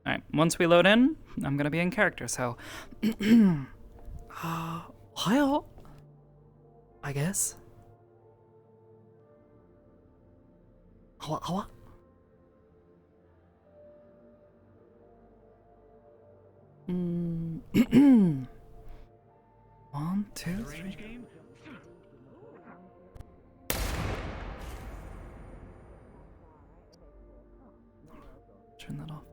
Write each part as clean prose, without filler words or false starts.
Alright, once we load in, I'm gonna be in character, so... Well, I guess. What? One, two, three. Turn that off.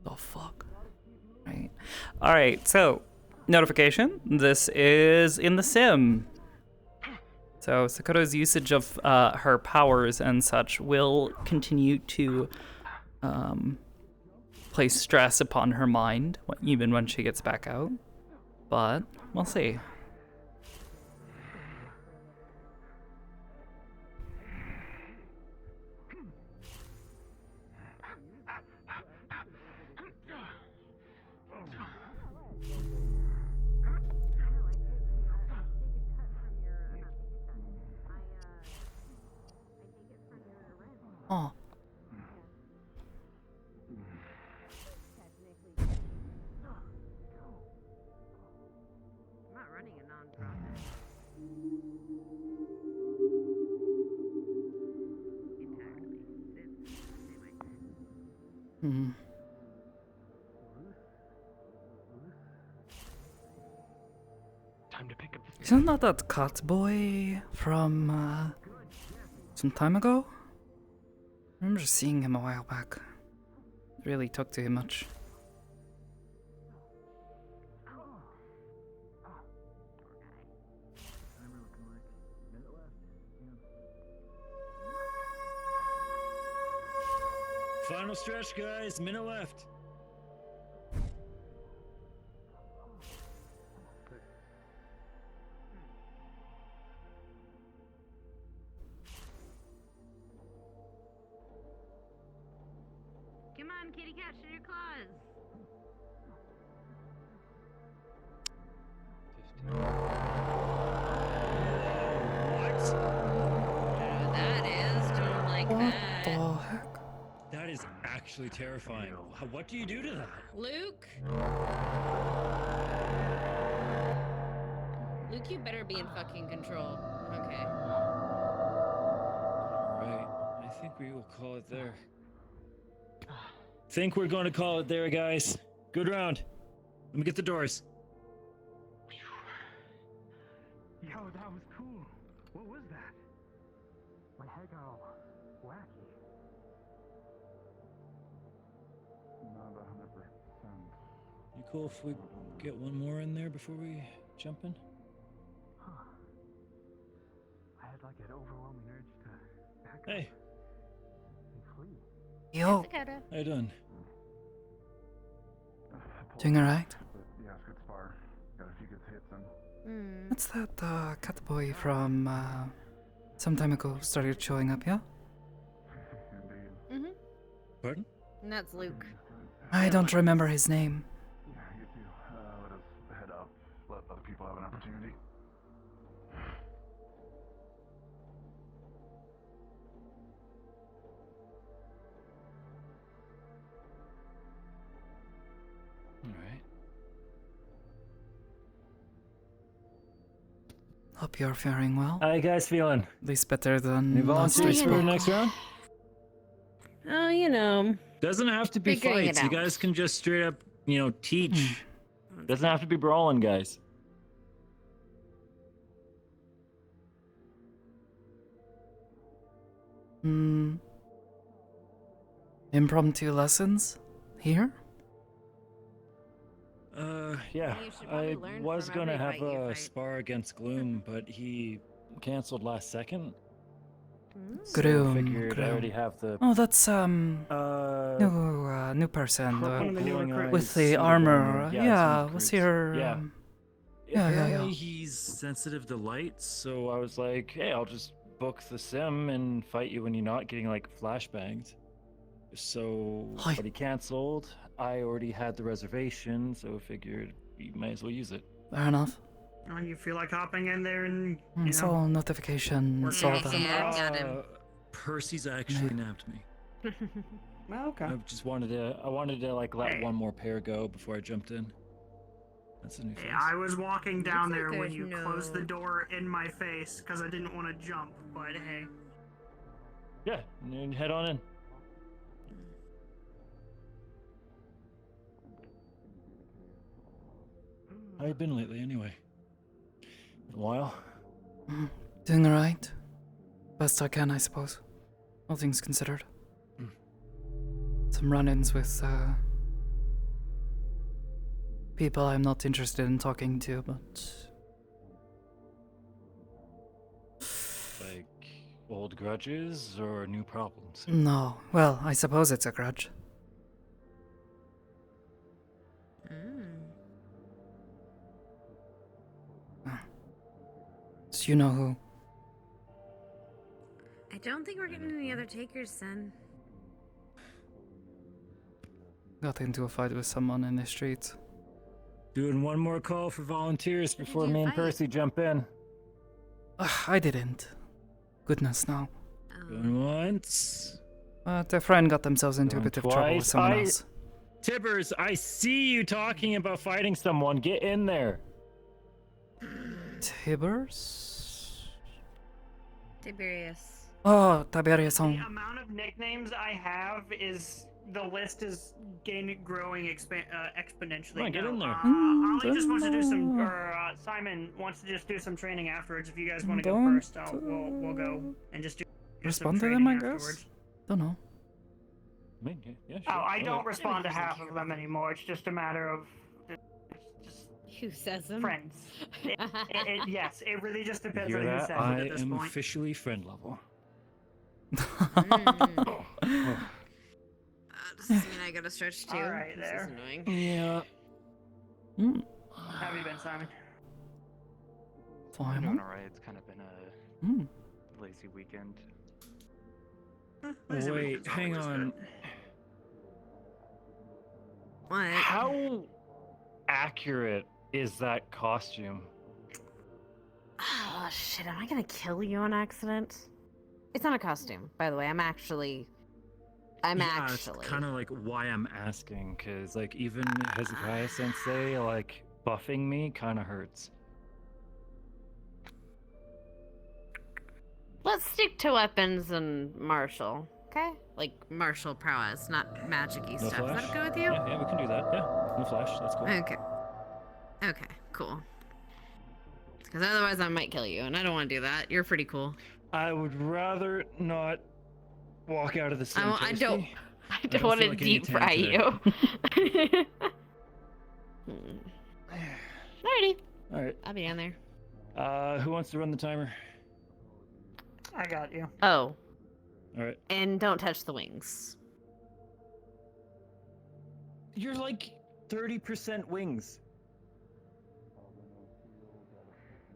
The fuck? Right. Alright, so notification. This is in the sim. So Sakoto's usage of her powers and such will continue to place stress upon her mind, even when she gets back out. But we'll see. Oh. I'm not running a non-profit. Entirely. Hmm. Time to pick up the Isn't that cat boy from some time ago? I remember seeing him a while back. Really talked to him much. Final stretch, guys. Minute left. Come on, kitty cat, show your claws. What? That is, don't like What that. the heck? That is actually terrifying. What do you do to that? Luke? Luke, you better be in fucking control. Okay. All right. I think we will call it there. Think we're going to call it there, guys. Good round. Let me get the doors. Yo, that was cool. What was that? My head got all wacky. Not 100%. You cool if we get one more in there before we jump in? Huh. I had like an overwhelming urge to back up Hey, and flee. Yo, Sakoto. how you doing? doing alright? Yeah, it's good spar. Got a few good hits and Hmm. What's that cat boy from some time ago started showing up, yeah? indeed. Mm-hmm. Pardon? And that's Luke. I don't remember his name. Yeah, you too. Let us head up. Let other people have an opportunity. All right. Hope you're faring well. How you guys feeling? At least better than Any last we volunteers for the spoke. next round? Oh, you know. Doesn't have to be Figuring it fights. You out. guys can just straight up, teach. Doesn't have to be brawling, guys. Impromptu lessons? Here? Yeah. You should probably I learn was from gonna every have fight you a fight. spar against Gloom, but he canceled last second. Gloom, So I figured I Gloom. already have the Oh, that's new person purple glowing eyes with the suit of armor. it's Yeah, one of the was recruits. here. Yeah. Yeah. Apparently he's sensitive to light, so I was like, hey, I'll just book the sim and fight you when you're not getting like flashbanged. So, Hi. but he canceled. I already had the reservation, so I figured we might as well use it. Fair enough. Oh, you feel like hopping in there and It's all notifications, working all on that. some Yeah, I've else? got him. Percy's actually nabbed me. Well, okay. I just wanted to like let Hey. one more pair go before I jumped in. That's a new face. Hey, I was walking down Looks like there when there's you closed the no- door in my face because I didn't want to jump, but hey. Yeah, and then head on in. How you been lately, anyway? Been a while. Doing alright. Best I can, I suppose. All things considered. Some run-ins with, people I'm not interested in talking to, but... Like old grudges or new problems? No. Well, I suppose it's a grudge. So you know who. I don't think we're getting any other takers, son. Got into a fight with someone in the streets. Doing one more call for volunteers did before you me and fight? Percy jump in. I didn't. Goodness, no. Going once. But a friend got themselves into a Going bit of trouble with twice. someone else. Tibbers, I see you talking about fighting someone. Get in there. Tibbers? Tiberius. Oh, Tiberius The home. amount of nicknames I have is the list is growing exponentially. Come on, get in there. Ollie just wants to do some, or Simon wants to just do some training afterwards. If you guys want to go Don't, first, we'll go and just do some Respond to training them, I guess? afterwards. Don't know. I mean, yeah, sure. Oh, I Go don't ahead. respond to doesn't half care of them anymore. It's just a matter of just Who says them? friends. Yes, it really just You depends hear on who that? says I it at this am point. officially friend level. Does this mean I gotta stretch too? All right, This there. is annoying. Yeah. Mm. How have you been, Simon? Fine. Doing alright. It's kind of been a Mm. lazy weekend. Lazy Wait, weekend's hang always on. good. What? How accurate is that costume? Oh shit, am I gonna kill you on accident? It's not a costume, by the way. I'm actually. It's kind of like why I'm asking, because like even Hezekiah Sensei like buffing me kind of hurts. Let's stick to weapons and martial, okay? Like martial prowess, not magic-y No stuff. flash? Is that good with you? Yeah, we can do that. Yeah, no flash. That's cool. Okay. Okay, cool. Because otherwise I might kill you, and I don't want to do that. You're pretty cool. I would rather not walk out of the sim. I don't. Tasty. I don't don't want feel to like any deep fry tan you. Alrighty, All right. I'll be down there. Who wants to run the timer? I got you. Oh, All right. and don't touch the wings. You're like 30% wings.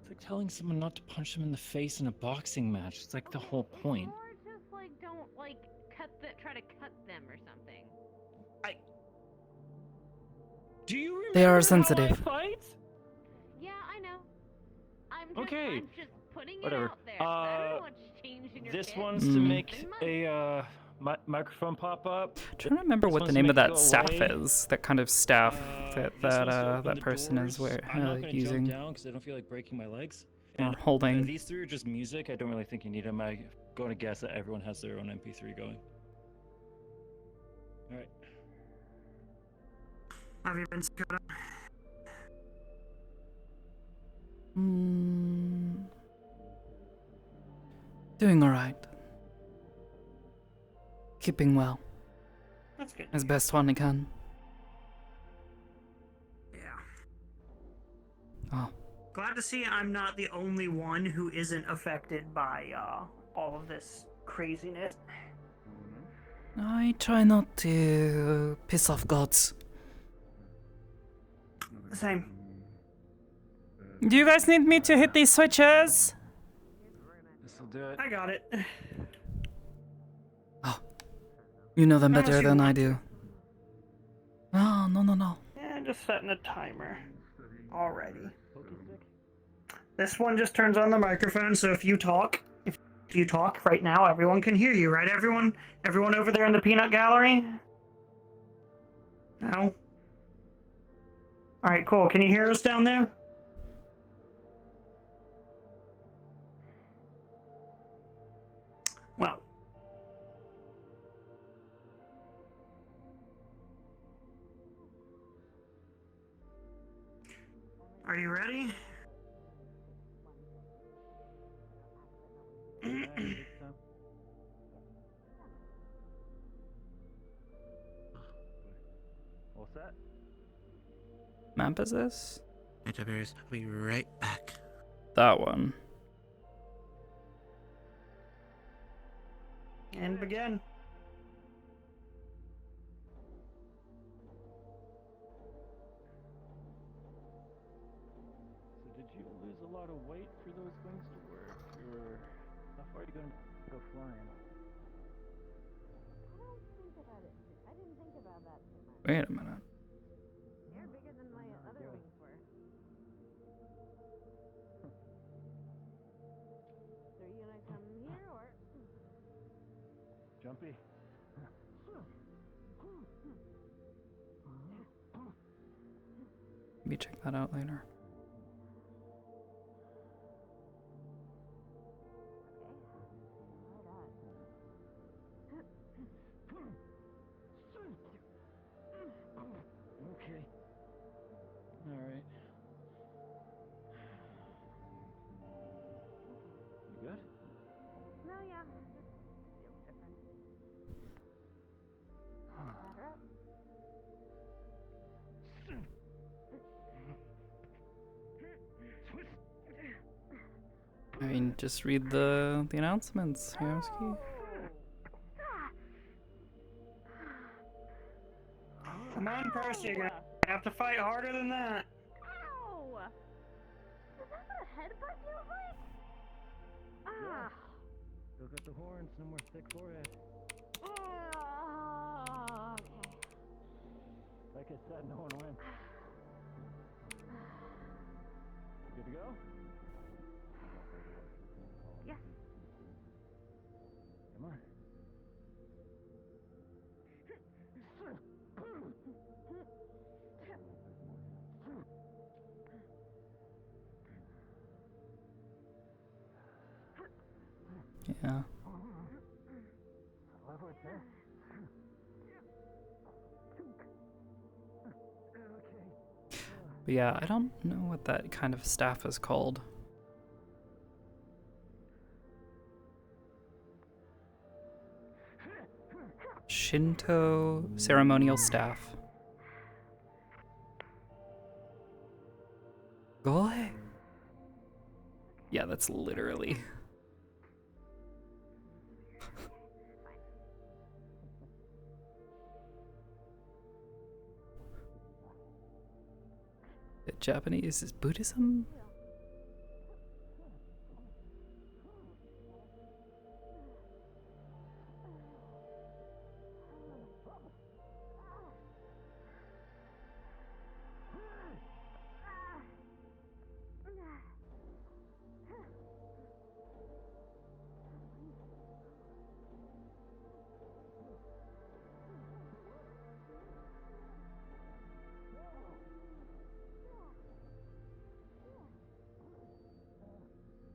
It's like telling someone not to punch them in the face in a boxing match. It's like the whole point. Or just like don't like try to cut them or something. Do you remember They are how I sensitive. fight? Yeah, I know. I'm just putting Whatever. it out there. I don't know what's changed in your This kid. one's to Mm. make a microphone pop up. Trying to remember This what the one's name to of make it that go staff away. is. That kind of staff that This one's to open that the person is doors. I'm not gonna using jump down because I don't feel like breaking my legs. or And holding. these three are just music. I don't really think you need them. I'm going to guess that everyone has their own MP3 going. All right. Have you been Sakoto? Mm. Doing alright. Keeping well. That's good. As best one can. Yeah. Oh. Glad to see I'm not the only one who isn't affected by all of this craziness. I try not to piss off gods. Same. Do you guys need me to hit these switches? This'll do it. I got it. Oh. You know them Unless better you than I want do. Oh, no. Yeah, just setting a timer. Already. This one just turns on the microphone, so if you talk right now, everyone can hear you, right? Everyone over there in the peanut gallery? No? Alright, cool. Can you hear us down there? Well. Are you ready? All set? Map is this? Metaverse, I'll be right back. That one. And begin. So did you lose a lot of weight for those wings to work, or how far are you going to go flying? I didn't think about that too much. Wait a minute. You're bigger than my other wings were. So are you gonna come here or? Jumpy. Maybe check that out later. Okay. All right. You good? No, yeah. Just feels different. Batter up. I mean, just read the announcements, Yoski. Come on, Percy, you're gonna have to fight harder than that. Ow! Is that what a headbutt feels like? Ah. Still got the horns, no more thick forehead. Okay. Like I said, no one wins. Good to go? Yes. Come on. Yeah. But yeah, I don't know what that kind of staff is called. Shinto ceremonial staff. Goe? Yeah, that's literally. Japanese is Buddhism?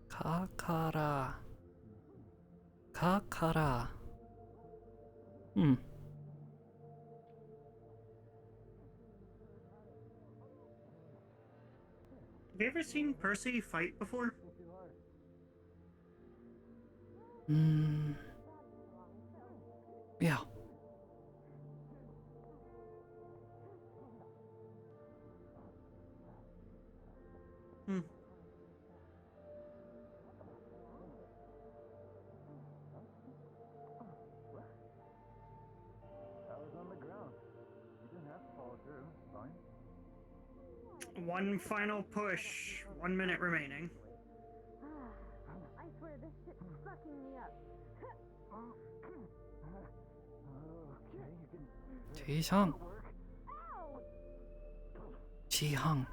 Kakara. Kakara. Hmm. Have you ever seen Percy fight before? Hmm. Yeah. Hmm. I was on the ground. You didn't have to follow through. It's fine. One final push. 1 minute remaining. I swear this shit's fucking me up. Okay, you can. Ji-hang. Ji-hang.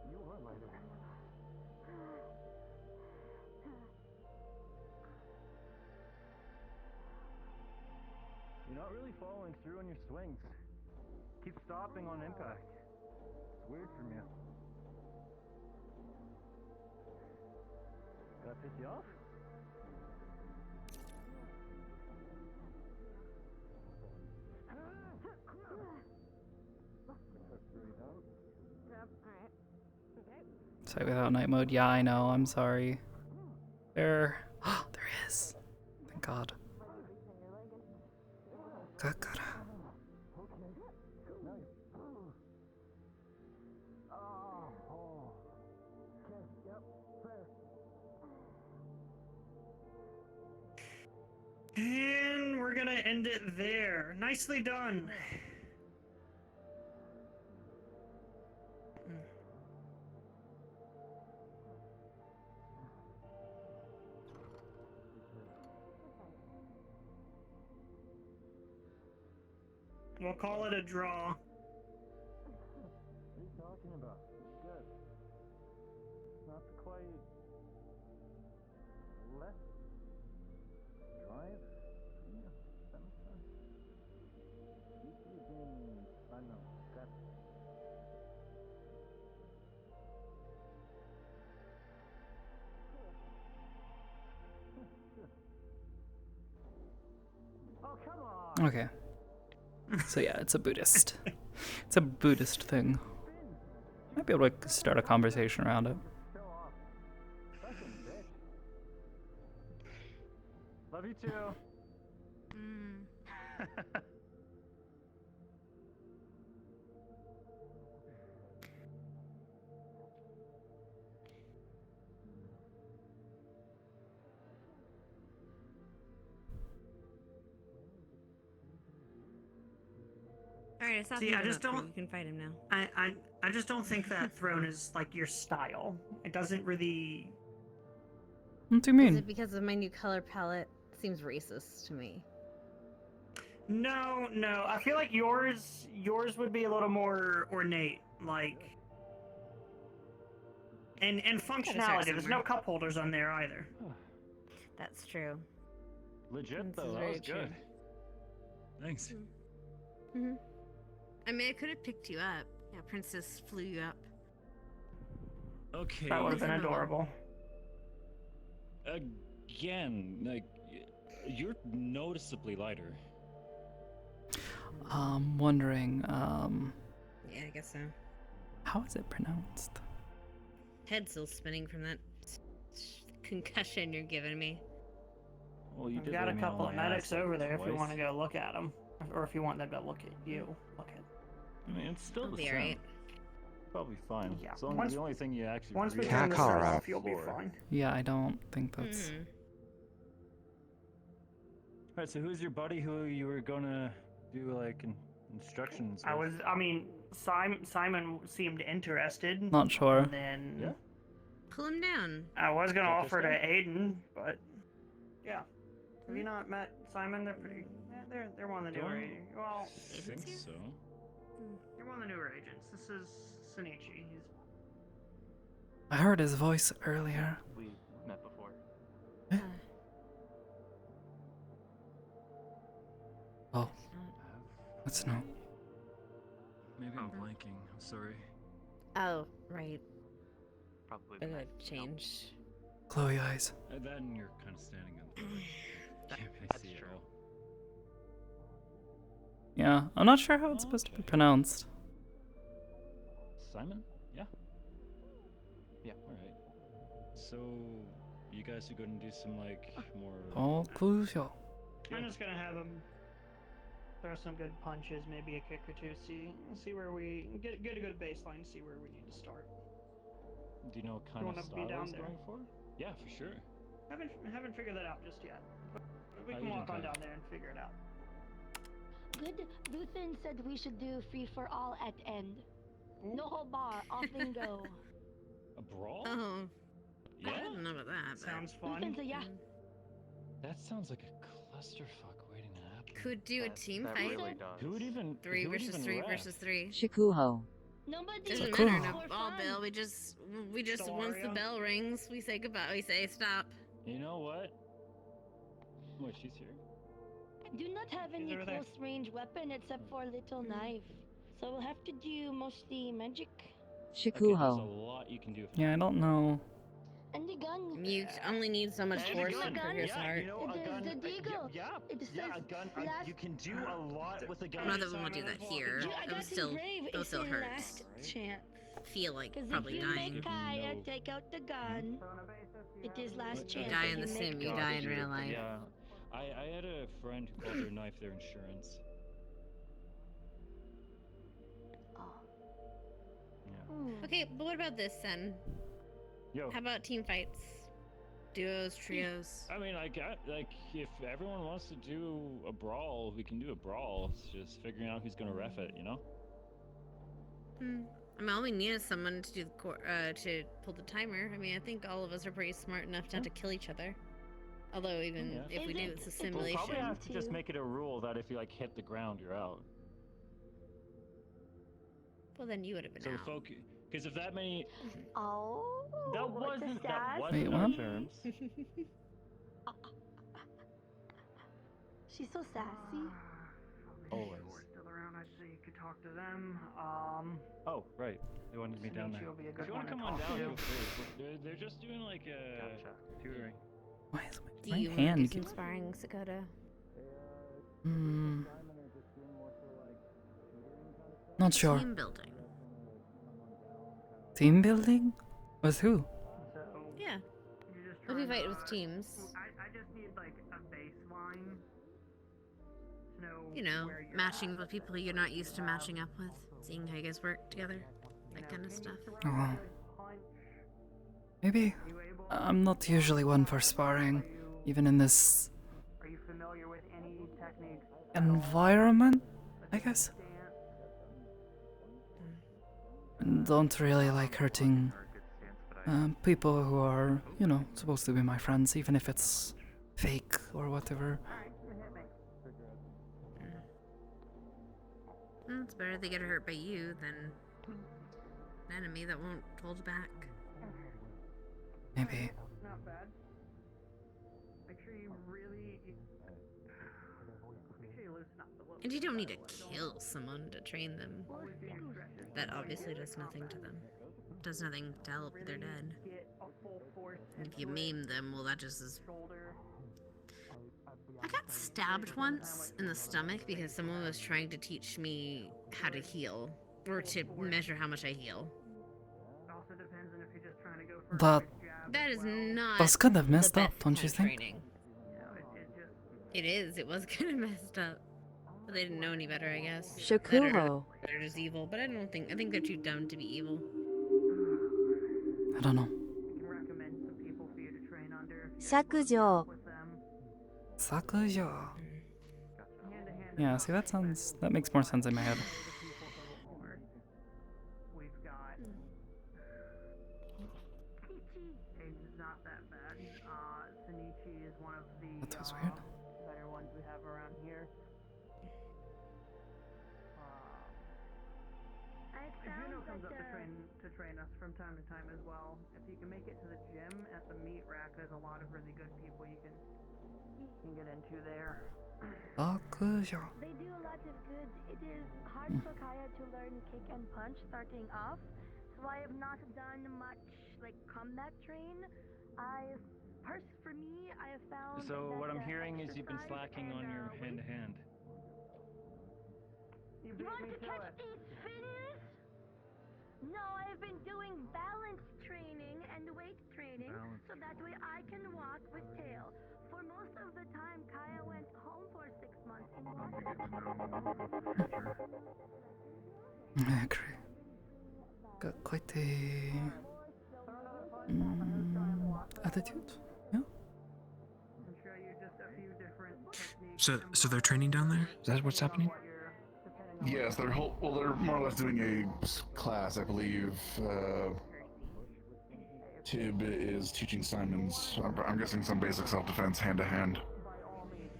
You are lighter. really following through on your swings. Keep stopping on impact. It's weird from you. Did I piss you off? Say without night mode. Yeah, I know. I'm sorry. There. There is. Thank God. Kakara. And we're gonna end it there. Nicely done. We'll call it a draw. What are you talking about? It's good. Not the quite left drive. Yeah, that makes sense. Usually been, I know, that. Oh, come on! Okay. So yeah, it's a Buddhist. It's a Buddhist thing. Might be able to start a conversation around it. Show off. Fucking bitch. Love you too. Alright, I stopped See, I moving just up for you. don't- You can fight him now. I just don't think that throne is like your style. It doesn't really. What do you Is mean? it because of my new color palette? Seems racist to me. No, I feel like yours would be a little more ornate, like. And start functionality. There's no somewhere. cup holders on there either. That's true. Legit This though, is that very was true. good. Thanks. I mean, I could have picked you up. Yeah, Princess flew you up. Okay. That would have been Listen, adorable. Again, like you're noticeably lighter. Wondering, Yeah, I guess so. how is it pronounced? Head's still spinning from that concussion you're giving me. Well, you We've did got a lay me couple on of my medics ass, like, over there if you twice. want to go look at them, or if you want them to look at you. Look at. I mean, it's still I'll the be same. alright. Probably fine. Yeah, As long once- as the only thing you actually Once we really turn this Kakara. off, you'll be floor. fine. Yeah, I don't think that's. Mhm. Alright, so who's your buddy who you were gonna do like instructions I with? mean, Simon seemed interested. Not sure. And then Yeah? Pull him down. I was gonna Like this offer to guy? Aiden, but yeah. Have you not met Simon? They're pretty. They're one of the newer Don't agents. Well, think Agents so. they're one of the newer agents. This is Sunichi. He's I heard his voice earlier. We met before. Oh, that's no. Maybe I'm blanking. I'm sorry. Oh, right. Probably. I the gotta night. change. Chloe eyes. That and you're kind of standing in the room. Can't really That's see it true. all. Yeah, I'm not sure how it's supposed to be pronounced. Simon? Yeah. Yeah. All right. So, you guys are going to do some like more. Oh, Kusho. I'm just gonna have him throw some good punches, maybe a kick or two. See where we get a good baseline. See where we need to start. Do you know what kind You of wanna be style down he's there? going for? Yeah, for sure. Haven't figured that out just yet. But we How can you walk doing, on Ty? down there and figure it out. Good. Luthen said we should do free for all at end. No hold bar, off and go. A brawl? Oh, I Yeah. don't know about that. But Sounds fun. Luthen said yeah. That sounds like a clusterfuck waiting to happen. could do a That- team that fight. really does. Who would even? Three who would versus even three ref? versus three. Shikuho. Nobody. Doesn't Cool. matter. No For ball fun. bell. We just once the Solaria. bell rings, we say goodbye. We say stop. You know what? What? She's here. do not have She's any over there. close range weapon except for a little knife. So we'll have to do mostly magic. Okay, there's a Shikuho. lot you can do. Yeah, I don't know. And the gun. You only need so much And force a to gun? pierce Yeah, heart. you know, a gun. The deagle. Yeah, It yeah, a says gun. last- You can do a lot with a gun. Not that we won't do that here. I It got would still, engraved. it'll It still said hurt. last chance. Feel like Because if probably you dying. make Kaya No. take out the gun, it is last What? chance. You die if in the make sim, you it. die in real life. Yeah, I had a friend who called their knife their insurance. Yeah. Okay, but what about this then? Yo. How about team fights? Duos, trios? I mean, like if everyone wants to do a brawl, we can do a brawl. It's just figuring out who's gonna ref it, you know? I mean, all we need is someone to do the to pull the timer. I mean, I think all of us are pretty smart enough not to kill each other. Although even Yeah. if we do, it's a We'll simulation. probably have to just make it a rule that if you like hit the ground, you're out. Well, then you would have been So out. focus, because if that many, Oh, that what the wasn't Wait, our what? terms. She's so sassy. Always. We're still around. I'd say you could talk to them. Oh, right. They wanted me down there. Shinichi will be a good If you want to one come to on talk down, to. feel free. They're just doing like a tutoring. Why is Do my you right want to hand? do some sparring, Sakoto? Hmm. Not sure. Team building. Team building? With who? So Yeah. you're just What if we trying fight to, with teams? I just need like a baseline to know. You know, where you're matching at. with people you're not used to matching up with. Seeing how you guys work together. That kind of stuff. Oh. Maybe. I'm not usually one for sparring, even in this Are you familiar with any techniques? environment, I guess. Don't really like hurting people who are, you know, supposed to be my friends, even if it's fake or whatever. It's better they get hurt by you than an enemy that won't hold back. Maybe. Not bad. Make sure you really. Make sure you loosen up a little. And you don't need to kill someone to train them. That obviously does nothing to them. Does nothing to help if they're dead. Get a full force And if you maim them, well, that just is. shoulder. I got stabbed once in the stomach because someone was trying to teach me how to heal. Or to measure how much I heal. Also depends on if you're just trying to go for That- a quick jab That as is well. not. That's kind of the messed up, best don't kind you of think? training. You know, it just. It is. It was kind of messed up. But they didn't know any better, I guess. Shikuho. They're just evil, but I think they're too dumb to be evil. I don't know. I can recommend some people for you to train under. Sakujo. With them. Sakujo. Hand to hand. Yeah, see, that makes more sense in my head. We've got. Aiden's not that bad. Sunichi is one of the That was weird. better ones we have around here. Juno comes up to train us from time to time as well. If you can make it to the gym at the meat rack, there's a lot of really good people you can get into there. Sakujo. They do a lot of good. It is hard for Kaya to learn kick and punch starting off, so I have not done much like combat train. For me, I have found. So that what I'm the hearing is you've been exercise slacking on and, your weight- hand to hand. You You beat want me to to catch it. these spinners? No, I've been doing balance training and weight training, Balance so that way I can walk with tail. For most of the time, Kaya went home for 6 months and I agree. Got quite a attitude. Yeah. I'm sure you just a few different techniques. So they're training down there? Is that what's happening? Yes, they're they're more or less doing a class, I believe. Tib is teaching Simons. I'm guessing some basic self-defense, hand to hand.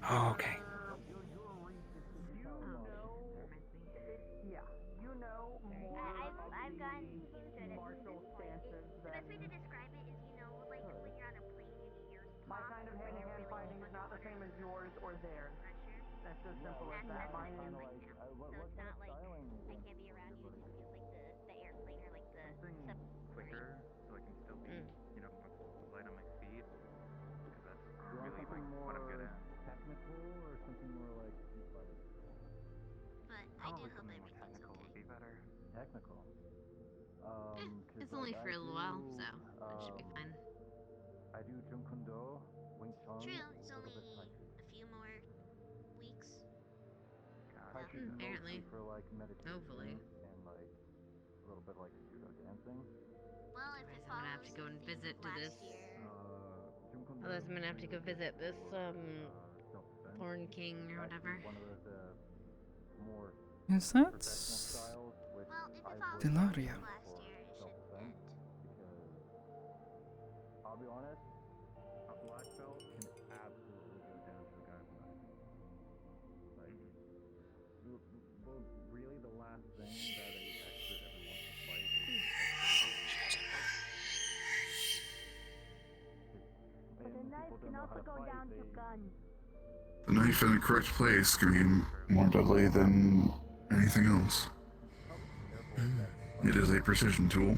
Oh, okay. Yeah, you know more. I've gotten used to it. Martial stances The best way to than describe it is, you know, like when you're on a plane and your ears my pop kind of when you're hand-to-hand really fighting is not the same as yours or theirs. pressure. That's as simple as That's that. what Mine it is is right now. So it's not like I can't be around you just use like the airplane or like the Something quicker, so I can still be, you know, more light on my feet. Because that's really what I'm good at. Technical or something more like street fighting? But I do Probably hope something more everything's technical would okay. be better. Technical. It's only for a little while, so that should be fine. I do Junkundo, Wing Chun. True, it's a little only bit Tai Chi. a few more weeks. Tai Chi is Apparently. mostly for like meditation Hopefully. and like a little bit like judo dancing. Well, if it I'm gonna have follows to go and the theme visit of to last this- year. Junkundo Otherwise, I'm gonna is have to go really good visit this for, self-defense. Porn King or whatever. Actually, one of the more Is that professional styles, which Well, if I it follows would the theme Delaria? of last year, it should self-defense, end. because I'll be honest, a black belt can absolutely go down to a guy with a knife. Like, well, really, the last thing that a expert ever wants to fight is But a knife can also go down to gun. The knife in the correct place can be more deadly than anything else. It is a precision tool.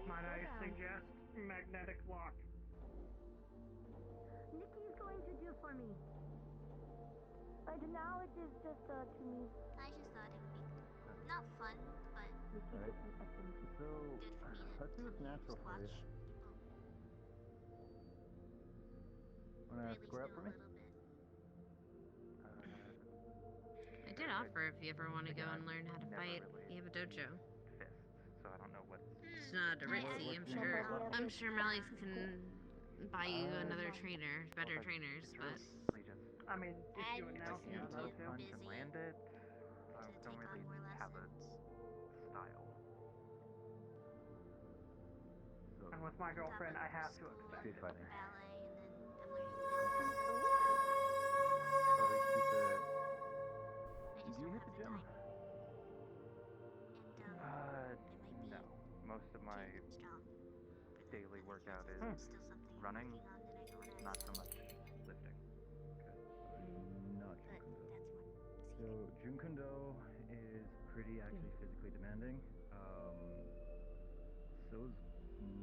Might I suggest magnetic lock? Nikki's going to do for me. Right now it is just to me. I just thought it would be not fun, but Nikki Right. gives me SMG. So, good for me to let's do come this here natural to for you. watch people Wanna really square up do for a me? little bit. Uh, I did offer if you ever want to go Again, and learn how to never fight. really You have a dojo. fists, so I don't know what's. It's not a Can I ritzy, ask I'm you sure. about I'm the sure Mally's can buy you another no. trainer, better trainers, It's but really just I mean, if I you if I announce just it, can need I'll to both do. punch and busy land it, I to don't take really on more have a lessons. style. So, And with my On top girlfriend, of I have to school, expect street it. fighting. ballet, and then I'm learning business. So they keep it. I just Do you don't hit have the the gym? time. And I might be No. Most of my too strong for that. daily But workout because is it's still something I'm running, working on that I don't want to not so ask. much lifting. Not But Junkundo. that's one So secret. Junkundo is pretty actually physically demanding. So's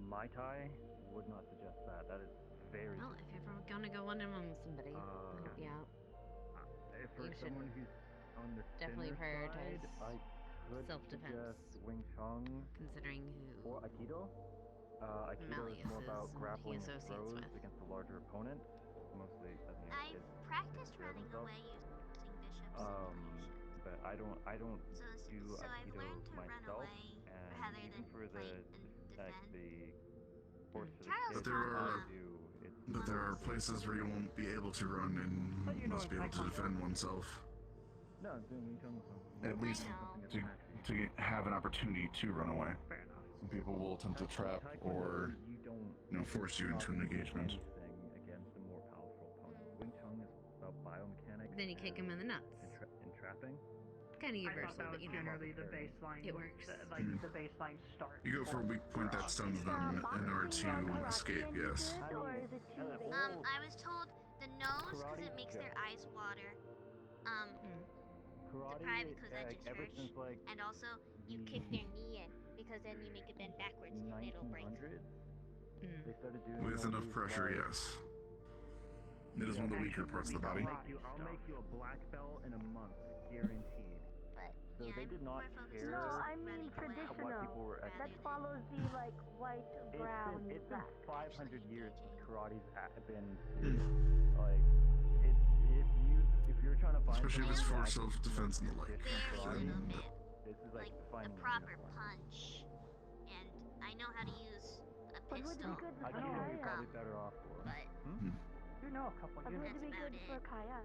Mai Tai. Would not suggest that. That is very. Well, if you're ever gonna go one-on-one with somebody, I'll help you out. For You should someone who's on the definitely thinner prioritize side, I could self-defense. suggest Wing Chun Considering who or Aikido. Aikido Malleus is more about is and grappling he and associates throws with. against a larger opponent. Mostly, I've kids practiced scare running themselves. away using bishop simulation. But I don't do So I've Aikido learned to run myself, away and rather even than for fight and defend. the course for the Charles kids But there taught are- I do, it's But there are places where you won't be able to run and you know must be able to Taekwondo. defend oneself. no, I'm doing Wing Chun. At least to have an opportunity to run away. Fair enough. Some people will attempt to trap Taekwondo, or you don't force you into an engagement. anything against a more powerful opponent. Wing Chun is about biomechanics. Then you kick him in the nuts. And trapping. Kind of I thought universal, that but was you know. generally the baseline. It works. The baseline start. You go for a weak point that stuns them in order to escape, yes. Or is it too late? I was told the nose because it makes their eyes water. The Karate, private because that's a ever church. since like And also, you kick their knee in because then you make it bend backwards and it'll break. 1900s, they started doing With all enough these, pressure, like, yes. It is one of the weaker parts of the body. I'll make you a black belt in a month, guaranteed. But So Yeah, they I'm did not more focused care No, on I mean running away what traditional. people were rather That actually. than follows the like white, brown, It's been black. 500 years since karate's been Hmm. like it's if you're trying to find Especially if it's someone for who actually self-defense and the knows like. very karate, little bit. this is Like finding a a proper unicorn. punch. And I know how to use a But would it pistol. be good for Aikido you're Kaya? probably better off for. But You know a couple But years. would it be That's good about for it. Kaya?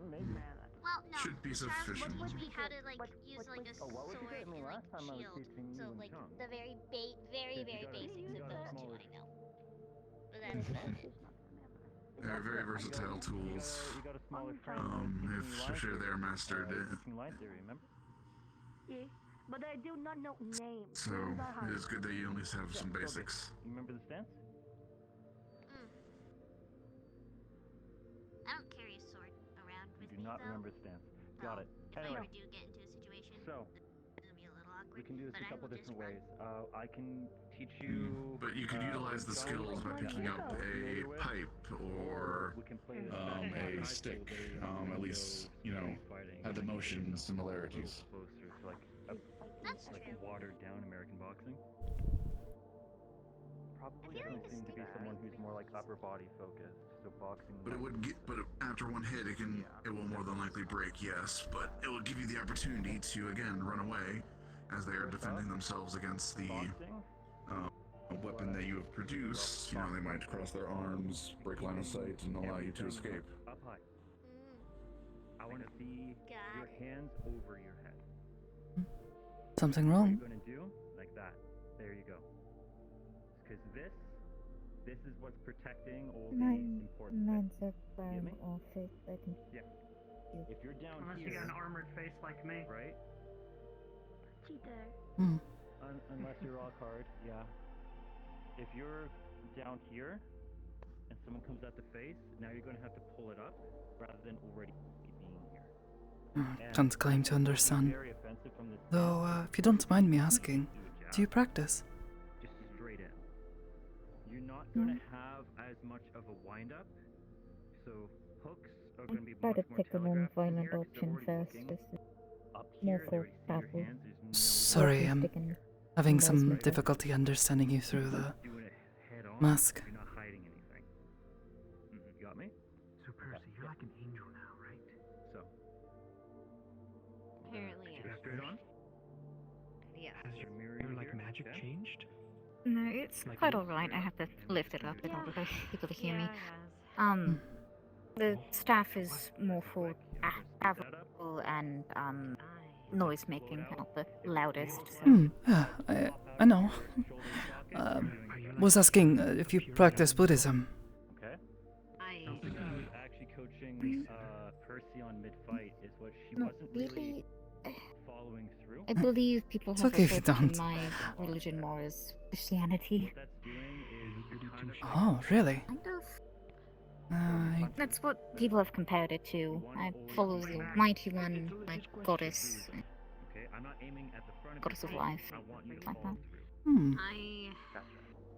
Maybe. Man, that's well, no. Should be Charles sufficient. teach me how to What- use what- like a Oh, what was you sword doing? I mean, and like last time I was shield. teaching you so Wing like Chun. the very Because you very got a- basics you of got a those two, smaller- I know. But Yes, that's about she's it. not remember. They're very versatile tools. You got a smaller friend. Especially if they're mastered. Teaching line theory, remember? Yeah, but I do not know names. So Names are it hard. is good that you at least have some Yeah, so basics. You remember the stance? not though. remember the stance. Got So it. if Anyway, I ever do get into a situation, so it's gonna be a little awkward. we can do this but a I couple will just different run. ways. I can teach you. But you could utilize the skills by picking up a pipe or we can play this a stick. At least, you know, have the motion similarities. Closer to like That's like true. watered down American boxing. Probably feel like doesn't the seem to be stick someone is who's more like upper body focused. So boxing. But it would get, but after one hit, it will more than likely break, yes. But it will give you the opportunity to again run away, as they are defending themselves against the weapon that you have produced. You know, they might cross their arms, break line of sight, and allow you to escape. Up high. Mm, I want to see got your it. hands over your head. Something What wrong? you're gonna do like that. There you go. Because this is what's protecting all the important bits. You me? Yeah. If you're down Unless you here, got an armored face like me. right? Cheater. Hmm. Unless you're rock hard, yeah. If you're down here and someone comes at the face, now you're going to have to pull it up rather than already being here. Can't claim to understand. Very offensive from this Though, if you don't mind me asking, do you practice? just straight in. You're not going to have as much of a wind up, so hooks are going to be much more telegraphed from here 'cause they're already looking. Up here, they already see your hands. There's no Sorry, I'm having some difficulty understanding you through the doing it head on. mask. You're not hiding anything. You got me? So Percy, you're like an angel now, right? So Apparently, go yes. straight on. Yes. Has your like magic changed? No, it's Like quite you- alright. I have to lift it up in order for people to hear Yeah, me. I guess. The staff is more for travel and noise making, not the loudest. So. Yeah, I know. Was asking if you practice Buddhism. Okay. I Something I was actually coaching Percy on mid-fight is what she No, wasn't really really, following through. I believe people It's have okay if you referred to don't. my religion more as Christianity. What that's doing is you're kind of Oh, really? Kind of. That's That's what people have compared it to. I follow the Mighty One, my goddess, okay. I'm not aiming at the front of goddess your of face. life, I want you to like follow that.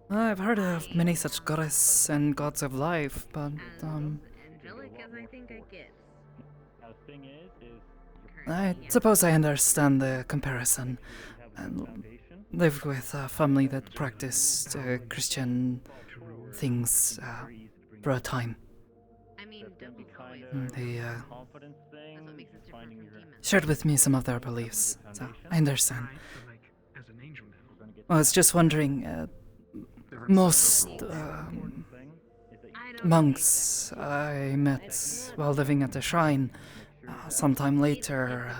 through. I've heard of many such goddess and gods of life, but as angelic as I think I get. Now the thing is I suppose I understand the comparison. And lived with a family that practiced Christian things for a time. I mean, devils always They confidence thing. That's what makes us just different finding from your demons. shared with me some of their beliefs, so I understand. Right, but like as an angel now. I was just wondering, most monks I met while living at the shrine, sometime later,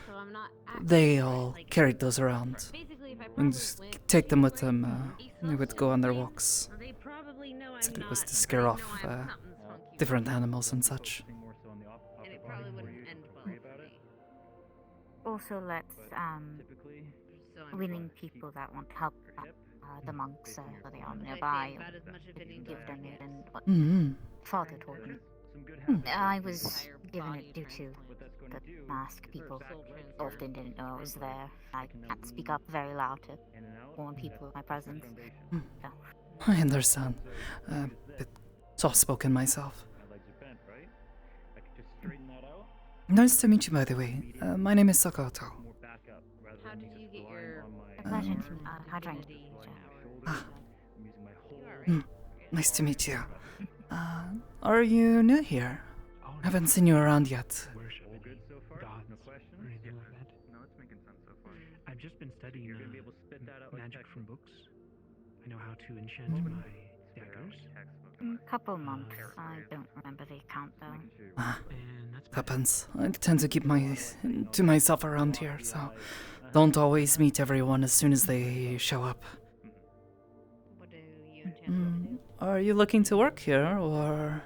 So I'm not actually they all carried those around basically if I and probably just went take them with where them. he's They would supposed go to on their be, walks. they probably know Said I'm it was not, to scare they off know something's funky different with me, animals and such. and it probably wouldn't end well for me. Also lets Typically, So I'm willing people that want to help the monks, so they are nearby, about as much of an angel give them as I even get. what Mm-hmm. Father told me. some good habits. I was Entire given body it due to What that's going the to do mask. is People soul transfer. often didn't know I was there. I can't speak up very loud to in and out. warn people of my presence. Foundation. So, I understand. A bit soft-spoken myself. My legs are bent, right? I could just straighten that out. Nice to meet you, by the way. My name is Sakoto. More back up rather How than did me you just get relying your on my a pleasure Um, to how do I divinity my powers? Ah. shoulders. I'm using my whole You are Hmm. right. Nice to meet you. Are you new here? Oh, no. Haven't seen you around yet. Worship all good so far? gods No questions? or anything like that. No, it's making sense so far. I've just been studying You're gonna be able to spit that out like magic text. from books. I know how to enchant my daggers, a couple months. I don't remember the account though. Making sure you're Ah, and that's happens. I tend to keep to myself around here, so don't always meet everyone as soon as they show up. What do you intend to do? Are you looking to work here, or?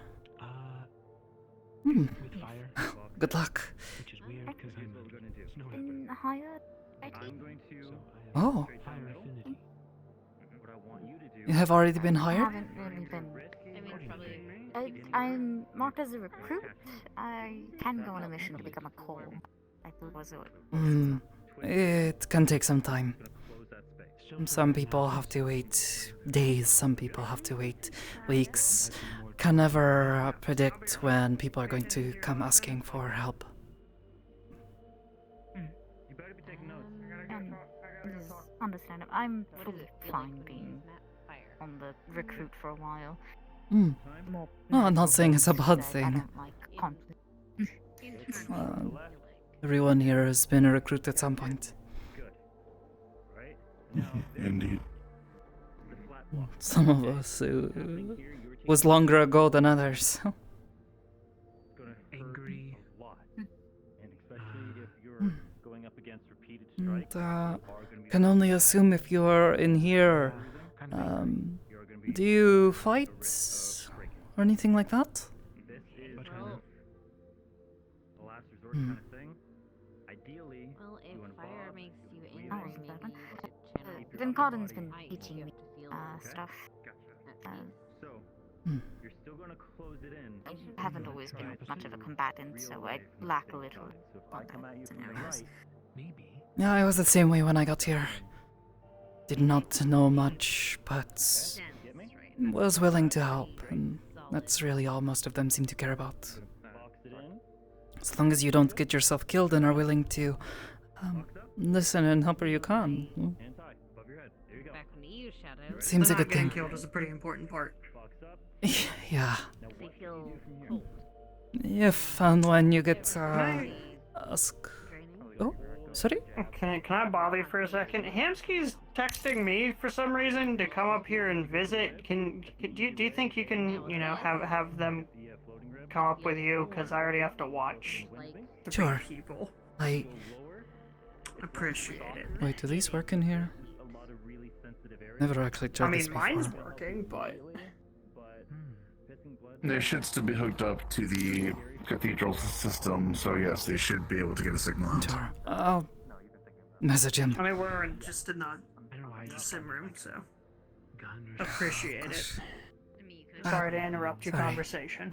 Hmm. with fire, Good luck. which is weird because I'm what we're gonna do. a snow Been helper. hired? I'm going to So Oh, straight I have down fire the middle. affinity. What I want you to do you have already been I hired? haven't really been. I mean, probably I'm marked as a recruit. I can go on a mission to become a core. I thought it was It can take some time. Some people have to wait days, some people have to wait weeks. Can never predict when people are going to come asking for help. This is understandable. I'm fully fine being on the recruit for a while. More No, I'm not saying it's a bad I thing. don't like conflict. Everyone here has been a recruit at some point. Indeed. Some of us was longer ago than others. Angry. And especially if you're going up against repeated And, strikes. can only assume if you are in here. Do you fight or anything like that? This is Well, the last resort kind of thing. Ideally, well, if you and fire Bob makes you we angry, Oh, don't- maybe seven. you should channel Then Cotton's been I teaching have me to feel stuff. Gotcha. Uh, So, you're still gonna close it in. I haven't always been much of a combatant, so I lack a little So if I come at you from the right, Maybe. Yeah, I was the same way when I got here. Did not know much, but get me? was willing to help, and that's really all most of them seem to care about. box it in. As long as you don't get yourself killed and are willing to listen and help where you can. Hand tie above your head. There you go. back when you shadow. Seems a Not good getting thing. killed is a pretty important part. Box up. Yeah. Now They what do feel you do from here? cold. If and when you get I- ask. Draining. Oh, sorry? Can I bother you for a second? Hamsky's texting me for some reason to come up here and visit. Do you think you can, you know, have them The floating rib. come up with you? Because I already have to watch Like, the Sure. big people. I. Go lower. Appreciate it. Wait, do these work in here? A lot of really sensitive areas. Never actually I tried this mean, before. mine's working, but But pissing blood. They should still be hooked up to the cathedral system, so yes, they should be able to get a signal out. Sure. I'll message him. I mean, we're just in I don't know why I the just sim room, so gun or appreciate it. I mean, you could. Sorry to interrupt your Sorry. conversation.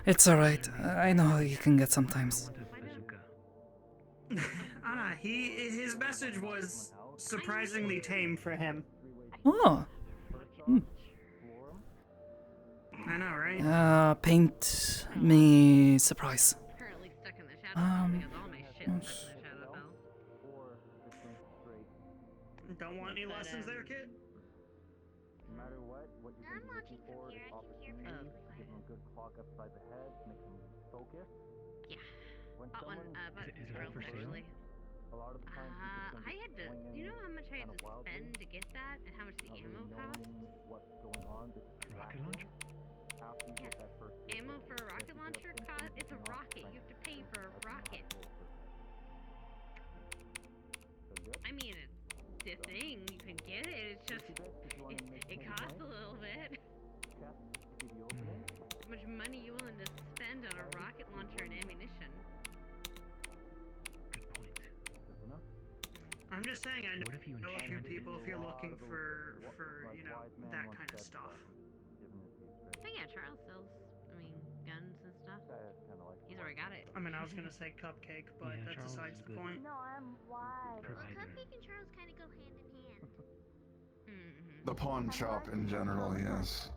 It's alright. I know how you can get sometimes. want a bazooka. His message was surprisingly tame for him. Oh, I know, right? paint me surprise. Currently stuck in the shadow belt because all my shit's stuck in the shadow belt. Don't want any lessons there, kid? No matter what you're I'm gonna be watching looking from for here. is I can hear opportunity. pretty Give them a good clock upside the head, make them focus. Yeah. When Bought one, someone but Is it Pearls for sale? actually. a lot of the times you're just gonna I be had to. going You in know how much I had kinda to wildly, spend to get that, and how much the not ammo really cost? knowing what's going on. This Rocket launcher? after you get that first hit, Ammo for a rocket launcher cost. It's a rocket. You have to pay for a rocket. I mean, it's a thing. You can get it. It's just it costs a little bit. How much money you willing to spend on a rocket launcher and ammunition? Good point. I'm just saying, I What if you know a few enchanted people if you're lot looking of the for like you know, wise man that once kind of said, stuff. given his age, But yeah, Charles sells. I mean, guns and stuff. That's kinda like He's already got it. I mean, I was gonna say cupcake, but Yeah, that's Charles besides is the good. point. No, I'm wide. Well, Provider. Cupcake and Charles kind of go hand in hand. Mm-hmm. The pawn shop in general, yes.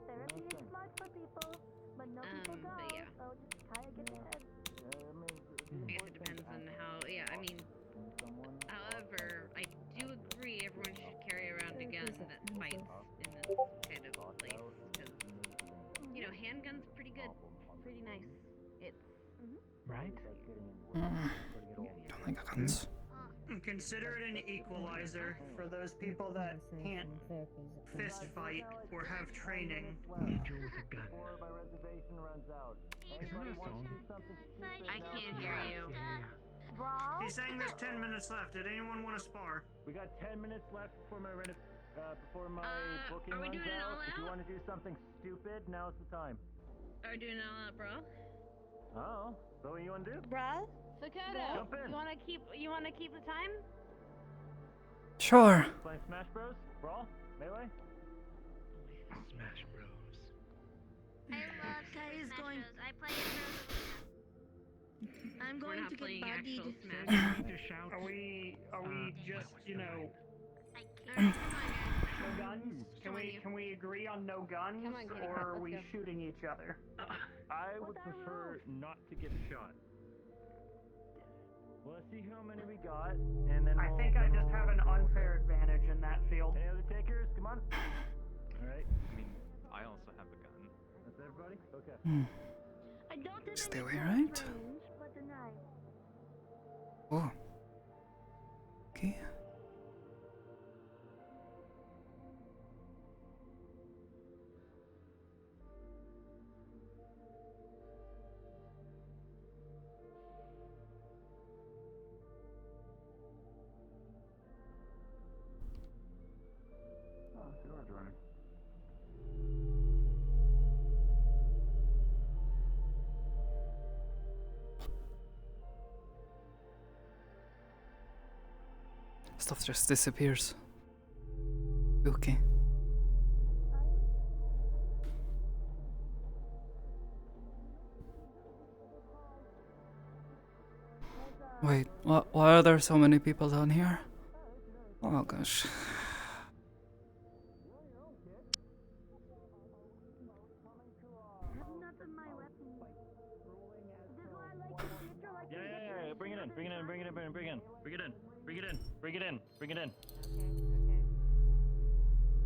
Therapy is smart for people, but no people go. But yeah. So just try to get ahead. I guess it depends on how. Yeah, I mean. However, I do agree everyone should carry around a gun that fights in this kind of place because you know, handguns pretty good, pretty nice. It's Right? Don't like guns. Consider it an equalizer for those people that can't fist fight or have training. Angel with a gun. my reservation runs out. Isn't that a song? I can't hear you. Bro, He's saying there's 10 minutes left. Did anyone want to spar? We got 10 minutes left before my before my booking are we runs doing it out. all If you out? want to do something stupid, now's the time. Are we doing all that, bro? Oh, so what you want to do? bruh. Sakoto, Jump in. you wanna keep the time? Sure. Playing Smash Bros? Brawl? Melee? Smash Bros. I love Kai is Smash going- Bros. I play it I'm We're going not to get playing actual bodied. Smash. Need to shout. Are we just, you know, I Alright, can't. come on, no guys. guns? Come on, you. Can we agree on no guns, Come on, kitty or cat, are let's we go. shooting each other? I would What are prefer rules? not to get shot. Well, let's see how many we got, and then I think I just have an unfair advantage in that field. Any other takers? Come on. All right. I mean, I also have a gun. That's everybody. Okay. I don't have Stay any away, close right? range, but a knife. Oh. Okay. Oh, you are joining. Stuff just disappears. Okay. Wait, why are there so many people down here? Oh gosh. That's not my weapon. This is why I like the theater, like Yeah, the yeah, yeah, yeah. Bring it in. theater, Bring it in. Bring it in. Bring it in. Bring it in. Bring it in. Bring it in. Bring it in. Bring it in.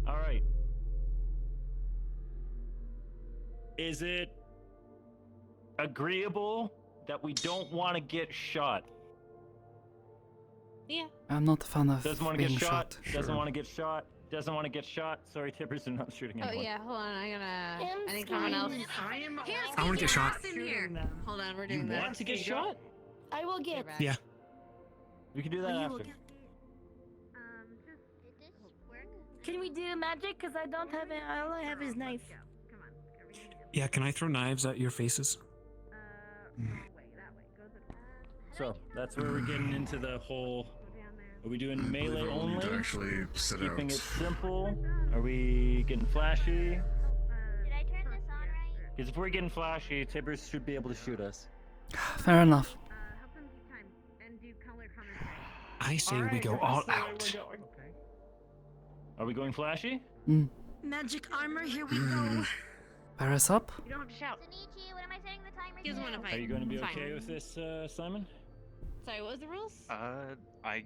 All right. Is it agreeable that we don't want to get shot? Yeah. I'm not a fan of Doesn't want to being get shot. Doesn't Sure. want to get shot. Doesn't want to get shot. Sorry, Tippers, are not shooting Oh anyone. yeah, hold on. I need Hamskis. someone else. I am I wanna get shot. In here. shooting them. Hold on, we're You doing that. want to get shot? I will get. back. Yeah. We can do that You will after. get. Did this work? Can we do magic? Cause I don't have it. All I have is knife. Come on. Everything in. Yeah, can I throw knives at your faces? Wrong way. That way. Go the So that's where we're getting into the whole. go down there. Are we doing I believe melee I will need to only? actually set Keeping out. it simple? Are we getting flashy? Did I turn this on right? Because if we're getting flashy, Tibbers should be able to shoot us. Fair enough. Help them keep time and do color commentary. I say we Alright, go that's all the way out. we're going. Are we going flashy? Magic armor. Here we go. Pair us up? You don't have to shout. Sanichi, what am I setting the timer He doesn't want to to? fight. Are you going to be Fine. okay with this, Simon? Sorry, what was the rules? I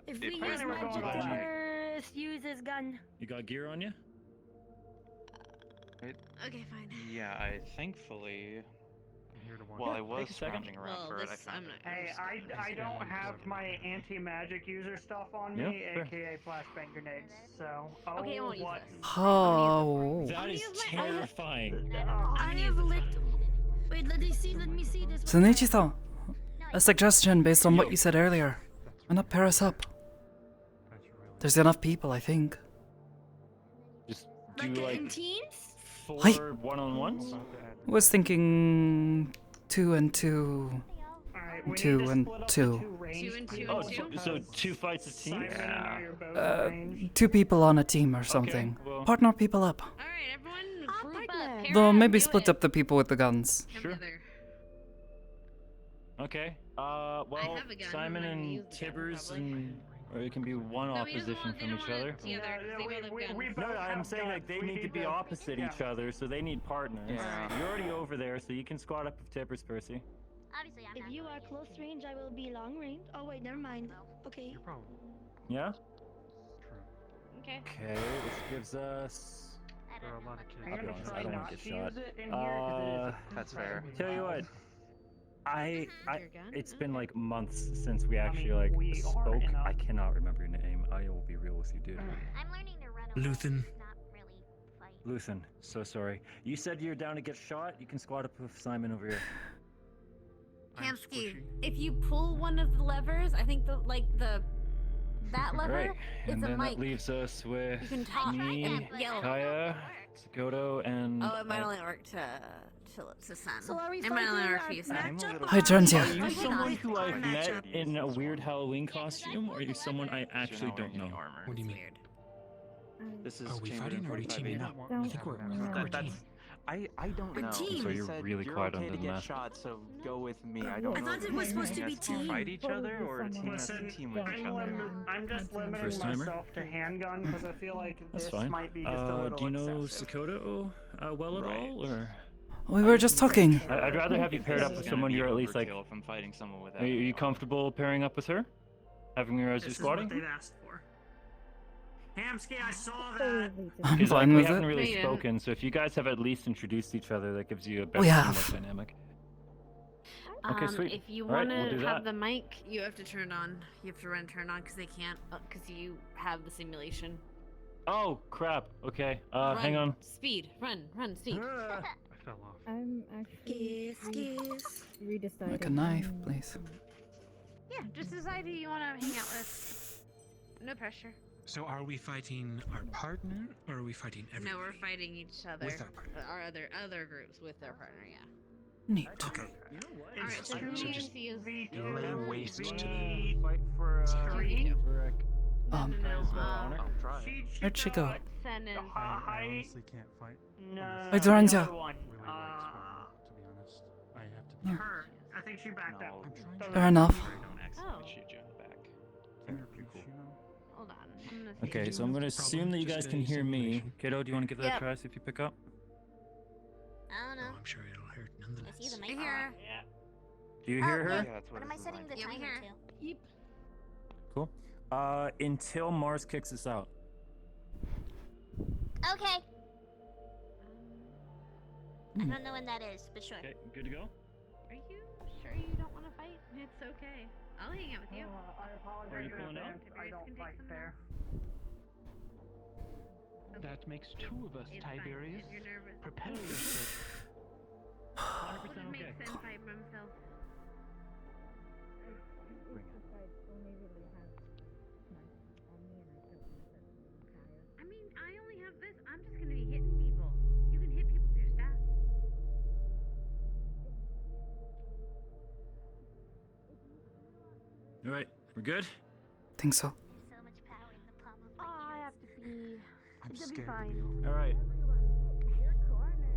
If If we we're use going magic, on- Tibbers use his gun. You got gear on you? Okay, fine. yeah, I thankfully. I'm here to watch. Well, I Take was a second. scrounging around Well, for it. I this found I'm it. not. Hey, I don't have my anti-magic user stuff on Yeah, me, fair. ake flashbang grenades. So, oh, Okay, I won't use what? this. Oh. That is use my- terrifying. I have a little. Wait, let me see. Let me see this. Sunichi-san, a suggestion based on what you said earlier. Why not pair us up? That's really. There's enough people, I think. Just do Like like in teams. 4 Hi. one-on-ones? About to add I was thinking 2 and 2. Alright, we Two need to and split up the two. two range Two and two people and Oh, two? so because 2 fights a team? Simon and I are both Uh, range. 2 people on a team or something. well- Partner people up. All right, everyone, I'll group partner. up. Pair Though up, maybe do split it. up the people with the guns. Come Sure. hither. Okay. Well, have a gun, Simon I'm not gonna and use the gun, Tibbers probably. and or it can be one No, he doesn't opposition want- they from don't each want other. it together, 'cause they both have guns. we both No, I'm have saying like guns. they We need to be opposite yeah. each other, so they need partners. Yeah. You're already over there, so you can squad up with Tibbers, Percy. Obviously, I'm If not you going are to. close range, I will be long range. Oh wait, never mind. Okay. Your problem. Yeah. True. Okay. Okay, this gives us. I There are don't a know lot what of to kids. I'm I'll be gonna honest, try I don't not wanna to get use shot. it in here 'cause it is That's fair. Tell you what, I Your gun? it's been like months since we actually mean, like we are spoke. in a- I cannot remember your name. I will be real with you, dude. I'm learning to run away, Luthen. not really fight. Luthen, so sorry. You said you're down to get shot. You can squad up with Simon over here. I'm Hamsky, squishy. if you pull one of the levers, I think that lever, Right, it's and a then mic. that leaves us with You can talk me, and yell. Kaya, Sakoto, and. Oh, it might only work to send. So are we It might only fighting work our for you, Sam. matchup? Hi, Jonesy. Are or- you Okay, someone nice. who I've Our met matchup. in a weird Halloween costume, or are you someone I actually don't know? What do you mean? Weird. This is Are we Chamber fighting or are we teaming up? I think we're That- teaming. I don't A know. team. So They you're said really you're quiet okay under to the get mask. shot, so go with me. I don't I know. thought if it you was supposed to guys be can team. fight each other or team us Listen, team with each I'm, other. I'm just limiting First timer? myself to handgun because I feel like That's this fine. might be just a little Do you know excessive. Sakoto well at all, or? We were just talking. I'd rather have you paired up with someone you're at least like. If I'm fighting someone with that. Are you comfortable pairing up with her? Having her as your This is what squatting? they've asked for. Hamsky, I saw that. I'm Because fine we with haven't it. really No, you spoken, so if you guys have at least introduced each other, that gives you a better We teamwork have. dynamic. Okay, sweet. If you All right, want we'll to do have that. the mic, you have to turn it on. You have to run turn on because they can't, because you have the simulation. Oh crap. Okay. Run. Hang on. Speed. Run. Speed. I fell off. I'm actually redeciding. Like a knife, please. Yeah, just decide who you want to hang out with. No pressure. So are we fighting our partner or are we fighting everybody? No, we're fighting each other. With our partner. Our other groups with their partner. Yeah. Neat. Okay. All right. So who So do you just see as lay waste to Fight for Three. Um, I'll try. Where'd she go? Sen and I honestly can't fight. No, Hey, Doranza. the other one. Really like Sparrow, to be honest. I have to be Her. I think she backed No, out. I'm Doesn't Fair enough. Sorry, don't accidentally shoot you in the back. hold on. I'm gonna see. Okay, so I'm gonna assume that you guys Just can a hear me. simulation. Kiddo, do you want to give that Yep. a try? See if you pick up. I don't Oh, know. I'm sure it'll hurt I nonetheless. see the I mic. hear. Do you hear her? Yeah, that's What am I this is setting like. the Yeah, we timer hear. to? Yep. Cool. Until Mars kicks us out. Okay. I Hmm. don't know when that is, but sure. Okay, good to go. Are you sure you don't want to fight? It's okay. I'll hang out with you. I apologize Are you in pulling out? advance. I don't fight fair. That makes two of us, It's fine. Tiberius. If you're nervous. Prepare yourself. 100% Would it make okay. sense by himself? I mean, I only have this. I'm just gonna be hitting people. You can hit people with your staff. All right, we're good. Think so. So much power in the palm of Oh, my I hands. have to be. I'm It's gonna be scared to fine. be All right. Your corner.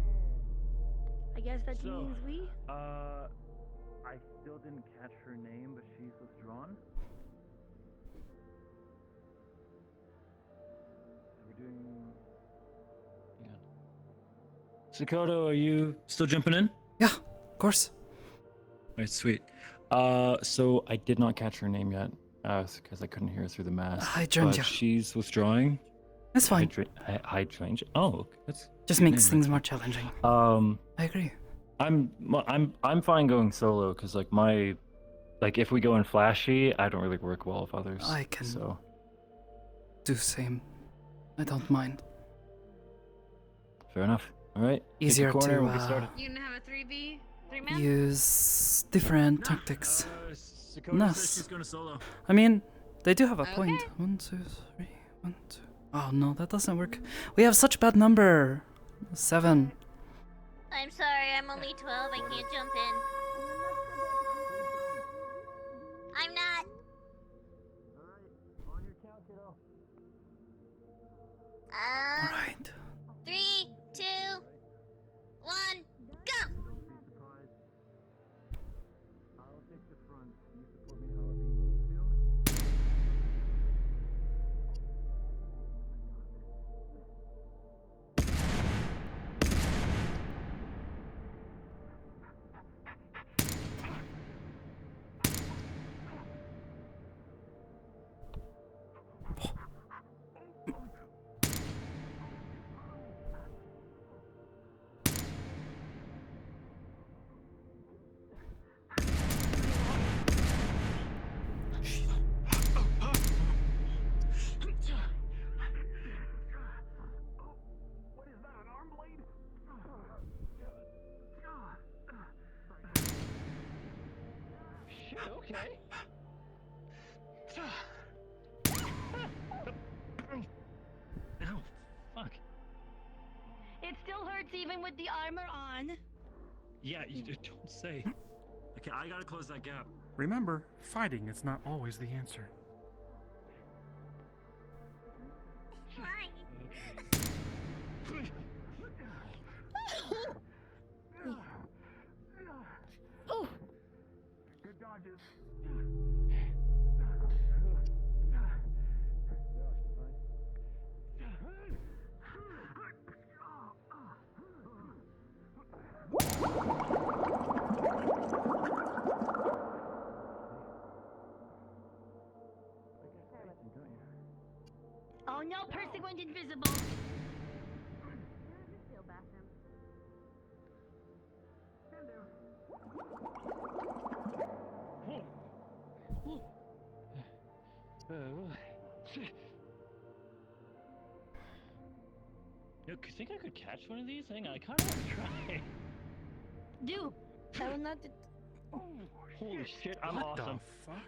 I guess that So, means we. I still didn't catch her name, but she's withdrawn. So we're doing. Sakoto, are you still jumping in? Yeah, of course. All right, sweet. So I did not catch her name yet, because I couldn't hear her through the mask. Hydrangea. But she's withdrawing. That's fine. Hydrangea. Oh, that's. Just good makes name, things actually. more challenging. I agree. I'm fine going solo because if we go in flashy, I don't really work well with others. I can So do same. I don't mind. fair enough. All right. Pick Easier your corner. to We'll get started. You gonna have a 3B? 3-man? use different tactics. Sakoto Nice. says she's going solo. I mean, they do have a point. Okay. 1, 2, 3, 1, 2. Oh no, that doesn't work. We have such a bad number. 7. I'm sorry, I'm only 12. I can't jump in. I'm not. All right. 3, 2, 1, go! I'll take the front. You support me however you need to. What is that, an arm blade? Shit, okay. Ow, fuck. It still hurts even with the armor on. Yeah, you don't say. Okay, I gotta close that gap. Remember, fighting is not always the answer. Trying. Oh no, Percy went invisible. Feel bathroom. Yo, you think I could catch one of these? I kind of want to try. Do. I will not. Holy shit, I'm What awesome.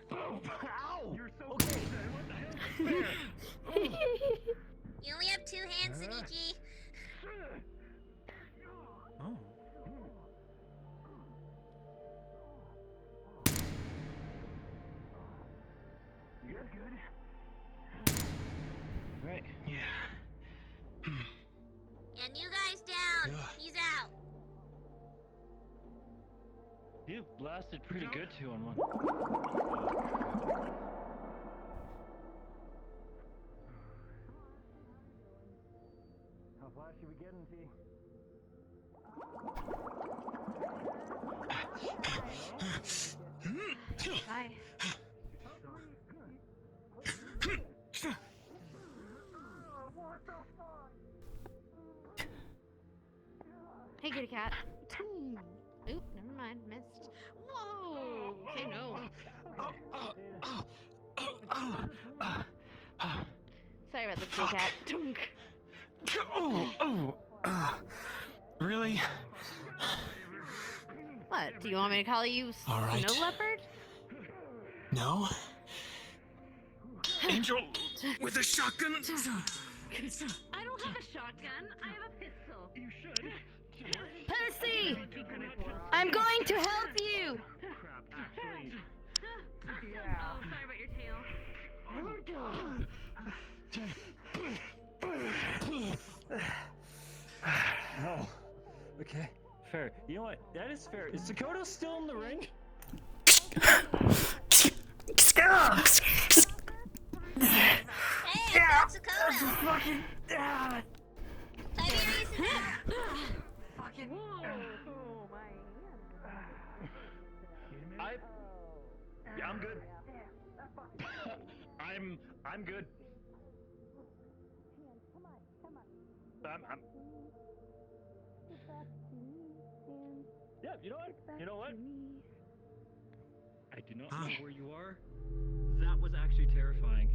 the fuck? Ow! You're so Okay. cool, man. What the hell? You only have 2 hands, Sunichi. Oh. You guys good? Right. Yeah. And you guys down. Ugh. He's out. You blasted pretty good 2-on-1. How flashy we getting, T? Bye. Hey, kitty cat. Oop, never mind. Missed. Whoa. Okay, no. Sorry about the kitty cat. Dunk. Really? What? Do you want me to call you All right. Snow Leopard? No? Angel with a shotgun? I don't have a shotgun. I have a pistol. You should. Percy! I'm going to help you! Crap, actually. Oh, sorry about your tail. No. Okay. Fair. You know what? That is fair. Is Sakoto still in the ring? Hey, that's Sakoto. Tiberius is out. Yeah, I'm good. I'm good. I'm Yeah, you know what? You know what? I do not know where you are. That was actually terrifying.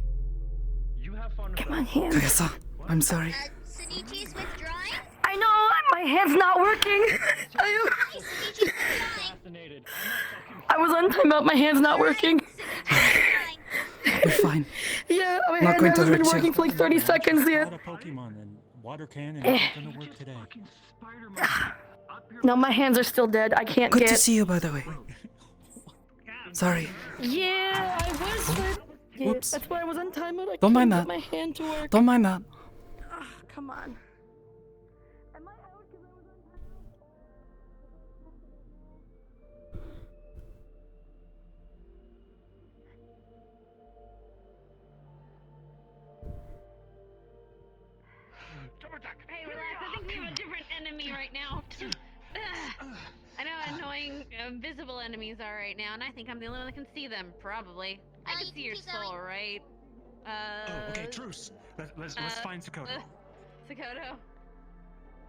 You have fun with that. Kagasa, I'm sorry. Sunichi's withdrawing? I know, my hand's not working. Sunichi's withdrawing. Fascinated. I was on timeout, my hand's not working. You're fine. Yeah, my Not hand going to hasn't been hurt you. working for like 30 seconds Not yet. a Pokemon then. Water cannon isn't gonna work today. No, my hands are still dead. I can't Good get. to see you, by the way. Sorry. Yeah, I was. But... Yeah, Whoops. that's why I was on timeout. I Don't mind couldn't that. get my hand to work. Don't mind that. Ugh, come on. Hey, relax. I think we have a different enemy right now. I know how annoying invisible enemies are right now, and I think I'm the only one that can see them. Probably. I you can see can your keep soul, going. right? Oh, okay, truce. Let's find Sakoto. Sakoto.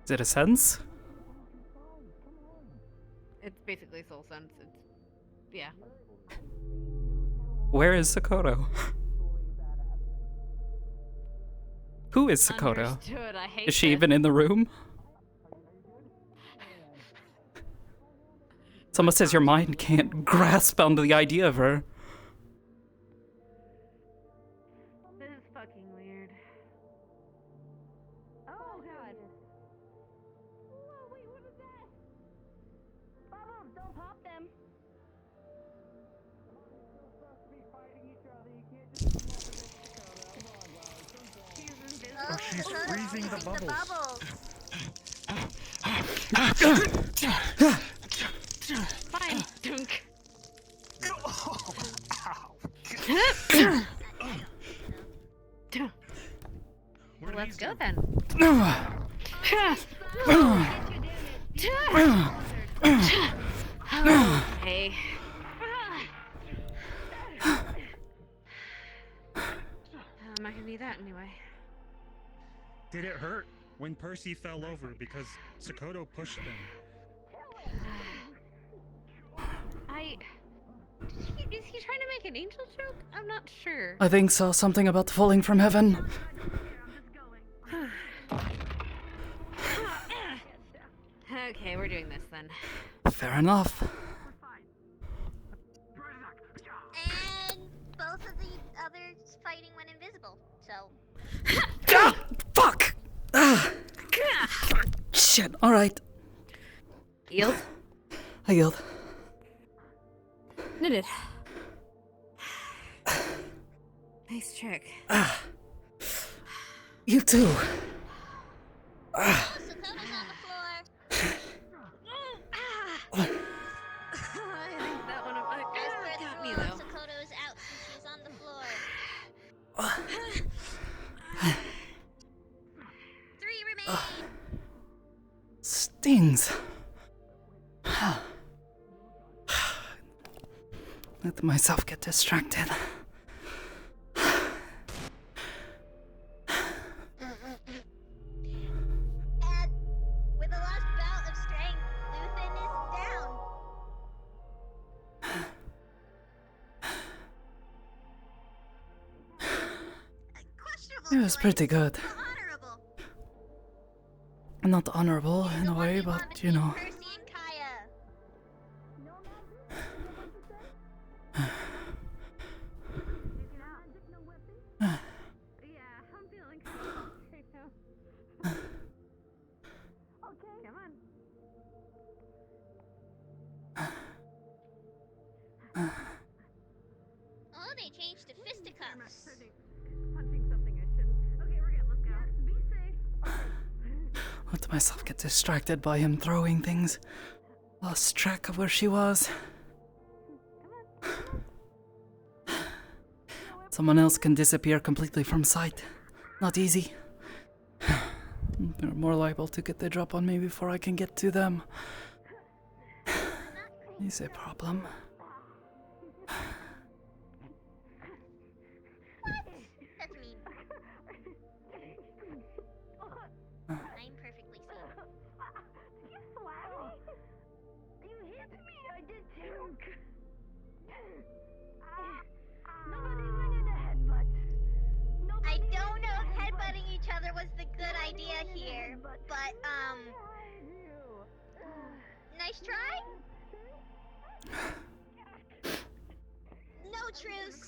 Is it a sense? It's basically soul sense. It's yeah. Where is Sakoto? Who is Sakoto? Understood. I hate Is she this. even in the room? Someone says your mind can't grasp onto the idea of her. This is fucking weird. Oh god. Whoa, wait, what is that? Bubbles, don't pop them. Oh, she's freezing the bubbles. Fine, Dunk. Okay. I'm not gonna need that anyway. Did it hurt when Percy fell over because Sakoto pushed him? Is he trying to make an angel joke? I'm not sure. I think so. Something about falling from heaven. Okay, we're doing this then. Fair enough. And both of the others fighting went invisible, so. Ah, fuck! Ah. Shit, alright. Yield? I yield. Did it. Nice trick. You too. Sakoto's on the floor. I think that one got me though. Sakoto's out and she's on the floor. 3 remain. Stings. Let myself get distracted. And with the last bout of strength, Luthen is down. It was pretty good. Honorable. Not honorable in a way, but you know. Percy and Kaya. Yeah, I'm feeling kind of right now. Okay, come on. Oh, they changed to fisticuffs. Punching something I shouldn't. Okay, we're good. Let's go. Be safe. Let myself get distracted by him throwing things. Lost track of where she was. Someone else can disappear completely from sight. Not easy. They're more liable to get the drop on me before I can get to them. Is a problem. That's mean. I'm perfectly safe. You slapped me. You hit me. I did too. Nobody went in a headbutt. I don't know if headbutting each other was the good idea here, but nice try. No truce.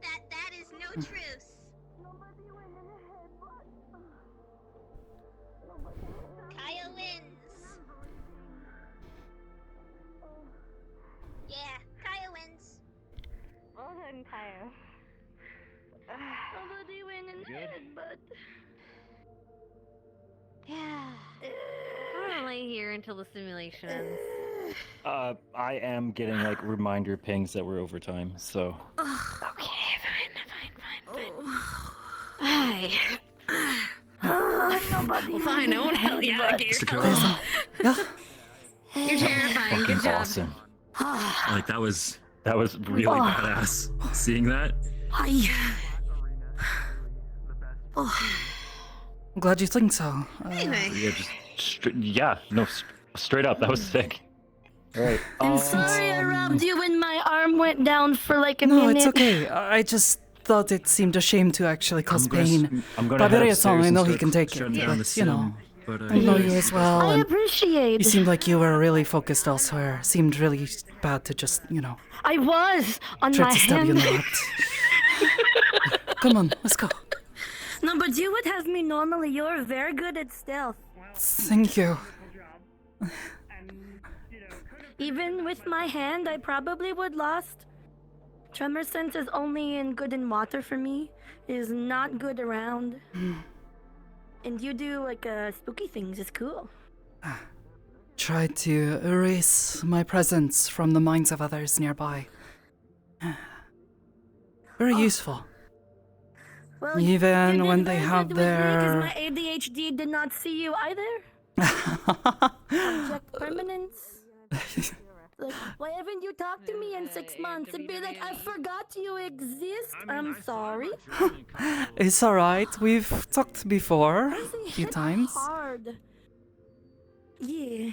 That is no truce. Nobody went in a headbutt. Kaya wins. Yeah, Kaya wins. Well done, Kaya. Nobody went in a headbutt. Yeah. I'm gonna lay here until the simulation ends. I am getting like reminder pings that we're overtime, so. Okay, fine. Hi. Nobody. Well, fine, I won't hell yeah, get your Yeah. You're terrifying. Good job. Awesome. Like that was really badass. Seeing that. I'm glad you think so. Anyway. Yeah, straight up, that was sick. All right. I'm sorry I robbed you when my arm went down for like a No, minute. it's okay. I just thought it seemed a shame to actually cause pain. I'm gonna head Barbario's upstairs I know and he can start take it, shutting down the but you know. sim, but, I know you as well, I and appreciate. you seemed like you were really focused elsewhere. Seemed really bad to just, you know, I was on try my to stab you in the hand. heart. Come on, let's go. No, but you would have me normally. You're very good at stealth. Thank you. Even with my hand, I probably would lost. Tremor sense is only good in water for me. It is not good around. And you do like spooky things. It's cool. Try to erase my presence from the minds of others nearby. Very useful. Well, Even you when did they very have good with me 'cause their my ADHD did not see you either. Object permanence. Like, why haven't you talked to me in 6 months? It'd be like, I forgot you exist. I'm sorry. It's alright. We've talked before Percy a few hit times. hard. Yeah.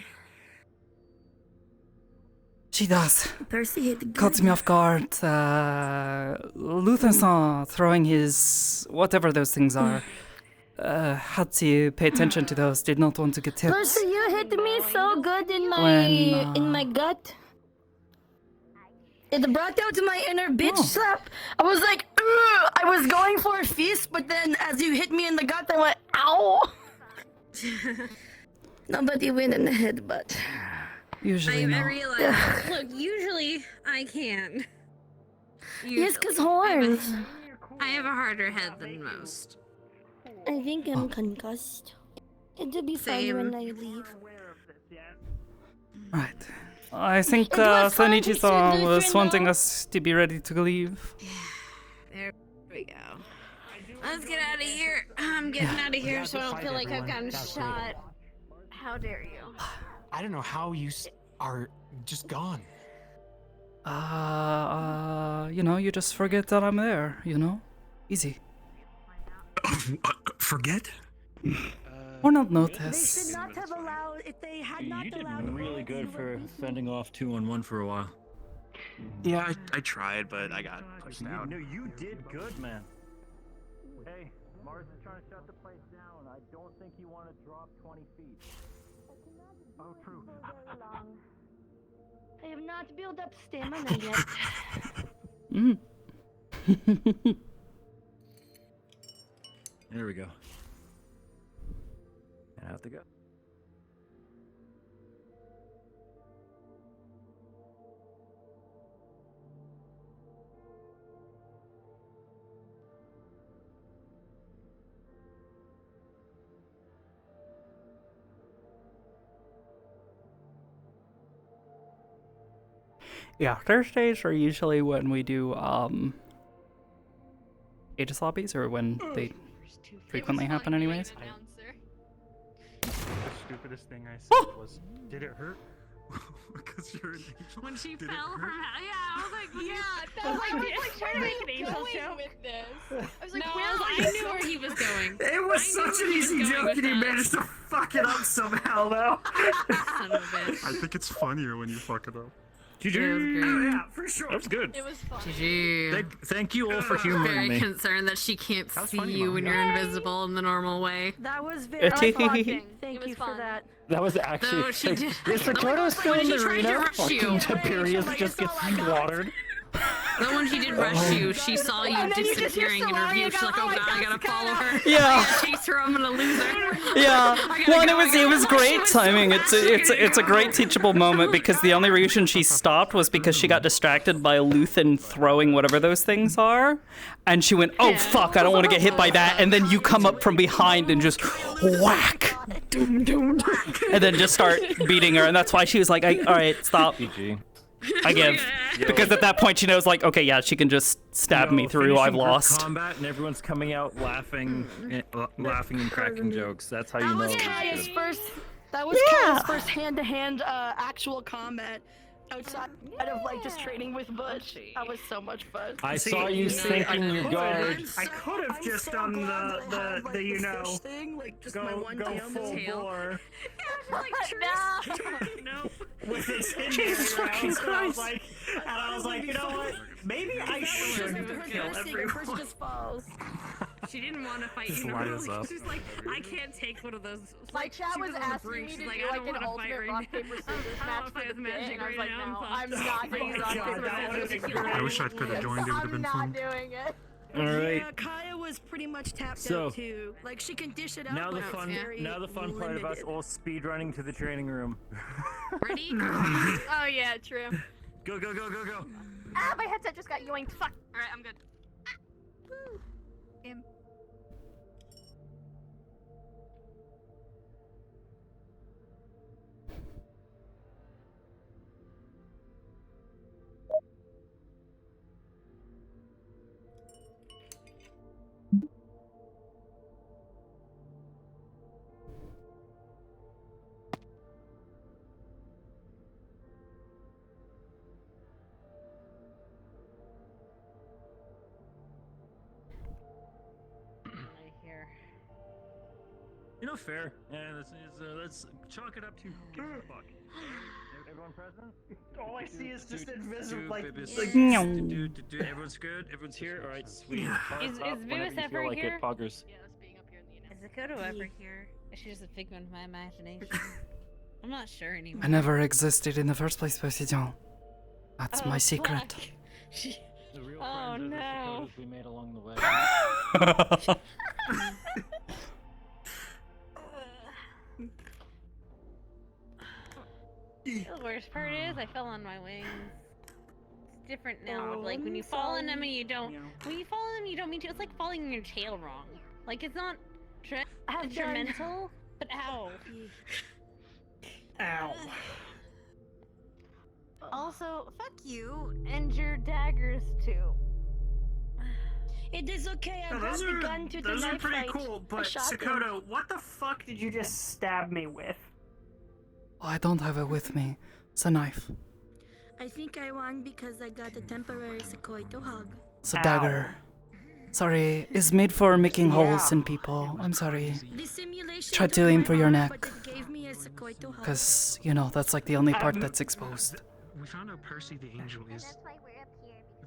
She does. Percy hit good. Caught me off guard. Luther throwing his whatever those things are. Had to pay attention to those. Did not want to get hit. Percy, you hit me so good in my When, gut. It brought out my inner bitch Oh. slap. I was like, ugh! I was going for a feast, but then as you hit me in the gut, I went, ow! Nobody went in the head, but Usually I no. realize. Look, usually I can. yes, cause Usually. horns. I have a harder head than most. I think I'm concussed. It'll be fine Same. when I leave. Right. I think It was fun to Sonichi-san see was Luthor wanting now. us to be ready to leave. There we go. Let's get out of here. I'm getting out of here so I don't feel like I've gotten shot. How dare you? I don't know how you are just gone. You know, you just forget that I'm there, you know? Easy. Forget? Or not They notice. should not have allowed, if they had not You did allowed really horns, good you would for be so- fending off 2-on-1 for a while. Yeah, I tried, but I got pushed out. No, you did good, man. Hey, Mars is trying to shut the place down. I don't think you want to drop 20 feet. Oh, true. I have not built up stamina yet. Mm. There we go. And out they go. Yeah, Thursdays are usually when we do Aegis lobbies, or when they frequently happen anyways. The stupidest thing I said was, "Did it hurt?" Because you're an angel. When she Did it fell hurt? from yeah, I was like, Yeah, that was like, I was like trying to make an angel joke with this. I was like, no, where are I you? knew where he was going. It was such an easy joke, and he managed to fuck it up somehow, though. Son of a bitch. I think it's funnier when you fuck it up. GG. It was great. Yeah, for sure. That was good. It was fun. GG. Thank you all for humoring Very me. concerned that she can't That was see funny, you Mom. when you're invisible in the normal way. That was very fun. Thank you for that. That was actually. No, she did. Is Sakoto still in When the she tried to arena? rush you. Fucking Tiberius just gets watered. Then when she did rush you, she saw you And then you just hear disappearing in her view. Solaria She's go, like, "Oh oh my god, I God, gotta follow her. Yeah. I gotta chase her, I'm gonna lose her. Yeah, well, it was great She was so timing. fast, It's a great teachable moment because the only reason she stopped was because she got distracted by Luthen throwing whatever those things are, and she went, "Oh fuck, I don't want to get hit by that." And then you come up from behind and just whack, and then just start beating her, and that's why she was like, "All right, stop." GG. I give, because at that point she knows, like, okay, yeah, she can just stab me through. I've lost. Combat and everyone's coming out laughing, laughing and cracking jokes. That's how you That know. was it's Kaya's good. first. That was Kaya's first hand-to-hand actual combat outside of like just training with Butch. That was so much fun. I saw you sinking your guard. I could have just done the you know, thing, like just my go one go tail full move. bore No. with his hidden Jesus fucking rounds. Christ. And I was like, you know what? Maybe I shouldn't kill everyone. just falls. She didn't want to fight Just you. light us up. She's like, I can't take one of those. My Like, chat she was on the asking brink. me She's to like, do I like don't an wanna ultimate fight rock right now. paper I scissors don't match wanna for fight the with bit, magic and I was right like, now. no, Fuck. I'm not doing rock God, paper that would've scissors. been great. I wish I could have joined. It would have been I'm fun. not doing it. All right. Yeah, Kaya was pretty much tapped So, out too. Like she can dish it out. Now the but it's fun, very now the fun part of us limited. all speed running to the training room. Ready? Oh yeah, true. Go go go go go. Ah, my headset just got yoinked. Fuck. Alright, I'm good. You know, fair. Yeah, let's chalk it up to give a fuck. Everyone present? All I see is just invisible, like, Everyone's good. Everyone's here. All right, sweet. Is Vivis ever here? Poggers. Is Sakoto ever here? Is she just a figment of my imagination? I'm not sure anymore. I never existed in the first place, President. That's my secret. The real Oh, friends are the no. Sakotas we made along the way. The worst part is I fell on my wings. It's different now. Like when you fall in them and you don't. When you fall in them, you don't mean to. It's like falling in your tail wrong. Like it's not detrimental, but ow. Ow. Also, fuck you and your daggers too. It is okay. I No, got those the gun to the are knife pretty fight. cool, I but shot him. Sakoto, what the fuck did you just stab me with? I don't have it with me. It's a knife. I think I won because I got a temporary Sakoto hug. It's a dagger. Sorry, it's made for making holes in people. I'm sorry. The simulation Try took to aim my for your arm, neck. but it gave me a Sakoto hug. Because, you know, that's like the only part that's exposed. We found out Percy the Angel is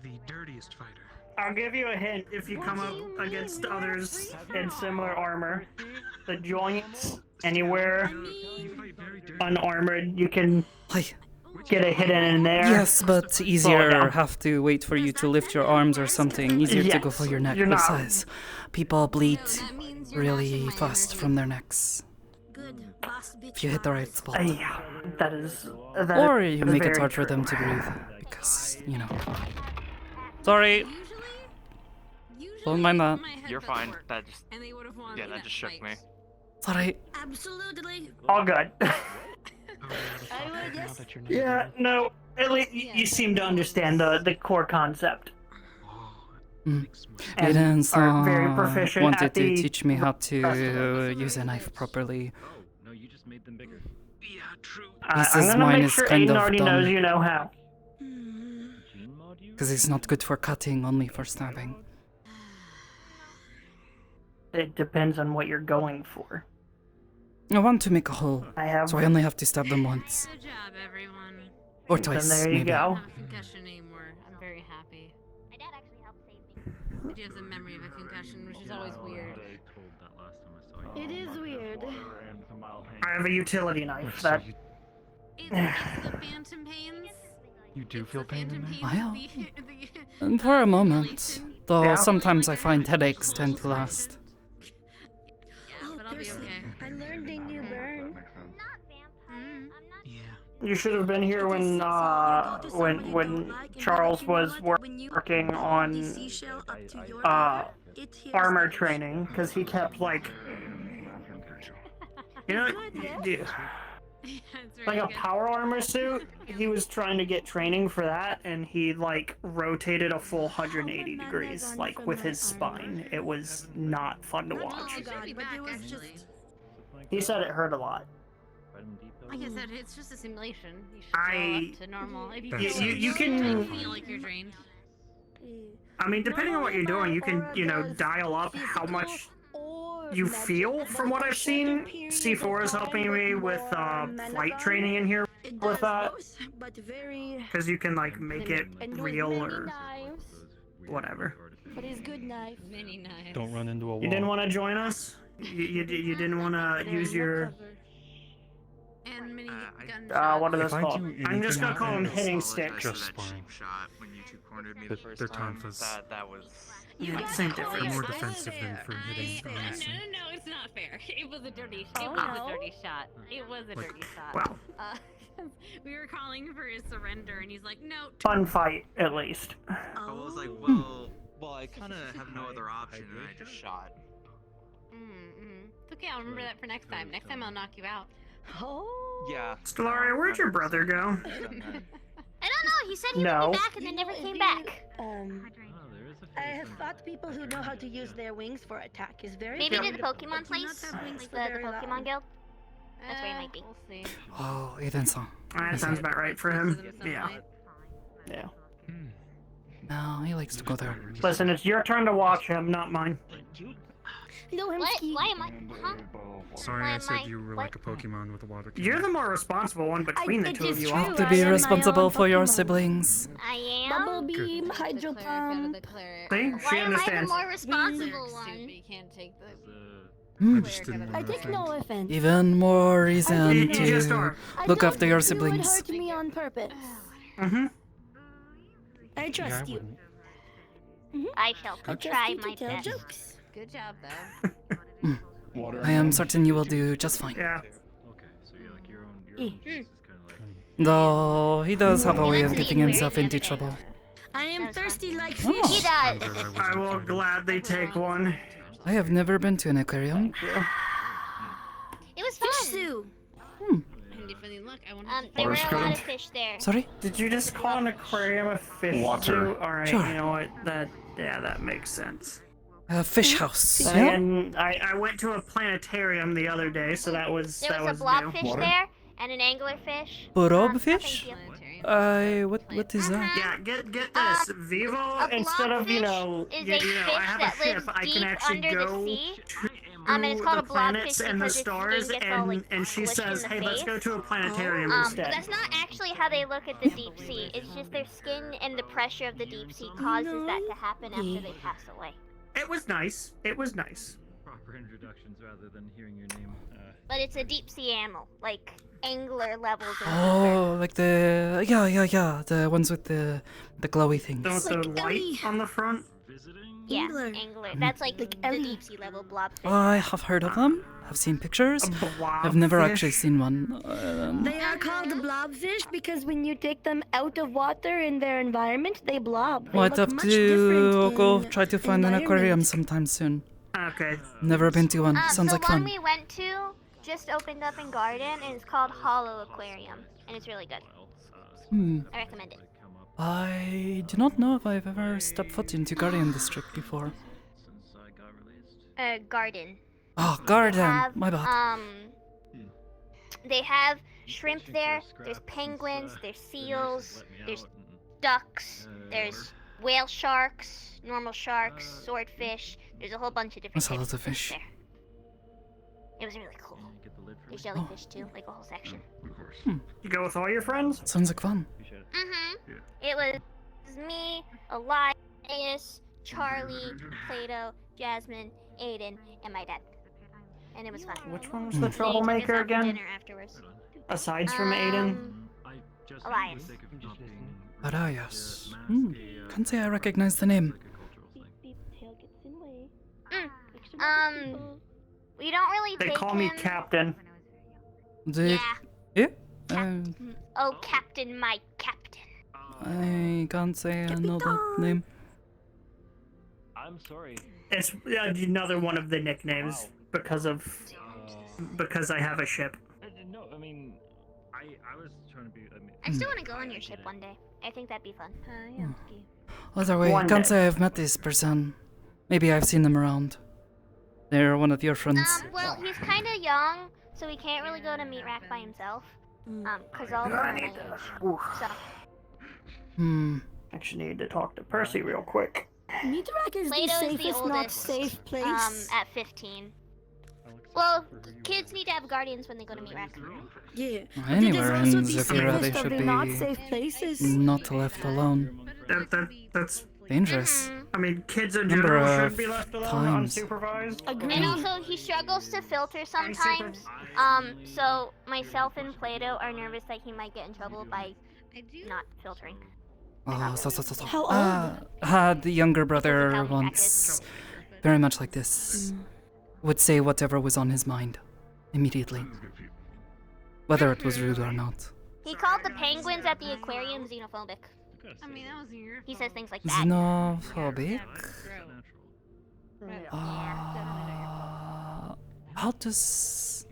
the dirtiest fighter. I'll give you a hint if you come up against others in similar armor. The joints, anywhere unarmored, you can get a hit in there. Yes, but easier. Have to wait for you to lift your arms or something. Easier to go for your neck. You're not- Besides, people bleed really fast from their necks. If you hit the right spot. Yeah, that is. Or you make it very hard for true. them to breathe. Because, you know. Sorry. Don't mind that. You're fine. That just. And they would have won. Yeah, that just shook me. It's alright. Absolutely. All good. I would just... Yeah, no. At least you seem to understand the core concept. And Aiden are very proficient wanted at to the teach me how to festival. use a knife properly. No, you just made them bigger. Yeah, true. He I'm says gonna mine make is sure kind Aiden of already knows dumb. you know how. Because it's not good for cutting, only for stabbing. It depends on what you're going for. I want to make a hole, I have. so I only have to stab them once. Good job, everyone. Or Then twice, there you maybe. I go. don't have a concussion anymore. I'm very happy. My dad actually helped save me. I do have the memory of a concussion, which is always weird. I told that last time I saw you. It is weird. I have a utility knife that. It's the phantom pains. You do feel pain in there? Well, and for a moment. Though Yeah. sometimes I find headaches tend to last. But I'll be okay. I learned a new burn. Yeah. You should have been here when Charles was working on armor training, because he kept like, you know, like a power armor suit. He was trying to get training for that, and he like rotated a full 180 degrees, like with his spine. It was not fun to watch. He said it hurt a lot. Like I said, it's just a simulation. You should I- go up to normal. If You- feel you like can- you feel like you're drained. I mean, depending on what you're doing, you can, you know, dial up how much you feel. From what I've seen, C4 is helping me with flight training in here with that, But very. because you can like make it And with real many or knives. whatever. But it's good knife. Many knives. Don't run into a wall. You didn't want to join us? You didn't want to use your And mini gun what are those If I called? do I'm just gonna anything call them else, hitting Apologize sticks. for Just that sparring. cheap shot when you two cornered me They're- the first they're time. tonfas. That was. Yeah, same difference. They're more defensive than for hitting, No, honestly. no, it's not fair. It was a dirty. It Oh, was no. a dirty shot. It was a Like- dirty shot. Well, We were calling for his surrender, and he's like, "No." fun fight at least. I was like, well, I kind of have no other option, and I just shot. It's okay. I'll remember that for next time. Next time I'll knock you out. Oh. Yeah. Stellaria, where'd your brother go? I don't know. He said he would No. be back and then never came back. I have fought people who know how to use their wings for attack is very. Maybe to the beautiful, Pokemon but do not place, have wings like for the very long. Pokemon Guild. That's where he might be. We'll see. Oh, Aiden-san. That sounds about right for him. Yeah. Yeah. No, he likes to go there. Listen, it's your turn to watch him, not mine. What? Why am I? Huh? Sorry, Why I am said I- you were what? like a Pokemon with a water cannon. You're the more responsible one between the it two of is you. true. all. To I be am my responsible own for your Pokemon. siblings. I am. Bumblebee, Hydro Pump. See, Why she am I the understands. more responsible one? You can't take the Hmm. just didn't I want to take offend. no offense. Even more reason You just to are. I look don't after your think you would siblings. hurt me on purpose. Mm-hmm. I Yeah, I trust you. wouldn't. I shall I trust try you to my tell best. jokes. Good job, though. I am certain you will do just fine. Yeah. Okay, so you're like your own juice is kind of like. Though he does have a way of That's getting the himself into aquarium trouble. I am thirsty like Oh. fish. He does. I will gladly take one. I have never been to an aquarium. It was Fish fun. zoo. Handy funny luck. I want There were a lot of fish there. Sorry? Did you just call an aquarium a fish zoo? Alright, Sure. you know what? That makes sense. A fish house. Yeah? And I went to a planetarium the other day, so that was There was a new. blobfish there and an anglerfish. Blobfish? Thank you. What is that? Yeah, get this. Vivo, A instead of, blobfish you know, is a fish I have that a ship, lives I can deep actually under the go sea. to And it's called the a blobfish planets and the because its stars, skin gets all, like, and she squished says, in the hey, let's go face. to a planetarium But instead. that's not actually how they look at the deep sea. It's just their skin and the pressure of the deep sea causes that to happen after they pass away. It was nice. It was nice. Proper introductions rather than hearing your name. But it's a deep sea animal, like angler levels. Of Oh, like the yeah, the ones with the glowy things. The light on the front. Yeah, Angler. angler. That's like the deep sea level blobfish. I have heard of them. I've seen pictures. I've never actually seen one. They are called blobfish because when you take them out of water in their environment, they blob. They Might look have much to different go in try to find an aquarium environment. sometime soon. Okay. Never been to one. Sounds the like one fun. we went to just opened up in Garden, and it's called Hollow Aquarium, and it's really good. I recommend it. I do not know if I've ever stepped foot into Guardian District before. Garden. Oh, Garden. Have, My bad. They have shrimp there. There's penguins. There's seals. There's ducks. There's whale sharks, normal sharks, swordfish. There's a whole bunch of different That's a lot types of fish. there. It was really cool. There's jellyfish too, like a whole section. You go with all your friends? Sounds like fun. Mm-hmm. It was me, Elias, Charlie, Plato, Jasmine, Aiden, and my dad. And it was fun. Which one was the They took us troublemaker out to again? dinner afterwards. Aside from Aiden? Elias. Arias. Can't say I recognize the name. We don't really They take call him. me Captain. The, yeah? Oh, Captain, my Captain. I can't say I know that name. I'm sorry. It's another one of the nicknames because I have a ship. No, I mean, I was trying to be. I still want to go on your ship one day. I think that'd be fun. Either way, One can't day. say I've met this person. Maybe I've seen them around. They're one of your friends. Well, he's kind of young, so he can't really go to Meat Rack by himself. Cause all of them are my age. So. Actually need to talk to Percy real quick. Meat Rack is Plato the is the safest, not oldest, safe place. At 15. Well, kids need to have guardians when they go to Meat Rack. Yeah. Anywhere ends if you're they safest of should the be not safe places. not left alone. That's Dangerous. I mean, kids in Number general of should be left alone, times. unsupervised. And also, he struggles to filter sometimes. So myself and Plato are nervous that he might get in trouble by not filtering. Oh, so. How old? Had the younger brother once, very much like this, would say whatever was on his mind, immediately. Whether it was rude or not. He called the penguins at the aquarium xenophobic. I mean, that was your. He says things like that. Xenophobic? How does...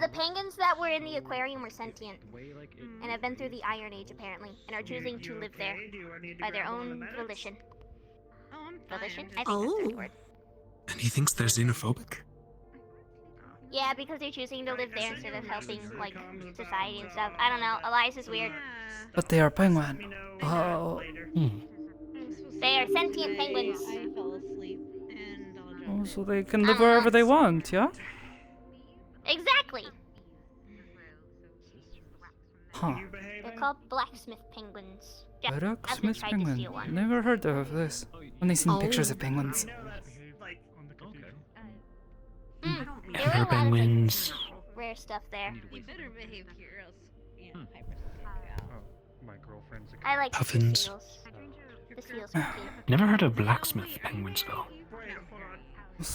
The penguins that were in the aquarium were sentient, and have been through the Iron Age apparently, and are choosing to live there by their own volition. Volition? I think that's the right word. And he thinks they're xenophobic? Yeah, because they're choosing to live there instead of helping, like, society and stuff. I don't know. Elias is weird. But they are penguin. Oh. They are sentient penguins. I fell asleep Oh, so they can live wherever they want, yeah? Exactly. Huh. They're called blacksmith penguins. Jack hasn't Blacksmith tried to penguin. steal one. Never heard of this. Only seen pictures of penguins. There were a Emperor lot of penguins. rare stuff there. You better behave here, else My girlfriend's a I like the Puffins. seals. The seals are cute. Never heard of blacksmith penguins though.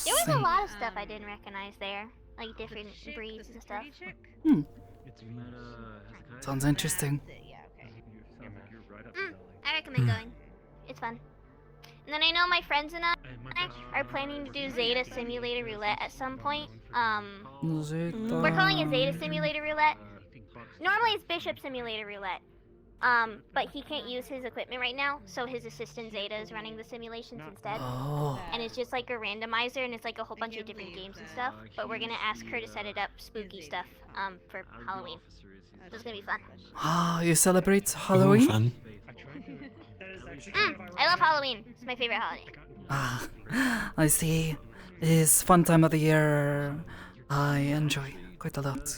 There was a lot of stuff I didn't recognize there, like different breeds and stuff. Hmm. It's Meta. Sounds interesting. I recommend going. It's fun. And then I know my friends and I are planning to do Zeta Simulator Roulette at some point. We're calling it Zeta Simulator Roulette. Normally it's Bishop Simulator Roulette. But he can't use his equipment right now, so his assistant Zeta is running the simulations instead. Oh. And it's just like a randomizer, and it's like a whole bunch of different games and stuff. But we're gonna ask her to set it up spooky stuff, for Halloween. So it's gonna be fun. Ah, you celebrate Halloween? Fun. I love Halloween. It's my favorite holiday. Ah, I see. It's fun time of the year. I enjoy quite a lot.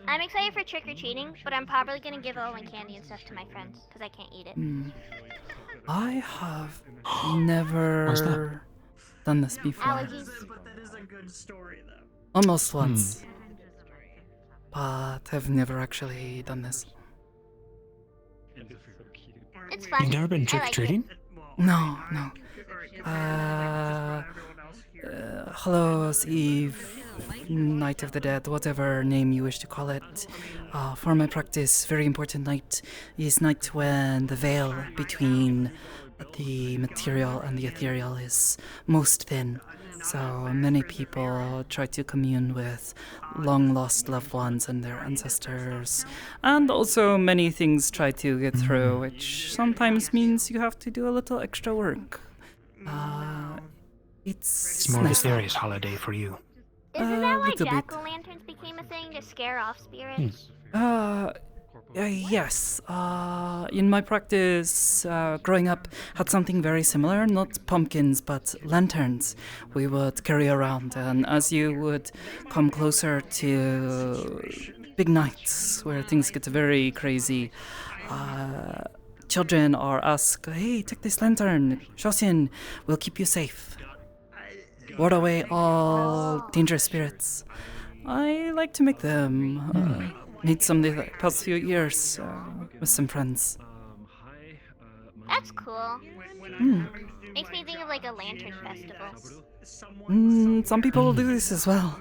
I'm excited for trick-or-treating, but I'm probably gonna give Owen candy and stuff to my friends, because I can't eat it. I have never done this before. Allergies. But that is a good story, though. Almost once. But I've never actually done this. It's fun. You've never been I like trick-or-treating? No, no. Hallows Eve, Night of the Dead, whatever name you wish to call it. For my practice, very important night is night when the veil between the material and the ethereal is most thin. So many people try to commune with long-lost loved ones and their ancestors. And also many things try to get through, which sometimes means you have to do a little extra work. It's more of a serious holiday for you. Isn't that why little bit. jack-o'-lanterns became a thing to scare off spirits? Yes. In my practice, growing up, had something very similar. Not pumpkins, but lanterns. We would carry around, and as you would come closer to big nights where things get very crazy, children are asked, "Hey, take this lantern. Shosin will keep you safe. Ward away all dangerous spirits." I like to make them. Made some the past few years with some friends. That's cool. Makes me think of like a lantern festival. Some people do this as well.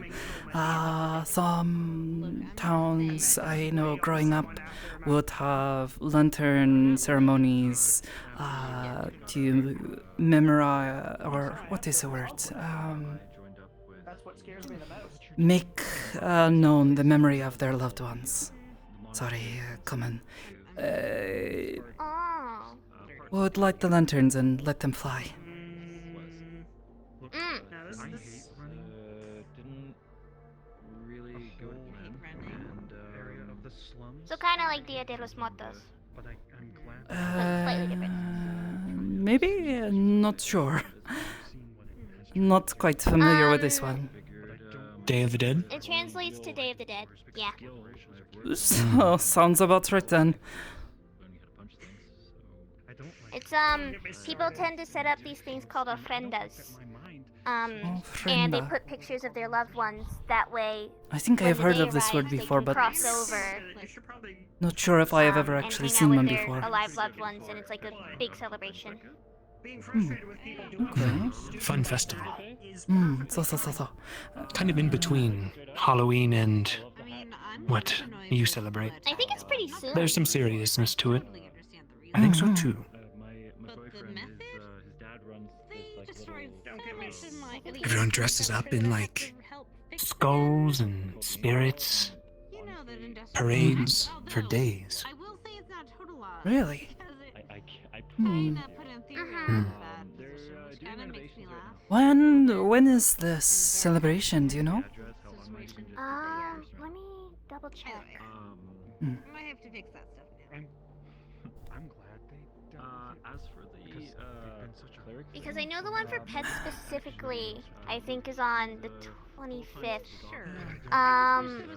Some towns I know growing up would have lantern ceremonies to memorize, or what is the word? That's what scares me the most. Make known the memory of their loved ones. Sorry, common. Would light the lanterns and let them fly. Didn't really go to plan, and area of the slums. So kind of like Dia de los Muertos. But I'm glad. Slightly different. Maybe? Not sure. Not quite familiar with this one. Day of the Dead? It translates to Day of the Dead. Yeah. So, sounds about right then. It's people tend to set up these things called ofrendas. And they put pictures of their loved ones. That way, I think I have heard of this word before, but cross over. Not sure if I have ever and actually hang out seen with one their before. alive loved ones, and it's like a big celebration. Okay. Fun festival. So. Kind of in between Halloween and what you celebrate. I think it's pretty soon. There's some seriousness to it. I think so too. My boyfriend, his dad runs this like little... Everyone dresses up in like skulls and spirits, parades for days. Really? When is this celebration? Do you know? Let me double check. I might have to fix that stuff now. I'm glad they As for the cleric Because I know the one for pets specifically, I think is on the 25th.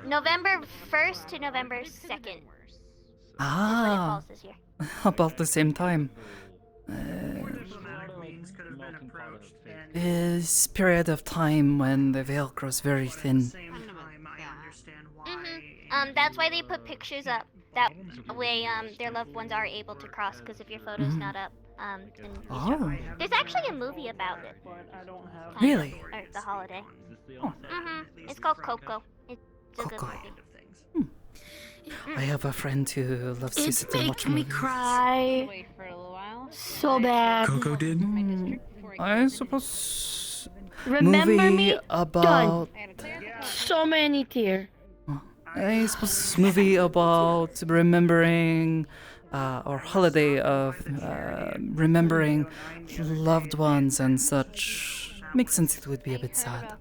November 1st to November 2nd. Is when it Ah, falls this year. about the same time. Is period of time when the veil grows very thin. That's why they put pictures up. That way, their loved ones are able to cross. Because if your photo's not up, then you start. Oh. There's actually a movie about it. Really? Or the holiday. It's called Coco. It's a good Coco. movie. I have a friend who loves to sit and watch Make me movies. cry. Wait for a little while. So bad. Coco did? I suppose Remember movie me? about So many tears. I suppose movie about remembering or holiday of remembering loved ones and such. Makes sense it would be a bit sad.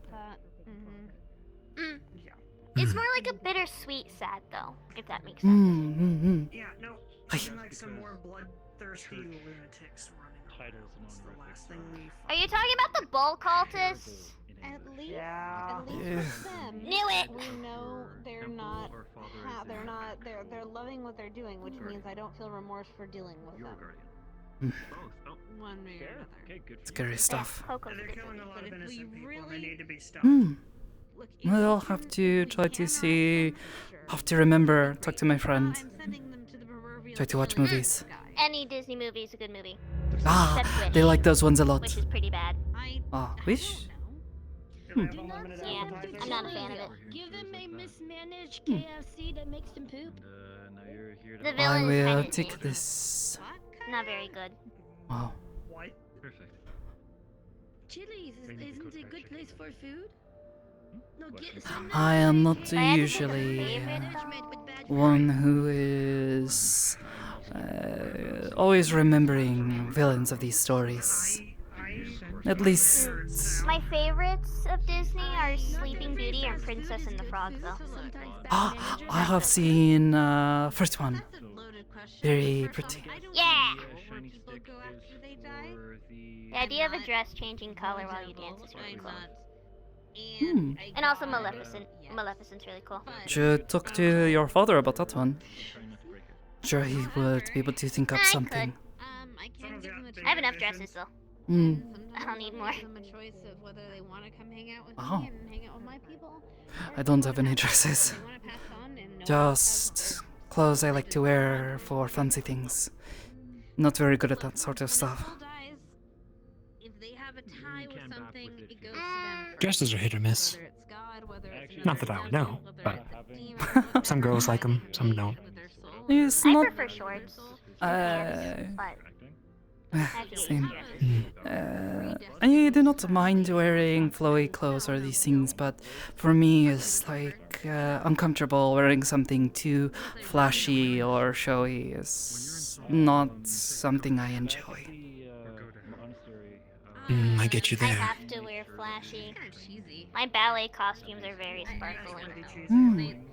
It's more like a bittersweet sad, though, if that makes sense. Yeah, no. Ay. Like some more bloodthirsty lunatics running around. That's the last thing we Are you talking about the bull cultists? At least Yeah. with them, Knew it. we know they're not. They're loving what they're doing, which means I don't feel remorse for dealing with them. One way or another. Scary stuff. They're killing a lot of innocent people. They need to be stopped. Well, I'll have to try to see. Have to remember. Talk to my friend. Try to watch movies. Any Disney movie is a good movie. Ah, Except Wish, they like those ones a lot. which is pretty bad. Ah, Wish? Yeah, I'm not a fan of it. Give them a mismanaged KFC that makes them poop. The I villain is will kind take of this. not very good. Wow. Perfect. Chili's isn't a good place for food. No, get some. I am not If I had to pick a usually favorite, one who is always remembering villains of these stories. At least. My favorites of Disney are Sleeping Beauty and Princess and the Frog, though. Ah, I have seen first one. Very pretty. Yeah! The idea of a dress changing color while you dance is really cool. And also Maleficent. Maleficent's really cool. Should talk to your father about that one. Sure, he would be able to think up I something. I have enough dresses, though. I don't need more. Oh. I don't have any dresses. Just clothes I like to wear for fancy things. Not very good at that sort of stuff. Dresses are hit or miss. Not that I would know, but some girls like them, some don't. It's I not. prefer shorts. But Same. I do not mind wearing flowy clothes or these things, but for me it's like uncomfortable wearing something too flashy or showy is not something I enjoy. I get you I there. have to wear flashy. My ballet costumes are very sparkling.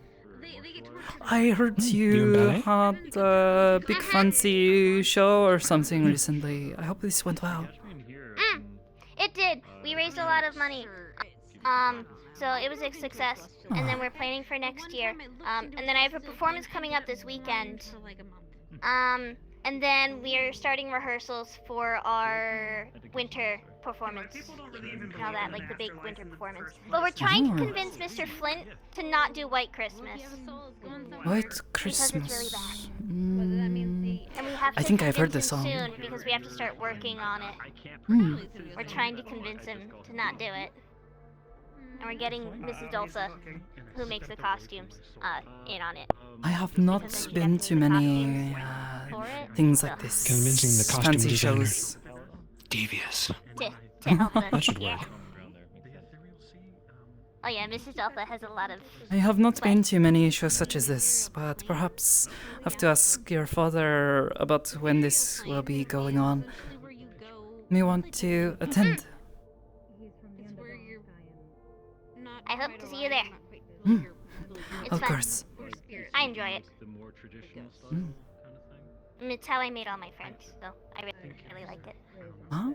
I heard you had a big fancy show or something recently. I hope this went well. It did. We raised a lot of money. So it was a success. And then we're planning for next year. And then I have a performance coming up this weekend. And then we are starting rehearsals for our winter performance. And all that, like the big winter performance. But we're trying to convince Mr. Flint to not do White Christmas. White Because it's really Christmas. bad. And we have to I think I've heard convince the him song. soon because we have to start working on it. We're trying to convince him to not do it. And we're getting Mrs. Dulce, who makes the costumes, in on it. I have not been to many things like this. Convincing the costume fancy designer. shows. Devious. To help us. That should Yeah. work. Oh yeah, Mrs. Dulce has a lot of... I have not been to many shows such as this, but perhaps I have to ask your father about when this will be going on. May want to attend. I hope to see you there. It's Of fun. course. I enjoy it. It's how I made all my friends, so I really like it. Huh?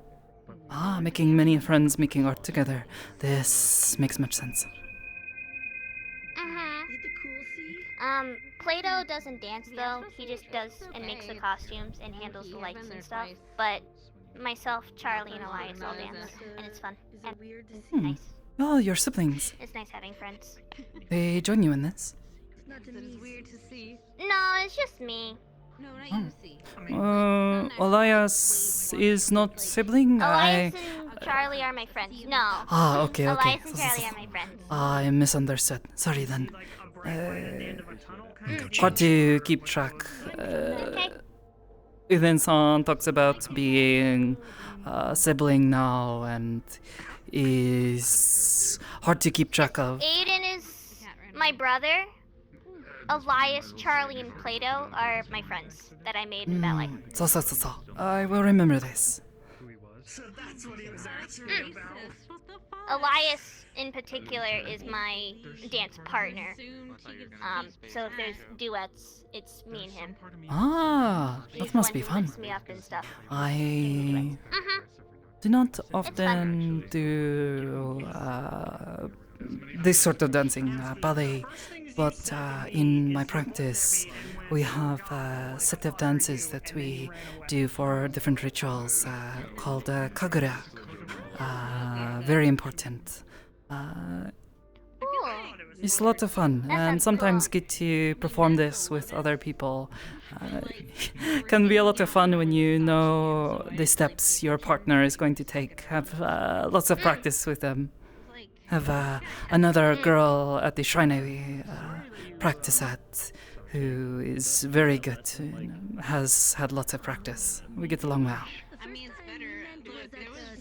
Ah, making many friends, making art together. This makes much sense. Plato doesn't dance though. He just does and makes the costumes and handles the lights and stuff. But myself, Charlie, and Elias all dance, and it's fun and nice. Oh, your siblings. It's nice having friends. They join you in this? It's weird to see. No, it's just me. No, not you, see. Elias is not sibling? Elias and Charlie are my friends. No. Ah, okay. Elias and Charlie are my friends. I misunderstood. Sorry then. Hard to keep track. Uden-san talks about being a sibling now and is hard to keep track of. Aiden is my brother. Elias, Charlie, and Plato are my friends that I made in ballet. So. I will remember this. So that's what he was asking about. Elias, in particular, is my dance partner. So if there's duets, it's me and him. Ah, that must be fun. Me up and stuff. I do not often do this sort of dancing, ballet, but in my practice, we have a set of dances that we do for different rituals called kagura. Very important. It's a lot of fun, and sometimes get to perform this with other people. Can be a lot of fun when you know the steps your partner is going to take. Have lots of practice with them. Have another girl at the shrine I practice at who is very good, has had lots of practice. We get along well.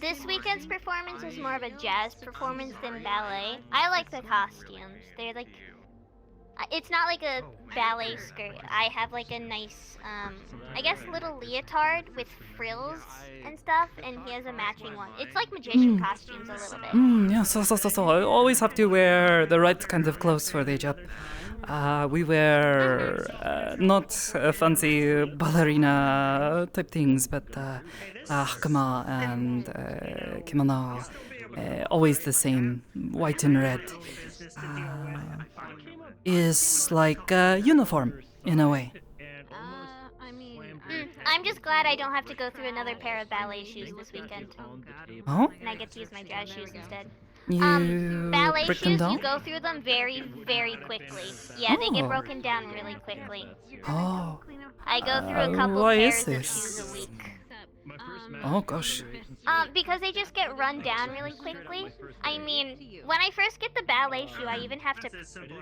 This weekend's performance is more of a jazz performance than ballet. I like the costumes. They're like... It's not like a ballet skirt. I have like a nice, I guess little leotard with frills and stuff, and he has a matching one. It's like magician costumes a little bit. Yeah, so. I always have to wear the right kind of clothes for the job. We wear not fancy ballerina type things, but hakama and kimono, always the same, white and red. Is like a uniform in a way. I'm just glad I don't have to go through another pair of ballet shoes this weekend. Oh? And I get to use my jazz shoes instead. You ballet break them shoes, down? you go through them very, very quickly. Yeah, they get Oh. broken down really quickly. Oh. I go through a couple Why pairs is of this? shoes a week. Oh gosh. Because they just get run down really quickly. I mean, when I first get the ballet shoe, I even have to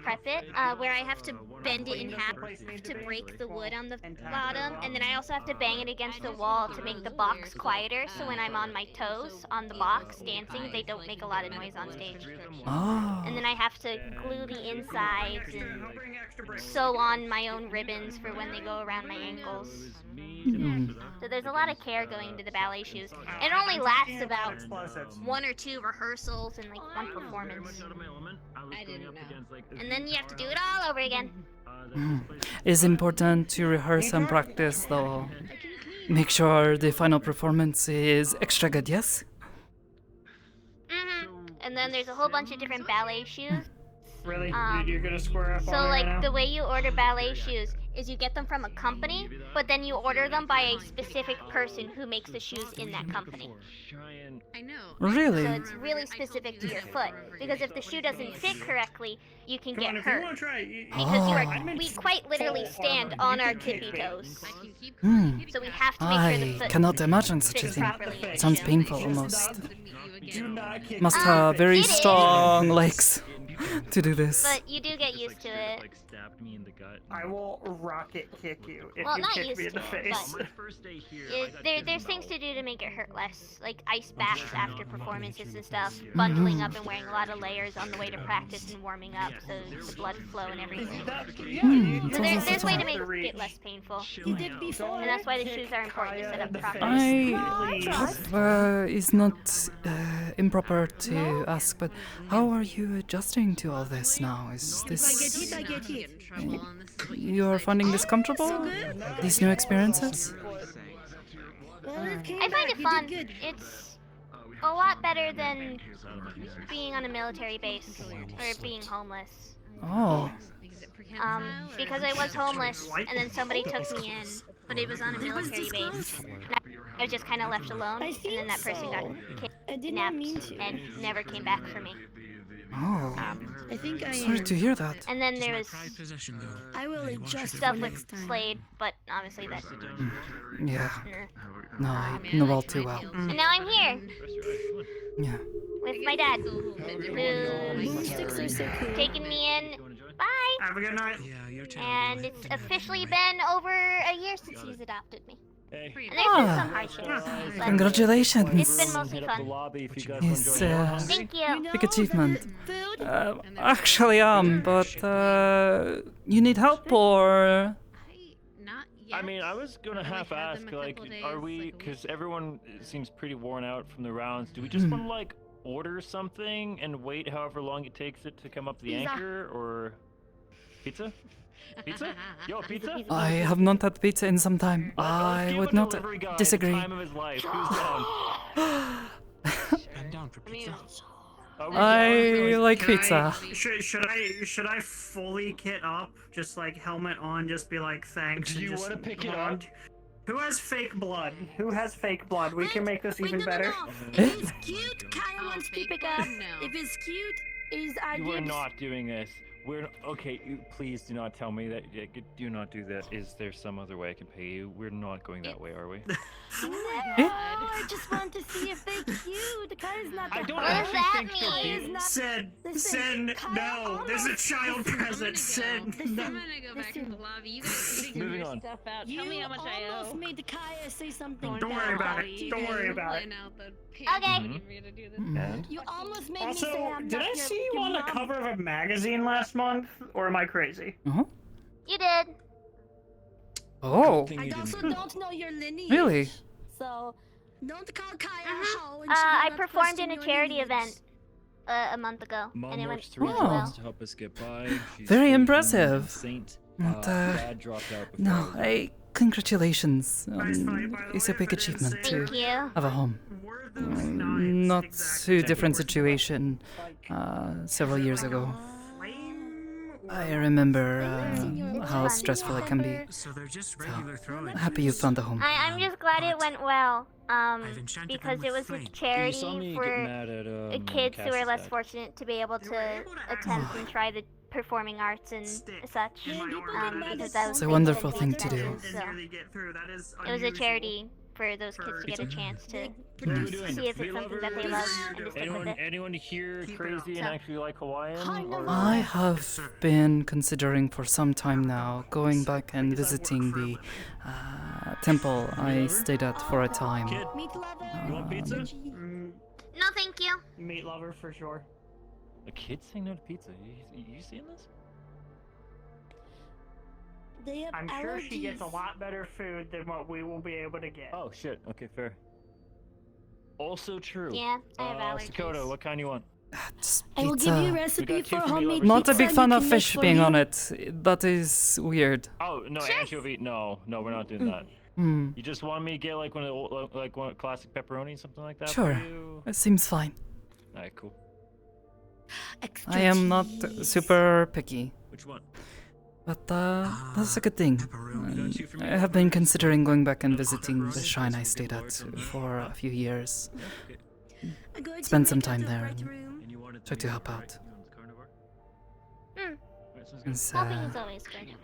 prep it, where I have to bend it in half to break the wood on the bottom, and then I also have to bang it against the wall to make the box quieter, so when I'm on my toes on the box dancing, they don't make a lot of noise on stage. Oh. And then I have to glue the insides and sew on my own ribbons for when they go around my ankles. So there's a lot of care going into the ballet shoes. It only lasts about 1 or 2 rehearsals and like 1 performance. I didn't know. And then you have to do it all over again. It's important to rehearse and practice though. Make sure the final performance is extra good, yes? And then there's a whole bunch of different ballet shoes. Really? You're gonna square up So on me like right now? the way you order ballet shoes is you get them from a company, but then you order them by a specific person who makes the shoes in that company. I know. Really? So it's really specific to your foot, because if the shoe doesn't fit correctly, you can Come get on, if you hurt. wanna try it, Because you Oh. are, we quite literally stand on our tippy toes. So we have to make sure the I foot cannot imagine such a fits thing. properly. Sounds painful almost. Do not kick Must me. have very it is. strong legs to do this. But you do get used to it. I will rocket kick you if Well, you not kick used me in the to it, face. but there's things to do to make it hurt less, like ice baths after performances and stuff, bundling up and wearing a lot of layers on the way to practice and warming up, so the blood flow and everything. So there's a way to make it less painful. And that's why the shoes are important to set up properly. It's not improper to ask, but how are you adjusting going to all this now? Is this... I get you. You're finding this comfortable? These new experiences? I find it fun. It's a lot better than being on a military base or being homeless. Oh. Because I was homeless and then somebody took me in, but it was on a military base. And I was just kind of left alone, and then that person got kidnapped and never came back for me. Oh. I think I Sorry to hear that. And then there was I will adjust stuff for with next time. Slade, but obviously that. Yeah. Nah. No, I know all too well. And now I'm here Yeah. with my dad, who's taken me in. Bye. Have a good night. Yeah, your turn. And it's officially been over a year since he's adopted me. Hey. And there's been some hardships, but Congratulations. it's been mostly fun. It's Thank you. big achievement. Actually, but you need help or? I mean, I was gonna half ask, like, are we? Because everyone seems pretty worn out from the rounds. Do we just want to like order something and wait however long it takes it to come up the Pizza. anchor, or pizza? Pizza? Yo, pizza? I have not had pizza in some time. I would not disagree. Time of his life. Who's down? I'm down for pizza. I like Can pizza. Should I fully kit up? Just like helmet on, just be like thanks. Do you want to pick it up? Who has fake blood? Who has fake blood? We can make this even better. If it's cute, Kaya wants to pick up. If it's cute, is our You are dibs. not doing this. We're okay. Please do not tell me that. Do not do that. Is there some other way I can pay you? We're not going that way, are we? No, I just want to see if they're cute. Kaya's not. I don't What does actually that think she'll mean? be. Sin, no. There's a child present. Sin, I'm no. gonna go back to the lobby. You guys figure Moving your on. stuff out. You Tell me how much I owe. almost made Kaya say something. Don't worry about it. Don't worry about it. Okay. And You almost made me say Also, I'm did not I your, see you your on the mom. cover of a magazine last month, or am I crazy? Uh-huh. You did. Oh. I also don't know your lineage. Really? So, don't call Kaya a hoe. And she I will not performed question in a your charity lineage. event a month ago, Mom and it went works 3 really Oh. jobs well. to help us get by. She's Very fully impressive. human and Saint. But, Dad dropped out before. No, congratulations. Nice fight, by the It's a way, big if it is achievement safe. to Thank you. have a home. Were those knives Not exactly too different yours? situation several years Like a ago. flame, I or- remember It's how fun. stressful it can be. So they're just regular throwing. Happy you found a home. I'm just glad it went well. I've enchanted Because them it with was a flame. charity You saw me get for mad at kids who are Cass's less dad. fortunate to be able They were to able to attempt actually and try the performing arts and stick such. in my arm. That Because is that was It's a things wonderful that thing they to do. did, and so nearly get through. That is it was a unusual. charity for those kids to get a Pizza. chance to What are we doing? see if it's something that they love and to stick with it. Anyone here Keep it crazy and up. actually like Hawaiian? Hi, or- I have been considering for some time now going back and visiting the temple I stayed at for a time. Kid, Meat lover. you want pizza? No, thank you. Meat lover for sure. A kid saying no to pizza. You seeing this? They have I'm sure she gets a allergies. lot better food than what we will be able to get. Oh shit. Okay, fair. Also true. Yeah, I have allergies. Sakoto, what kind you want? Just I will give you a pizza. recipe got two for for me homemade lovers. Not a pizza big you fan can of make fish for being you. on it. That is weird. Oh no, anchovy. No, we're not doing that. Hmm. You just want me to get like one of the one classic pepperoni, something like that? Sure. For you? It seems fine. Alright, cool. Extra I am not cheese. super picky, Which one? but that's a good thing. Pepperoni. I have been considering going back and visiting the shrine I stayed at for a few years. I'm going to Spend some make time out the there right and room. And you wanted try to help out. Hmm. It's Helping is always good.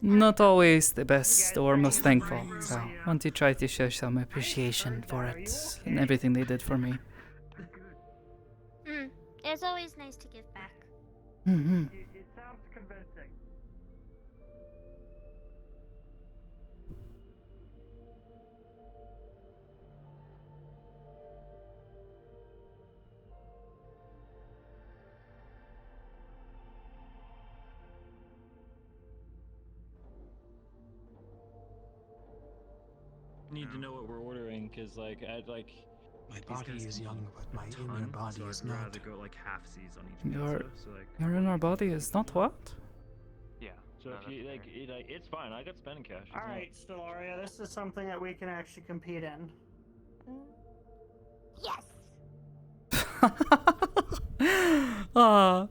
not always the best or most thankful, so I want to try to show some appreciation for it and everything they did for me. Hmm. It's always nice to give back. Mm-hmm. It sounds convincing. Need to know what we're ordering, cause like My These body guys is can young, eat but my a inner ton, body so is I'd not. rather go like halfsies on each Your pizza. So like. your inner body is not what? Yeah. So no, if you that's like, fair. it's fine. I got spending cash. All right, Stellaria, this is something that we can actually compete in. Yes. Ah.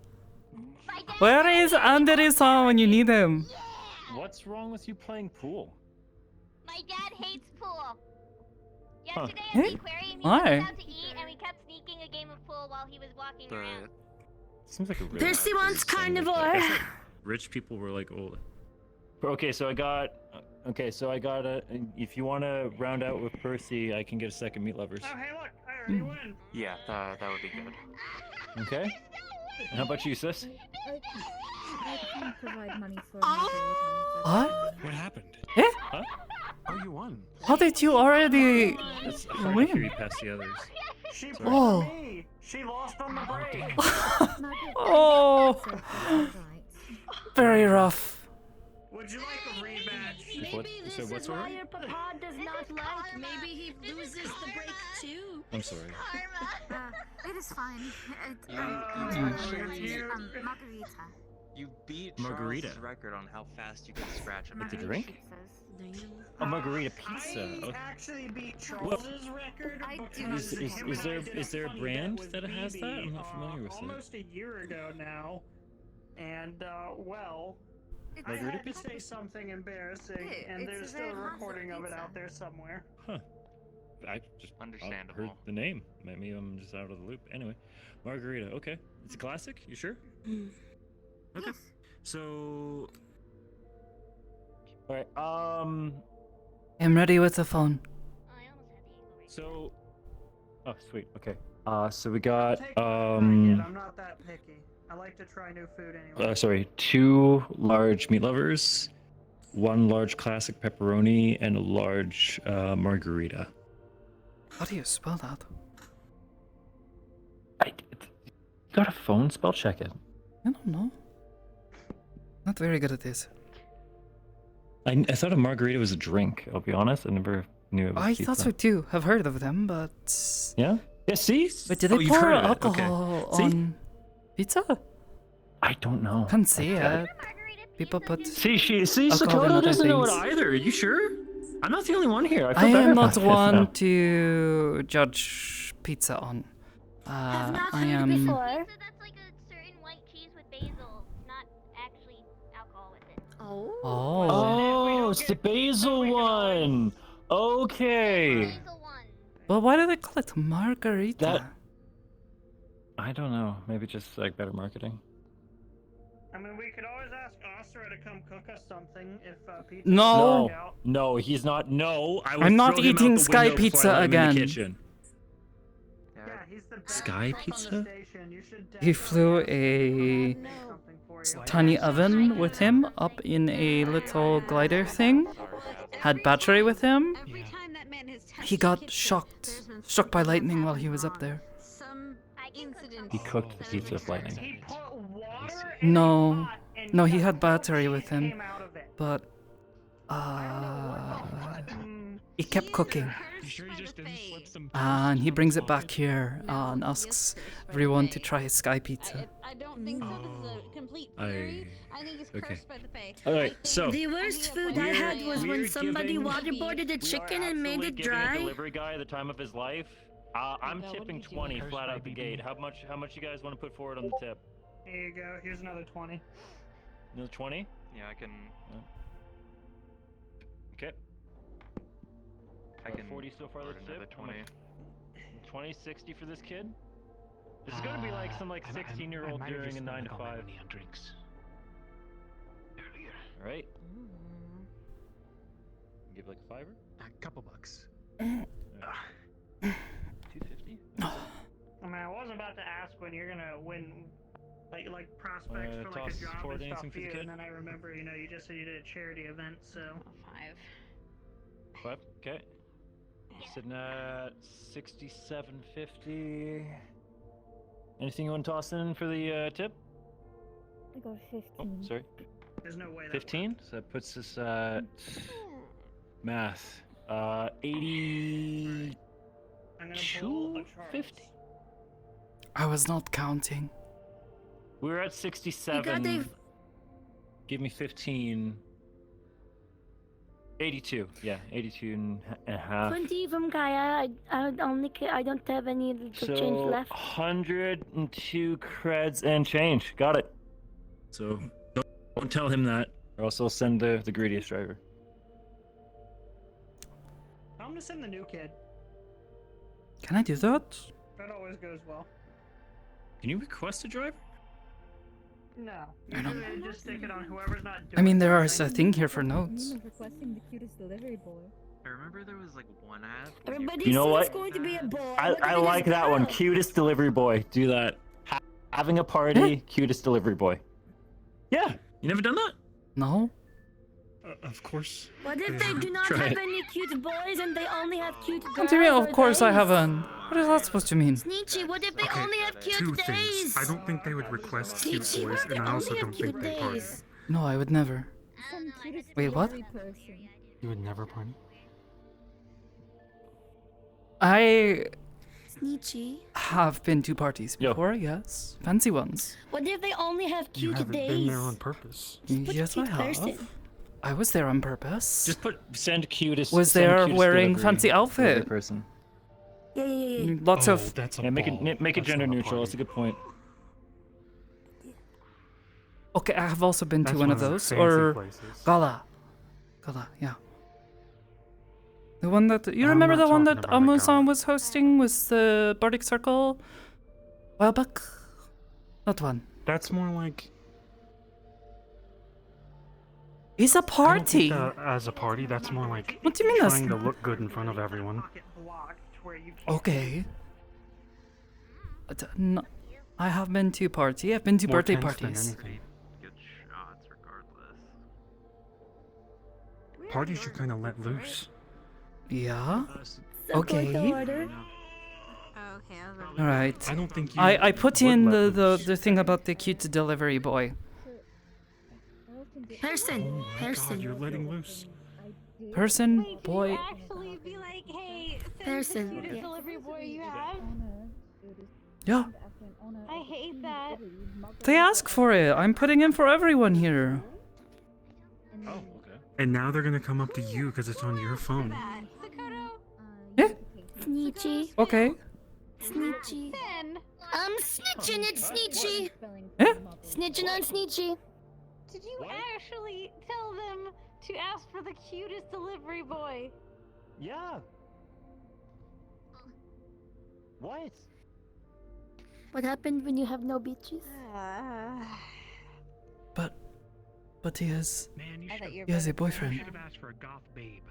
Where is Anderson when you need him? What's wrong with you playing pool? My dad hates pool. Yesterday at Eh? the aquarium, he Why? took us out to eat, and we kept sneaking a game of pool while he was walking around. Seems like a really Percy wants carnivore. I thought rich people were like old. Okay, so I got. Okay, so I got a. If you want to round out with Percy, I can get a second meat lovers. Oh, hey, look, I already win. Yeah, that would be good. Okay. And how about you, sis? I can provide money for What? What happened? Eh? Huh? Oh, you won. How did you already It's hard to hear you win? past the others. She Sorry. pushed Oh. me. She lost on the break. Oh, very rough. Would you like a rematch? What? Maybe this So what's is why already? your papa does not like. Maybe he loses the break too. I'm sorry. It is fine. Margarita. You beat Margarita. Charles's record on how fast you can scratch a With the pizza. drink? A margarita pizza. I Okay. actually beat Charles's record. Is there a brand that has that? I'm not familiar with it. Almost a year ago now, and well, I Margarita had to say something embarrassing, Hey, and it's there's a still very a classic recording of it pizza. out there somewhere. Huh. I just Understandable. heard the name. Maybe I'm just out of the loop. Anyway, margarita. Okay, it's a classic. You sure? Okay. So All right. I'm ready with the phone. So. Oh, sweet. Okay. So we got Take my kid, I'm not that picky. I like to try new food anyway. sorry, 2 large meat lovers, 1 large classic pepperoni, and a large margarita. How do you spell that? You got a phone? Spell check it. I don't know. Not very good at this. I thought a margarita was a drink. I'll be honest. I never knew it was I pizza. thought so too. Have heard of them, but Yeah. Yeah. See. but do they you've pour heard of it, alcohol okay. See? on pizza? I don't know. Can't see I- it. People put. See, alcohol in Sakoto other doesn't know it things. either. Are you sure? I'm not the only one here. I I feel better am not about this now. one to judge pizza on. Have not I heard am. before. Pizza that's like a certain white cheese with basil, not actually alcohol with it. Oh. Oh. Oh, it's the basil one. Okay. Basil one. Well, why do they call it margarita? That- I don't know. Maybe just like better marketing. I mean, we could always ask Astra to come cook us something if pizza No. doesn't work out. No, he's not. No. I will I'm not throw him out eating the Sky window before Pizza I let him in the again. kitchen. Yeah, he's the best Sky cook on Pizza? the station. You should He flew definitely a make something for you. tiny oven with him up in a little glider thing. Had battery with him. Every time that man has touched He the got kitchen, shocked, there's been struck by something lightning while he happening was up wrong. there. Some incident. He cooked the pizza with lightning. He put water in No, a pot and no, he got had battery with milkshake him, came out of it. but it kept cooking. You sure you just didn't slip some? And he brings it back here and asks everyone to try his Sky Pizza. I don't think so. This is a complete I- theory. I think he's okay. cursed by the Fae. All right, so The worst food I had was when somebody waterboarded a chicken and made it A dry. delivery guy the time of his life. I'm God, what tipping did you do? 20 flat out the gate. How much you guys want to put forward on the tip? Here you go. Here's another 20. Another 20? Yeah, I can. Okay. I can 40 so far. afford Let's another tip. 20. 20, 60 for this kid. This is gonna be like some 16-year-old doing a 9 to 5. Money on drinks. Earlier. All right. Give like a $5. A couple bucks. 250. I mean, I wasn't about to ask when you're gonna win, like prospects for like toss a job forward and stuff anything for for the you, kid? and then I remember, you just said you did a charity event, so. 5. Okay. Sitting at 67.50. Anything you want to toss in for the tip? I got 15. Oh, sorry. There's no way that 15. So that puts us at math. 80. I'm gonna pull a 250. I was not counting. We're at 67. Give me 15. 82. Yeah, 82 and a half. 20 from Kaya. I don't have any little change So left. 102 creds and change. Got it. So don't tell him that, or else I'll send the greediest driver. I'm gonna send the new kid. Can I do that? That always goes well. Can you request a driver? No. I don't- Usually just stick it on whoever's not doing I mean, there is something. a thing here for notes. Requesting the cutest delivery boy. I remember there was like one app. Everybody You know says what? it's going to be a boy. I like that one. Cutest delivery boy. Do that. Having a party, cutest delivery boy. Yeah. You never done that? No. Of course. What if they do not Try have it. any cute boys and they only have cute girls? What do you mean? or Of course I days? haven't. What is that supposed to mean? Sneechy, what if they Okay, only have cute two days? things. I don't think they would request cute Sneechy, boys, what if they and I also only have don't think cute they party. days? No, I would never. Some cutest Wait, what? delivery person. You would never party? I Sneechy. have been to parties Yo. before, yes. Fancy ones. What if they only have You cute haven't days? been there on purpose. Yes, I cute person. have. I was there on purpose. Just send cutest. Was send there cutest wearing delivery fancy outfit? delivery person. Yeah. Lots Oh, of. that's a Yeah, make ball. it That's gender not a neutral. That's a party. good point. Okay, I have also been to That's one of the those. fancy Or places. gala. Gala, yeah. The one that you I'm remember not the one talking that about a Amazon gala. was hosting was the Bardic Circle a while back? That one. That's more like It's a I don't party. think that as a party. That's more like What do you mean that's trying to look good in front of everyone. Pocket blocked where you can't okay? No, I have been to party. I've been to More birthday tense than parties. anything. Good shots regardless. Parties should kind of let loose. Yeah. So Okay. going to order. Okay, All right. I don't think you. I put would in let the loose. thing about the cute delivery boy. Person. God, you're letting loose. Person, boy. actually be like, hey, Person. the cutest Yeah. delivery boy you have? Yeah. I hate that. They ask for it. I'm putting in for everyone here. Oh, okay. And now they're gonna come up to you because it's on your phone. Sakoto, Yeah. Sneechy. Okay. Sneechy. Ben, I'm snitching at Sneechy. Eh? Snitching on Sneechy. did you actually tell them to ask for the cutest delivery boy? Yeah. What? What happened when you have no beaches? But he has Man, you I thought should you were he has a you boyfriend. should have asked for a goth babe.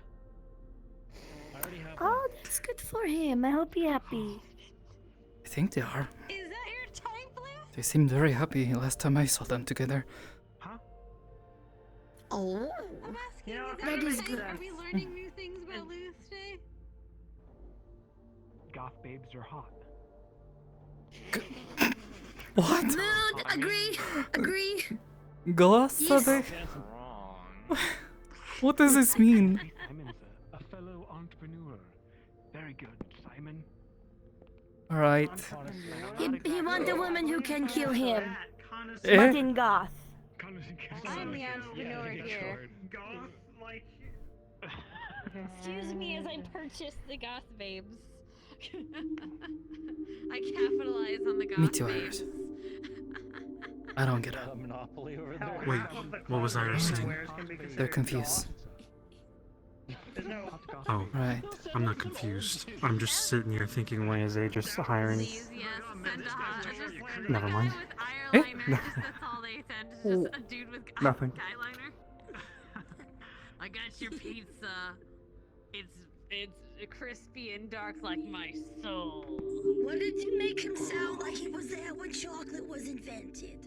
I already have Oh, that's good for him. I hope he's happy. I think they are. Is that your type, Luke? They seemed very happy last time I saw them together. Oh. I'm asking, You know, is that that your is type? good. Are we learning new things about Luke today? Goth babes are hot. What? Mood. Agree. Glass? Yes. That's wrong. What does this mean? Simon's a fellow entrepreneur. Very good, Simon. All right. He wants a woman who can kill him. Eh? But in goth. I'm the entrepreneur here. Goth, like. Excuse me as I purchase the goth babes. I capitalize on the goth Me too, babes. Iris. I don't get it. A monopoly over there. Wait, what was I saying? They're confused. Oh, Right. I'm not confused. I'm just sitting here thinking, why is they just hiring? Please, yes, send just Never mind. with Eh? eyeliner. That's all they send. It's just a dude with Nothing. eyeliner. I got your pizza. It's crispy and dark like my soul. What did you make him sound like he was there when chocolate was invented?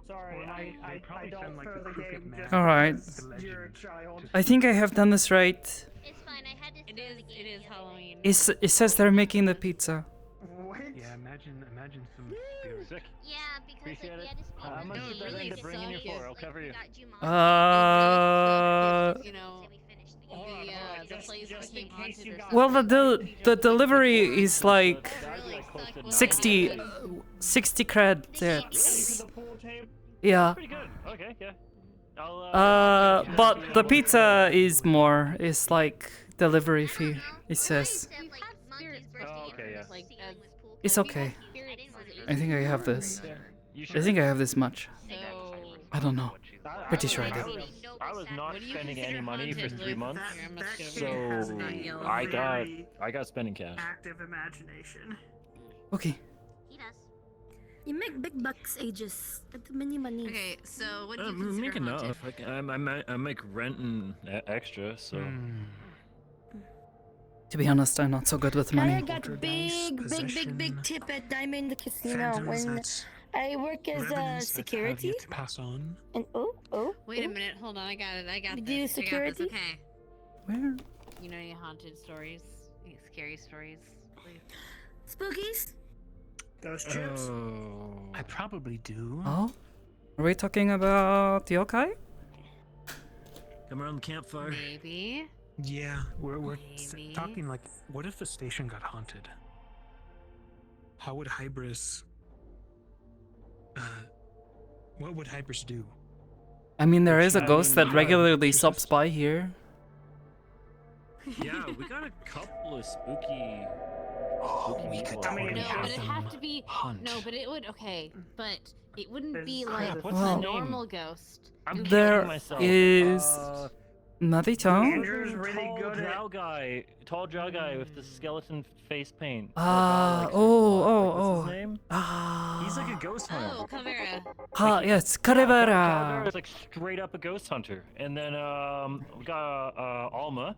Sorry, I don't sound like throw the the crooked game man. just All right. because you're a child. I think I have done this right. It's fine. I had to. It is Halloween. It says they're making the pizza. What? Yeah, imagine some spirits. Sick. Yeah, because Appreciate like, it. we had to speak How with much the did that lady, end up bringing you so, for? I'll like, cover we you. got Jumanji. You know, Say we finished the the place became haunted or Well, something. the delivery is like Really sucked when 60, that happened. 60 credits. Yeah. Pretty good. Okay, yeah. But the pizza is more. It's like delivery fee. It says. Oh, okay, yeah. Like, as, It's okay. I think I have this. I think I have this much. I don't know. Pretty sure I do. I was not spending any money for 3 months, so a I very got spending cash. active imagination. Okay. You make big bucks, Aegis. That's many money. Okay, so what do you I consider make haunted? enough. Like, I make rent and extra, so. To be honest, I'm not so good with money. I got big tip at Diamond Casino when I work as a security. Pass on. And Wait a minute, hold on, I got it. I got You this. do I got this, security? okay. Where? You know any haunted stories? Any scary stories? Please. Spookies? Ghost chips? I probably do. Oh? Are we talking about yokai? Come around the campfire. Maybe. Yeah, we're Maybe. talking like, what if the station got haunted? How would Hybris? What would Hybris do? I mean, there is a ghost that regularly stops by here. Yeah, we got a couple of spooky. We could I mean, totally No, have but it'd them have to be. hunt. No, but it would. Okay, but it wouldn't be Crap, like what's a his name? normal ghost. I'm It would be There killing myself. is Uh, Narito. Andrew's really good at. Tall drow guy with the skeleton face paint. What's What's his name? Ah. He's like a ghost hunter. Oh, Caveira. Yes, Calavera Carivera. is like straight up a ghost hunter. And then we got Alma,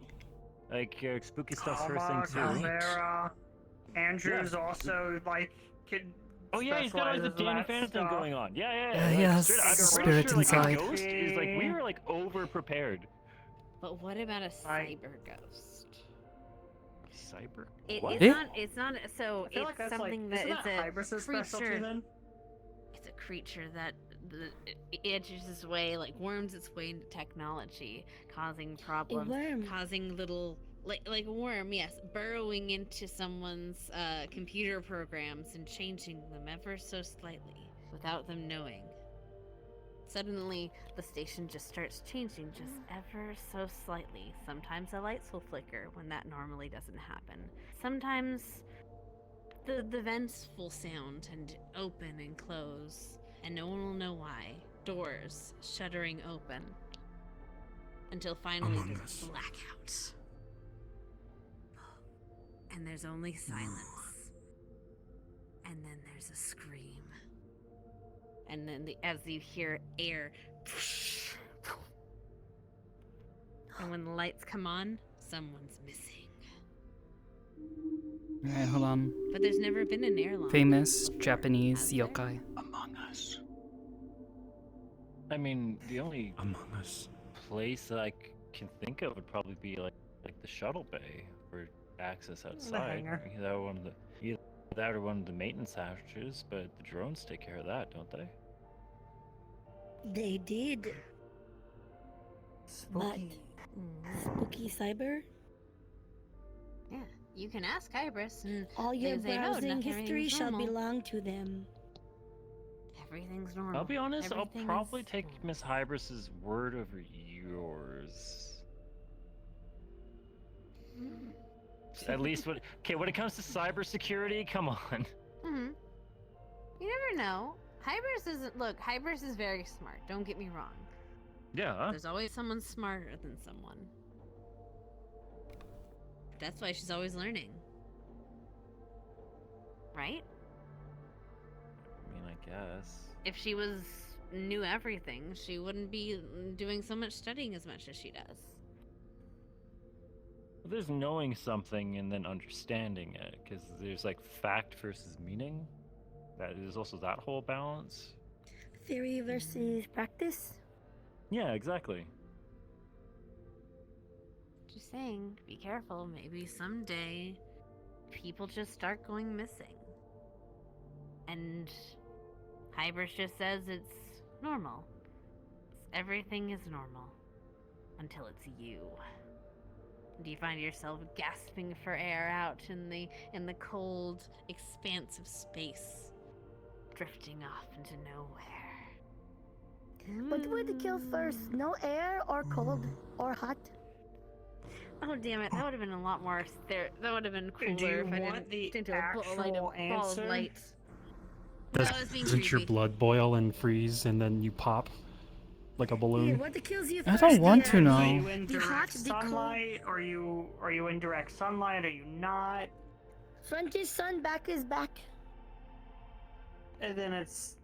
like spooky stuff's her thing too. Calavera. Andrew's also like kid. Oh yeah, he's got like the specializes in Danny that Phantom thing stuff. going on. Yeah. Yeah, like, he has straight up, I'm pretty spirit sure, like, inside. A ghost is like we were like over prepared. But what about a cyber ghost? Cyber. It's Eh? not. It's not. So I feel like it's that's something like, that isn't it's that a Hybris' specialty creature. then? It's a creature that edges its way, like worms its way into technology, causing problems, worm. causing little, like a worm, yes, burrowing into someone's computer programs and changing them ever so slightly without them knowing. Suddenly, the station just starts changing just ever so slightly. Sometimes the lights will flicker when that normally doesn't happen. Sometimes the vents will sound and open and close, and no one will know why. Doors shuttering open. Until finally Among there's Us. blackouts. And there's only silence. And then there's a scream. And then as you hear air. And when the lights come on, someone's missing. Alright, hold on. But there's never been an airline. Famous Japanese yokai. Among Us. I mean, the only Among Us. place that I can think of would probably be like the shuttle bay for access outside. hangar. Either that or one of the maintenance hatches, but the drones take care of that, don't they? They did. But spooky cyber? Yeah, you can ask Hybris, and All your they say, no, browsing nothing, history everything's shall normal. belong to them. Everything's normal. I'll be honest, Everything I'll probably is take normal. Miss Hybris's word over yours. At least when it comes to cybersecurity, come on. Mm-hmm. You never know. Hybris is very smart. Don't get me wrong. Yeah. There's always someone smarter than someone. That's why she's always learning. Right? I mean, I guess. If she knew everything, she wouldn't be doing so much studying as much as she does. There's knowing something and then understanding it, because there's like fact versus meaning. That is also that whole balance. Theory versus practice? Yeah, exactly. Just saying, be careful. Maybe someday people just start going missing. And Hybris just says it's normal. Everything is normal. Until it's you. Do you find yourself gasping for air out in the cold expanse of space, drifting off into nowhere? What would kill first? No air or cold or hot? Oh damn it! That would have been a lot more. That would have been cooler Do you if I want didn't the into a ball of actual answer? light. No, it's being Doesn't your creepy. blood boil and freeze and then you pop like a Yeah, balloon? what kills you I first? don't want to Are know. you in The hot, direct the cold? sunlight? Are you in direct sunlight? Are you not? Front is sun, back is back. And then it's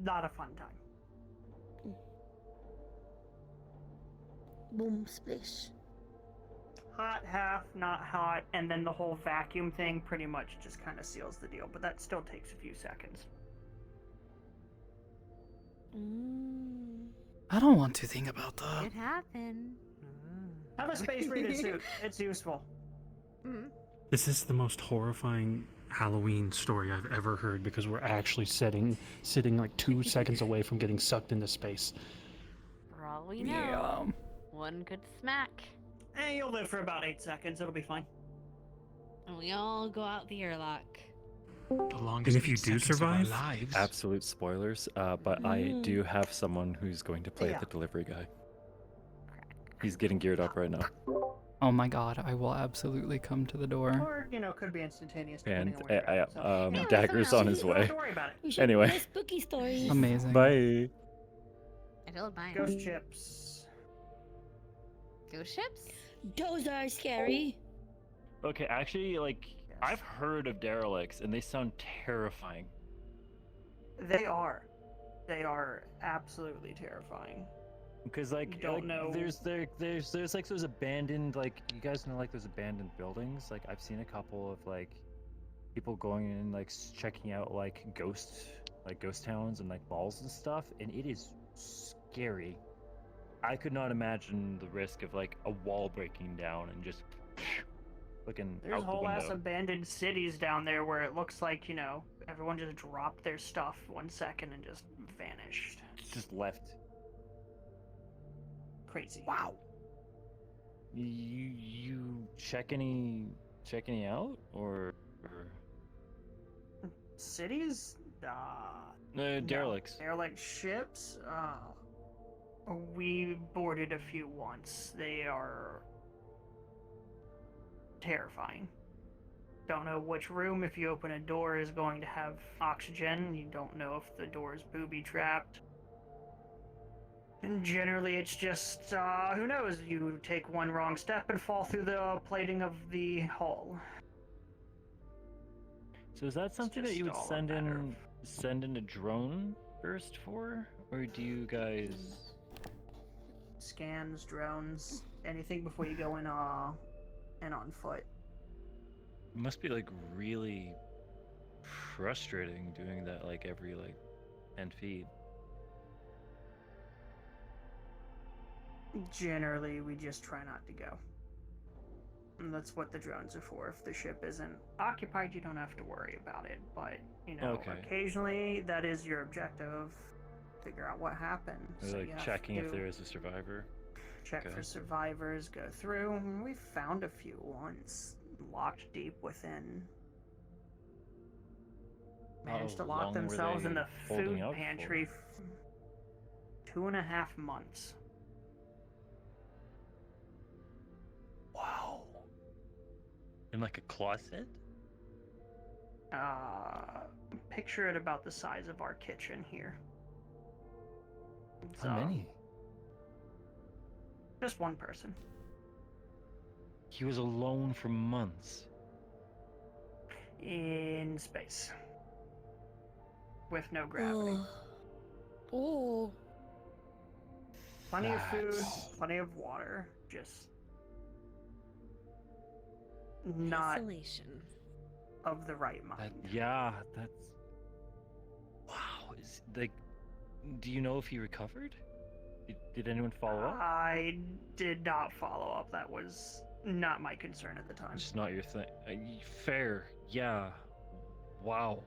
not a fun time. Boom, splish. Hot, half, not hot, and then the whole vacuum thing pretty much just kind of seals the deal, but that still takes a few seconds. I don't want to think about that. It happened. Have a space rated suit. It's useful. This is the most horrifying Halloween story I've ever heard because we're actually sitting like 2 seconds away from getting sucked into space. For all we know, one could smack, You'll live for about 8 seconds. It'll be fine. and we all go out the airlock. The longest and if you do survive, Absolute spoilers, but I do have someone who's going to play the delivery guy. He's getting geared up right now. Oh my god, I will absolutely come to the door. Or, could be instantaneous. And depending on where you're at, so. Dagger's on his way. Don't worry about it. You should Anyway. play spooky stories. Amazing. Bye. I feel mine. Ghost chips. Ghost ships? Those are scary. Okay, actually, like, I've heard of derelicts, and they sound terrifying. They are. They are absolutely terrifying. Because like, Don't know. there's like those abandoned, like, you guys know, like, those abandoned buildings. Like, I've seen a couple of like people going in, like, checking out like ghost towns and like balls and stuff, and it is scary. I could not imagine the risk of like a wall breaking down and just looking There's out the whole ass window. abandoned cities down there where it looks like, everyone just dropped their stuff 1 second and just vanished. It's just left. Crazy. Wow. You check any out or Cities? derelicts? Derelict ships? We boarded a few once. They are terrifying. Don't know which room, if you open a door, is going to have oxygen. You don't know if the door is booby trapped. And generally, it's just, who knows? You take one wrong step and fall through the plating of the hull. So is that something that you would all a send in a drone first for, or do you guys? Scans, drones, anything before you go in on foot. It must be like really frustrating doing that like every like 10 feet. Generally, we just try not to go. And that's what the drones are for. If the ship isn't occupied, you don't have to worry about it. But, occasionally that is your objective. Figure out what happened. Or, So like you have checking to if there is a survivor. check for survivors, go through. We found a few once, locked deep within. Managed to How lock long were themselves in they the holding food out pantry. 2.5 months. Wow. In like a closet? Picture it about the size of our kitchen here. How many? Just one person. He was alone for months. In space. With no gravity. Oh. Plenty of food, plenty of water, just not Isolation. of the right mind. That's... Wow, is like... Do you know if he recovered? Did anyone follow up? I did not follow up. That was not my concern at the time. Just not your thing. Fair, yeah. Wow.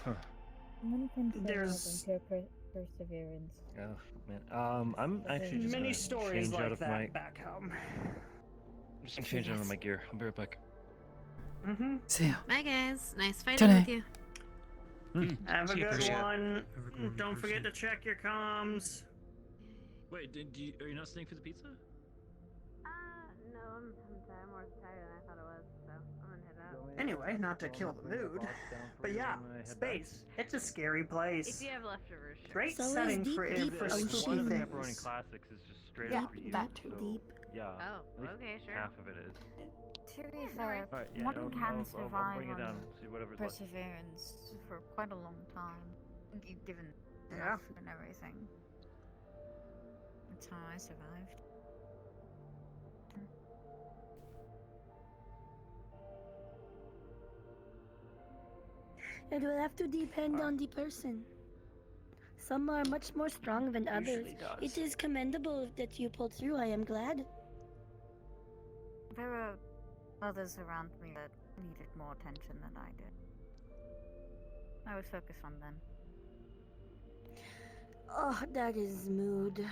Huh. Someone can There's- Perseverance. Oh man, I'm actually just Many gonna stories change out like of that my. back home. I'm just gonna change out of my gear. I'll be right back. Mm-hmm. See ya. Bye, guys. Nice fighting Today. with you. Have a See you, good Percy. one. Have a good one, Don't forget Percy. to check your comms. Wait, are you not staying for the pizza? No, I'm tired. I'm more tired than I thought it was, so I'm gonna head out. Anyway, not to kill the mood, but yeah, space. It's a scary If place. you have leftovers, sure. Great So is setting deep, for deep interesting One of the things. pepperoni classics is just straight Yeah, up for you. that so, deep. Yeah. Oh, at least okay, sure. half of it is. To be fair, Alright, yeah, one I'll can survive bring it down. on See whatever's left. perseverance for quite a long time, given Yeah. enough and everything. That's how I survived. It will have to depend on the person. Some are much more strong than others. Usually does. It is commendable that you pulled through. I am glad. There were others around me that needed more attention than I did. I would focus on them. Oh, that is mood.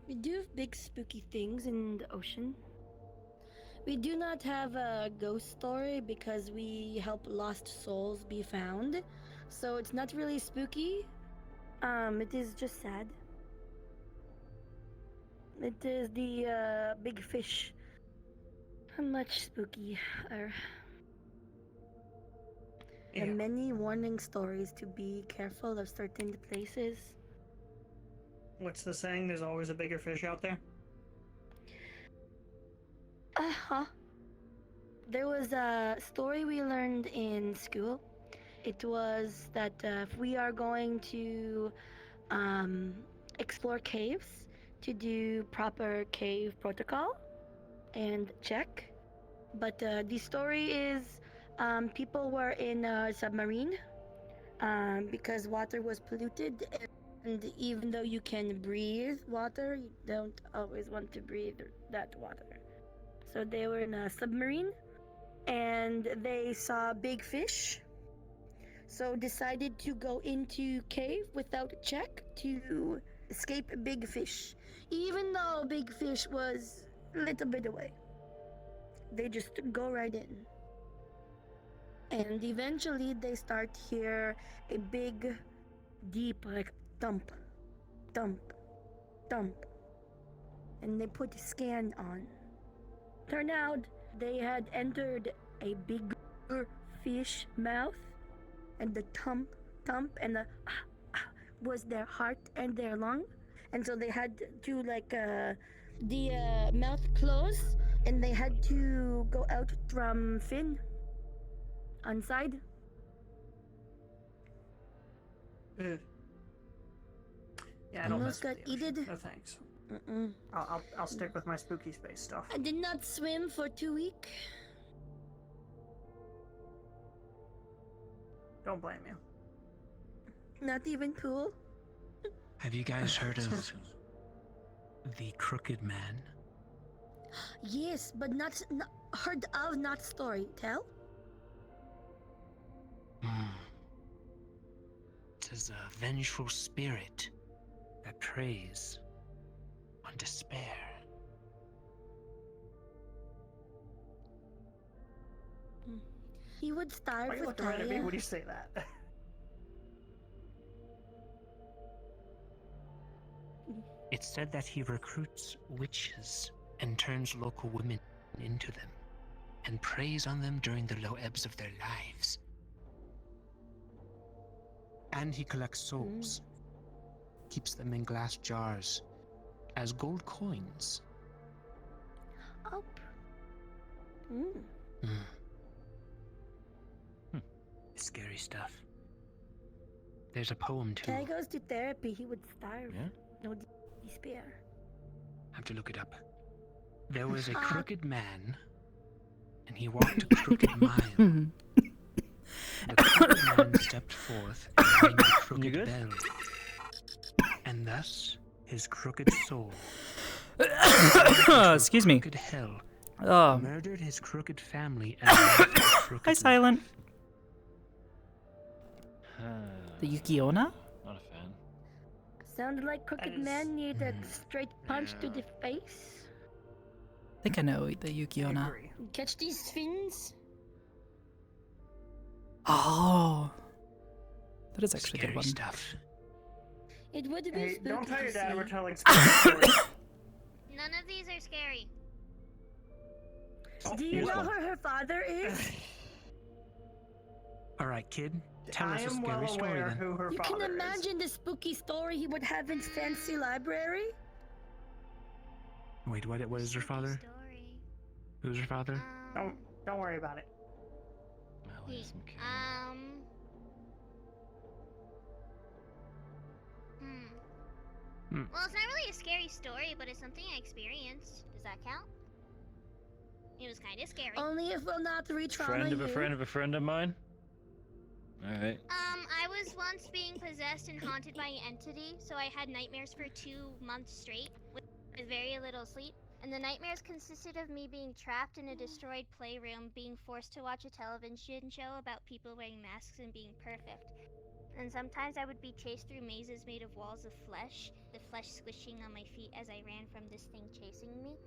We do have big spooky things in the ocean. We do not have a ghost story because we help lost souls be found. So it's not really spooky. It is just sad. It is the big fish. Much spooky. There are many warning stories to be careful of certain places. What's the saying? There's always a bigger fish out there. There was a story we learned in school. It was that if we are going to explore caves, to do proper cave protocol and check. But the story is people were in a submarine because water was polluted. And even though you can breathe water, you don't always want to breathe that water. So they were in a submarine and they saw big fish. So decided to go into cave without a check to escape big fish. Even though big fish was a little bit away. They just go right in. And eventually they start hear a big, deep, like thump, thump, thump. And they put a scan on. Turned out they had entered a bigger fish mouth, and the thump, thump, and the was their heart and their lung. And so they had to the mouth close, and they had to go out from fin on side. Yeah, I don't Almost mess got with the ocean. eated. No thanks. Mm-mm. I'll stick with my spooky space stuff. I did not swim for 2 weeks. Don't blame you. Not even pool. Have you guys heard of the Crooked Man? Yes, but not heard of, not story. Tell. It is a vengeful spirit that preys on despair. He would starve Why are you with looking right at me Gaia. when you say that? It's said that he recruits witches and turns local women into them, and preys on them during the low ebbs of their lives. And he collects souls, keeps them in glass jars as gold coins. Up. Scary stuff. There's a poem too. Guy goes to therapy. He would starve. Yeah? No despair. Have to look it up. There was a crooked man, and he walked a crooked mile. The crooked man stepped forth and rang the crooked bell, and thus his crooked soul Excuse me. crooked hell Murdered his crooked family and left a crooked Hi, Silent. life. The Yukiona? Not a fan. Sounded like crooked men need a straight punch to the face. I think I know the Yukiona. Catch these fins? Oh. That is actually a Scary good one. stuff. It would be Hey, spooky don't tell to your dad see. we're telling stories. None of these are scary. Do you know who her father is? All right, kid. Tell I us a am well scary story aware then. who her You can father is. imagine the spooky story he would have in his fancy library? Wait, what is her father? Story. Who's her father? Don't worry about it. Well, it's not really a scary story, but it's something I experienced. Does that count? It was kind of scary. Only if we'll not re-trauma Friend of you. a friend of a friend of mine. All right. I was once being possessed and haunted by an entity, so I had nightmares for 2 months straight with very little sleep. And the nightmares consisted of me being trapped in a destroyed playroom, being forced to watch a television show about people wearing masks and being perfect. And sometimes I would be chased through mazes made of walls of flesh, the flesh squishing on my feet as I ran from this thing chasing me.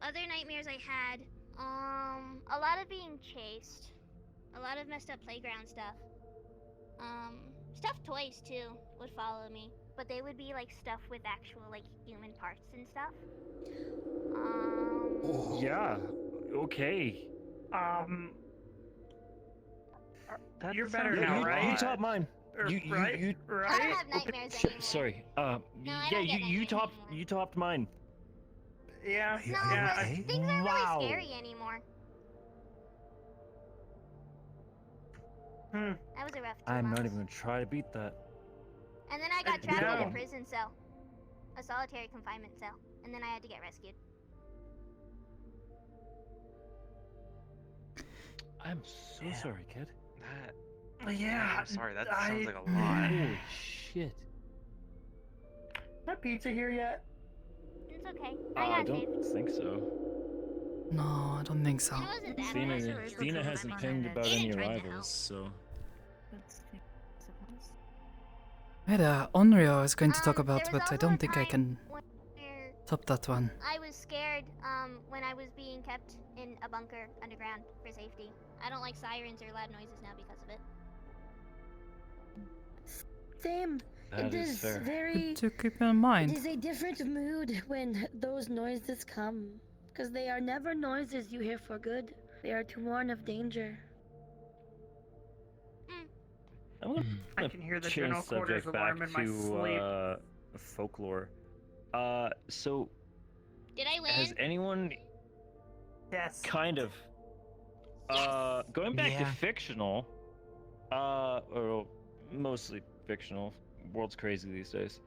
Other nightmares I had, a lot of being chased, a lot of messed up playground stuff. Stuffed toys too would follow me, but they would be like stuff with actual like human parts and stuff. Yeah. Okay. You're better Yeah, now, you, right? You top mine. You right? you. I don't have nightmares anymore. Sorry. I Yeah. don't get You topped mine. Yeah. No, yeah. things aren't really scary anymore. That was a rough 2 I'm months. not even gonna try to beat that. And then I got trapped in No. a prison cell. A solitary confinement cell. And then I had to get rescued. I'm so sorry, kid. Yeah. I'm sorry, that I- sounds like a lot. Holy shit. Is that pizza here yet? It's okay. I I got don't saved. think so. No, I don't think so. It wasn't that bad. Stina hasn't pinged about any arrivals, so. Wait, Onryo is going to talk about, there was but I also don't a think I time can top that one. I was scared when I was being kept in a bunker underground for safety. I don't like sirens or loud noises now because of it. Same. That It is is fair. very. To keep in mind. It is a different mood when those noises come, because they are never noises you hear for good. They are to warn of danger. I'm gonna I can hear the change general quarters subject back alarm in my to sleep. folklore. So Did I win? has anyone Yes. kind of going back to Yeah. fictional, or mostly fictional, world's crazy these days.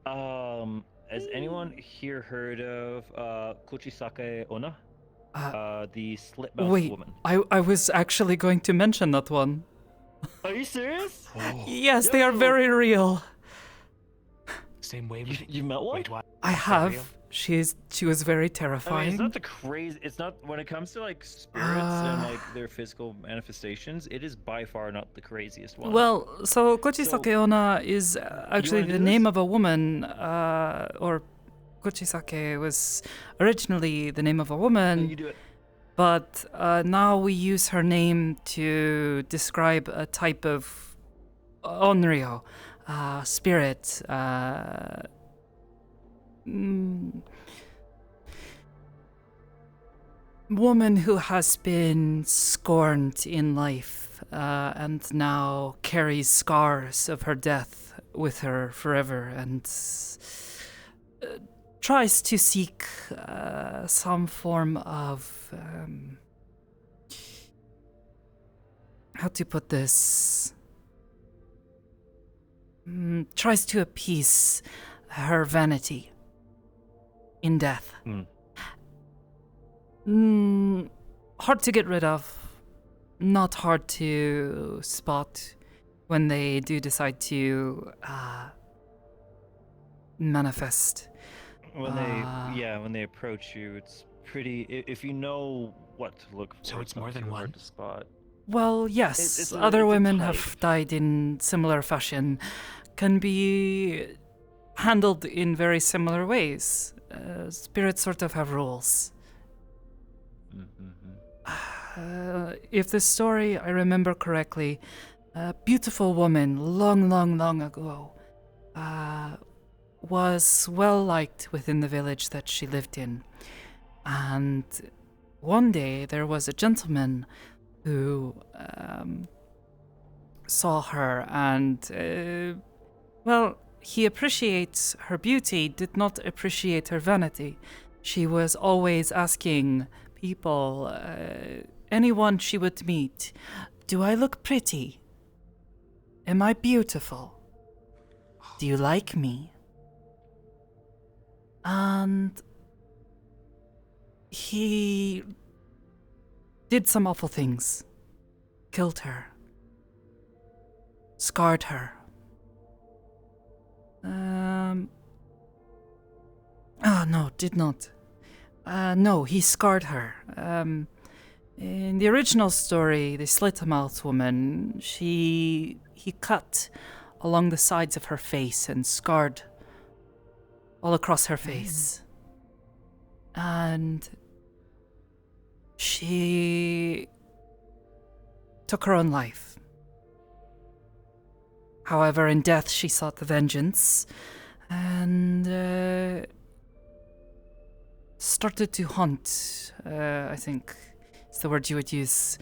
Has anyone here heard of Kuchisake Onna? The slit-mouthed Wait, woman. I was actually going to mention that one. Are you serious? Yes, they are very real. Same wavelength. You met one? Wait, what? I Is that real? have. She was very I mean, terrifying. it's not the crazy. It's not when it comes to like spirits and like their physical manifestations. It is by far not the craziest one. Well, so Kuchisake Onna is actually wanna the do name this? of a woman, or Kuchisake was originally the name of a woman. You do it. But now we use her name to describe a type of onryo, spirit, woman who has been scorned in life and now carries scars of her death with her forever and tries to seek some form of how to put this, tries to appease her vanity in death. Hard to get rid of, not hard to spot when they do decide to manifest. When they approach you, it's pretty, if you know what to look for. So it's more than too one? hard to spot. Well, yes, it's other a women type. have died in similar fashion, can be handled in very similar ways. Spirits sort of have rules. If the story I remember correctly, a beautiful woman long, long, long ago was well liked within the village that she lived in. And one day there was a gentleman who saw her and, well, he appreciates her beauty, did not appreciate her vanity. She was always asking people, anyone she would meet, do I look pretty? Am I beautiful? Do you like me? And he did some awful things. Killed her. Scarred her. No, did not. No, he scarred her. In the original story, the slit-mouthed woman, he cut along the sides of her face and scarred all across her face. And she took her own life. However, in death, she sought the vengeance and started to hunt, I think it's the word you would use,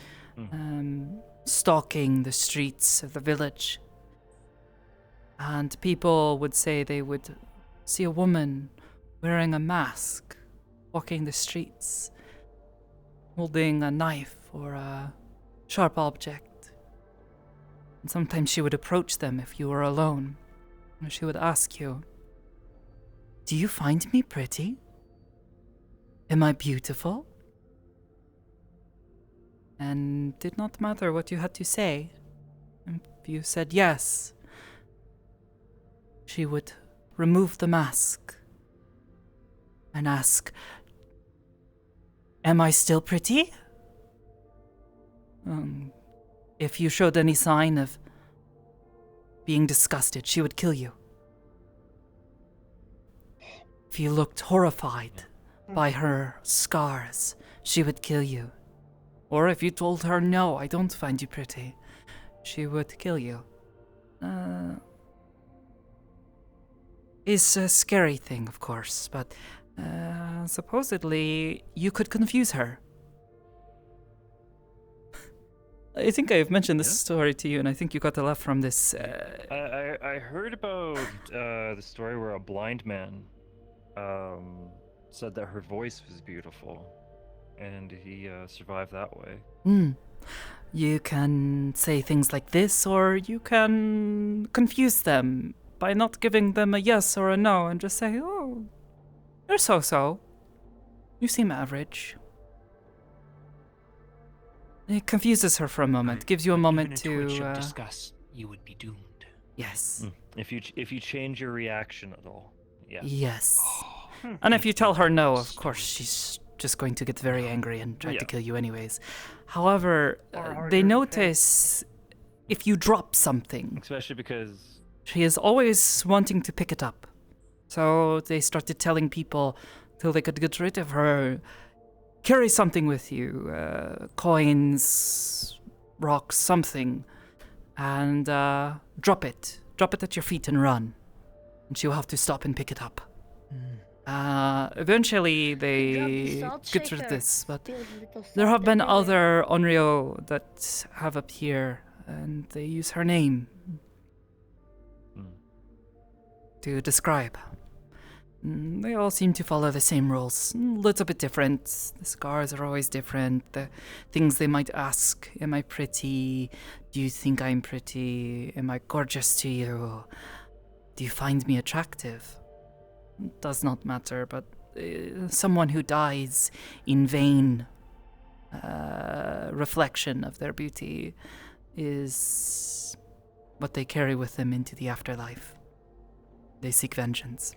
stalking the streets of the village. And people would say they would see a woman wearing a mask, walking the streets, holding a knife or a sharp object. And sometimes she would approach them if you were alone, and she would ask you, do you find me pretty? Am I beautiful? And did not matter what you had to say. If you said yes, she would remove the mask and ask, am I still pretty? If you showed any sign of being disgusted, she would kill you. If you looked horrified by her scars, she would kill you. Or if you told her, no, I don't find you pretty, she would kill you. It's a scary thing, of course, but supposedly you could confuse her. I think I've mentioned this story to you, and I think you got a laugh from this. I heard about the story where a blind man said that her voice was beautiful, and he survived that way. You can say things like this, or you can confuse them by not giving them a yes or a no, and just say, oh, you're so-so. You seem average. It confuses her for a moment, gives you a moment to discuss. You would be doomed. Yes. If you change your reaction at all, yeah. Yes. And if you tell her no, of course, she's just going to get very angry and try to kill you anyways. However, they notice if you drop something. Especially because she is always wanting to pick it up. So they started telling people till they could get rid of her, carry something with you, coins, rocks, something, and drop it. Drop it at your feet and run. And she'll have to stop and pick it up. Eventually they get rid of this, but there have been other Onryo that have appeared, and they use her name to describe. They all seem to follow the same rules, a little bit different. The scars are always different. The things they might ask, am I pretty? Do you think I'm pretty? Am I gorgeous to you? Do you find me attractive? Does not matter, but someone who dies in vain reflection of their beauty is what they carry with them into the afterlife. They seek vengeance.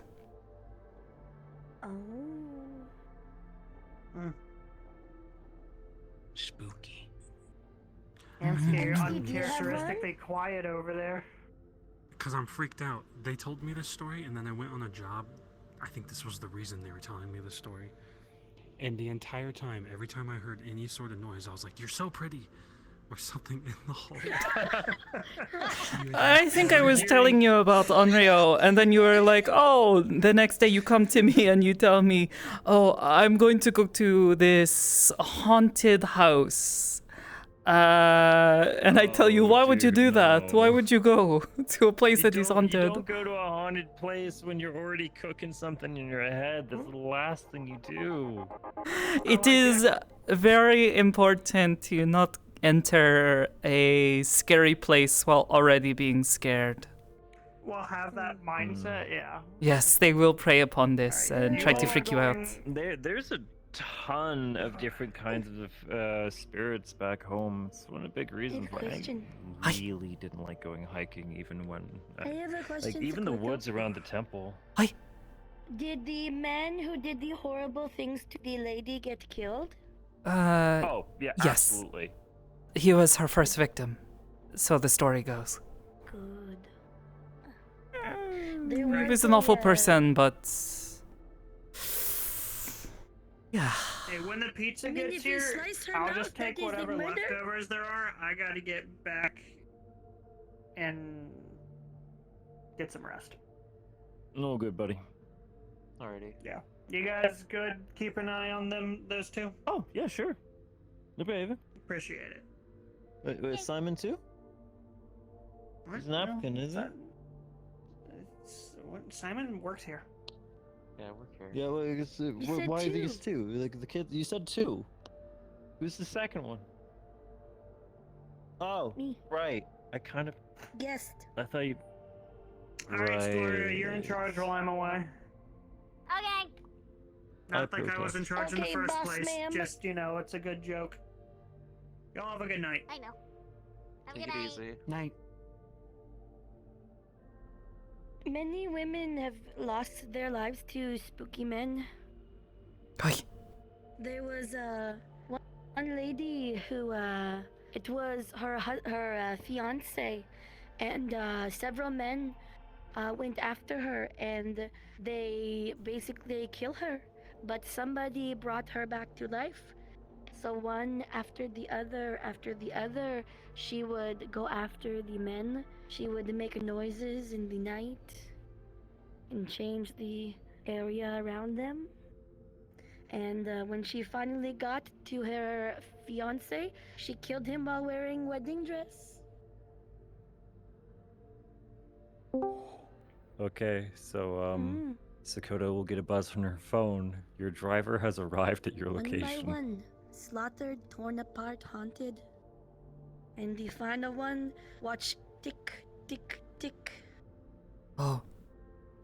Spooky. And Actually, do you have uncharacteristically quiet over there. Because I'm freaked out. They told me this story, and then I went on a job. I think this was the reason they were telling me the story. And the entire time, every time I heard any sort of noise, I was like, "You're so pretty," or something in the hall. I think I was telling you about Unreal, and then you were like, oh, the next day you come to me and you tell me, oh, I'm going to go to this haunted house. And I tell you, why would you do that? Why would you go to a place that is haunted? You don't go to a haunted place when you're already cooking something in your head. That's the last thing you do. It is very important to not enter a scary place while already being scared. We'll have that mindset, yeah. Yes, they will prey upon this and try to freak you out. There's a ton of different kinds of spirits back home. It's one of the big reasons why I really didn't like going hiking, even when I have a question, like even the Sakoto. woods around the temple. Did the man who did the horrible things to the lady get killed? Oh yeah, yes. absolutely. He was her first victim, so the story goes. Good. He was an awful person, but yeah. Hey, when the pizza I mean, gets if you here, slice her I'll mouth, just take that is like whatever murder? leftovers there are. I gotta get back and get some rest. No good, buddy. Alrighty. Yeah. You guys good? Keep an eye on those two? Oh, yeah, sure. No behaving. Appreciate it. Wait, Simon too? What? He's an African, No, isn't Simon works here. Yeah, we're here. he? Yeah, well, I guess, said why two. these two? Like the kids, you said two. Who's the second one? Oh, Me. right. I kind of. Guessed. I thought you. Alright, Storia, you're in charge while I'm away. Okay. Not like I was in charge in the Okay, first boss place. ma'am. Just, it's a good joke. Y'all have a good night. I know. Have a Take good it night. easy. Night. Many women have lost their lives to spooky men. Hi. There was one lady who it was her fiance, and several men went after her, and they basically killed her. But somebody brought her back to life. So one after the other, she would go after the men. She would make noises in the night and change the area around them. And when she finally got to her fiance, she killed him while wearing wedding dress. Okay, so Sakoto will get a buzz from her phone. Your driver has arrived at your location. One by one, slaughtered, torn apart, haunted. And the final one, watch tick, tick, tick. Oh,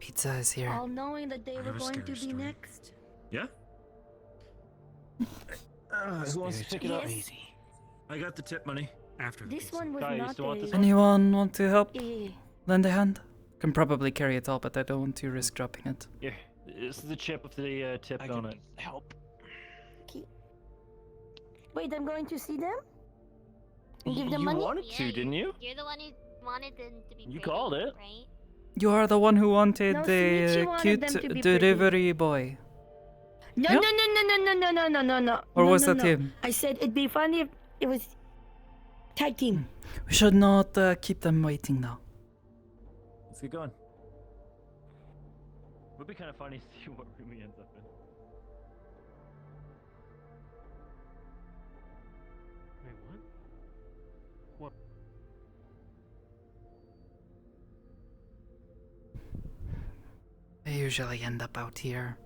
pizza is here. All knowing that they I were have a going to scary be story. next. Yeah? Who wants to pick it up? Yes. I got the tip money. After the This pizza. one was Guy, you not still want a... this one? Anyone want to help? Eh, Lend a hand? Can probably carry it all, but I don't want to risk dropping it. Yeah, this is the chip with the tip I on can it. help. Wait, I'm going to see them? And give them You money? wanted to, didn't you? You're the one who wanted them to be You pretty, called it. right? You are the one who wanted No, the Shinichi wanted cute them to be pretty. delivery boy. No, Yeah? no, no, no, no, no, no, no, no, no. Or no, was no, that no. him? I said it'd be funny if it was tag team. We should not keep them waiting now. Let's get going. Would be kind of funny to see what room he ends up in. Wait, what? What? They usually end up out here.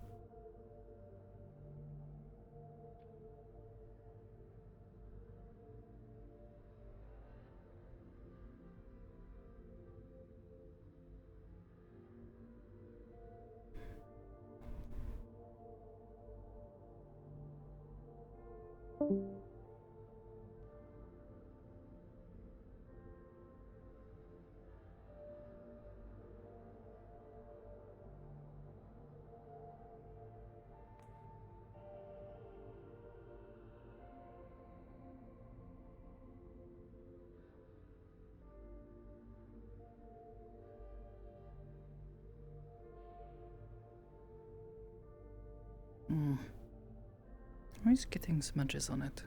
Why is getting smudges on it?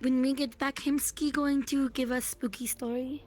When we get back, Himsky going to give us spooky story?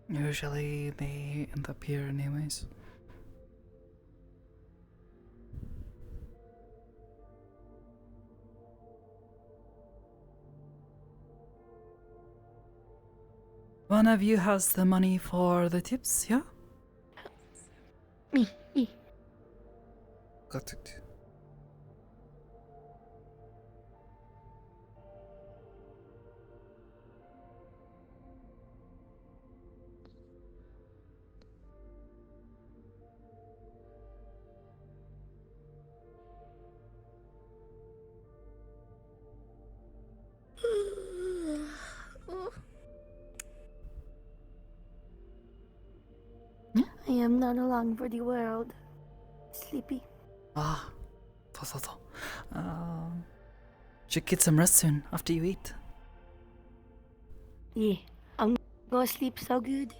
Usually they end up here anyways. One of you has the money for the tips, yeah? Me. Got it. I am not alone for the world. Sleepy. Should get some rest soon after you eat. Yeah, I'm gonna sleep so good.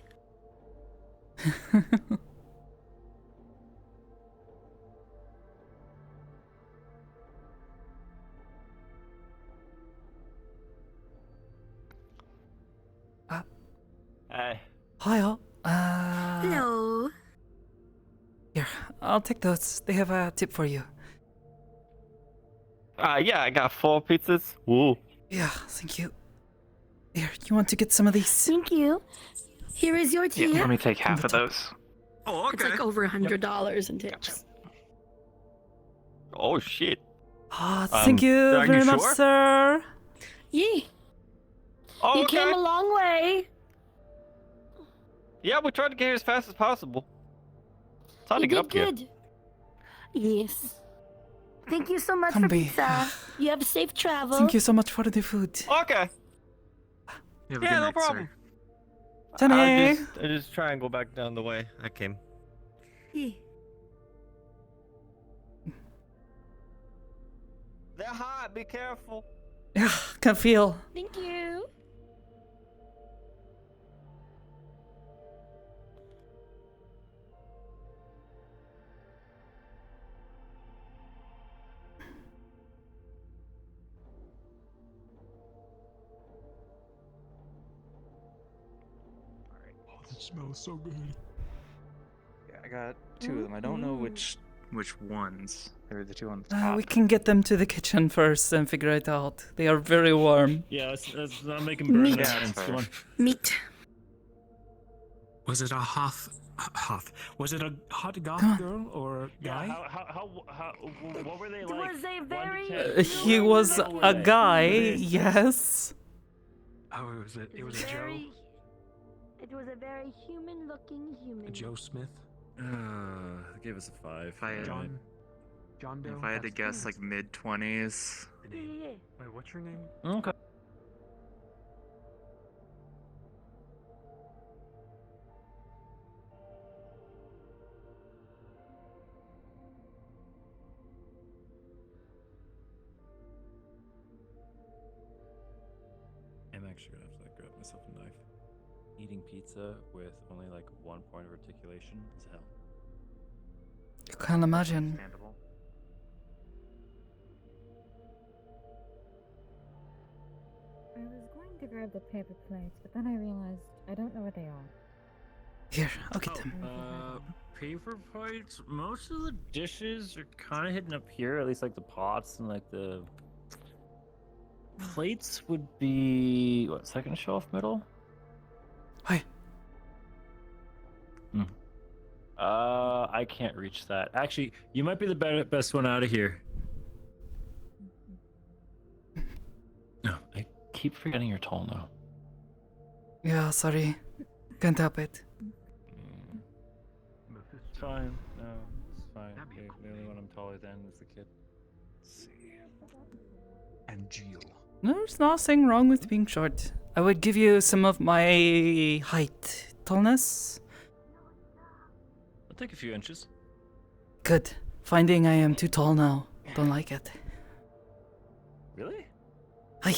Hey. Hiya. Hello. Here, I'll take those. They have a tip for you. Yeah, I got 4 pizzas. Woo. Yeah, thank you. Here, you want to get some of these? Thank you. Here is your tip. Yeah, let me take half of those. Oh, okay. It's like over $100 in tips. Oh shit. Thank you are very you much, sure? sir. Yeah. Oh, You okay. came a long way. Yeah, we tried to get here as fast as possible. It's hard You to get did up here. good. Yes. Thank you so much Come for be. pizza. You have safe travel. Thank you so much for the food. Okay. You have a Yeah, good no night, problem. Jenny! I just try and go back down the way I came. Yeah. They're hot. Be careful. Yeah, can feel. Thank you. Oh, that smells so good. Yeah, I got 2 of them. I don't know which ones. They were the 2 on the top. We can get them to the kitchen first and figure it out. They are very warm. Yeah, let's not make him burn Meat. their Yeah, hands. that's Come on. Meat. Was it a Hoth? Was it a hot goth Come on. girl or guy? How what were they It like? was a 1 to very 10? He was a guy, yes. Oh, it was a Joe. It was a very human-looking human. A Joe Smith. Give us a 5. If I had, John Doe. if I had to guess, like mid-20s. Yeah. Wait, what's your name? Okay. I'm actually gonna have to grab myself a knife. Eating pizza with only like 1 point of articulation is hell. You can't imagine. Understandable. I was going to grab the paper plates, but then I realized I don't know where they are. Here, I'll get them. Paper plates. Most of the dishes are kind of hidden up here, at least like the pots and like the plates would be what, second shelf middle? Hi. I can't reach that. Actually, you might be the best one out of here. No, I keep forgetting you're tall now. Yeah, sorry. Can't help it. It's fine. No, it's fine. The only one I'm taller than is the kid. Let's see. And Jill. There's nothing wrong with being short. I would give you some of my height, tallness. I'll take a few inches. Good. Finding I am too tall now. Don't like it. Really? Hi.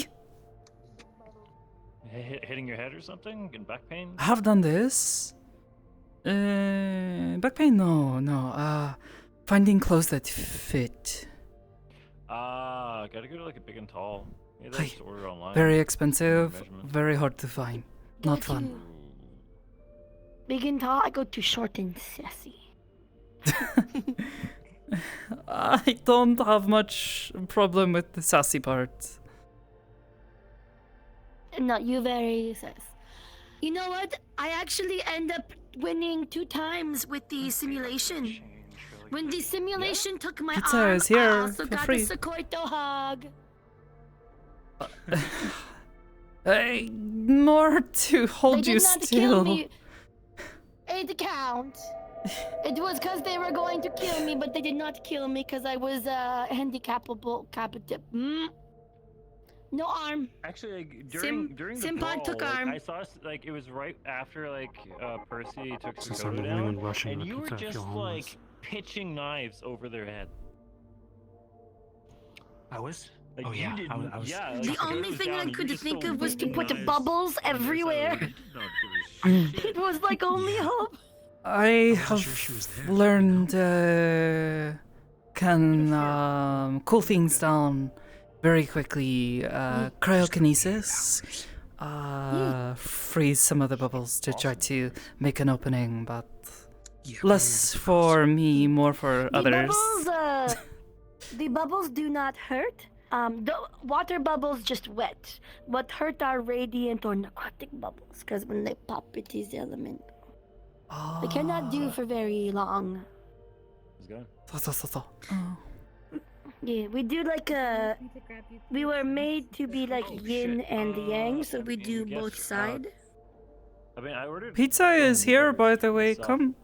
Hitting your head or something? Getting back pain? I have done this. Back pain? No. Finding clothes that fit. Gotta go to like a big and tall. Maybe Hi. just order online. Very expensive. Measurements. Very hard to find. Not fun. Big and tall, I go to short and sassy. I don't have much problem with the sassy part. No, you very sass. You know what? I actually end up winning 2 times with the simulation. When the simulation took my Pizza arm, is here I also for got free. the Sakoto hug. More to hold They you did not still. kill me. It counts. It was because they were going to kill me, but they did not kill me because I was handicapable. No arm. Actually, like, during the Simpod brawl, took like, arm. I saw like it was right after like Percy took Since I'm Sakoto the only one down, rushing and the you were pizza, I just feel homeless. like pitching knives over their head. I was? Like, Oh you yeah, didn't- I was. yeah, like, The Sakoto only was thing down, I and you could just think still of was to whipping put knives bubbles on their side. everywhere. You did not give a shit. It was like only hope. I wasn't sure she was have there, learned can cool things down very quickly. Cryokinesis. Freeze some of the bubbles to try to make an opening, but less for me, more for others. The bubbles do not hurt. The water bubbles just wet. What hurt are radiant or narcotic bubbles, because when they pop, it is element. They cannot do for very long. He's gone. Oh. Yeah, we do like a. We were made to be like yin and yang, so we do both sides. I mean, I ordered. Pizza is here, by the way. stuff. Come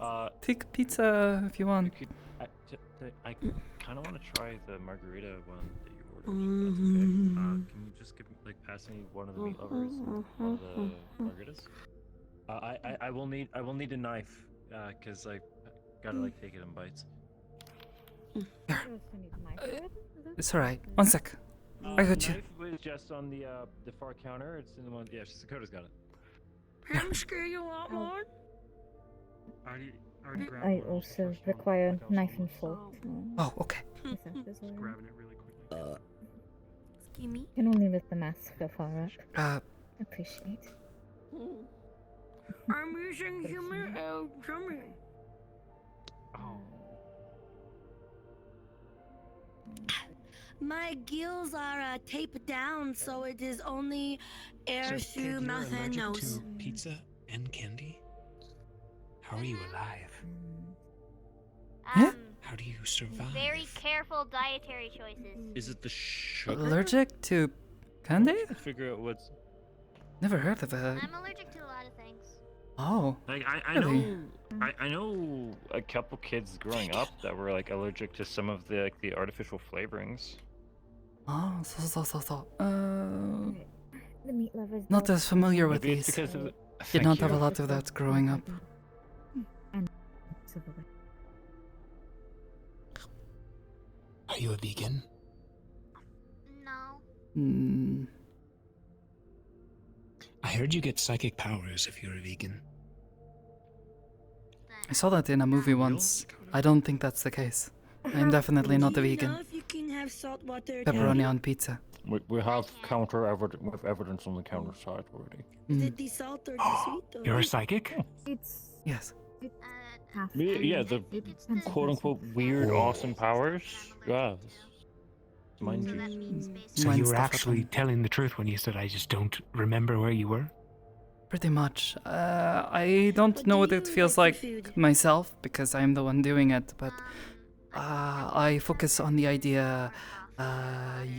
take pizza if you want. I kind of want to try the margarita one that you ordered. If that's okay. Can you just pass me one of the meat lovers of the margaritas? I will need a knife, cause I gotta take it in bites. It's alright. One sec. I got you. Knife was just on the far counter. It's in the one. Yeah, Sakota's got it. I'm scared you want one. I also require knife and fork. Oh, okay. Grabbing it really quickly. Excuse me. Can only lift the mask so far up. Appreciate. I'm using human drumming. My gills are taped down, so it is only air So, through you're mouth and allergic nose. to pizza and candy? How are you alive? How do you survive? Very careful dietary choices. Is it the sugar? Allergic to candy? Figure out what's. Never heard of that. I'm allergic to a lot of things. Oh. Like I Really? know, I know a couple kids growing up that were like allergic to some of the the artificial flavorings. Oh, The meat lovers. not as familiar with Maybe it's these. because of the. Did Thank not you. have a lot of that growing up. Are you a vegan? No. Hmm. I heard you get psychic powers if you're a vegan. I saw that in a movie once. I don't think that's the case. I'm definitely not a Do you vegan. know if you can have salt water? Pepperoni on pizza. We have counter evidence on the counter side already. Is it the salt or the sweet? Or You're a psychic? It's Yes. Yeah, the quote unquote weird, awesome powers. Yeah. Mind you. So Mind you were stuff actually happened. telling the truth when you said I just don't remember where you were? Pretty much. I don't know what it feels like myself because I'm the one doing it, but I focus on the idea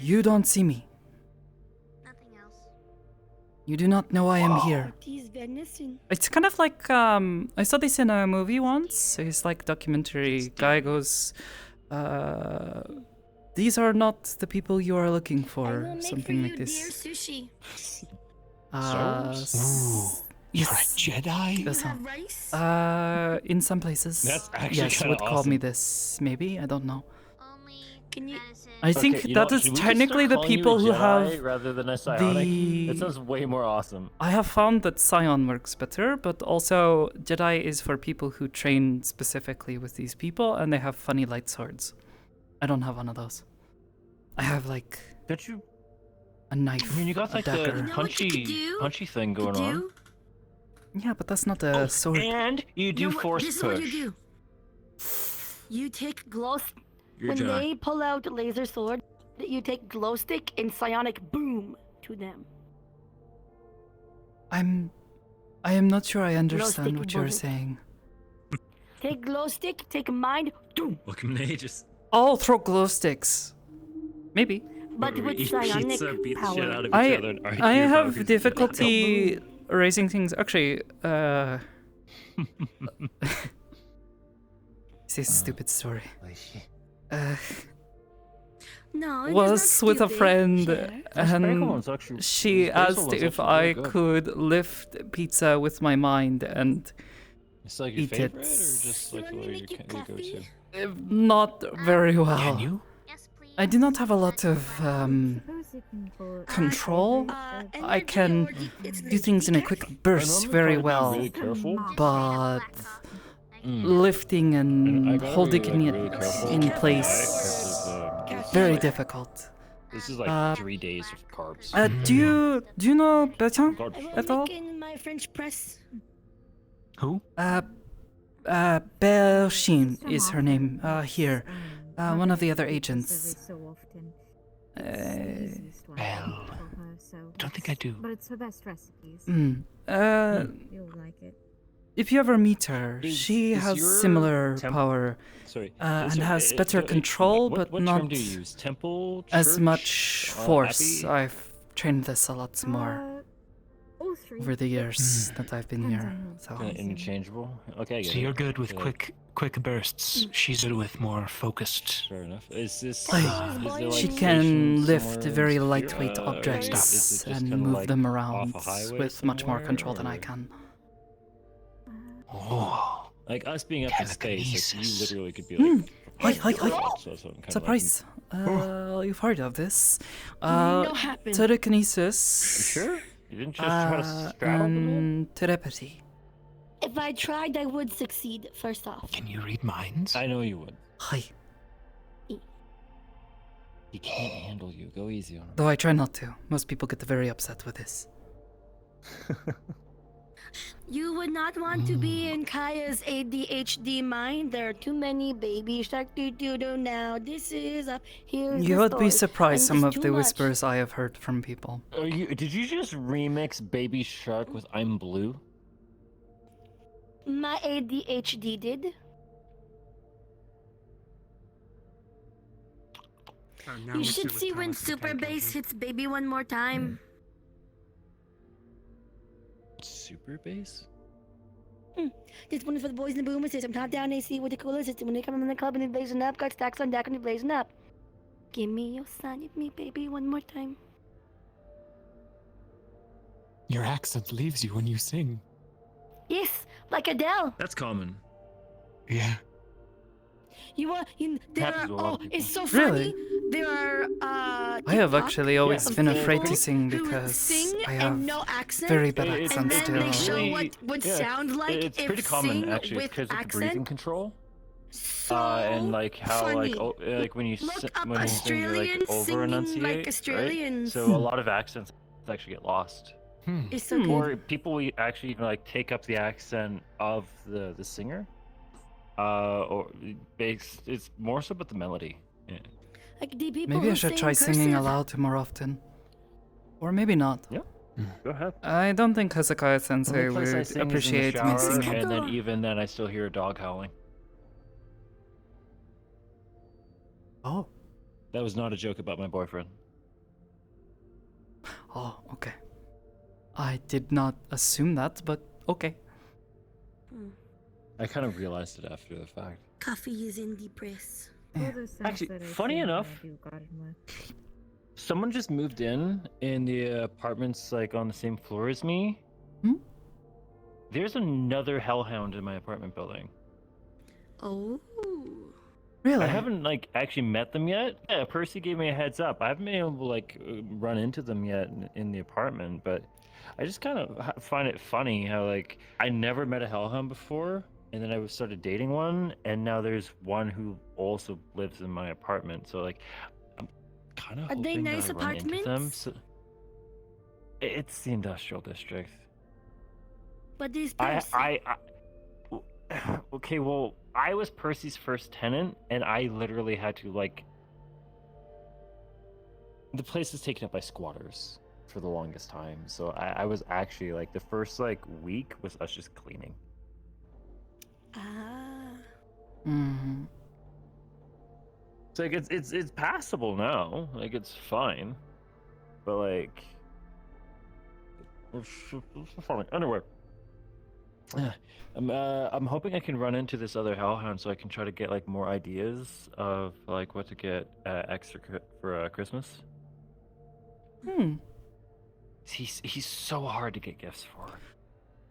you don't see me. Nothing else. You do not know I am here. These venison. It's kind of like I saw this in a movie once. It's like documentary. Guy goes, "These are not the people you are looking for." Something like this. Sushi. You're a Jedi? That's You all. have rice? In some places, That's actually yes, kinda would call me awesome. this. Maybe I don't know. Can you? I think Okay, you that know, is should we just technically start the calling you a people who Jedi have rather than a psionic. the. It sounds way more awesome. I have found that Scion works better, but also Jedi is for people who train specifically with these people, and they have funny light swords. I don't have one of those. I have like. Don't you? A knife. I mean, you got a like dagger. the punchy thing going on. Yeah, but that's not a sword. And you do force This is push. what you do. You take glow. You're When Jedi. they pull out laser sword, you take glow stick and psionic boom to them. I am not sure I understand stick what you're bullet. saying. Take glow stick, take mind, doom. Welcome to Aegis. I'll throw glow sticks. Maybe. But We with eat psionic pizza, beat the power. shit out of each other, and argue I about have who's difficulty raising things. Actually, it's a stupid story. No, it Was is not with a stupid. friend, Share. and she asked if I could lift pizza with my mind and It's like your eat favorite, or it. just like the way you go to? Not very well. Can you? I do not have a lot of control. I can do things in a quick burst very well, really careful. but lifting and gotta holding be, like, it really careful in with place very difficult. This is like 3 days of carbs. Do you know Bertrand I at will all? make in my French press. Who? Belchine is her name. Here, one of the other agents. Well, don't think I do. But it's her best recipes. You'll like it. If you ever meet her, she is has your similar temp- power Sorry. and So, has better so, control, what but term not do you use? Temple, as church, much force. abbey? I've trained this a lot more All three. over the years that I've been here. So Kinda interchangeable. Okay. I get So you're it. good with Yeah. quick bursts. She's good with more focused. Fair enough. Is this? Like, is there, she like, can stations lift somewhere very in lightweight Saphira, or is objects it just and kinda move like them off around a highway with much more somewhere, control than I or- can. Oh. Like us being up in space, like you literally could be Hmm. like. Hi. So that's what I'm kinda Surprise! You've heard of this? No happen. Telekinesis. You sure? You didn't just try to straddle them in? and telepathy. If I tried, I would succeed. First off. Can you read minds? I know you would. Hi. He can't handle you. Go easy on him. Though I try not to. Most people get very upset with this. You would not want to be in Kaya's ADHD mind. There are too many baby shark doo now. This is up here. You would be surprised some of too the much. whispers I have heard from people. Did you just remix Baby Shark with I'm Blue? My ADHD did. You should see when Super Bass hits baby one more time. Super bass? This one is for the boys in the boomer system. Top down AC with the cooler system. When they come in the club and they blazing up, got stacks on deck and they blazing up. Give me your sign of me, baby, one more time. Your accent leaves you when you sing. Yes, like Adele. That's common. Yeah. There Happens are, to a lot of oh, people. it's so funny. Really? There are, I have TikTok actually always of been afraid people to sing who because sing I have and no accent, very bad It- accent and then they still. show what would sound like it's if pretty common sing actually with because of the accent. breathing control. So And like how funny. like when you Look up when you sing you like Australians over singing enunciate, like right? Australians. So a lot of accents actually get lost. It's so good. Or people will actually even like take up the accent of the singer. Or it's more so about the melody. Yeah. Like the people Maybe I who should sing try singing cursive. aloud more often. Or maybe not. Yeah. Go ahead. I don't think Hezekiah The Sensei only place I would sing is in the appreciate me shower, singing. and then even then I still hear a dog howling. Oh. That was not a joke about my boyfriend. Oh, okay. I did not assume that, but okay. I kind of realized it after the fact. Coffee is in the press. Actually, funny enough, someone just moved in the apartments like on the same floor as me. There's another hellhound in my apartment building. Oh. Really? I haven't like actually met them yet. Yeah, Percy gave me a heads up. I haven't been able to like run into them yet in the apartment, but I just kind of find it funny how like I never met a hellhound before, and then I started dating one, and now there's one who also lives in my apartment. So like, I'm kind of hoping they nice that I run into them. apartments? So it's the industrial district. But these Percy. Okay, well, I was Percy's first tenant, and I literally had to like. The place was taken up by squatters for the longest time, so I was actually like the first like week was us just cleaning. Mm-hmm. So like it's passable now, like it's fine, but like it's funny. Anyway, I'm hoping I can run into this other hellhound so I can try to get like more ideas of like what to get extra for Christmas. He's so hard to get gifts for.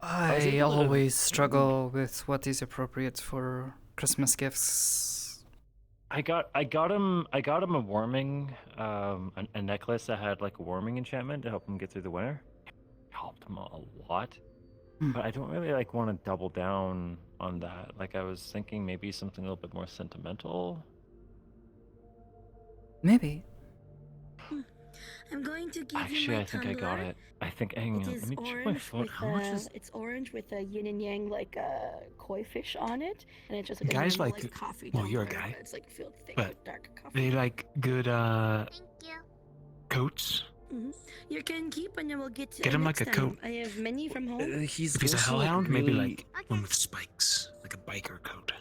I always struggle with what is appropriate for Christmas gifts. I got him a warming a necklace that had like a warming enchantment to help him get through the winter. Helped him a lot. But I don't really like want to double down on that. Like I was thinking maybe something a little bit more sentimental. Maybe. I'm going to give Actually, you my I think I got tumbler. it. I think hang on, let me check my phone. How much is It's orange with a yin and yang like koi fish on it, and it's just like Guys a normal, like coffee. well, you're a tumbler, guy, but it's like filled thick but with dark coffee. they like good coats. You can keep, and then we'll get to Get him next like a time. coat. I have many from home. If he's a hellhound, maybe like one with spikes, like a biker coat.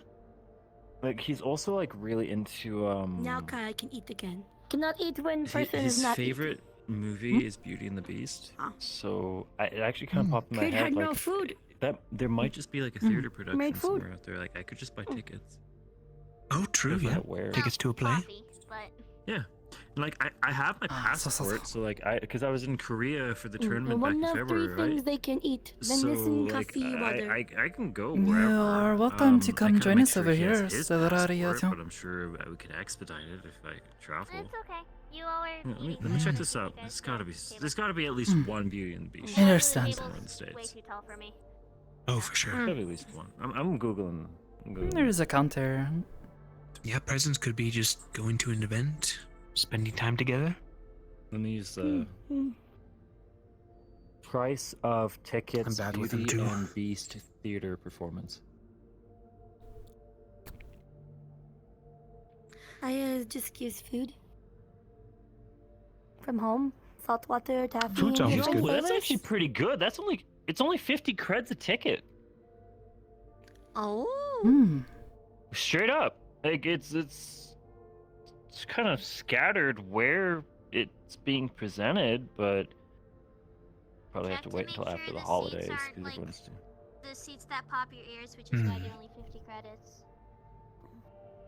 Like he's also like really into Now I can eat again. Cannot eat when person his is not favorite movie is Beauty and the Beast. So it actually kind of popped in my Kid head had like no food. that there might just be like a theater production Made food. somewhere out there. Like I could just buy tickets. Oh, true. If I Yeah. wear- Tickets to a play. Yeah. Like I have my passport, so like because I was in Korea for the tournament back One in of February, three things right? they can eat: So venison, like coffee, water. I can go You wherever. are welcome to I come couldn't join make us sure over he has here, his Severariato. passport, but I'm sure we could expedite it if I travel. It's okay. You all are. Let me check this out. There's gotta be at least one Beauty and the Beast. I understand. somewhere in the States. Way too tall for me. Oh, for sure. Gotta be at least one. I'm googling. There is a counter. Yeah, presents could be just going to an event, spending time together. Let me use the price of tickets. I'm bad with them, Beauty too. and Beast theater performance. I just use food from home. Saltwater, taffy, Food's always different good. That's flavors. actually pretty good. It's only 50 creds a ticket. Oh. Straight up. Like it's kind of scattered where it's being presented, but probably have to wait until after the holidays because everyone's The seats that pop your ears, which is why they're only 50 credits.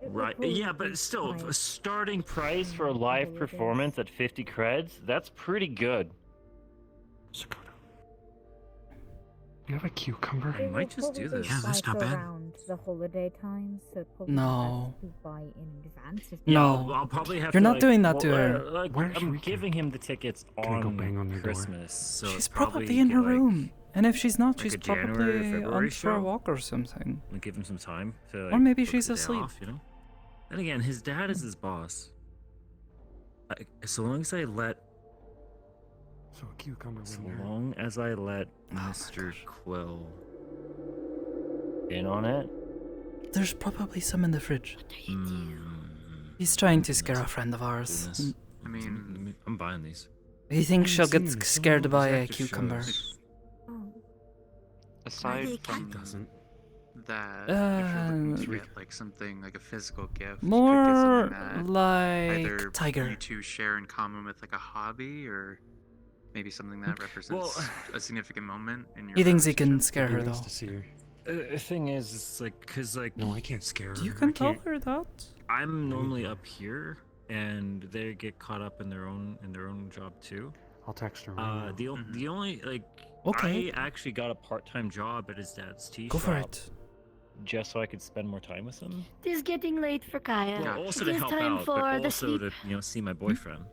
right. Yeah, but still, a starting price for a live performance at 50 creds, that's pretty good. Sakoto, you have a cucumber? I might just do this. Yeah, that's not bad. Around the holiday time, so probably No. best to buy in advance. No. I'll probably have You're to, not like, doing that to well, her. Like, Where's I'm Rika? giving him the tickets Can I go bang on on your door? Christmas, so She's it's probably in her like, room. And if she's not, like she's a January or probably February on for a show? walk or something. Like, give him some time to. Or Like, maybe book she's the day asleep. Off, you know. And again, his dad is his boss. So long as I let. So a cucumber So wouldn't hurt. long as I let Mr. Quill in on it. There's probably some in the fridge. Mm, He's trying to scare a friend of ours. goodness. I mean, I'm buying these. He thinks she'll seen get them. scared by a Exact cucumber. shows. Aside from Doesn't. that, if you're looking to Uh, get like something like a physical gift, More you could get something that like either tiger. you two share in common with like a hobby, or maybe something that represents a significant moment in your. He thinks he can relationship. scare her, though. Nice to see her. The thing is, it's like, cause like. No, I can't scare her. You can I tell can't. her that. I'm normally up here, and they get caught up in their own job too. I'll text her. Right now. The only like. Okay. I actually got a part-time job at his dad's tea Go shop. for it. Just so I could spend more time with him. It is getting late for Kaya. Well, also it to is help time out, for but the also sleep. to see my boyfriend.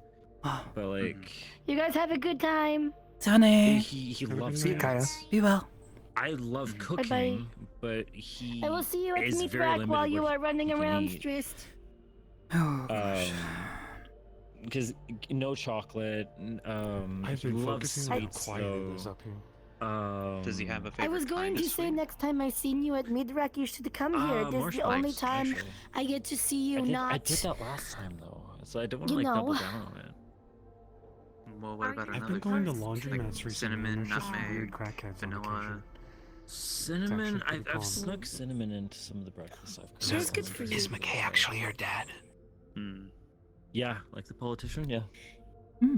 But like, You guys have a good time. Johnny. he loves See you, Kaya. cats. Be well. I love Bye-bye. cooking, but he. I will see you at is Meat very Rack limited while you what are running he can around eat. stressed. Oh, gosh. Because no chocolate. I've He been loves focusing on how sweets, quiet it is so. up here. Does he have a favorite? I was going to say next time I seen you at Midrack, you should come here. This is the more only spikes, time actually. I get to see you not. I did that last time though, so I don't want to You like double know. down on it. Well, what about I've another? been going to taste? laundromats Like recently. cinnamon, and there's just nutmeg, weird crackheads on vanilla. occasion. Cinnamon. pretty I've calm. snuck cinnamon into some of the breakfast I've. So, That's good for you. is McKay actually her dad? Yeah, like the politician. Yeah. As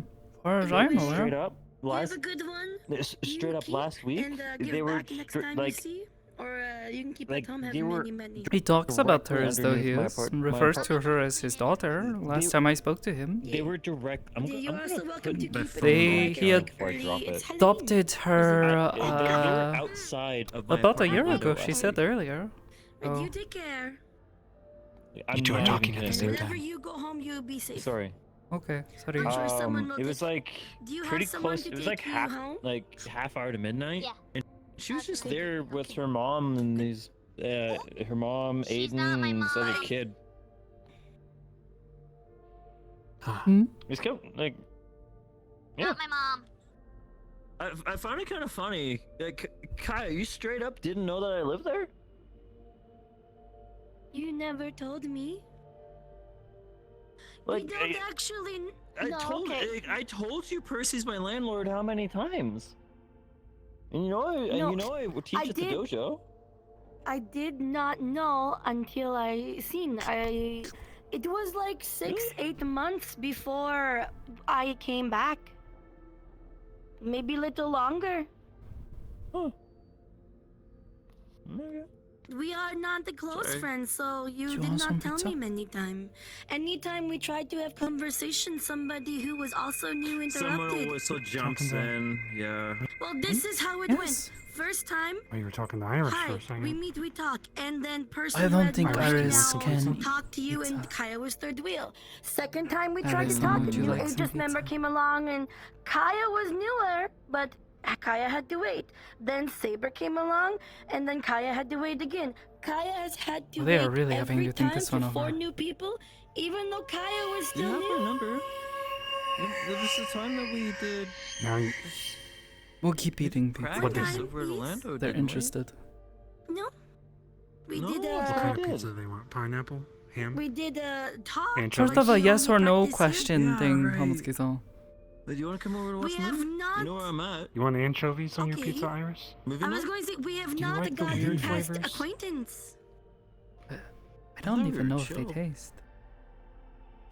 far as I'm Straight aware. up, You have last a good one. straight up last week, And give they it were back next stri- time like you see. Or you can keep like, at home they having were- many. He talks about her directly as though he underneath is, my and refers to her as his daughter. Last time I spoke to him, They were direct. I'm You're gonna also welcome to put my keep phone it. They- on he had before I drop it. adopted her They were outside of my about a apartment year window ago. She last said week. earlier. And Oh. you take care. I'm You two are not talking even at the gonna same do it. Whenever you go home, you be safe. Sorry. Okay, sorry. I'm sure someone will It was take- like Do you have pretty someone close. to It was take like you half home? half hour to midnight. Yeah. And she was just there with her mom and these her mom, She's Aiden, not my and this other mom. kid. Hmm? It's kind of, like yeah. Not my mom. I found it kind of funny. Like, Kaya, you straight up didn't know that I lived there? You never told me. Like, we don't actually. I told you Percy's my landlord how many times? And you know I would teach I at the did. dojo. I did not know until I seen. It was like 6-8 months before I came back. Maybe a little longer. Huh. Okay. We are not the close Sorry. friends, so you You did want some not tell pizza? me many times. Anytime we tried to have conversation, somebody who was also new Someone interrupted. whistle jumps Talking about- in. Yeah. Well, this is how it Yes. went. First time, Oh, you were talking to Iris for hi, a second. we meet, we talk, and then person I don't read think my Iris email, can talk to you, and pizza. Kaya was third wheel. Second time we tried Iris, to talk, would a you new like some Aegis member pizza? came along, and Kaya was newer, but Kaya had to wait. Then Saber came along, and then Kaya had to wait again. Kaya has had to They wait are really having every you think time this for one 4 over. new people, even though Kaya was You still have new. my number. This is the time that we did Now you, We'll keep eating practice pizza. What over at Orlando. They're didn't we? interested. No, we No, did what what kind did. of pizza they want? Pineapple? Ham? we did a talk. Anchovy? Sort of a Like, you yes or only no practice question Yeah, thing, right. Hamutsky-san. Do you want to come over to watch We the have movie? not. You know where I'm at. You want anchovies on your Okay. pizza, Iris? Movie I was night? going to say we have Do you not like the gotten weird past flavors? acquaintance. I don't thought we even were know if they chill. taste.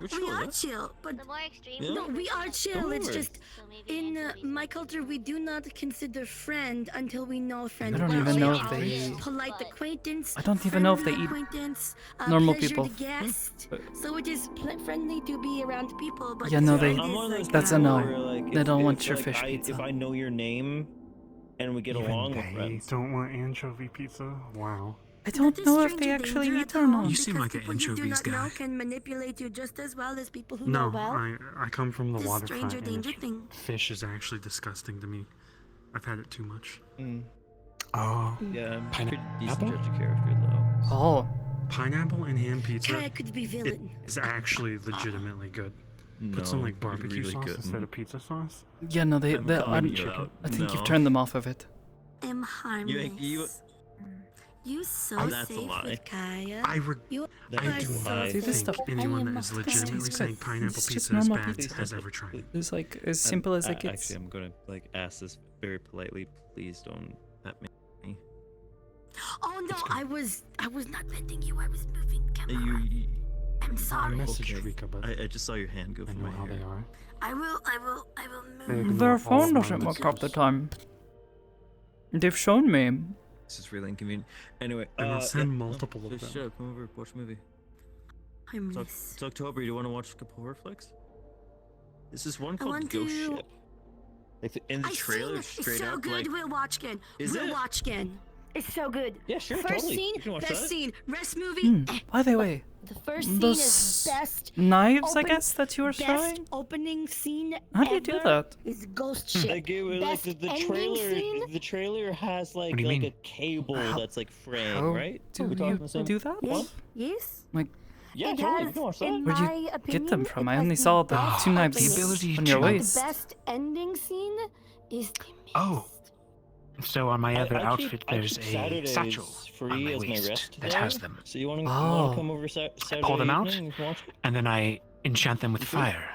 We're We chill, are yeah? chill, but The more extreme. Yeah. no, we are chill. It's Don't just So maybe in anchovies my would be culture we do not consider friend until we know friend. I don't well. even We know are if they- polite but- acquaintance. I don't even know if they friendly eat acquaintance, normal pleasured people. guest. But- So it is friendly to be around people, but Yeah, no, it they- is I'm one of those like, That's a people no. where, like, They if- don't if, want your like, fish If pizza. I know your name and we get Even along, we're they friends. don't want anchovy pizza? Wow. I don't That is know if they stranger actually danger eat at or home, not. You seem because like an people you do anchovies not know guy. can manipulate you just as well as people who No, know well. I come from the This waterfront, stranger and danger it's- thing. fish is actually disgusting to me. I've had it too much. Mm. Oh. Yeah, I'm a Pineapple? pretty decent judge of character, though. Oh, Pineapple and ham pizza Kaya could be villain. is actually legitimately good. Put some No, like barbecue really sauce good. instead of pizza sauce. yeah, no, I'm calling you out. I think No. you've turned them off of it. I'm harmless. You so That's a safe lie. with Kaya. You That are I do so not See, this safe. stuff- think anyone I that am is not legitimately tastes saying good. pineapple It's just pizza is normal bad pizza. has ever tried. It's like as simple as it gets. Actually, I'm gonna like ask this very politely. Please don't at me. Oh no, I was not venting you. I was moving camera. You I'm I sorry. messaged Rika, but I just saw your hand go I from know my how hair. they are. I will They move. Their ignore all phone of my doesn't work half the messages. time. They've shown me. This is really inconvenient. Anyway, And I'll send yeah, multiple of just them. shut up, come over, watch a movie. I It's, miss. it's October. You want to watch a couple horror flicks? This is one I called want Ghost to- Ship. Like in the I trailer, seen it. straight It's so up, good. like We'll watch again. Is We'll it? watch again. It's so good. Yeah, sure, First totally. scene, You can watch best that. scene. Rest movie. By the way, The first scene those is best. knives, I guess, that you were best throwing? opening scene How do you do ever that? Is Ghost Ship. Like, like Best the ending trailer, scene. the trailer has like do you like mean? a cable that's like frame, How right? do We talking you the same do that? one? Yes. Like, Yeah, It totally. has, You can watch that. in where'd my you opinion, get them from? it I has only the saw the best two knives opening. The ability on your to- waist. The best ending scene is the Oh. So on my other I outfit, I there's keep a Saturdays satchel free on my as my waist rest that day. has them. So you want to Oh. come over Saturday pull them out, evening and watch it? and then I enchant them with You see? fire,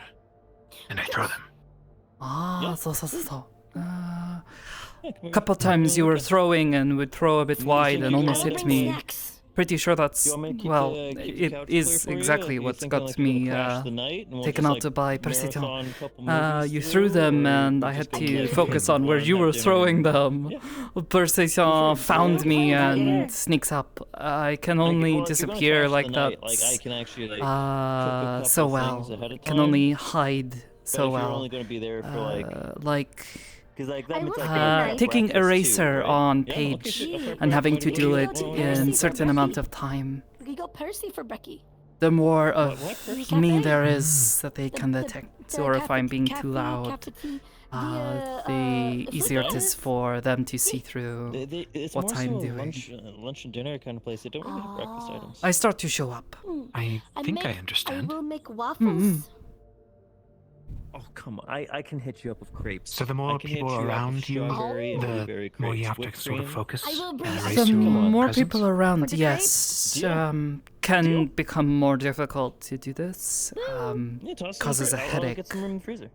and I throw them. Ah, Yeah. so. Yeah, come A over. couple times you were throwing and would throw a bit You wide think and you almost wanna hit bring me. snacks. Pretty sure that's, You want me to keep well, keep the it couch is clear for you? exactly Like, you what's thinking got like you're me gonna crash the night and we'll taken just, out like, to buy Persito. marathon a couple movies You through, threw them or and we I just had go to play focus games on where around you were dinner? throwing them. Yeah. Persito found Yeah. me Yeah. and sneaks up. I can Like, only well, if you're gonna disappear crash like the that. night, like I can actually like cook a couple So things well. ahead of Can time. only hide But so if you're well. only gonna be there for like, because like that I means will like say going night. out taking breakfast too, eraser right? on Yeah, okay, page sure, fair and having point. to do Well, it well, in well, certain well, amount well, of time. We could go Percy for Brekkie. The more What of Percy? me Cafe? there is that they can The detect, or if I'm being too loud, the easier it is for them to see through It's what more I'm so a doing. lunch and dinner kind of place. They don't really have breakfast items. I start to show up. I think I I understand. will make waffles. Oh come on! I can hit you up with crepes. So the more I can hit people you up with around you, strawberry and the blueberry more you crepes, have to whipped sort of cream. focus I will and bring race The to more presents. people around, For the yes, Deal. can Deal. become more difficult to do this. Yeah, toss them Causes a I'll headache. get some room in the freezer.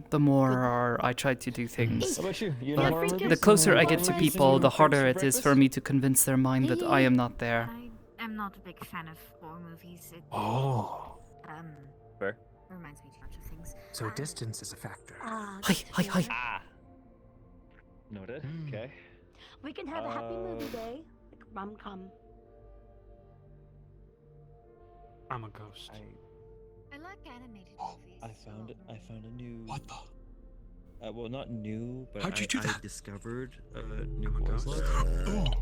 The more I try to do things. How about you? You But know more movies? the closer I Some get to more people, movies the for harder it is for breakfast? me to convince their mind that I am not there. I am not a big fan of horror movies. It Oh, Fair. reminds me too much of things. so distance is a factor. Hi. Ah. Noted. Okay. We can have a happy movie day, like rom-com. I'm a ghost. I like animated movies. I found it. I found a new. What the? Well, not new, but How'd you do I that? discovered a new I'm a voice ghost. line.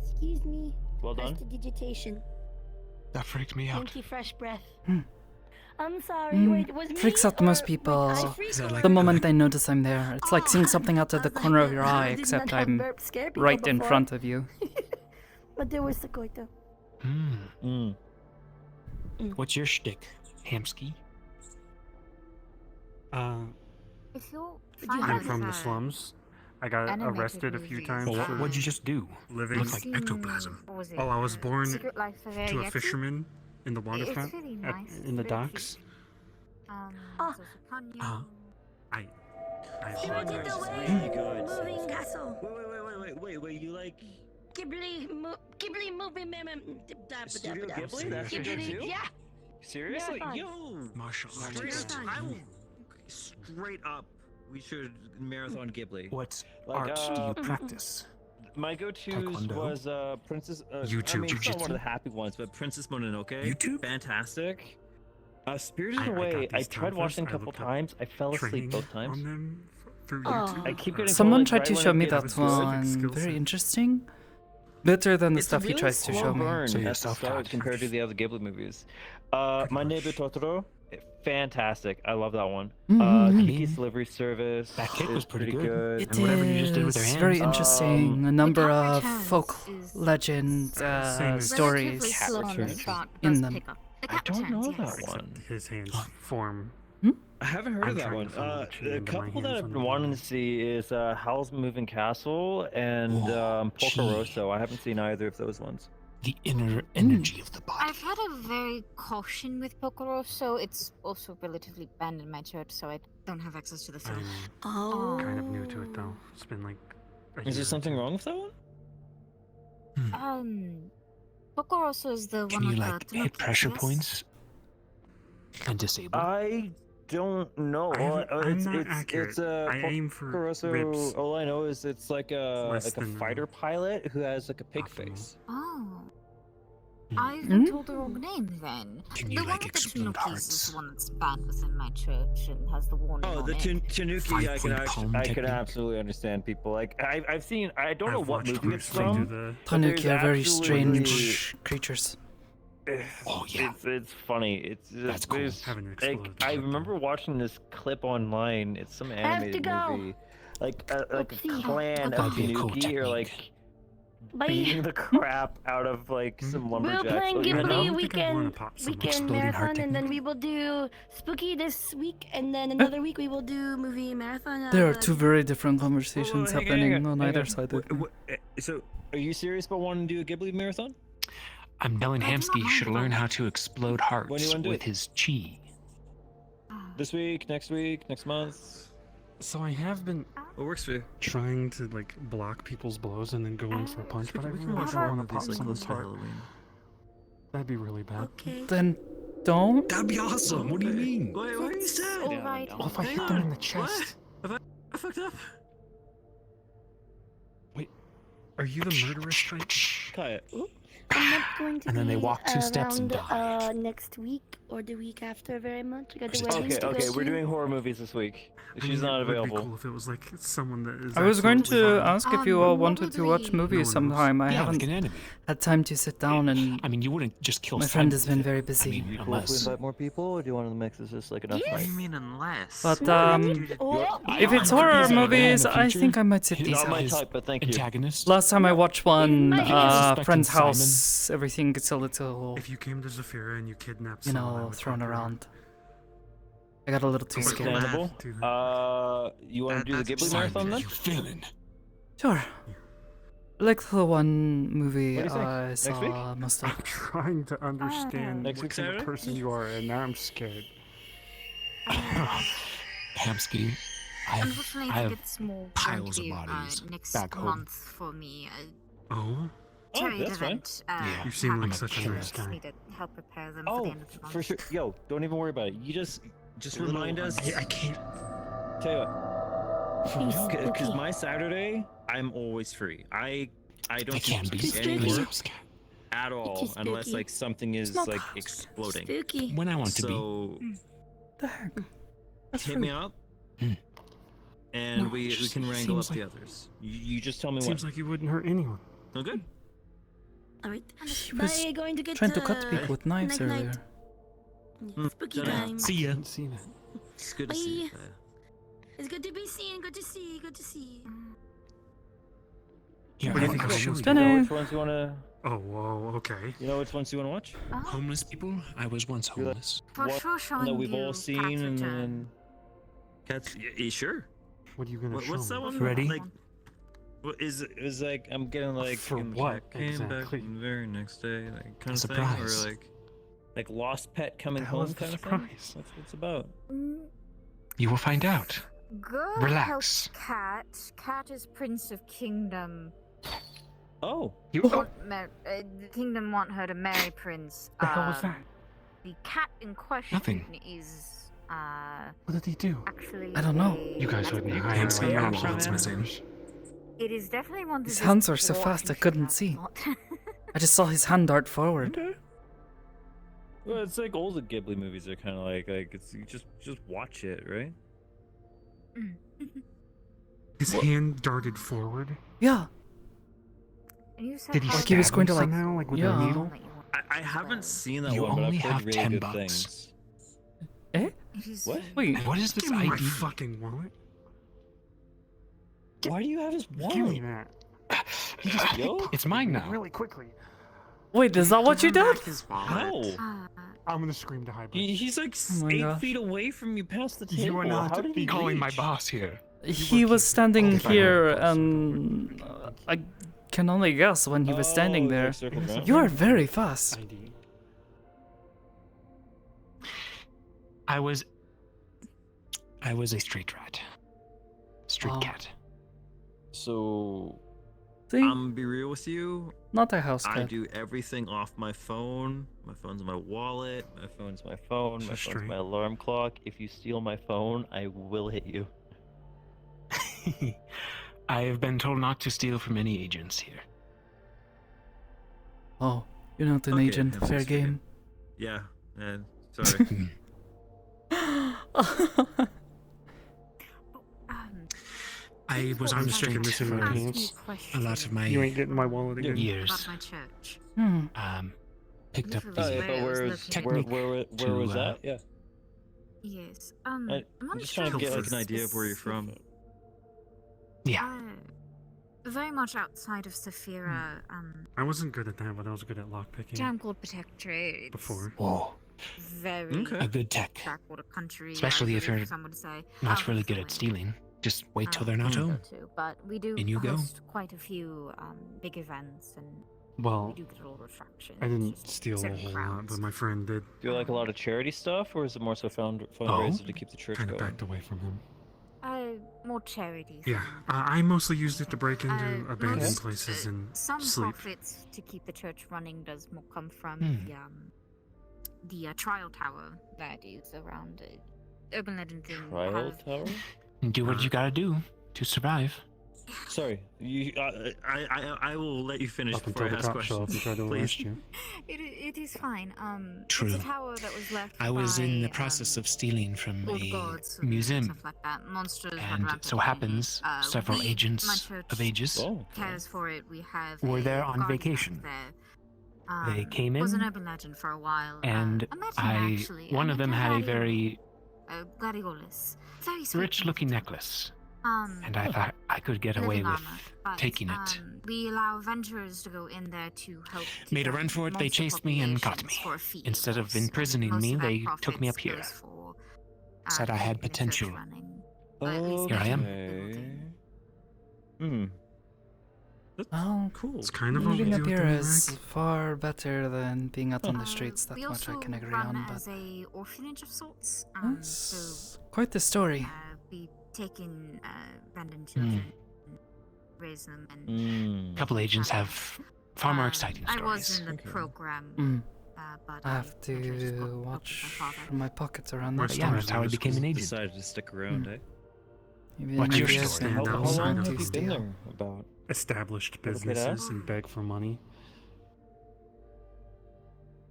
Excuse me. Well done. Prestidigitation. That freaked me out. Thank you, fresh breath. Hmm. I'm sorry. Wait, it was me. Freaks out or- most wait, people I freak Is that or- like the moment they notice I'm there. It's like seeing something out of the I was corner of like, your I eye, did except not have I'm burp scare people right in before. front of you. But there was Sakoto. Mm. What's your shtick, Hamsky? If you're you fine I'm with, from the slums. I got animated arrested a few movies, times Well, for what'd you just do? living. Looked like ectoplasm. What was it? Oh, I was born Secret Life of to a Yeti? fisherman in the It's waterfront really at- nice. in the It's very docks. cute. Ah. There's also Ponyo. I Spirited Away, really good. Moving Castle. Wait. You like Ghibli movie meme. Studio Ghibli? That's your Ghibli, go-to? yeah. seriously? Marathon. Yo, Martial straight artist. up, straight up. We should marathon Ghibli. What Like, art do you practice? My go-tos Taekwondo? was Princess. I YouTube mean, it's not one of jujitsu? the happy ones, but Princess Mononoke. YouTube? Fantastic. Spirited I got Away. I these tried down watching a first. I couple looked up times. I fell asleep training both times. on them through Oh. YouTube. I keep getting Someone told, tried like, to right show when me it that gets one. skill Very set. interesting. Better than the It's stuff a he really tries to slow show me. burn So you're at the start self-taught. compared to the other Ghibli movies. My Neighbor Totoro, fantastic. I love that one. Mhm. Kiki's Delivery Service. That kid is was pretty good. good. It And whatever you just did with your is hands. very interesting. A number Cat of Returns folk is legend Same as- stories relatively Cat slow on the Returns. start, in does them. pick up. The I Cat don't know Returns, yes. that one. His hands form. I haven't heard I'm of that trying one. to follow the chain A into my couple that hands I've on been the wanting to bottom. see is Howl's Moving Castle and gee. Porco Rosso. I haven't seen either of those ones. The inner energy of the body. I've had a very caution with Pokoro, so it's also relatively banned in my church, so I don't have access to the film. Oh. I'm kind of new to it though. It's been like a Is year there or something two. wrong with that one? Um, Bokoroso is the Can one you with like the hit Tanuki, pressure yes? points and disable? I don't know. I'm not accurate. I aim for ribs. Porcoroso, all I know is it's like a Less than, fighter pilot who has like a pig optimal. face. Oh. I've been told the wrong name then. Can The you one like with the explode Tanukis is hearts? the one that's banned within my church and has the warning Oh, on the it. Tanuki, I can palm I can technique? absolutely understand people. Like I've seen, I don't know I've what watched movie it's Bruce Lee do from. the- but Tanuki there's are very absolutely- strange creatures. Oh yeah, it's funny. It's That's cool. there's- Having to like explode. I remember watching this clip online. It's some animated go. movie, like a Oopsie. clan That'd of be a cool Tanuki or technique. like Bye. beating the crap out of like some We're lumberjacks. playing Like, I don't Ghibli know. weekend Exploding heart marathon, and then technique. we will do Spooky this week, and then another week we will do movie marathon. There are two very different conversations hang happening on hang either side of me. So, are you serious about wanting to do a Ghibli marathon? I'm telling Hamsky should learn how to explode When do hearts you wanna do with it? his chi. This week, next month. So I have been What works for you? trying to like block people's blows and then go in for a punch, but I really don't want to pop someone's heart. That'd be really bad. Okay. Then don't. That'd be awesome. What do you mean? What are you saying? Alright. Well, if I hit them in the chest. I fucked up. Wait, are you the murderous type? Kaya. I'm not going to And then they be walk 2 steps and die. next week or the week after very much. I got the Okay, wedding to go Okay, we're to. doing horror movies this week. I She's mean, not it would be available. cool if it was like someone that is. I was going absolutely to violent. ask if you all what wanted would to watch we- movies No one knows. sometime. I Yeah, haven't like an enemy. had time to sit down and I mean, you wouldn't just kill. my friend Simon has been with it. very I busy. mean, Cool if we unless. invite more people, or do you want to mix this just like enough? Yes. night? mean unless? But Oh, if it's I horror could use it movies, in the I future. think I might sit His- these Not my out. his type, but thank you. Antagonist. Last time I watched one, Suspecting friend's Simon. house, everything gets a little, If you came to Zafira and you kidnapped you someone, I know, would thrown fuck her. around. I got a little too scared. Understandable. Do that. You want to do the That's Ghibli marathon Simon, then? you villain. Sure. Like the one movie What do you think? I Next saw week? most I'm of. trying to understand Next what week kind of Saturday? person you are, and now I'm scared. Hamsky, I have Unfortunately, I I have think it's more piles of going to be, bodies next back home. month for me. Oh, Charity that's fine. event. Yeah, you seem like happening. such a killer. nice Just guy. need to help prepare them for Oh, the end of the month. for sure. Yo, don't even worry about it. You just remind us. I can't. Tell you what, She's because spooky. my Saturday, I'm always free. I don't I do can be any spooky. work at all It's unless spooky. like something is Small like talk. exploding. Spooky. when I want to be. So The heck? That's hit free. me up, Hmm. and No, we just can wrangle up seems the others. You just tell me Seems when. like you wouldn't hurt anyone. Oh, good. All right. He was Bye. Going to get trying to cut people with knives night, earlier. night. Spooky Good time. See ya. Didn't see that. It's good to see you. Bye. It's good to be seen. Good to see. Good to see. Here, What do you I'll think I'll show show you. you? You know Dinner. which ones you wanna? Oh, whoa, okay. You know which ones you wanna watch? Homeless people. I was once You're like- homeless. For What- sure, showing that we've you all seen, Cat's and Return. then Cats. Yeah, sure. What are you gonna show What's that me? one? Ready? Like, what is it? Is like I'm getting like For and what, Came back exactly? the very next day, like kind A of surprise. thing, or like lost pet coming The hell home is the kind of thing. surprise? That's what it's about. You will find out. Girl Relax. helps Cat. Cat is Prince of Kingdom. Oh, You. The Kingdom want her to marry Prince. The hell was that? The cat in question Nothing. is What did he do? actually. I don't know. You guys wouldn't hire Hamsky, any you're actual what's missing. managers. It is definitely one. His hands are so fast I couldn't see. I just saw his hand dart forward. okay. Well, it's like all the Ghibli movies are kind of like it's you just watch it, right? His hand darted forward. Yeah. Did he Like he was stab going him to, like- somehow, like with yeah. a needle? I haven't seen that You one, but only I've heard have really 10 good bucks. things. Eh? What? Wait. What is this Give me my ID? fucking wallet. Why do you have his wallet? Give me that. Yo? It's mine now. Really quickly. Wait, is that what you Give him did? back his wallet. How? I'm gonna scream to Hybrid. He's like Oh my 8 gosh. feet away from you past the table. You are not How did he Calling my reach? boss here. He was standing Okay, here, fine. and I can only guess when he was standing Oh, there. like circled around? You are very fast. ID. I was a street rat. Street Oh. cat. So See? I'm gonna be real with you. Not a house I cat. do everything off my phone. My phone's my wallet. My phone's my phone. My phone's my alarm clock. If you steal my phone, I will hit you. I have been told not to steal from any agents here. Oh, you're not an Okay, agent. I'm Fair just forget- game. Yeah, man. Sorry. I was on the sticking street this in for my pants. a lot of my You ain't getting my wallet again. years. my church. Picked up Literally the where it was located. where was that? Yeah. Yes. I'm not just sure trying to get like if an it's idea of where you're from. Yeah. Very much outside of Saphira. I wasn't good at that, but I was good at lockpicking. Town called Protectorate. Before. Whoa. Very A good tech. backwater country. Especially I if you're believe some would say. not really good at stealing. Just wait till they're not we go home. to, but we do And you go. host quite a few big events, and Well, we do get a lot of attraction. I didn't steal a certain whole lot, crowds. but my friend did. Do you like a lot of charity stuff, or is it more so fundraiser to keep the church Kind going? of backed away from him. More charities. Yeah, I mostly used it to break into abandoned most, places and some sleep. profits to keep the church running does more come from Hmm. the trial tower that is around urban legend thing. Trial tower? Do what you gotta do to survive. Sorry, I will let you finish Up before I until the ask cops show up questions. and try to arrest Please. you. It is fine. True. It's a tower that was left I was by, in the process of stealing from old a gods and museum, stuff like that. Monsters run and rampant so in it. happens several My agents church of ages cares for it. We have were a there on guardian vacation. there. They came was an in, urban legend for a while. and I met him, actually. I one of met them a had a Gladiolus. very Gladiolus. Very sweet rich-looking necklace, Um, and I thought I could get away living with armor, but, taking it. We allow venturers to go in there to help. keep Made a up run for it, they monster chased me and caught me. populations for a fee, Instead of course, and imprisoning most me, of that they took me up profits here. goes for, Said I had keeping the church potential. running. Or at least Here I am. building. Oh, cool. It's kind of living what up we do here at the is Mac. far better than being out on the streets. That We much I also can agree run on. But as a orphanage of sorts. So that's quite the story. we take in abandoned children, raise them, and A couple agents have far more exciting I stories. was in the program, but I have to watch my pockets around But that. yeah, that's how I became an agent. Decided to stick around, eh? Maybe What's your maybe I story? can Stand help outside someone of to the been steal. there about? Established Little kid businesses ass? and beg for money.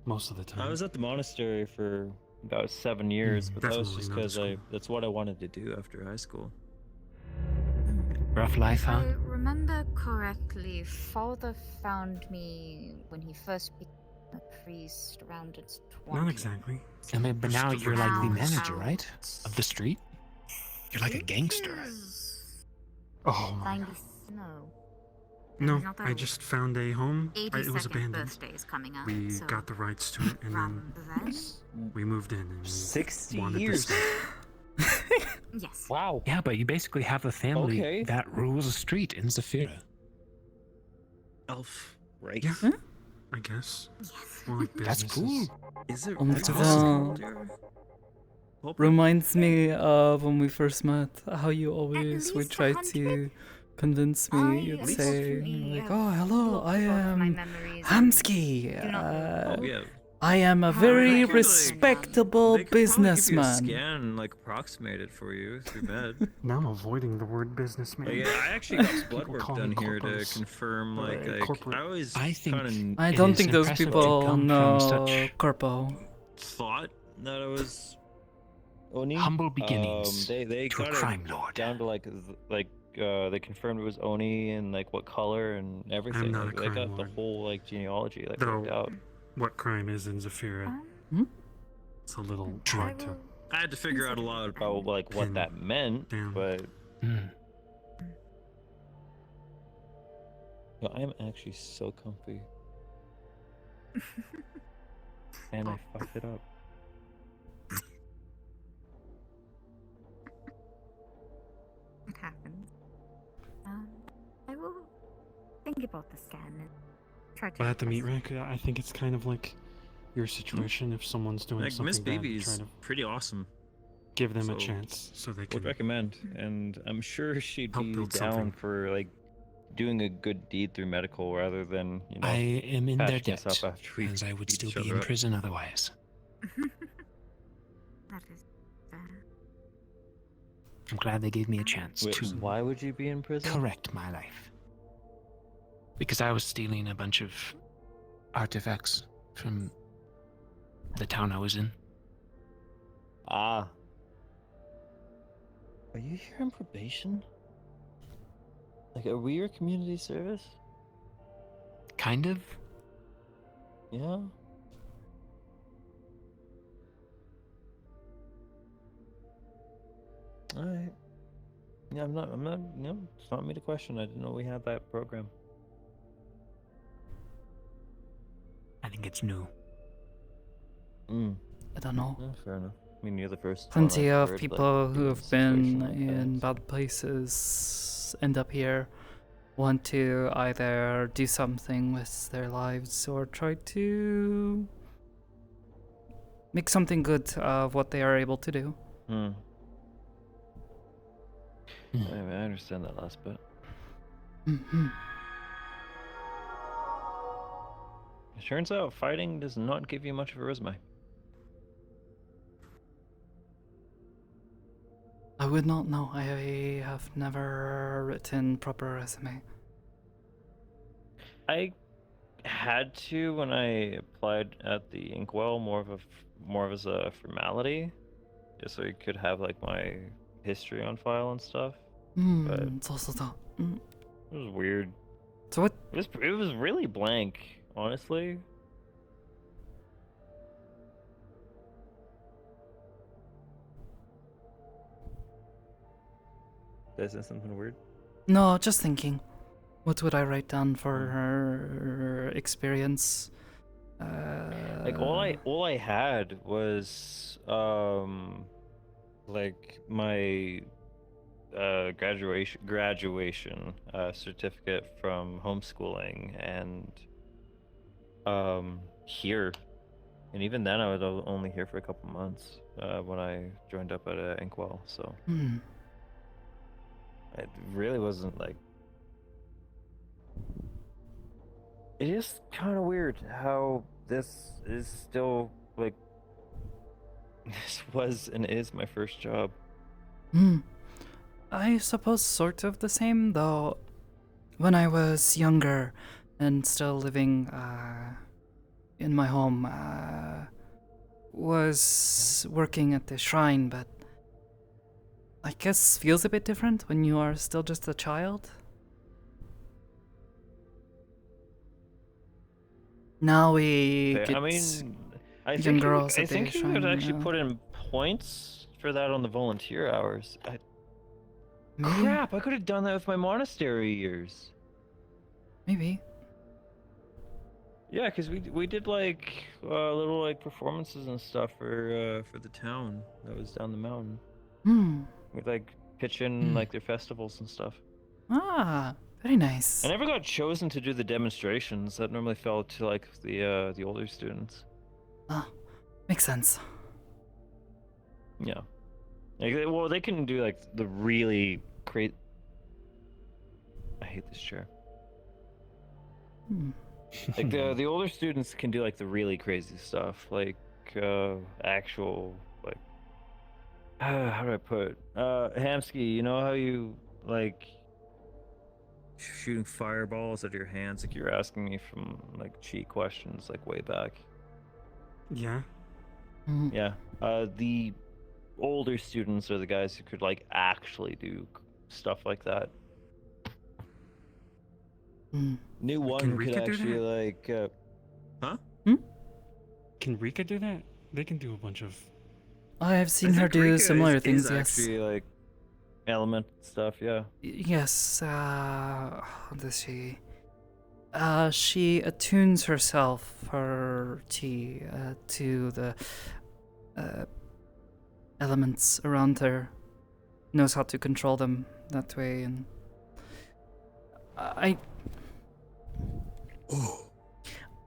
Most of the time. I was at the monastery for about 7 years, but that was definitely just not because school. that's what I wanted to do after high school. Rough life, If huh? I remember correctly, Father found me when he first became a priest around its 20s. Not exactly. I mean, but now you're like the Out. manager, right? Of the street? You're like a gangster. Oh my. 90, no. No, not that I old. just found a home. It was 82nd abandoned. birthday is coming up, We so got the rights to it, and then around then? we moved in. And we 60 wanted years. To stay. Yes. Wow. Yeah, but you basically have a family Okay. that rules a street in Zafira. Elf, right? Yeah, I guess. Yes. More like That's businesses. cool. Is it Um, really to possible, the- dear? Reminds me of when we first met, how you always would least try 100? to convince me. You'd say, unfortunately like, have oh, hello, blocked I both my am memories and Hamsky. do not know. Oh yeah. I am a They very could, like, respectable They could probably give you a businessman. scan and like approximate it for you through med. Now I'm avoiding the word businessman. Like, yeah, I actually got blood People work call done me here to corpos. confirm like corporate. I always I think kind I It don't is think those impressive to people come from know such Corpo. of thought that I was Oni. Humble beginnings They to a got crime it lord. down to they confirmed it was Oni and like what color and everything. not a Like, they crime got the lord. whole like genealogy like Though, worked out. what crime is in Zafira? Hmm? It's a little hard to. I had to figure out a lot about like what Pin that meant, down. but Mm. no, I am actually so comfy. And I fucked it up. It happens. I will think about the scan and try to. But at the meat rack, I think it's kind of like your situation. If someone's doing Like something Miss bad, Baby you try is to pretty awesome. give them a So, chance so they Would can. recommend, and I'm sure she'd Help be build down something. for like doing a good deed through medical rather than, you know, I am in their patching debt, us up after we as I would beat still each be other in up. prison otherwise. That is fair. I'm glad they gave me a chance Wait, to why would you be in prison? correct my life. Because I was stealing a bunch of artifacts from the town I was in. Ah. Are you here on probation? Like, are we your community service? Kind of. Yeah. Alright. Yeah, I'm not, it's not me to question. I didn't know we had that program. I think it's new. I don't know. Yeah, fair enough. I mean, you're the first Plenty one I've of heard, people like, who be in a have been situation like in that, so- bad places end up here, want to either do something with their lives or try to make something good of what they are able to do. I understand that last bit. It turns out fighting does not give you much of a resume. I would not know. I have never written proper resume. I had to when I applied at the Inkwell, more as a formality, just so you could have like my history on file and stuff. But it's also that. it was weird. So what? It was really blank, honestly. Did I say something weird? No, just thinking. What would I write down for her experience? Like all I had was like my graduation certificate from homeschooling and here, and even then I was only here for a couple months when I joined up at Inkwell, so it really wasn't like. It is kind of weird how this is still like this was and is my first job. I suppose sort of the same, though. When I was younger and still living in my home, was working at the shrine, but I guess feels a bit different when you are still just a child. Now we get I mean, I young think girls I at the think you could shrine, actually put in points for that on the volunteer hours. Maybe. Crap! I could have done that with my monastery years. Maybe. Yeah, because we did like little like performances and stuff for the town that was down the mountain. We'd like pitch in like their festivals and stuff. Ah, very nice. I never got chosen to do the demonstrations. That normally fell to like the older students. Ah, makes sense. Yeah. Like, well, they can do like the really crazy. I hate this chair. Like the older students can do like the really crazy stuff, like actual like how do I put it? Hamsky, you know how you like shooting fireballs at your hands, like you're asking me from like cheat questions like way back. Yeah. Yeah. The older students are the guys who could like actually do stuff like that. New one Can could Rika do actually that? like Can Rika do that? They can do a bunch of. I have seen her do similar things, yes. Actually, like element stuff, yeah. Yes, how does she? She attunes herself, her chi, to the elements around her. Knows how to control them that way, and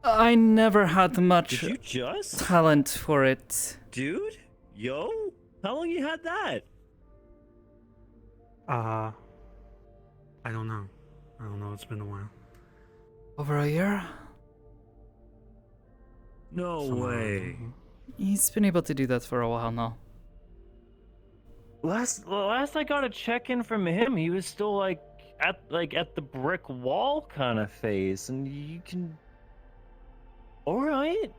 I never had much Did you just? talent for it. Dude? Yo? How long you had that? I don't know. I don't know, it's been a while. Over a year? No Somewhere around way. there. He's been able to do that for a while now. Last I got a check-in from him, he was still like at the brick wall kind of phase, and you can. All right.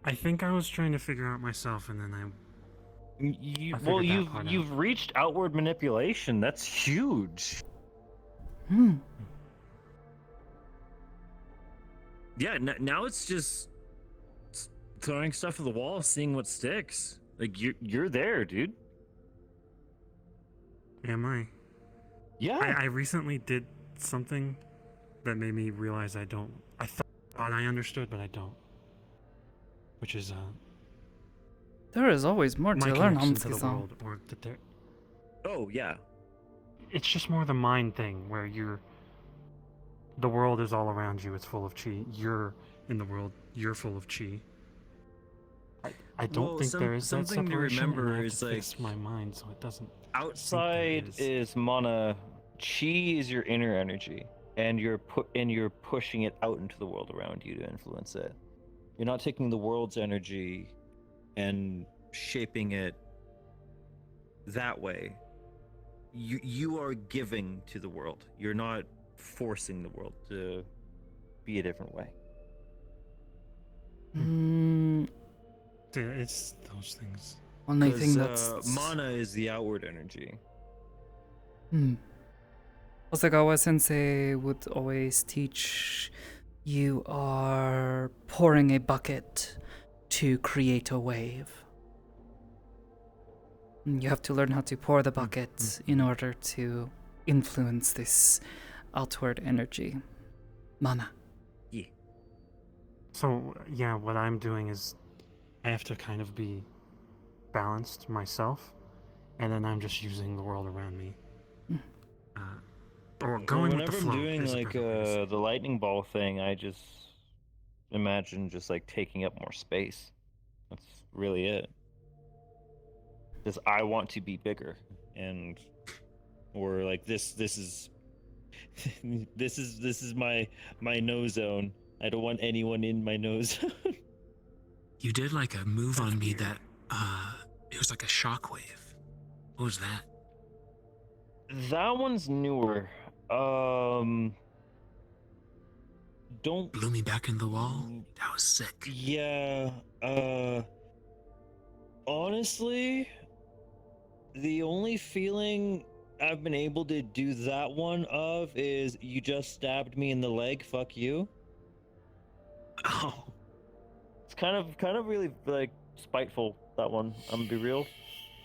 I think I was trying to figure out myself, and then I Well, figured that part out. you've reached outward manipulation. That's huge. Yeah, now it's just throwing stuff at the wall, seeing what sticks. Like you're there, dude. Am I? Yeah. I recently did something that made me realize I thought I understood, but I don't. Which is There is always more my to learn, connection to the Hamsuki-san. world, or that there. Oh yeah. It's just more the mind thing where the world is all around you. It's full of chi. You're in the world. You're full of chi. I don't think there is that something to separation. remember and I have is to like fix my mind so it doesn't. Outside is mana. Chi is your inner energy, and you're pushing it out into the world around you to influence it. You're not taking the world's energy and shaping it that way. You are giving to the world. You're not forcing the world to be a different way. Yeah, it's those things. Only thing that's mana is the outward energy. Osakawa Sensei would always teach you are pouring a bucket to create a wave. You have to learn how to pour the bucket in order to influence this outward energy. Mana. Yeah. So, yeah, what I'm doing is I have to kind of be balanced myself, and then I'm just using the world around me. Or going with the flow. Whenever I'm doing is a like better way to say it. the lightning ball thing, I just imagine just like taking up more space. That's really it. Because I want to be bigger, or like this is this is my no zone. I don't want anyone in my no zone. You did like a move on me that it was like a shockwave. What was that? That one's newer. Don't blew me back in the wall. That was sick. Yeah. Honestly, the only feeling I've been able to do that one of is you just stabbed me in the leg. Fuck you. Oh. It's kind of really like spiteful, that one. I'm gonna be real.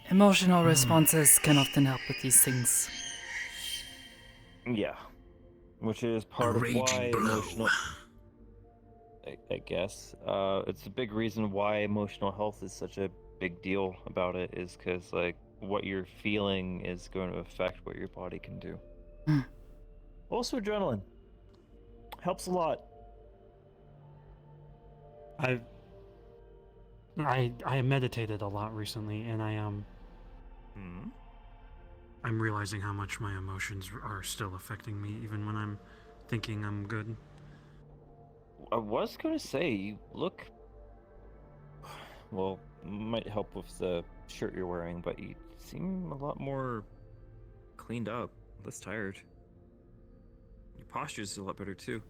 Emotional responses can often help with these things. Yeah. Which is part of why emotional... I guess. It's a big reason why emotional health is such a big deal about it, is because, like, what you're feeling is going to affect what your body can do. Also, adrenaline. Helps a lot. I meditated a lot recently, and I'm realizing how much my emotions are still affecting me, even when I'm thinking I'm good. I was gonna say, you look... Well, might help with the shirt you're wearing, but you seem a lot more cleaned up, less tired. Your posture's a lot better, too.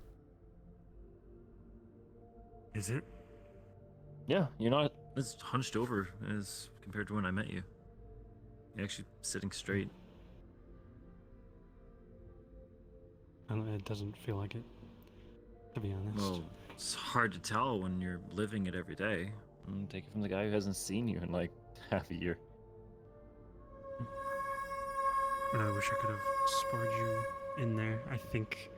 Is it? Yeah, you're not as hunched over as compared to when I met you. You're actually sitting straight. It doesn't feel like it, to be honest. Well, it's hard to tell when you're living it every day. Take it from the guy who hasn't seen you in like half a year. I wish I could have sparred you in there. I think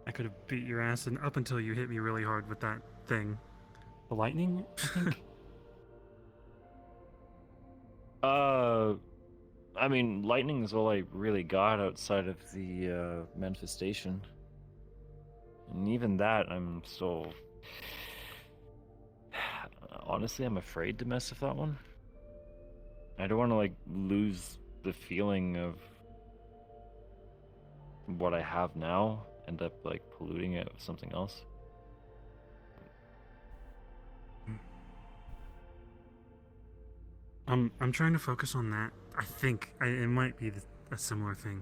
I could have beat your ass, and up until you hit me really hard with that thing. The lightning, I think? I mean, lightning is all I really got outside of the manifestation. And even that, I'm still... Honestly, I'm afraid to mess with that one. I don't want to, like, lose the feeling of what I have now end up like polluting it with something else. I'm trying to focus on that. I think it might be a similar thing,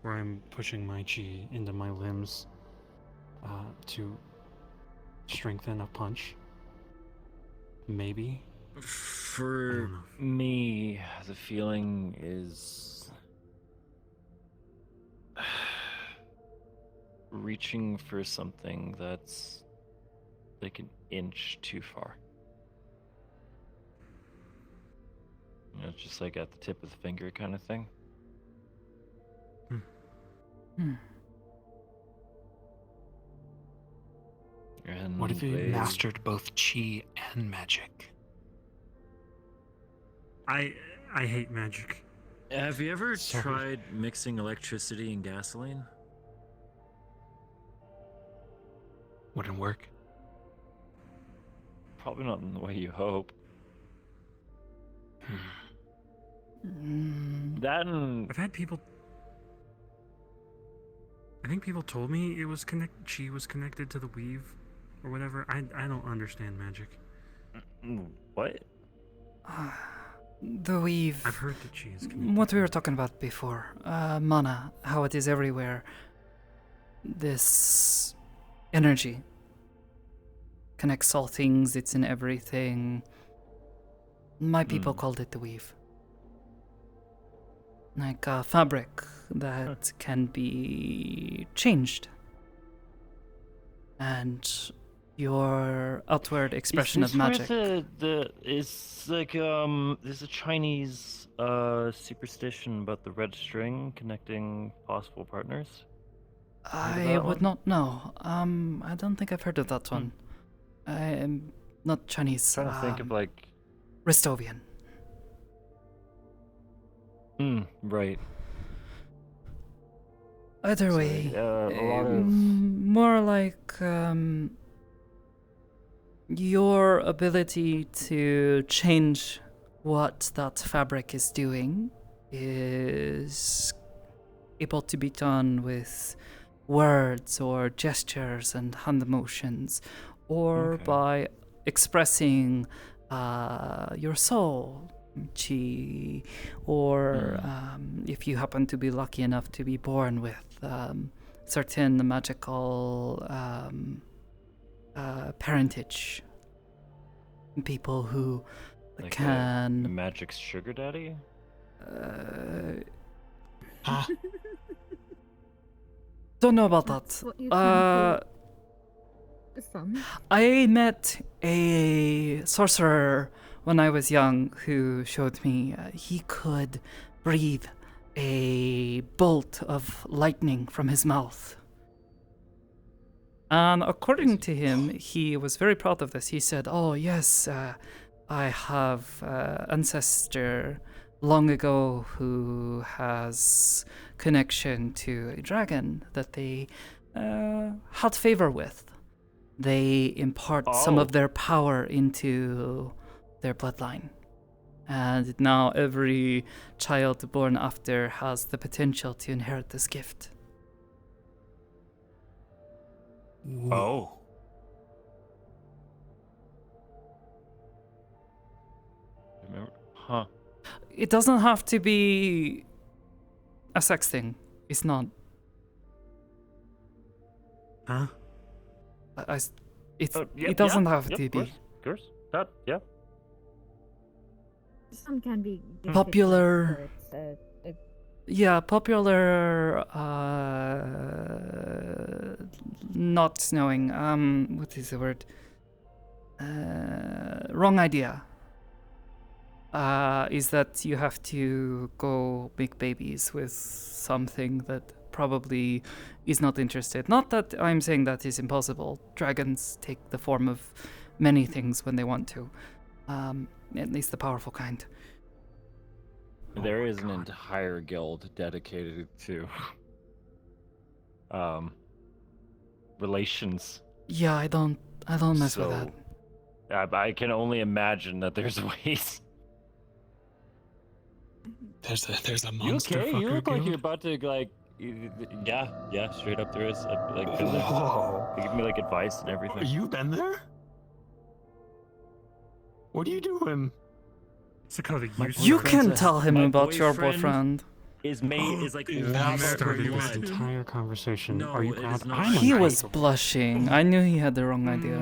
where I'm pushing my chi into my limbs to strengthen a punch. Maybe. For me, the feeling is reaching for something that's like an inch too far. You know, just like at the tip of the finger kind of thing. And What if you mastered both chi and magic? I hate magic. Have you ever tried mixing electricity and gasoline? Wouldn't work. Probably not in the way you hope. That and I've had people. I think people told me it was chi was connected to the weave, or whatever. I don't understand magic. What? The weave. I've heard that chi is connected. What we were talking about before. Mana, how it is everywhere. This energy connects all things, it's in everything. My people called it the weave. Like a fabric that can be changed. And your outward expression of magic. It's like there's a Chinese superstition about the red string connecting possible partners. I would not know. I don't think I've heard of that one. I am not Chinese. I'm trying to think of like Restovian. Right. Either way, a lot of more like your ability to change what that fabric is doing is able to be done with words or gestures and hand motions, or by expressing your soul, chi, or if you happen to be lucky enough to be born with certain magical parentage. People who like can... a magic sugar daddy? Don't know about that. I met a sorcerer when I was young who showed me he could breathe a bolt of lightning from his mouth. And according to him, he was very proud of this. He said, "Oh yes, I have ancestor long ago who has connection to a dragon that they had favor with. They impart some of their power into their bloodline. And now every child born after has the potential to inherit this gift." Oh. Remember? Huh. It doesn't have to be a sex thing. It's not. Huh? It doesn't have to be. Of course. That, yeah. Some can be Popular. Yeah, popular. Not knowing. What is the word? Wrong idea. Is that you have to go make babies with something that probably is not interested. Not that I'm saying that is impossible. Dragons take the form of many things when they want to. At least the powerful kind. There is an entire guild dedicated to relations. Yeah, I don't mess with that. I can only imagine that there's ways. There's a You monster okay? You fucker look like guild. you're about to like Yeah, straight up there is. I've like been there. Whoa. They give me like advice and everything. You've been there? What are you doing? Sakoto, You can tell him My about your boyfriend boyfriend. is made is like That lava started for this blood. entire conversation. No, Are you it proud? is not. I'm He was uncomfortable. blushing. I knew he had the wrong idea.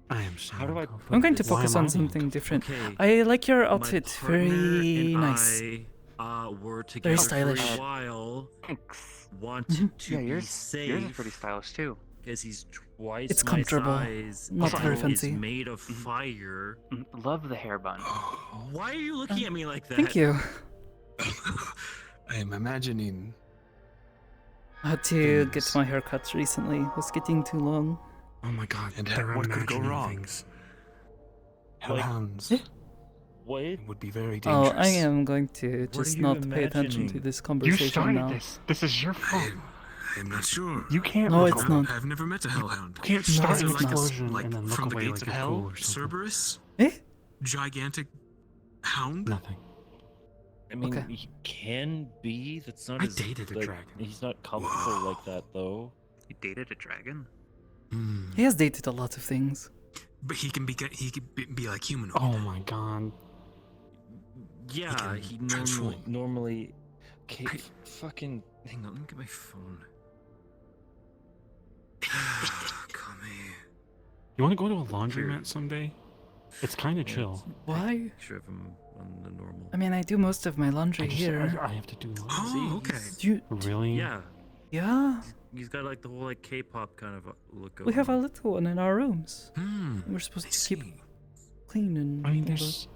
I am so How do I I'm going to put focus Why am on I something different. Okay. I like your My outfit. partner Very and nice. I were Very together stylish. for a while. Thanks. Wanted to Yeah, be yours safe is pretty stylish too. because he's twice It's my comfortable, size. not and very is fancy. made of fire. Love the hair bun. Why are you looking at me like that? Thank you. I am imagining. I had to get my hair cut recently. It was getting too long. Oh my god, And they're what could go imagining wrong? things. Hellhounds What? would be very Oh, dangerous. I am going to What just are you not pay attention to imagining? this You conversation started now. this. This is your fault. I'm not sure. You can't No, look it's away. not. I've never met a hellhound. You can't No, start an it's not. explosion Like and then from look the away gates like of you're hell, cool or something. Cerberus, Eh? gigantic hound. Nothing. I mean, Okay. he can be. That's not. I his, dated a like, dragon. He's not comfortable like that though. You dated a dragon? He has dated a lot of things. But he can be like humanoid. Oh my god. Yeah, can he transform. normally. Okay, fucking. Hang on, let me get my phone. Come here. You want to go to a laundromat someday? It's kind of Yeah, chill. Why? Picture of him on the normal. I mean, I do most of my laundry here. I have to do laundry. Oh, okay. You, Really? Yeah, yeah, he's got like the whole like K-pop kind of look. we Going have a on. little one in our rooms. We're I supposed to see. keep clean and. I mean, all there's.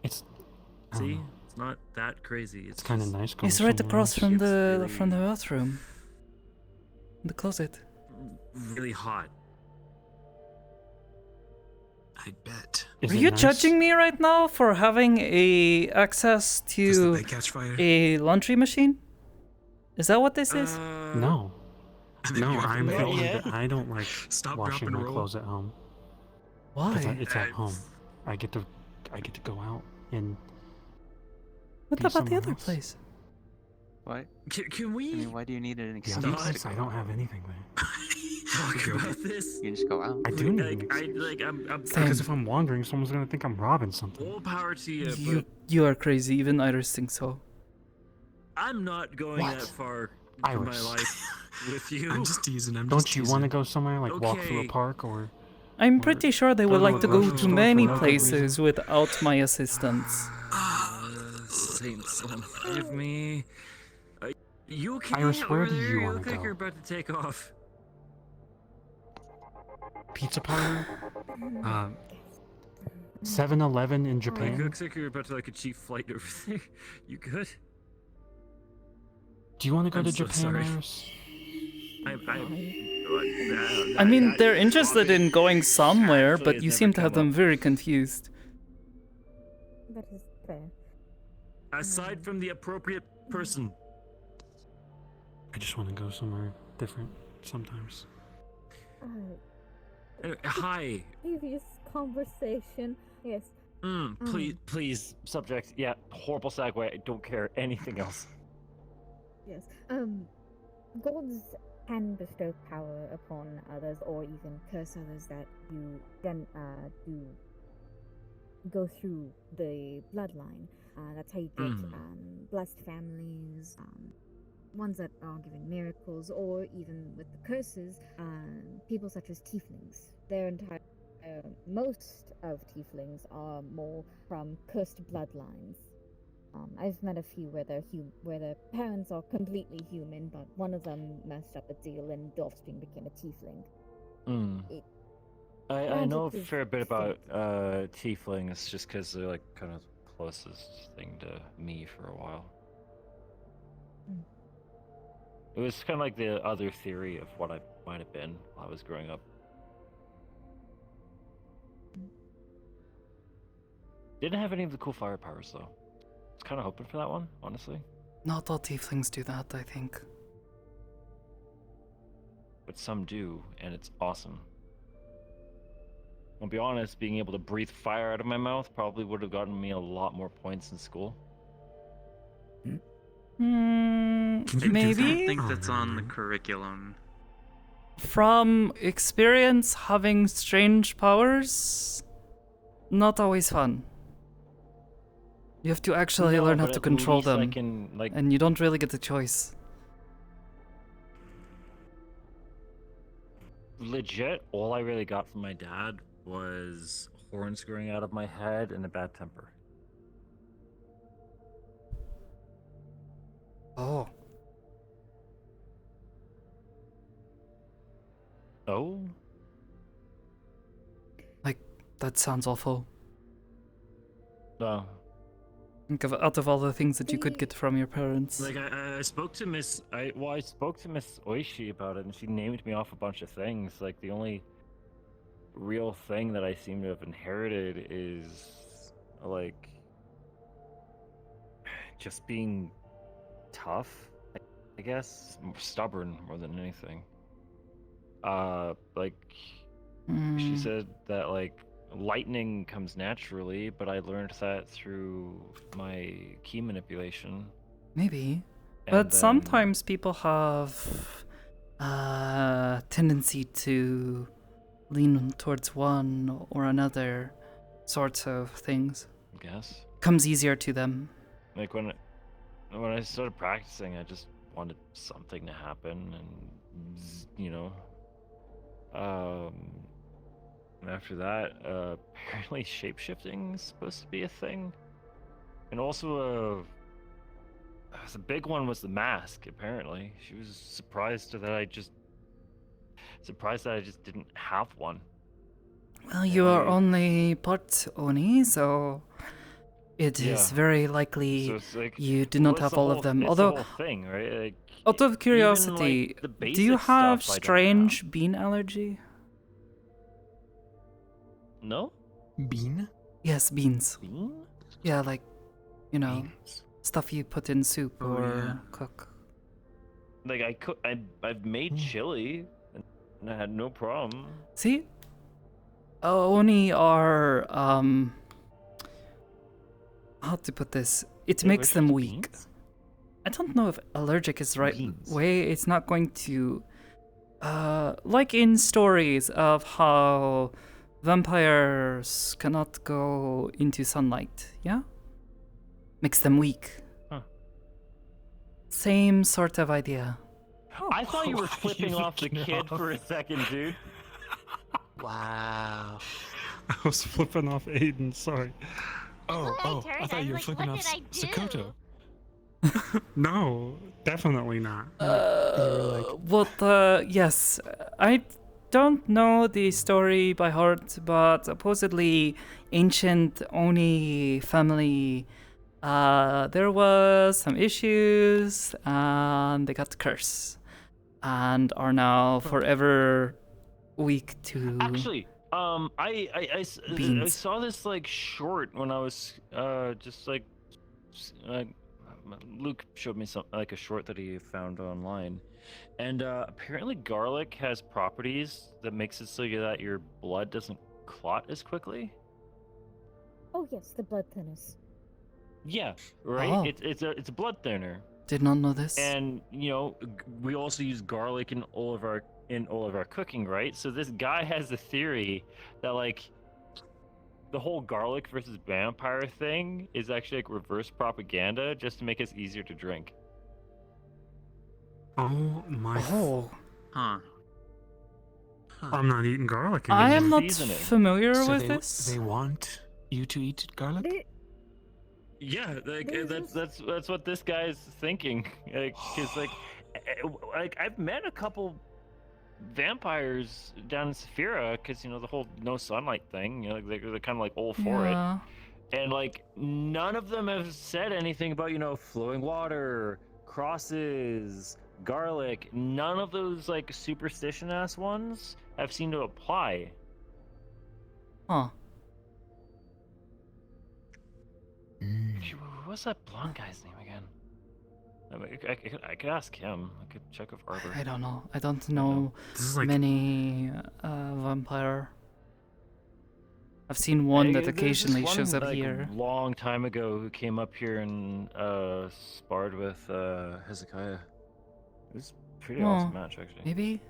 It's. I don't See, know. it's not that crazy. It's kind of just nice going It's right somewhere across else. from It's the really- from the bathroom. The closet. really hot. I bet. Is Are it you nice? judging me right now for having a access Does the to bed catch fire? a laundry machine? Is that what this is? No. And then No, you have to I'm wait. picky that I don't like Stop, washing drop, and my roll. clothes at home. 'Cause Why? it's at home. I get to go out and. What be about the somewhere other else. place? What? Can we I mean, why do you need an The excuse? other Stop. place, I don't have anything there. talk about this? You just go out. I do need an Like, excuse. I'm Because if I'm wandering, someone's gonna think I'm robbing something. all power to you, You but you are crazy. Even Iris thinks so. I'm not going What? that far in my Iris. life with you. I'm just teasing. Don't you want to go somewhere like walk through a Okay. park or? I'm pretty sure they would Go to like a to go grocery to store for many no good places without my assistance. Saints, forgive me. You okay? Iris, where over do there? you wanna look like go? you're about to take off. Pizza parlor? 7-Eleven in It Japan? looks like you're about to like achieve flight over there. You good? Do you want to go I'm to so Japan, sorry. Iris? I mean, they're interested in going somewhere, Actually, but it's you never seem to have come them up. very confused. That is fair. Aside from the appropriate person. I just want to go somewhere different sometimes. Hi. Previous conversation. Yes. Please, subject. Yeah, horrible segue. I don't care anything else. Yes. Gods can bestow power upon others or even curse others that you then do go through the bloodline. That's how you get blessed families, ones that are given miracles, or even with the curses, people such as tieflings. Their entire most of tieflings are more from cursed bloodlines. I've met a few where where their parents are completely human, but one of them messed up a deal and the offspring became a tiefling. I know a Magic is fair bit about fate. tieflings just because they're like kind of closest thing to me for a while. It was kind of like the other theory of what I might have been while I was growing up. Didn't have any of the cool fire powers though. I was kind of hoping for that one, honestly. Not all tieflings do that, I think. But some do, and it's awesome. I'll be honest, being able to breathe fire out of my mouth probably would have gotten me a lot more points in school. Maybe. I think that's on the curriculum. From experience, having strange powers, not always fun. You have to actually learn how to control them, and you don't really get the choice. Legit, all I really got from my dad was horns growing out of my head and a bad temper. Oh. Oh? Like, that sounds awful. No. Think of out of all the things that you could get from your parents. Like I spoke to Miss Oishi about it, and she named me off a bunch of things. Like the only real thing that I seem to have inherited is like just being tough, I guess, stubborn more than anything. Like she said that like lightning comes naturally, but I learned that through my key manipulation. Maybe. And But then- sometimes people have a tendency to lean towards one or another sorts of things. I guess. Comes easier to them. Like when I started practicing, I just wanted something to happen, and you know, and after that, apparently shapeshifting is supposed to be a thing, and also the big one was the mask. Apparently, she was surprised that I just didn't have one. Well, you are only part Oni, so it is Yeah. very likely So it's like, you do not well, it's have the all whole- of them. it's Although, the whole thing, right? Like, out of even, curiosity, like, the do you basic have stuff I don't strange bean allergy? No? Bean? Yes, beans. Bean? Yeah, like, you know, stuff you put in soup Oh, or yeah. cook. Like I've made chili, and I had no problem. See? Oni are, how to put this? It They're makes them allergic to weak. I don't know if allergic is the right way. It's not going to, like in stories of how vampires cannot go into sunlight, yeah? Makes them weak. Huh. Same sort of idea. I thought you were Why are you flipping off the looking kid off? for a second, dude. Wow. I was flipping off Aiden, sorry. Oh, I thought you were flipping off Sakoto. No, definitely not. Yes, I don't know the story by heart, but supposedly ancient Oni family, there was some issues and they got cursed and are now forever weak to Actually, I beans. saw this like short when I was just like Luke showed me some like a short that he found online, and apparently garlic has properties that makes it so that your blood doesn't clot as quickly. Oh yes, the blood thinners. Yeah, right. Oh. It's a blood thinner. Did not know this. And you know, we also use garlic in all of our cooking, right? So this guy has the theory that like the whole garlic versus vampire thing is actually like reverse propaganda just to make us easier to drink. Oh my. Oh. Huh. I'm not eating garlic anymore. I am not familiar So with they, this. They want you to eat garlic? Yeah, like that's what this guy's thinking. Like, cause like I've met a couple vampires down in Saphira, because you know the whole no sunlight thing. You know, they're kind of like all for Yeah. it, and like none of them have said anything about flowing water, crosses, garlic. None of those like superstition ass ones have seemed to apply. Huh. What's that blonde guy's name again? I mean, I could ask him. I could check with Arbor. I don't know. I don't know This is like- many vampire. I've seen one that There's this occasionally one, shows up like, here. long time ago who came up here and sparred with Hezekiah. It was a pretty awesome match, actually. Maybe?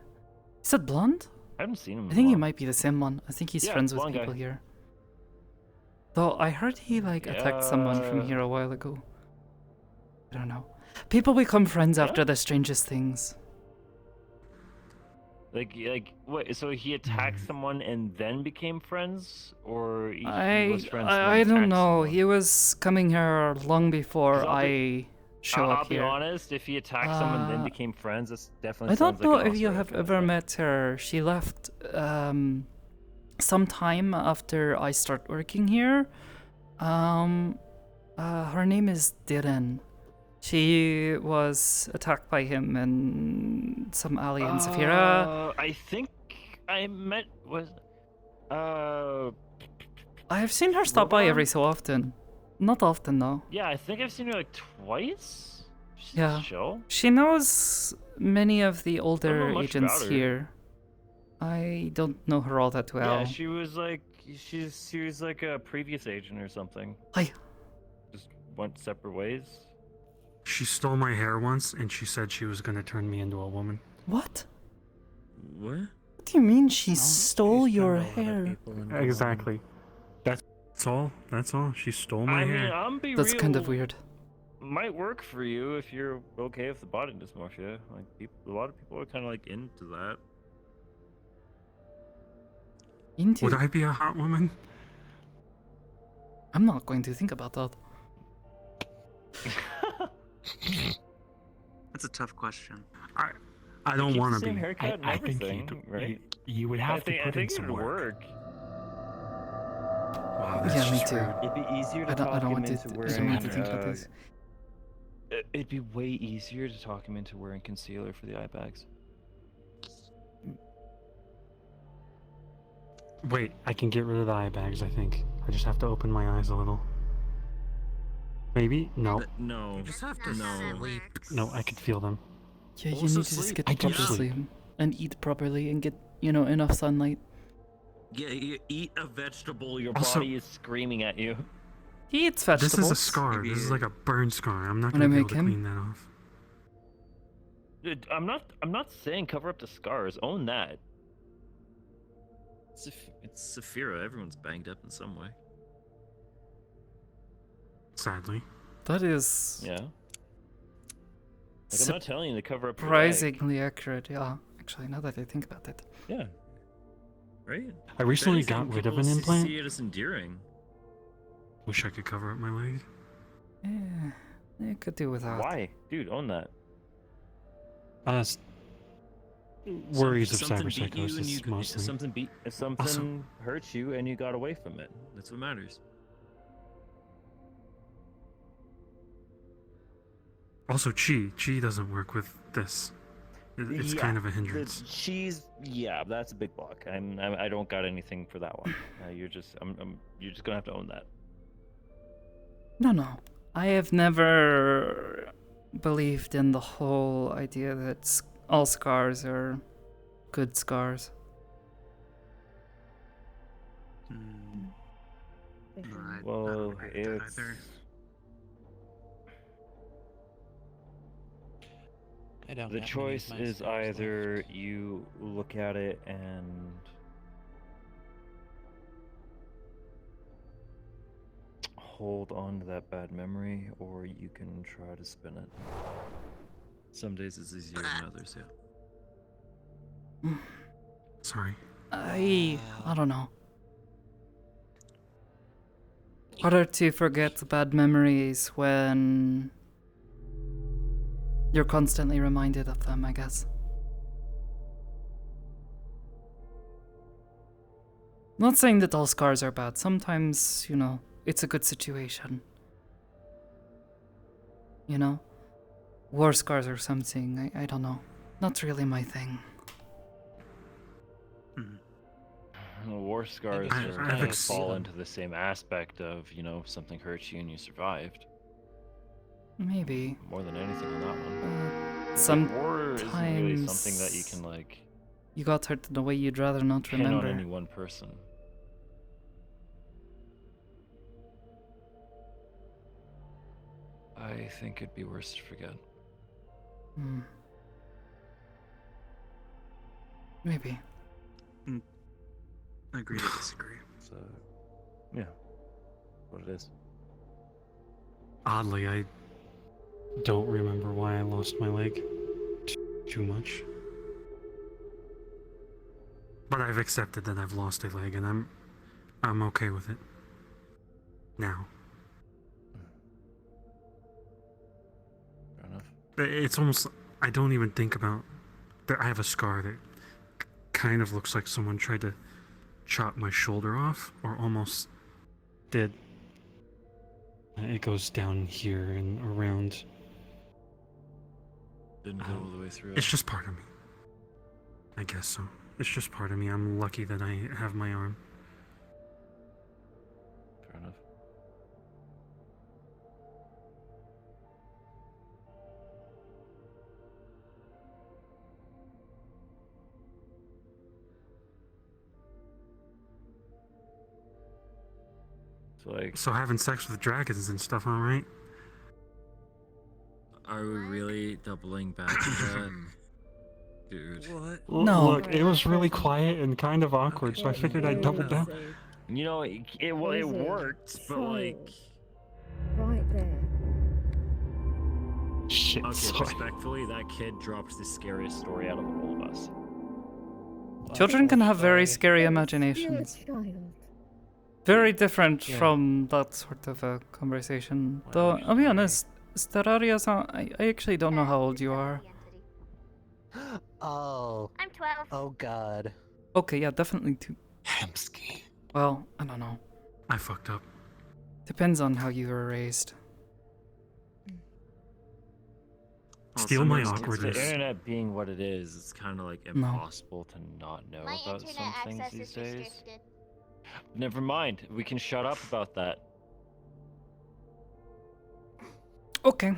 Is that blonde? I haven't seen him in I a think he while. might be the same one. I think he's Yeah, friends with blonde people guy. here. Though I heard he like attacked someone from here a while ago. I don't know. People become friends after the strangest things. Like what? So he attacked someone and then became friends, or he I was friends? I don't know. He was coming here long before I show I'll up be here. honest. If he attacked someone and then became friends, that's definitely. I don't sounds know like an if you Oscar have kind of ever thing. met her. She left sometime after I start working here. Her name is Diren. She was attacked by him in some alley in Zafira. I think I met was. I've seen her stop by every so often. Not often though. Yeah, I think I've seen her like twice. She's Yeah. chill. She knows many of the older much agents about her. here. I don't know her all that well. Yeah, she was like she was like a previous agent or something. Hi. Just went separate ways. She stole my hair once, and she said she was gonna turn me into a woman. What? What? What do you mean she stole your hair? Exactly. That's all. That's all. She stole my I mean, hair. I'm be That's real, kind of weird. Might work for you if you're okay with the body dysmorphia. Like a lot of people are kind of like into that. Would I be a hot woman? I'm not going to think about that. That's a tough question. I don't Keep want the to same be. haircut and I think everything, right? you would have to put in some it'd work. Wow, that's Yeah, me just too. rude. It'd be easier to I don't talk him want to. into I wearing. don't want to think about this. It'd be way easier to talk him into wearing concealer for the eye bags. Wait, I can get rid of the eye bags, I think. I just have to open my eyes a little. Maybe? No. No. You just have to sleep. No, I can feel them. Yeah, you Also need to just sleep. get I do proper sleep. sleep and eat properly and get, enough sunlight. Yeah, you eat a vegetable. Your Also- body is screaming at you. He eats This vegetables. is a scar. This is like a burn scar. I'm not When gonna I be able make to him? clean that off. Dude, I'm not saying cover up the scars. Own that. It's Saphira. Everyone's banged up in some way. Sadly. That is Yeah. Like, I'm not telling you to cover up your leg. surprisingly accurate. Yeah, actually, now that I think about it. Yeah. Right? I recently If anything, got rid of people an implant. See it as endearing. Wish I could cover up my leg. Yeah, I could do without. Why? Dude, own that. Worries of Something beat you and cyberpsychosis, mostly. If something hurt you and you got away from it. That's what matters. Also, chi doesn't work with this. It's Yeah, kind of a hindrance. Yeah, that's a big block. I don't got anything for that one. You're just gonna have to own that. No. I have never believed in the whole idea that all scars are good scars. Well, it's the choice is either you look at it and hold on to that bad memory, or you can try to spin it. Some days it's easier than others, yeah. Sorry. I don't know. Harder to forget bad memories when you're constantly reminded of them, I guess. Not saying that all scars are bad. Sometimes, it's a good situation. War scars or something. I don't know. Not really my thing. War scars I- are I've kind of ex- fall into the same aspect of, something hurt you and you survived. Maybe. More than anything on that one. Sometimes War isn't really something that you can, you got hurt in a way you'd rather not pin on remember. any one person. I think it'd be worse to forget. Maybe. Agree to disagree. So, yeah, what it is. Oddly, I don't remember why I lost my leg too much. But I've accepted that I've lost a leg, and I'm okay with it. Now. Fair enough. It's almost, I don't even think about that. I have a scar that kind of looks like someone tried to chop my shoulder off, or almost did. It goes down here and around. Didn't go all the way through. It's just part of me. I guess so. It's just part of me. I'm lucky that I have my arm. Fair enough. So having sex with dragons and stuff, alright? Are we really doubling back to that? Dude. What? No. Look, it was really quiet and kind of awkward, so I figured I'd double down. You know, it worked, but like... Right there. Shit, Okay, sorry. respectfully, that kid dropped the scariest story out of all of us. Children can have very scary imaginations. Very different from that sort of a conversation. Though, I'll be honest, Steraria's I actually don't know how old you are. Oh. I'm 12. Oh god. Okay, yeah, definitely too. Hamsky. Well, I don't know. I fucked up. Depends on how you were raised. Steal my With awkwardness. the internet being what it is, it's kind of like No. impossible to not know My about internet some things access these is days. restricted. Never mind, we can shut up about that. Okay.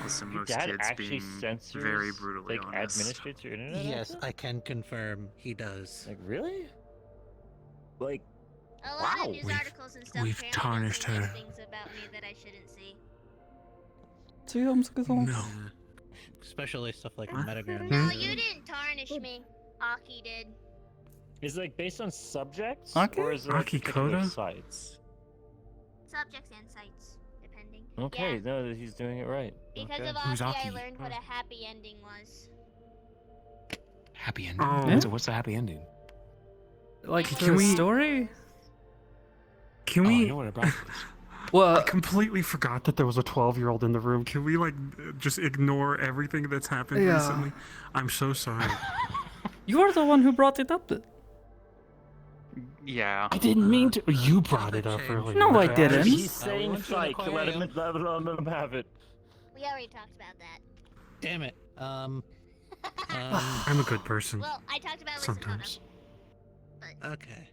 Also, Your most dad kids actually being censors, very brutally like, honest. administrates your internet Yes, access? I can confirm he does. Like, really? Like, A lot wow. of news articles and stuff we've apparently tarnished don't her. say things about me that I shouldn't see. No. Especially stuff like Metagram. No, you didn't tarnish me. Aki did. is it like based on subjects? Okay. Or is it like Aki particular Koda? sites? Subjects and sites, depending. Okay, Yeah. no, he's doing it right. Because okay. of Who's Aki, I Aki? learned what a happy ending was. Happy ending? Oh. Yeah? What's the happy ending? Like Can for a we- story? Can Oh, I we... know what I brought. Well, I completely forgot that there was a 12-year-old in the room. Can we, like, just ignore everything that's happened Yeah. recently? I'm so sorry. you are the one who brought it up. Yeah. I didn't mean to... You brought it up earlier. No, I okay? didn't. He's saying went to an psych, let him aquarium. have it. We already talked about that. Damn it. I'm a good person. Well, I talked about it with Sometimes. Sakoto. Okay.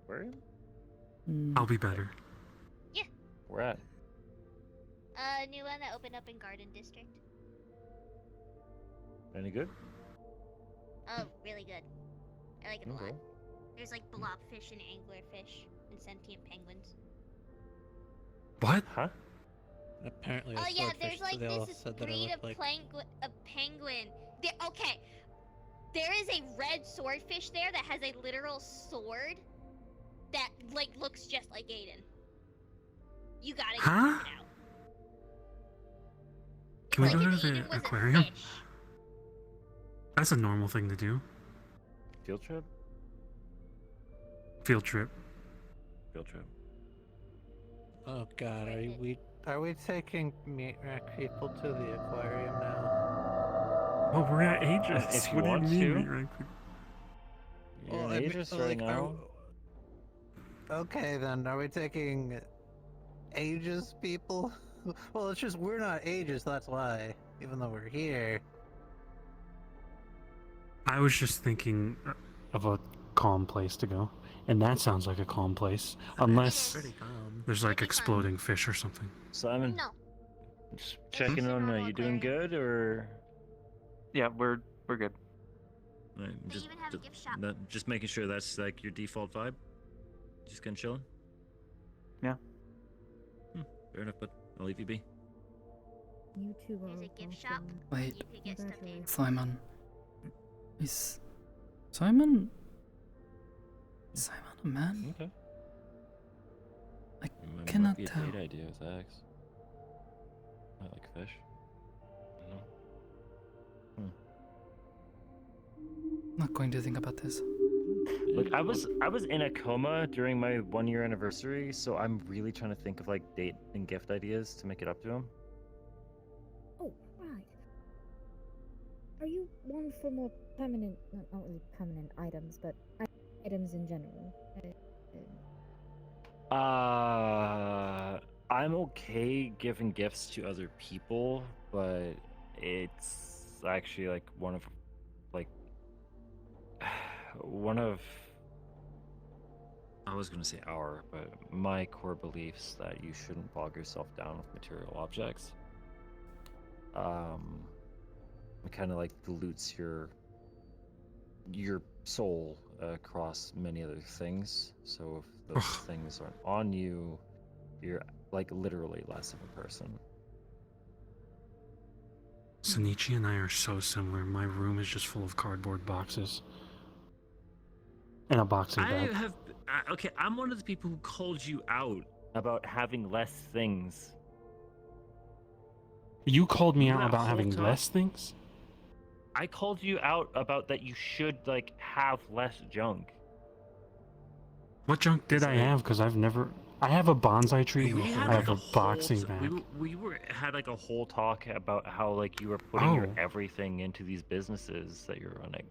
Where? I'll be better. We're at. New one that opened up in Garden District. Any good? Oh, really good. I like it a lot. Okay. There's like blobfish and anglerfish and sentient penguins. What? Huh? Apparently, Oh a yeah, swordfish, there's like they all this said that I breed looked of like... penguin. Okay, there is a red swordfish there that has a literal sword that like looks just like Aiden. You gotta go Huh? check it out. Can we It's go like to if the Aiden was a aquarium? fish. That's a normal thing to do. Field trip? Field trip. Field trip. Oh god, are we taking meat-rack people to the aquarium now? Oh, we're at Aegis. If you What do you want mean? to. meat rack? You're Well, in I mean, Aegis like, right now. Okay, then, are we taking Aegis people? Well, it's just we're not Aegis, that's why. Even though we're here. I was just thinking of a calm place to go. And that sounds like a calm place. Unless Pretty calm. there's like exploding fish or something. Simon? No. Just checking on, you doing good, or? Yeah, we're good. Right, They even have a gift shop. Just making sure that's like your default vibe. Just kind of chilling. Yeah. Fair enough, but I'll leave you be. You two are There's a gift shop. Wait, You could get stuff in. Simon. Is Simon a man? Okay. I Might cannot be a tell. date idea with Axe. I like fish. I don't know. I'm not going to think about this. Look, I was in a coma during my 1-year anniversary, so I'm really trying to think of like date and gift ideas to make it up to him. Oh, right. Are you one for more permanent, not really permanent items, but items in general? I'm okay giving gifts to other people, but it's actually like one of I was gonna say but my core beliefs that you shouldn't bog yourself down with material objects. It kind of like dilutes your soul across many other things. So if those things aren't on you, you're like literally less of a person. Sonichi and I are so similar. My room is just full of cardboard boxes. And a boxing bag. Okay, I'm one of the people who called you out about having less things. You called me You out had a about whole having talk? less things? I called you out about that you should like have less junk. What junk did I have? Because I have a bonsai tree. We I had have like a boxing bag. We had like a whole talk about how like you were putting your Oh. everything into these businesses that you're running.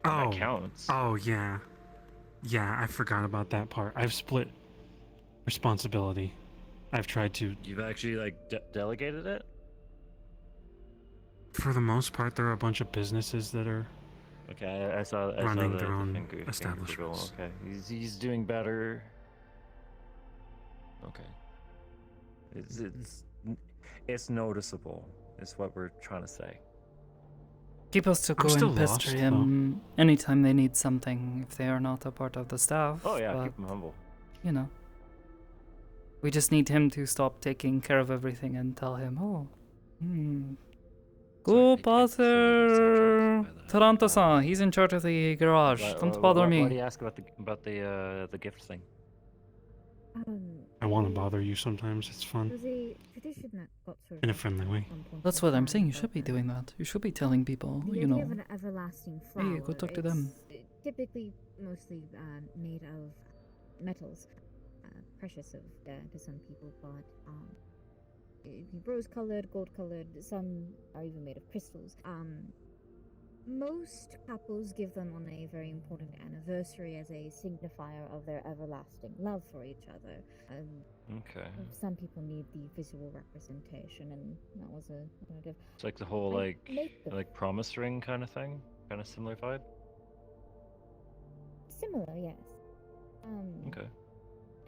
Oh. That counts. Oh, yeah. Yeah, I forgot about that part. I've split responsibility. I've tried to. You've actually like delegated it? For the most part, there are a bunch of businesses that are Okay, I saw running the their own finger establishments. Okay, he's doing better. Okay, it's noticeable. Is what we're trying to say. Keep us to I'm go still and pester lost, him anytime they need something if they are not a part of the staff. Oh yeah, but, keep him humble. You know. We just need him to stop taking care of everything and tell him, go bother Taranto-san, he's in charge of the garage. Don't bother me. Why do you ask about the gift thing? I want to bother you sometimes. It's fun. There's a tradition that got sort of In a friendly way. That's what I'm saying. You should be doing that. You should be telling people, The you idea know. of an everlasting flower. Hey, go talk to them. It's typically mostly made of metals, precious to some people, but it can be rose-colored, gold-colored. Some are even made of crystals. Most couples give them on a very important anniversary as a signifier of their everlasting love for each other. Okay. Some people need the visual representation, and that was a alternative. It's like the whole I like make the- promise ring kind of thing, kind of similar vibe. Similar, yes. Okay.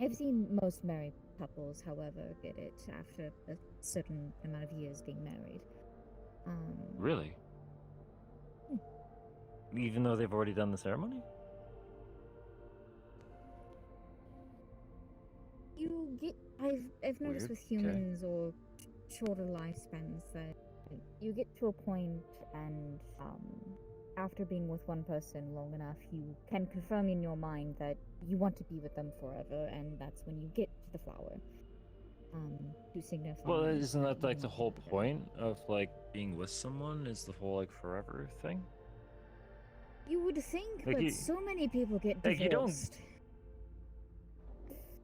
I've seen most married couples, however, get it after a certain amount of years being married. Really? Even though they've already done the ceremony? You get. I've noticed Weird, with okay. humans or shorter lifespans that you get to a point, and after being with one person long enough, you can confirm in your mind that you want to be with them forever, and that's when you get to the flower. To signify. Well, isn't that like the whole point of like being with someone? Is the whole like forever thing? You would think, Like but you- so many people get like, you don't- divorced.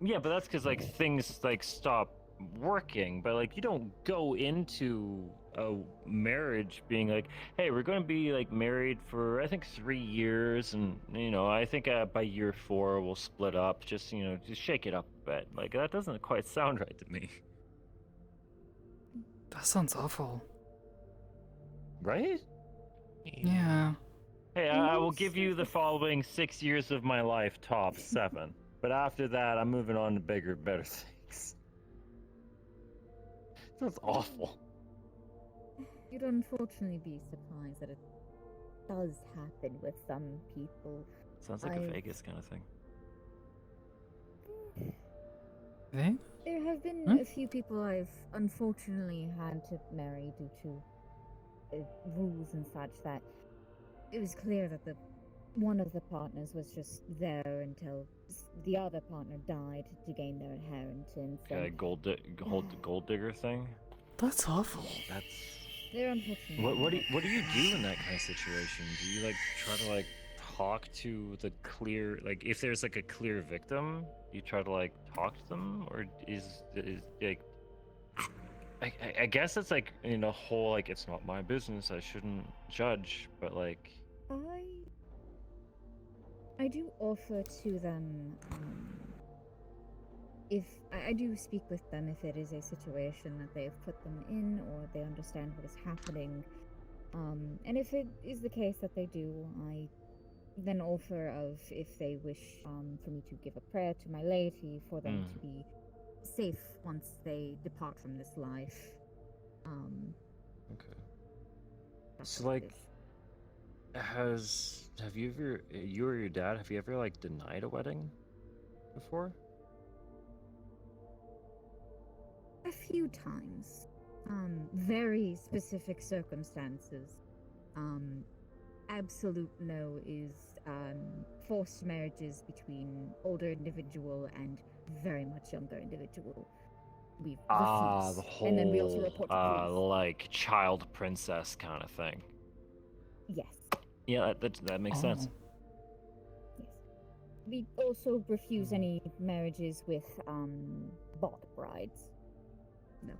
Yeah, but that's because like things like stop working. But like you don't go into a marriage being like, hey, we're going to be like married for I think 3 years, and you know I think by year 4 we'll split up. Just just shake it up a bit. Like that doesn't quite sound right to me. That sounds awful. Right? Yeah. Hey, I will give you the following 6 years of my life, top 7. But after that, I'm moving on to bigger, better things. Sounds awful. You'd unfortunately be surprised that it does happen with some people. Sounds like a Vegas kind of thing. Vegas? There have been Hmm? a few people I've unfortunately had to marry due to rules and such that it was clear that one of the partners was just there until the other partner died to gain their inheritance. Okay, And gold digger thing. That's awful. That's. they're unfortunate. What do you do in that kind of situation? Do you like try to like talk to the clear, like if there's like a clear victim, you try to like talk to them, or is like I guess it's like in a whole like it's not my business, I shouldn't judge, but like I do offer to them if I do speak with them if it is a situation that they've put them in or they understand what is happening. And if it is the case that they do, I then offer of if they wish for me to give a prayer to my laity for them to be safe once they depart from this life. Okay. So like, have you ever, you or your dad, have you ever like denied a wedding before? A few times. Very specific circumstances. Absolute no is forced marriages between older individual and very much younger individual. We refuse. The whole And then we also report to police. like child princess kind of thing. Yes. Yeah, that makes sense. Yes. We also refuse any marriages with bought brides. No.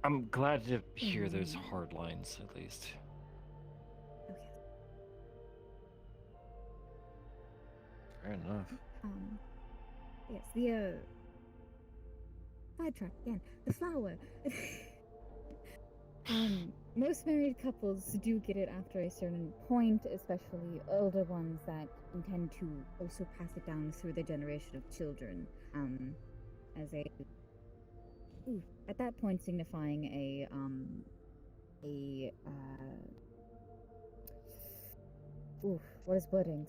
I'm glad to hear there's hard lines at least. Okay. Fair enough. Yes, the sidetrack again. The flower. Most married couples do get it after a certain point, especially older ones that intend to also pass it down through the generation of children. At that point signifying what is weddings?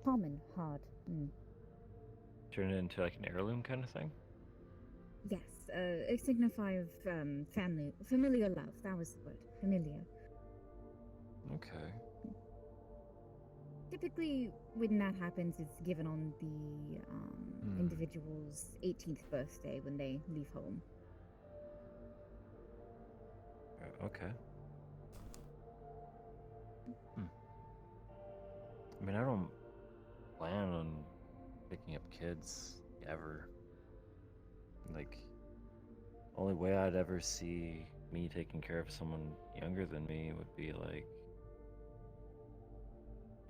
Common, hard. Turn it into like an heirloom kind of thing? Yes, a signifier of familiar love. That was the word. Familiar. Okay. Typically, when that happens, it's given on the individual's 18th birthday when they leave home. Okay. I mean, I don't plan on picking up kids ever. Like, only way I'd ever see me taking care of someone younger than me would be like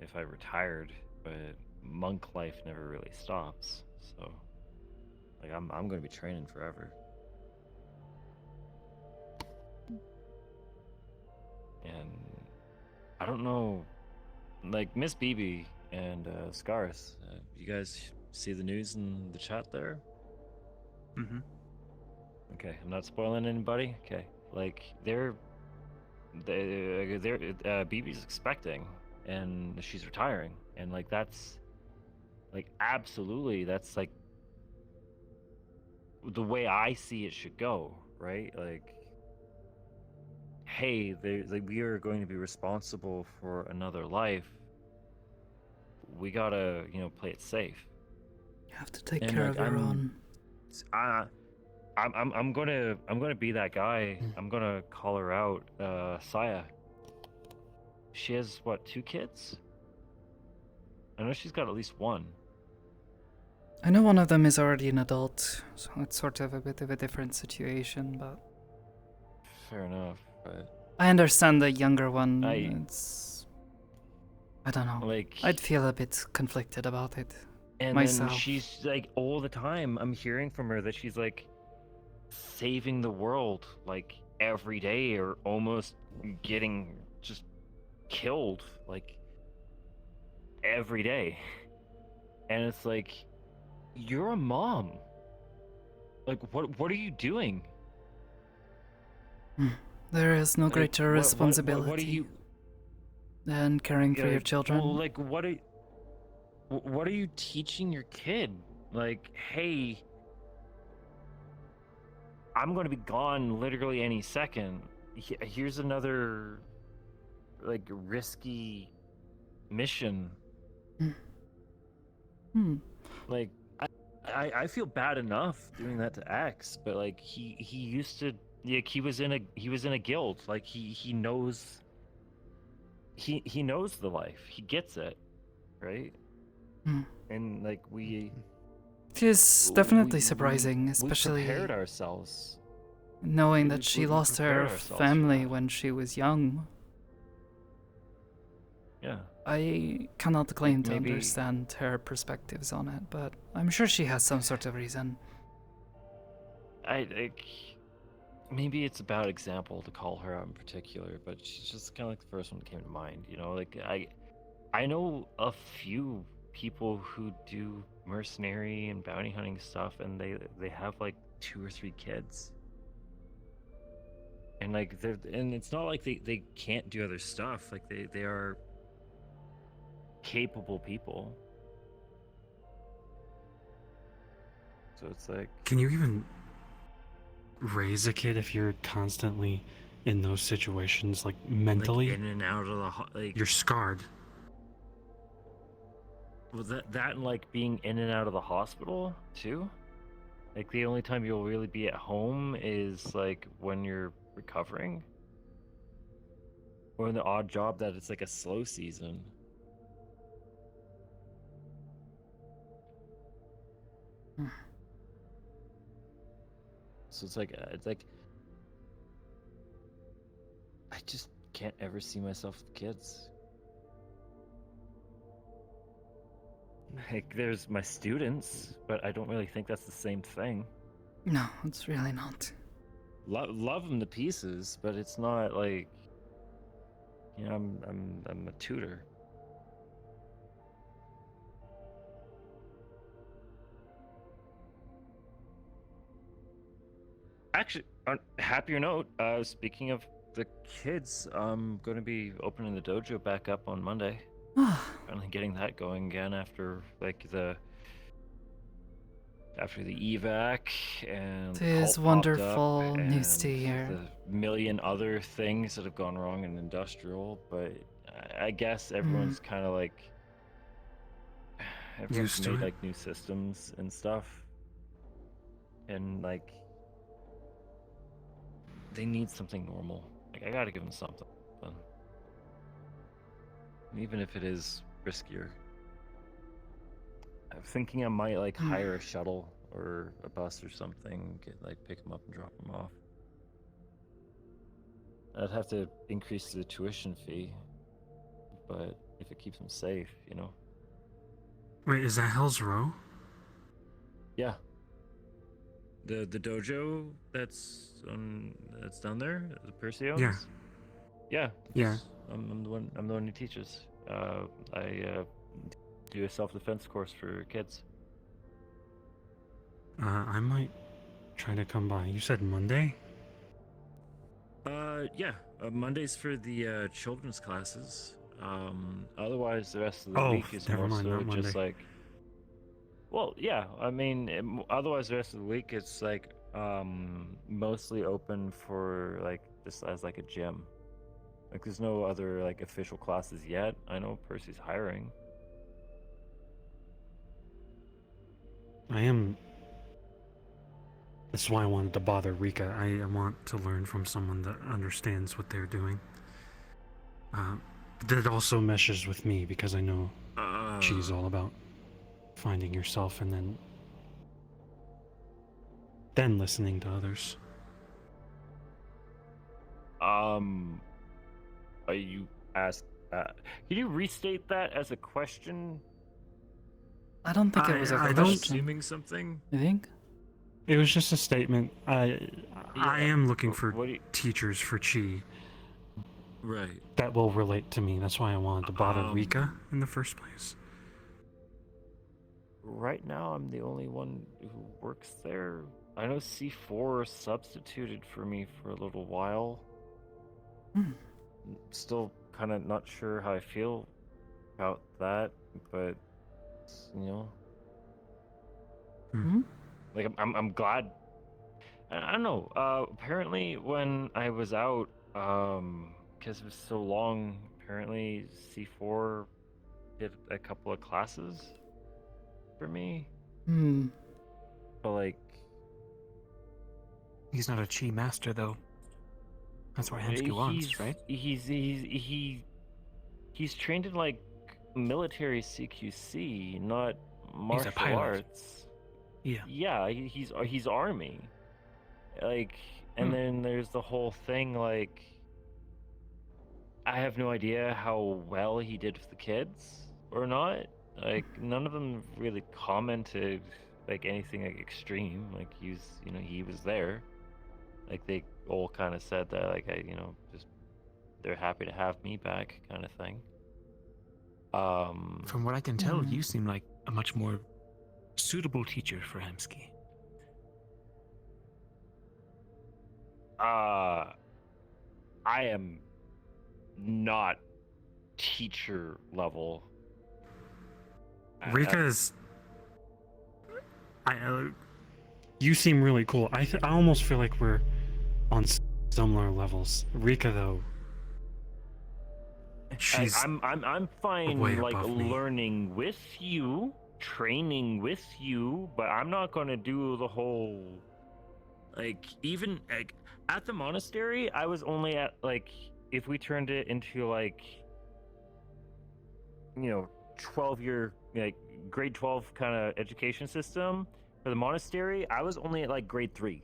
if I retired, but monk life never really stops. So, like, I'm going to be training forever. And I don't know, like Miss BB and Scars, you guys see the news in the chat there? Mm-hmm. Okay, I'm not spoiling anybody. Okay, like they're BB's expecting, and she's retiring, and like that's like absolutely that's like the way I see it should go, right? Like, hey, we are going to be responsible for another life. We gotta, play it safe. You have to take care of your own. I'm gonna be that guy. I'm gonna call her out, Saya. She has what, 2 kids? I know she's got at least 1. I know one of them is already an adult, so it's sort of a bit of a different situation, but fair enough. But I understand the younger one. I don't know. Like, I'd feel a bit conflicted about it and myself. then she's like, all the time I'm hearing from her that she's like saving the world like every day, or almost getting just killed like every day. And it's like, you're a mom. Like, what are you doing? There is no Like, greater responsibility what are you than caring for your children. Well, like, what are what are you teaching your kid? Like, hey, I'm going to be gone literally any second. Here's another, like, risky mission. Like, I feel bad enough doing that to X, but like he used to, like, he was in a guild. Like he knows he knows the life. He gets it, right? And like It is definitely surprising, especially we prepared ourselves. knowing that she lost her prepared ourselves for family when she was young. Yeah. I cannot claim to Maybe- understand her perspectives on it, but I'm sure she has some sort of reason. Maybe it's a bad example to call her out in particular, but she's just kind of like the first one that came to mind. You know, like I know a few people who do mercenary and bounty hunting stuff, and they have like 2 or 3 kids. And like and it's not like they can't do other stuff. Like they are capable people. So it's like, Can you even raise a kid if you're constantly in those situations, like mentally? like in and out of the like You're scarred. well, that and like being in and out of the hospital too. Like the only time you'll really be at home is like when you're recovering, or in the odd job that it's like a slow season. So it's like I just can't ever see myself with kids. Like there's my students, but I don't really think that's the same thing. No, it's really not. Love them to pieces, but it's not like, you know, I'm a tutor. Actually, on a happier note, speaking of the kids, I'm going to be opening the dojo back up on Monday. Finally getting that going again after like the evac and It is Halt popped up wonderful news to and hear. the million other things that have gone wrong in industrial, but I guess everyone's kind of like everyone's Used to made it. like new systems and stuff, and like they need something normal. Like I gotta give them something, even if it is riskier. I'm thinking I might like hire a shuttle or a bus or something, pick them up and drop them off. I'd have to increase the tuition fee, but if it keeps them safe, you know. Wait, is that Hell's Row? Yeah. The dojo that's down there, the Percy owns? Yeah. Yeah. Yeah. I'm the one who teaches. I do a self-defense course for kids. I might try to come by. You said Monday? Yeah. Mondays for the children's classes. Otherwise, the rest of the Oh, week is never more mind, so not just Monday. like. Well, yeah. I mean, otherwise the rest of the week it's like mostly open for like just as like a gym. Like there's no other like official classes yet. I know Percy's hiring. That's why I wanted to bother Rika. I want to learn from someone that understands what they're doing. That also meshes with me because I know she's all about finding yourself and then listening to others. Are you asked? Can you restate that as a question? I don't think it was a question. Assuming something. You think? It was just a statement. I am looking for teachers for Chi. Right. That will relate to me. That's why I wanted to bother Rika in the first place. Right now, I'm the only one who works there. I know C4 substituted for me for a little while. Still kind of not sure how I feel about that, but you know. Hmm? Like I'm glad. I don't know. Apparently, when I was out, because it was so long, apparently C4 did a couple of classes for me. Hmm. But like, He's not a chi master though. That's what Hamsky wants, right? He's trained in like military CQC, not martial pilot. arts. Yeah. Yeah, he's army. Like, and then there's the whole thing like, I have no idea how well he did with the kids or not. Like, none of them really commented like anything like extreme. Like he was there. Like they all kind of said that like just they're happy to have me back kind of thing. From what I can tell, you seem like a much more suitable teacher for Hamsky. I am not teacher level. Rika's. You seem really cool. I almost feel like we're on similar levels. Rika, though, she's. I'm fine way like above me. learning with you, training with you, but I'm not gonna do the whole like even like at the monastery. I was only at like if we turned it into like 12-year like grade 12 kind of education system for the monastery. I was only at like grade 3.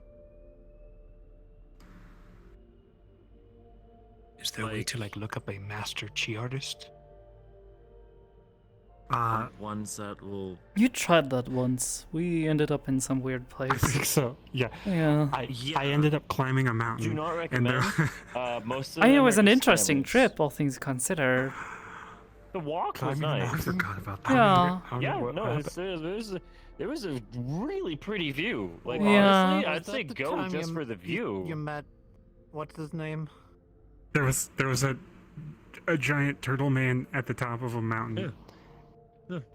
Is there a way to like look up a master chi artist? Ones that will. You tried that once. We ended up in some weird place. I think so. Yeah. Yeah. I ended up climbing a mountain. Do not and recommend. there- Most of I mean, it them was are an just interesting scammers. trip, all things considered. The walk was Climbing a nice. mountain? I forgot about that. Yeah. Yeah, What no, happened? there was a really pretty view. Like Yeah. honestly, Was I'd that say the go time just for the view. You met, what's his name? There was a giant turtle man at the top of a mountain,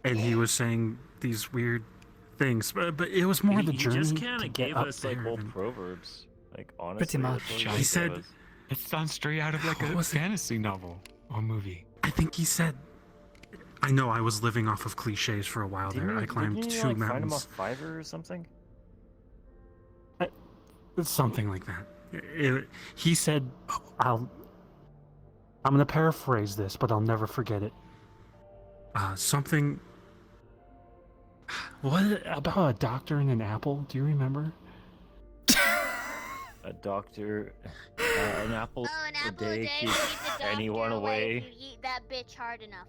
and he was saying these weird things, but it was more the He journey just to kind of get gave up us like there old and- proverbs. Like honestly, Pretty much. that's what He gave said, us. It sounds straight out of like a fantasy novel or movie. I think he said. I know I was living off of cliches for a while there. I climbed didn't you, 2 like, find him mountains. off Fiverr or something? Something like that. He said, I'm gonna paraphrase this, but I'll never forget it. Something. What about a doctor and an apple? Do you remember? A doctor, an apple, An a apple a day day keeps keeps the doctor anyone away away. if you eat that bitch hard enough.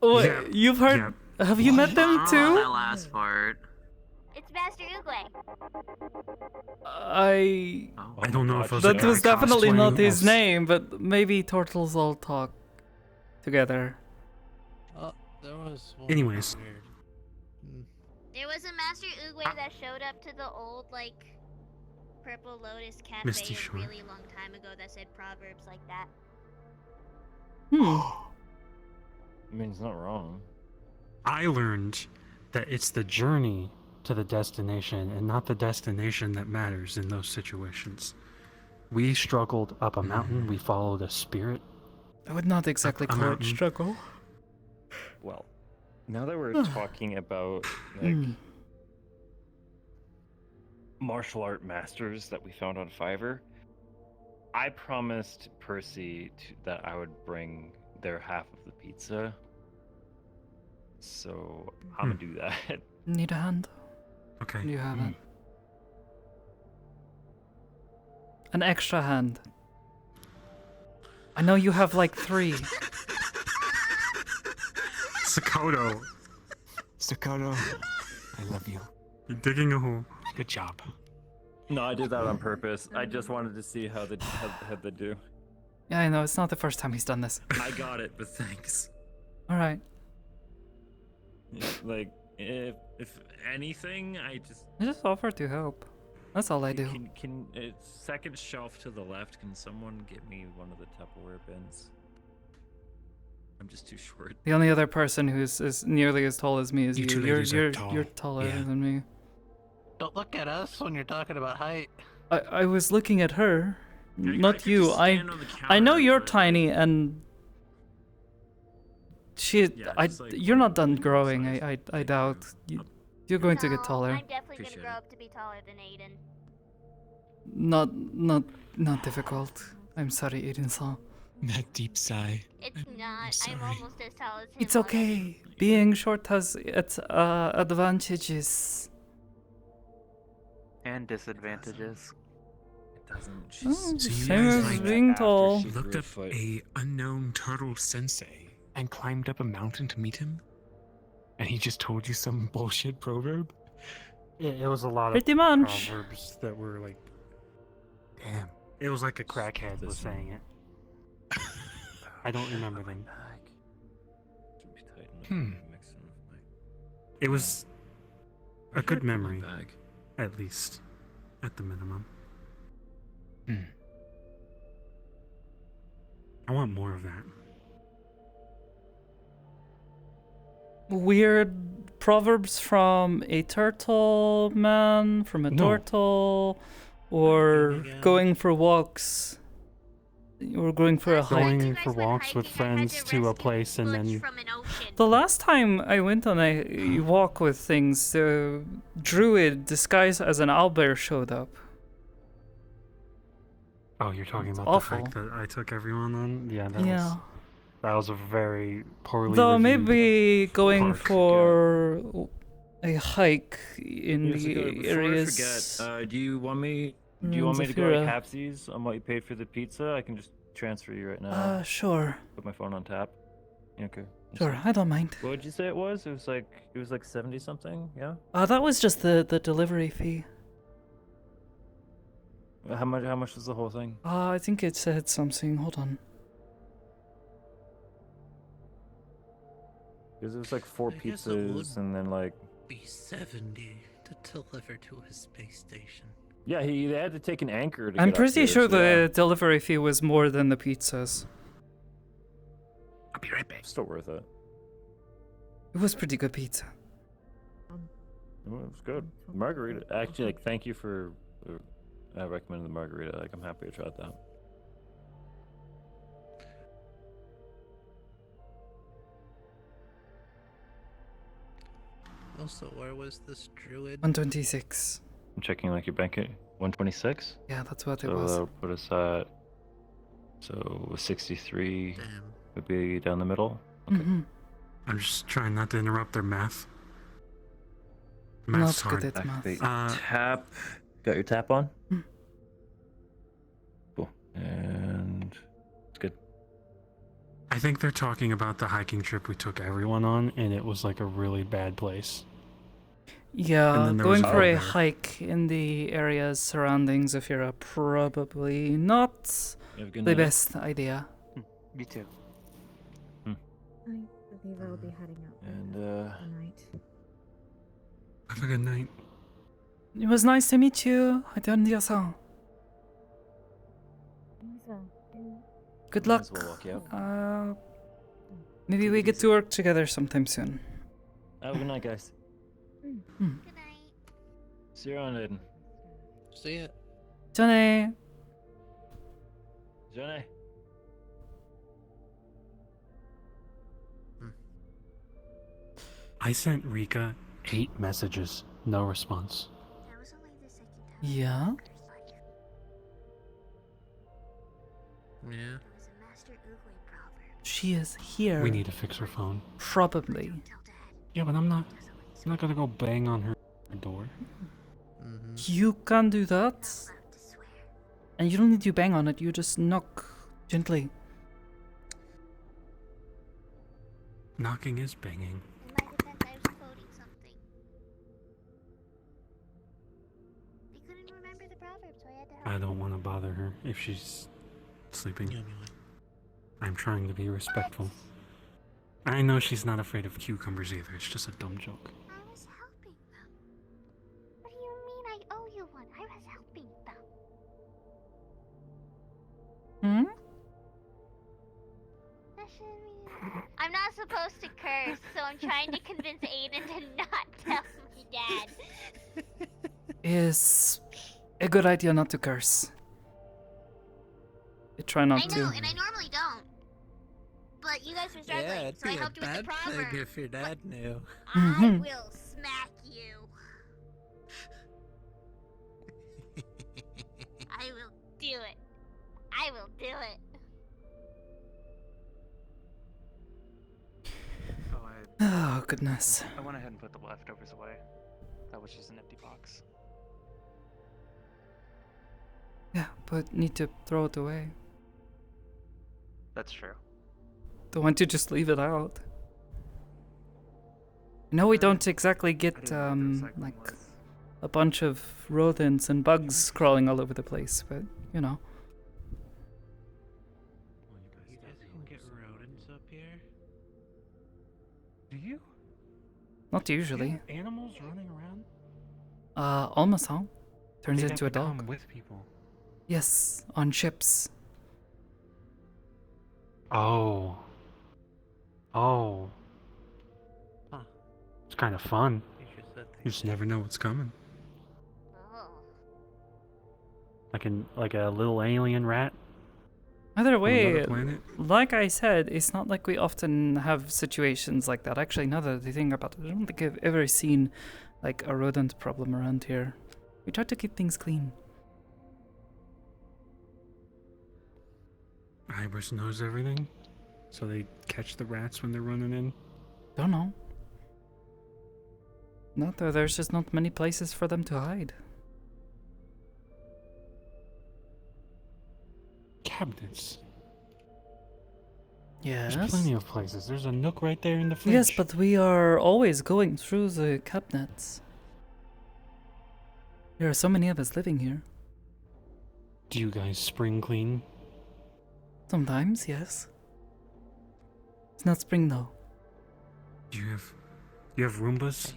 Wait, Yeah, you've heard? Have you met them That too? last part. It's Master Oogway. I don't know if it was that a was guy definitely not cosplaying his as- name, but maybe turtles all talk together. There was one Anyways. weird. There was a Master Oogway that showed up to the old, like, Purple Lotus Cafe Misty a Shore. really long time ago that said proverbs like that. I mean, it's not wrong. I learned that it's the journey to the destination and not the destination that matters in those situations. We struggled up a mountain. We followed a spirit. I would not exactly Up a call it mountain. struggle. Well, now that we're talking about like martial art masters that we found on Fiverr, I promised Percy that I would bring their half of the pizza. So I'm gonna do that. Need a hand? Okay. You have it. An extra hand. I know you have like 3. Sakoto. Sakoto, I love you. You're digging a hole. Good job. No, I did that on purpose. I just wanted to see how they do. Yeah, I know, it's not the first time he's done this. I got it, but thanks. Alright. Like, if anything, I just offer to help. That's all I do. Can second shelf to the left? Can someone get me one of the Tupperware bins? I'm just too short. The only other person who's as nearly as tall as me is You you. two ladies are tall. You're taller Yeah. than me. Don't look at us when you're talking about height. I was looking at her, I not could you. just stand on the I know counter, you're but, tiny and you're not done growing. I doubt you're going to get taller. I'm definitely gonna grow up to be taller than Aiden. Not difficult. I'm sorry, Aiden-san. That deep sigh. It's not. I'm almost as tall as him. It's okay. Being short has its advantages. And disadvantages. It doesn't. Oh, So you same guys as like being tall. looked up a unknown turtle sensei and climbed up a mountain to meet him? And he just told you some bullshit proverb? It was a lot Pretty of much. proverbs that were like, damn. It was like a crackhead was saying it. I don't remember them. It was a good memory, at least, at the minimum. I want more of that. Weird proverbs from a turtle man, from a No. turtle, or going for walks, or going for a hike. Going for walks with friends to a place and then The last time I went on a walk with things, the druid disguised as an owlbear showed up. Oh, you're talking It's about awful. the hike that I took everyone on? Yeah, Yeah. that was a very poorly Though reviewed maybe going park. for a hike in Yeah, so the before areas. I forget, do you want me around to go to Zafira. Capsies on what you paid for the pizza? I can just transfer you right now. Sure. Put my phone on tap. Okay. Sure, I don't mind. What did you say it was? It was like 70 something, yeah? That was just the delivery fee. How much was the whole thing? I think it said something. Hold on. Because it was like 4 I guess it would pizzas and then like be 70 to deliver to a space station. yeah, they had to take an anchor to I'm get up pretty here, sure so yeah. the delivery fee was more than the pizzas. I'll be right back. Still worth it. It was pretty good pizza. It was good. Margarita. Actually, like, thank you for recommending the margarita. Like, I'm happy I tried that. Also, where was this druid? 126. I'm checking like your bank at 126. Yeah, that's what it So was. that'll put us at 63 would be down the middle. I'm just trying not to interrupt their math. Not Math's good hard. at math. Activate tap. Got your tap on? Hmm. Cool. And it's good. I think they're talking about the hiking trip we took everyone on, and it was like a really bad place. Yeah, And then there was going for a bear. hike in the areas surrounding Zafira probably not You have a good the night. best idea. You too. I believe I'll be heading out. And tonight. Have a good night. It was nice to meet you. Hateon-san. Good Might luck. as well walk you out. Maybe we get to work together sometime soon. Have a good night, guys. Hmm. See you around, Aiden. See ya. Johnny. Johnny. I sent Rika 8 messages, no response. Yeah. Yeah. She is here. We need to fix her phone. Probably. Yeah, but I'm not gonna go bang on her door. You can do that. And you don't need to bang on it, you just knock gently. Knocking is banging. I don't want to bother her if she's sleeping. I'm trying to be respectful. I know she's not afraid of cucumbers either. It's just a dumb joke. I was helping them. What do you mean I owe you one? I was helping them. Hmm? That's I'm not supposed to curse, so I'm trying to convince Aiden to not tell my dad. Is a good idea not to curse. I try not I know, and I normally don't. But you guys were struggling, Yeah, it'd so I be a helped you with the bad proverb. thing if your dad knew. I will smack you. I will do it. I will do it. Oh, goodness. I went ahead and put the leftovers away. That was just an empty box. Yeah, but need to throw it away. That's true. Don't want to just leave it out. No, we don't exactly get, like, a bunch of rodents and bugs crawling all over the place, but, you know. You guys can get rodents up here? Do you? Not usually. You have animals running around? Almost all. Turns They into a have to dog. come with people. Yes, on ships. Oh. Oh. Huh. It's kind of fun. You just said You just never know what's coming. Oh. Like a little alien rat. Either from way, another planet. like I said, it's not like we often have situations like that. Actually, now that I think about it, I don't think I've ever seen like a rodent problem around here. We try to keep things clean. Ibris knows everything, so they catch the rats when they're running in. Don't know. Not that there's just not many places for them to hide. Cabinets. Yes. There's plenty of places. There's a nook right there in the fridge. Yes, but we are always going through the cabinets. There are so many of us living here. Do you guys spring clean? Sometimes, yes. It's not spring though. Do you have Roombas?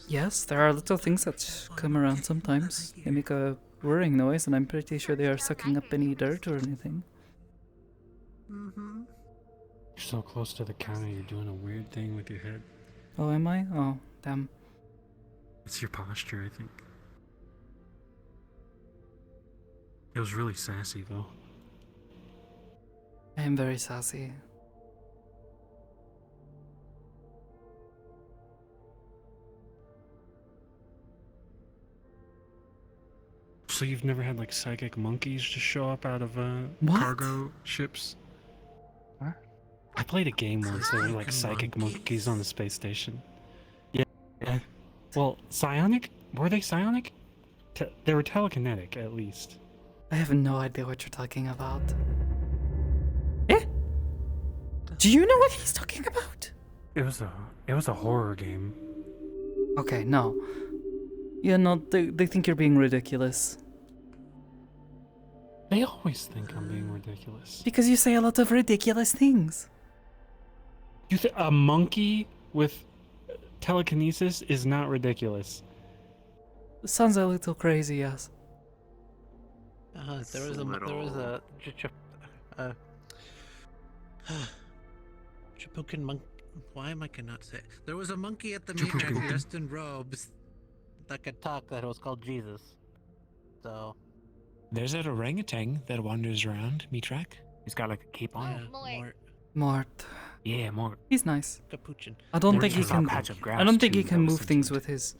Yes, there are little things that come around sometimes. They make a whirring noise, and I'm pretty sure they are sucking up any dirt or anything. Mm-hmm. You're so close to the counter, you're doing a weird thing with your head. Oh, am I? Oh, damn. It's your posture, I think. It was really sassy, though. I am very sassy. So you've never had like psychic monkeys just show up out of What? cargo ships? Huh? I played a game once. There were like psychic monkeys on the space station. Yeah. Well, psionic? Were they psionic? They were telekinetic, at least. I have no idea what you're talking about. Eh? Do you know what he's talking about? It was a horror game. Okay, no. Yeah, no, they think you're being ridiculous. They always think I'm being ridiculous. Because you say a lot of ridiculous things. You think a monkey with telekinesis is not ridiculous? Sounds a little crazy, yes. There was a Japukin monk. Why am I cannot say? There was a monkey at the meeting dressed in robes that could talk. That was called Jesus. So. There's an orangutan that wanders around, Mitrak. He's got like a cape on. Mort. Yeah, Mort. He's nice. Capuchin. I don't think he Mort's got a can. patch of grass I don't think too he that can was move things sentient. with his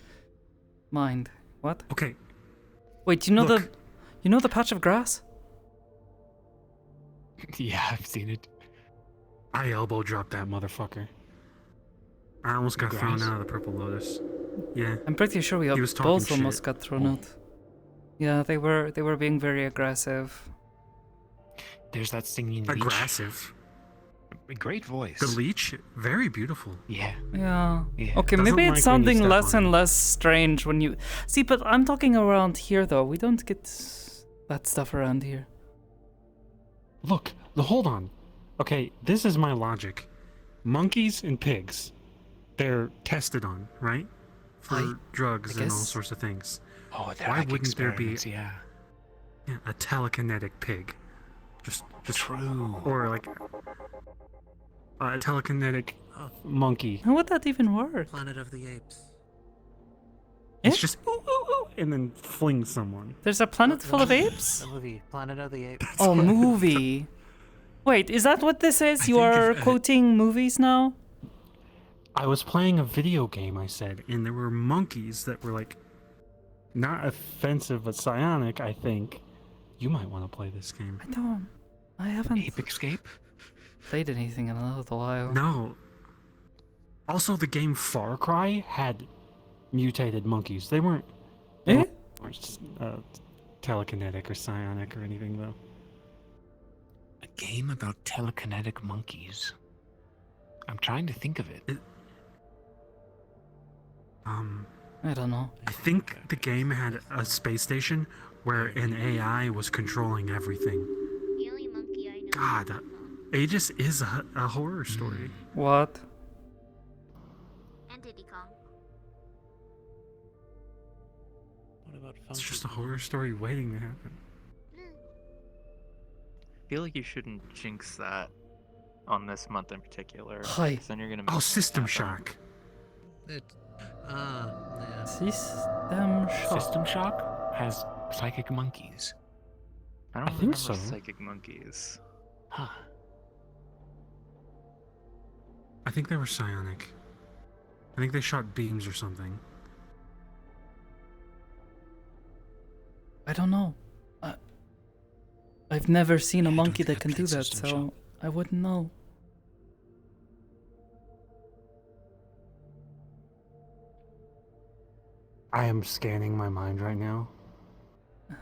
mind. What? Okay. Wait, you know the patch of grass? Yeah, I've seen it. I elbow dropped that motherfucker. I almost got thrown Grass? out of the Purple Lotus. Yeah. I'm pretty sure we He was talking both almost shit. got thrown out. Yeah, they were being very aggressive. There's that singing leech. Aggressive. A great voice. The leech, very beautiful. Yeah. Yeah. Yeah. Okay, Doesn't maybe like when you it's sounding step less on and less strange when you see. But I'm talking around here though. We don't get that stuff around here. Look, hold on. Okay, this is my logic. Monkeys and pigs, they're tested on, right? For drugs and all guess. sorts of things. Oh, they're Why like wouldn't there be experiments, yeah. a telekinetic pig Just True. Or like a telekinetic monkey. How would that even work? Planet of the Apes. It's just ooh, ooh, ooh, and then fling someone. There's a planet full of apes? The movie Planet of the Apes. Oh, movie. Wait, is that what this is? You think are if, quoting movies now? I was playing a video game, I said, and there were monkeys that were like not offensive but psionic, I think. You might want to play this game. I haven't Ape Escape? played anything in a little while. No. Also, the game Far Cry had mutated monkeys. They weren't telekinetic or psionic or anything, though. A game about telekinetic monkeys. I'm trying to think of it. I don't know. I think the game had a space station where an AI was controlling everything. The only monkey I know. God, Aegis is a horror story. What? And Diddy Kong. What about It's just a horror story waiting to happen. I feel like you shouldn't jinx that on this month in particular. Hi. 'Cause then you're gonna Oh, miss System happen. Shock. Yeah. System Shock. System Shock has psychic monkeys. I don't think remember so. psychic monkeys. Huh. I think they were psionic. I think they shot beams or something. I don't know. I've never seen a monkey think that can I do played that, System so Shock. I wouldn't know. I am scanning my mind right now.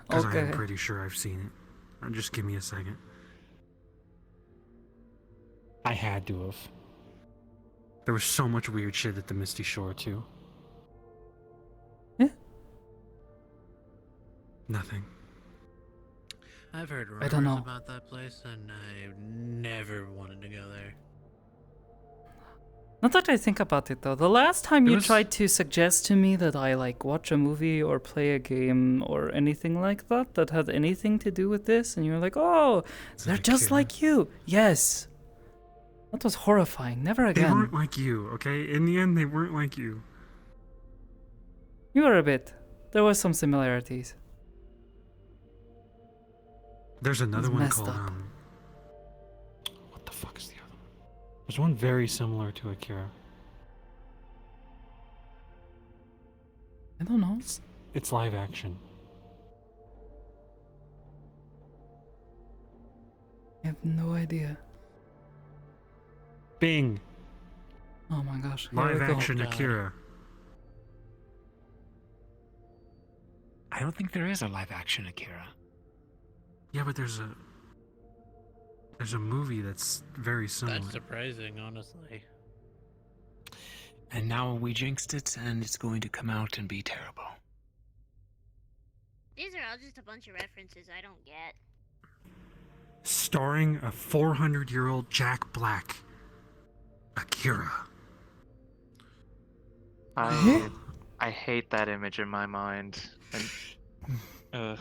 Because I am Okay. pretty sure I've seen it. Just give me a second. I had to have. There was so much weird shit at the Misty Shore, too. Yeah. Nothing. I've heard I don't rumors know. about that place, and I never wanted to go there. Not that I think about it though. The last time you was- tried to suggest to me that I like watch a movie or play a game or anything like that that had anything to do with this, and you were like, "Oh, they're just Akira? like you." Yes. That was horrifying. Never They again. weren't like you, okay? In the end, they weren't like you. You were a bit. There was some similarities. There's another It's one messed called, up. what the fuck is the other one? There's one very similar to Akira. I don't know. It's live action. I have no idea. Bing! Oh my gosh. Here Live we go. action God. Akira. I don't think there is a live action Akira. Yeah, but there's a movie that's very similar. That's surprising, honestly. And now we jinxed it, and it's going to come out and be terrible. These are all just a bunch of references I don't get. Starring a 400-year-old Jack Black. Akira. I hate that image in my mind. And,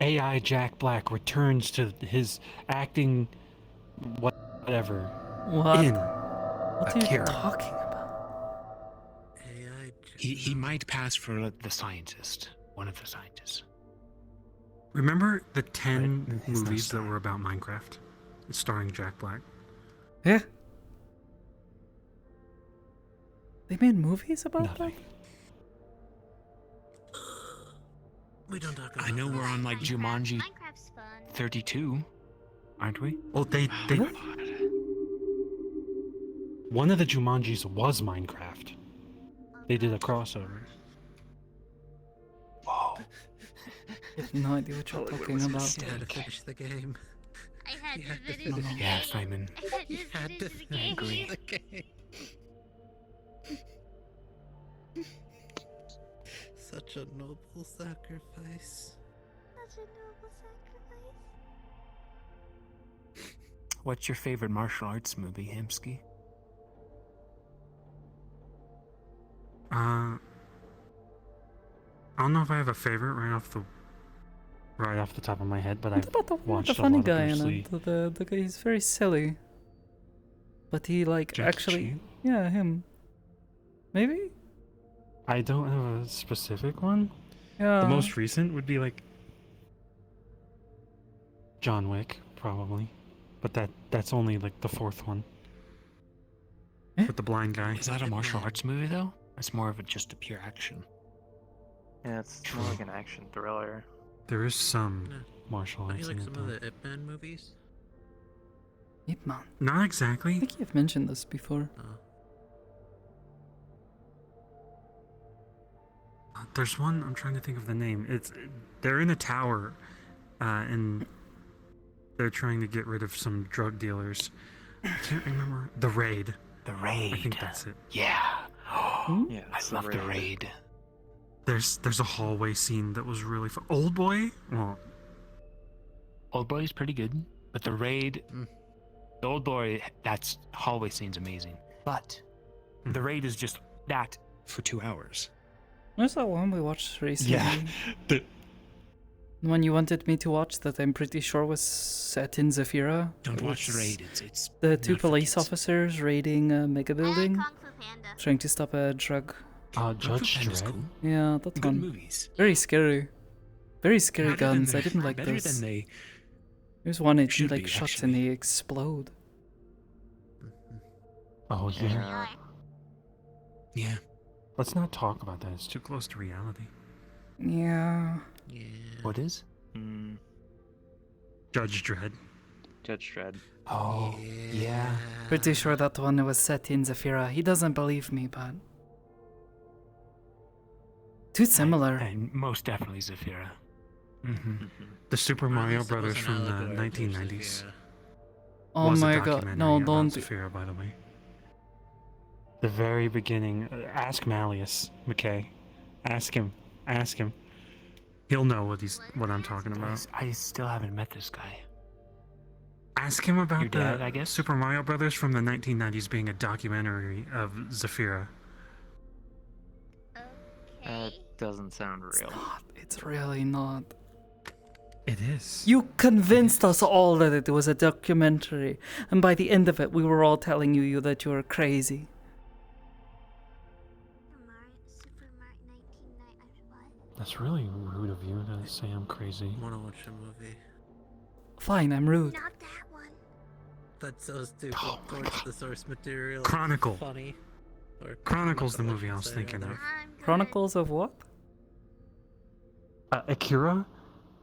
AI Jack Black returns to his acting whatever. What? In What are you Akira. talking about? He might pass for the scientist, one of the scientists. Remember the 10 But he's no movies that star. were about Minecraft? Starring Jack Black. Yeah. They made movies about Nothing. that? We don't talk about I know that. we're on like Jumanji Minecraft's fun. 32, aren't we? Oh, they one of the Jumanjis was Minecraft. They did a crossover. Whoa. I have no idea what you're talking about. You had to finish the game. I had You to had to finish the finish Yeah, game. Simon. I had You to had finish to the finish game. the game. Such a noble sacrifice. Such a noble sacrifice. What's your favorite martial arts movie, Hemsky? I don't know if I have a favorite right off the right off the top of my head, but What I've about the watched funny a lot guy of in Bruce Lee. it? The guy, he's very silly. But he like Jackie actually, Chan? yeah, him. Maybe? I don't have a specific one. Yeah. The most recent would be like John Wick, probably. But that's only like the fourth one. With the blind guy. Is that a martial arts movie though? It's more of just a pure action. Yeah, it's more like an action thriller. There is some martial Don't you arts like in some it, of though. the Ip Man movies? Ip Man. Not exactly. I think you've mentioned this before. There's one, I'm trying to think of the name. They're in a tower, and they're trying to get rid of some drug dealers. I can't remember. The Raid. The Raid. I think that's it. Yeah. Yeah, I love the Raid. There's a hallway scene that was really fun. Old Boy? Well, Old Boy's pretty good, but the Raid, the Old Boy, that's hallway scene's amazing. But the Raid is just that for 2 hours. There's that one we watched recently. Yeah. The one you wanted me to watch that I'm pretty sure was set in Zafira. Don't It watch the was Raid. It's the two police officers raiding a mega building, trying to stop a drug. Judge Panda's Dredd. cool. Yeah, that's Good one. movies. Very scary. Very scary Better than guns. I they- didn't like better those. than they There's one it should like be, shots and they explode. Oh, yeah. Yeah. Let's not talk about that. It's too close to reality. Yeah. What is? Judge Dredd. Judge Dredd. Oh, yeah. Pretty sure that one was set in Zafira. He doesn't believe me, but too similar. And most definitely Zafira. The Super Mario Brothers from the 1990s. Oh was a my god, documentary no, about don't. Zafira, by the way. The very beginning. Ask Malleus, McKay. Ask him. Ask him. He'll know what I'm talking about. I still haven't met this guy. Ask him about Your dad, the I guess? Super Mario Brothers from the 1990s being a documentary of Zafira. That doesn't sound real. It's really not. It is. You convinced us all that it was a documentary, and by the end of it, we were all telling you that you were crazy. That's really rude of you to say I'm crazy. I wanna watch a movie. Fine, I'm rude. That's so stupid towards the source material. Chronicle. Funny. Or Chronicle's the movie I was thinking of. Chronicles of what? Akira.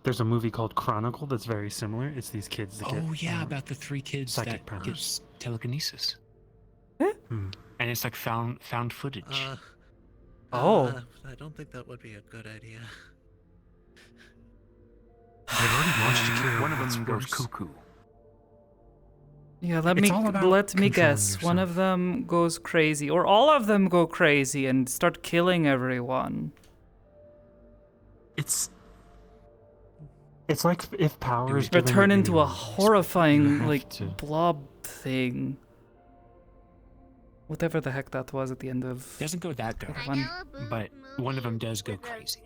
There's a movie called Chronicle that's very similar. It's these kids that get. Oh yeah, about the 3 kids psychic that powers. gets telekinesis. Hmm. And it's like found footage. I don't think that would be a good idea. I've already watched Akira. One of What's them goes worse? cuckoo. Yeah, It's all about let me controlling guess. One of them goes crazy, or all of them go crazy and start killing everyone. It's like if power is Or given turn to into a anyone, you horrifying have like to. blob thing. Whatever the heck that was at the end of. Doesn't go that dark, one. but one of them does go crazy.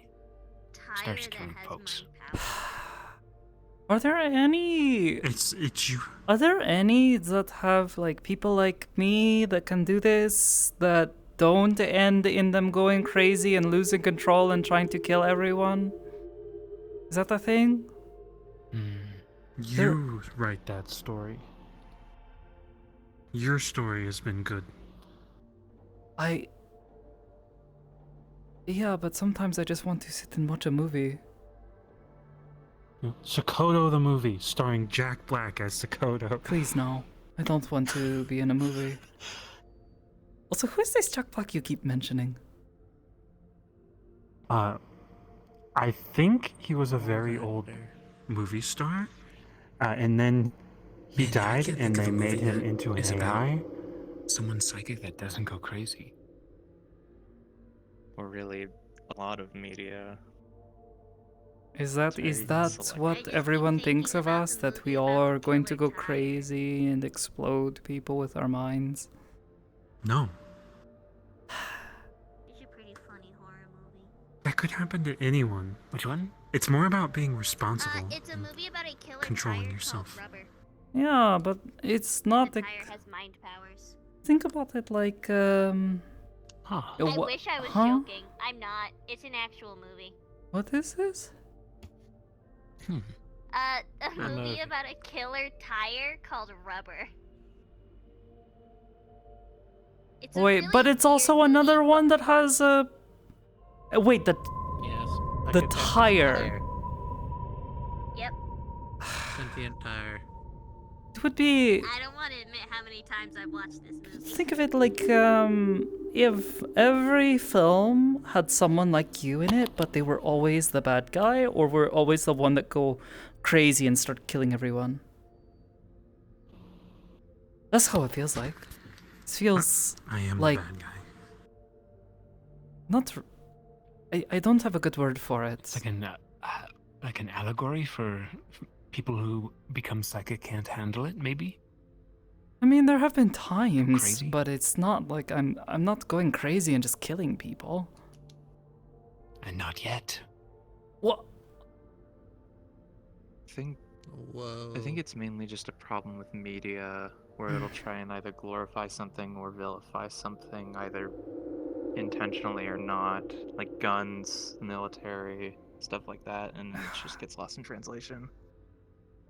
Starts killing folks. Are there any? It's you. Are there any that have like people like me that can do this that don't end in them going crazy and losing control and trying to kill everyone? Is that the thing? You write that story. Your story has been good. Yeah, but sometimes I just want to sit and watch a movie. Sakoto the movie, starring Jack Black as Sakoto. Please no. I don't want to be in a movie. Also, who is this Jack Black you keep mentioning? I think he was a very old movie star, and then he died, and they made him into an AI. Someone psychic that doesn't go crazy. Or really, a lot of media. Is that what everyone thinks of us? That we all are going to go crazy and explode people with our minds? No. That could happen to anyone. Which one? It's more about being responsible. It's a movie about a killer controlling tire yourself. called Rubber. Yeah, but it's not The like. tire has mind powers. Think about it like. I wish I was huh? joking. I'm not. It's an actual movie. What is this? A movie about a killer tire called Rubber. It's a Wait, really but it's also another one that has a. Wait, the Yes. tire. Yep. Sentient tire. It would be. I don't want to admit how many times I've watched this movie. Think of it like if every film had someone like you in it, but they were always the bad guy, or were always the one that go crazy and start killing everyone. That's how it feels like. It feels I am like the bad guy. not. I don't have a good word for it. Like an allegory for people who become psychic can't handle it, maybe? I mean, there have been times, Crazy? but it's not like I'm not going crazy and just killing people. And not yet. What? I think it's mainly just a problem with media where it'll try and either glorify something or vilify something, either intentionally or not, like guns, military, stuff like that, and it just gets lost in translation.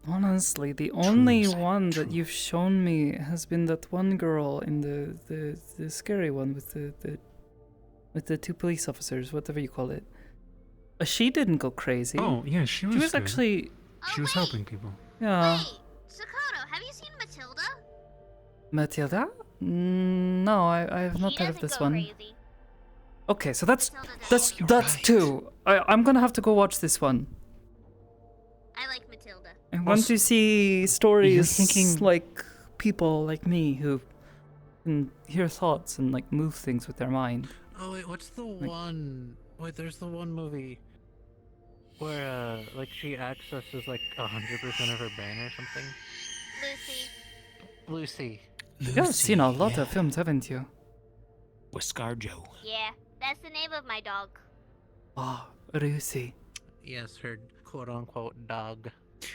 Honestly, the only one that you've shown me has been that one girl in the scary one with the two police officers, whatever you call it. She didn't go crazy. Oh, yeah, she was She was good. actually. She was helping people. Yeah. Sakoto, have you seen Matilda? Matilda? No, I have not heard of this one. Okay, so that's two. I'm gonna have to go watch this one. I like Matilda. I want to see stories like people like me who can hear thoughts and like move things with their mind. Oh wait, what's the one? Wait, there's the one movie where like she accesses like 100% of her brain or something. Lucy. You've seen a lot of films, haven't you? Whiscarjo. Yeah, that's the name of my dog. Oh, Lucy. Yes, her quote-unquote dog.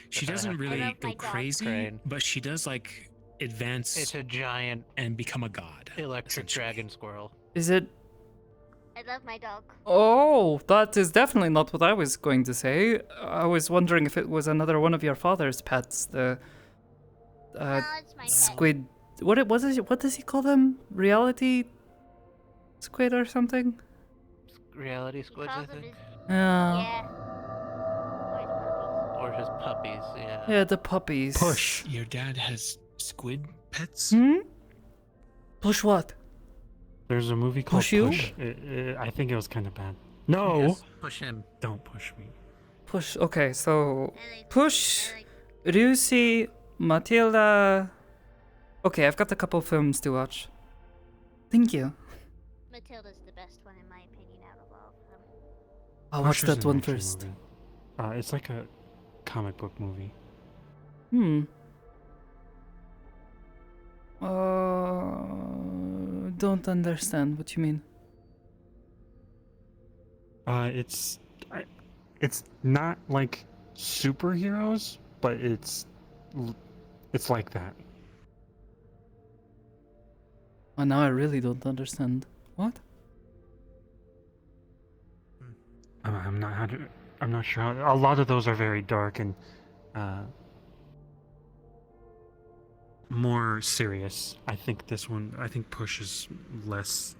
She doesn't really go crazy, but she does like advance. It's a giant and become a god. Electric dragon squirrel. Is it? I love my dog. Oh, that is definitely not what I was going to say. I was wondering if it was another one of your father's pets, the it's my squid. What does he call them? Reality squid or something? Reality squids, I think. Yeah. Or his puppies, yeah. Yeah, the puppies. Push. Your dad has squid pets? Push what? There's a movie called Push you? Push. I think it was kind of bad. No! Yes, push him. Don't push me. Push. Okay, so Push, Lucy, Matilda. Okay, I've got a couple films to watch. Thank you. Matilda's the best one in my opinion out of all of them. I'll watch Push is that an one action first. movie. It's like a comic book movie. Don't understand what you mean. It's not like superheroes, but it's like that. Oh, now I really don't understand. What? I'm not sure. A lot of those are very dark and more serious. I think Push is less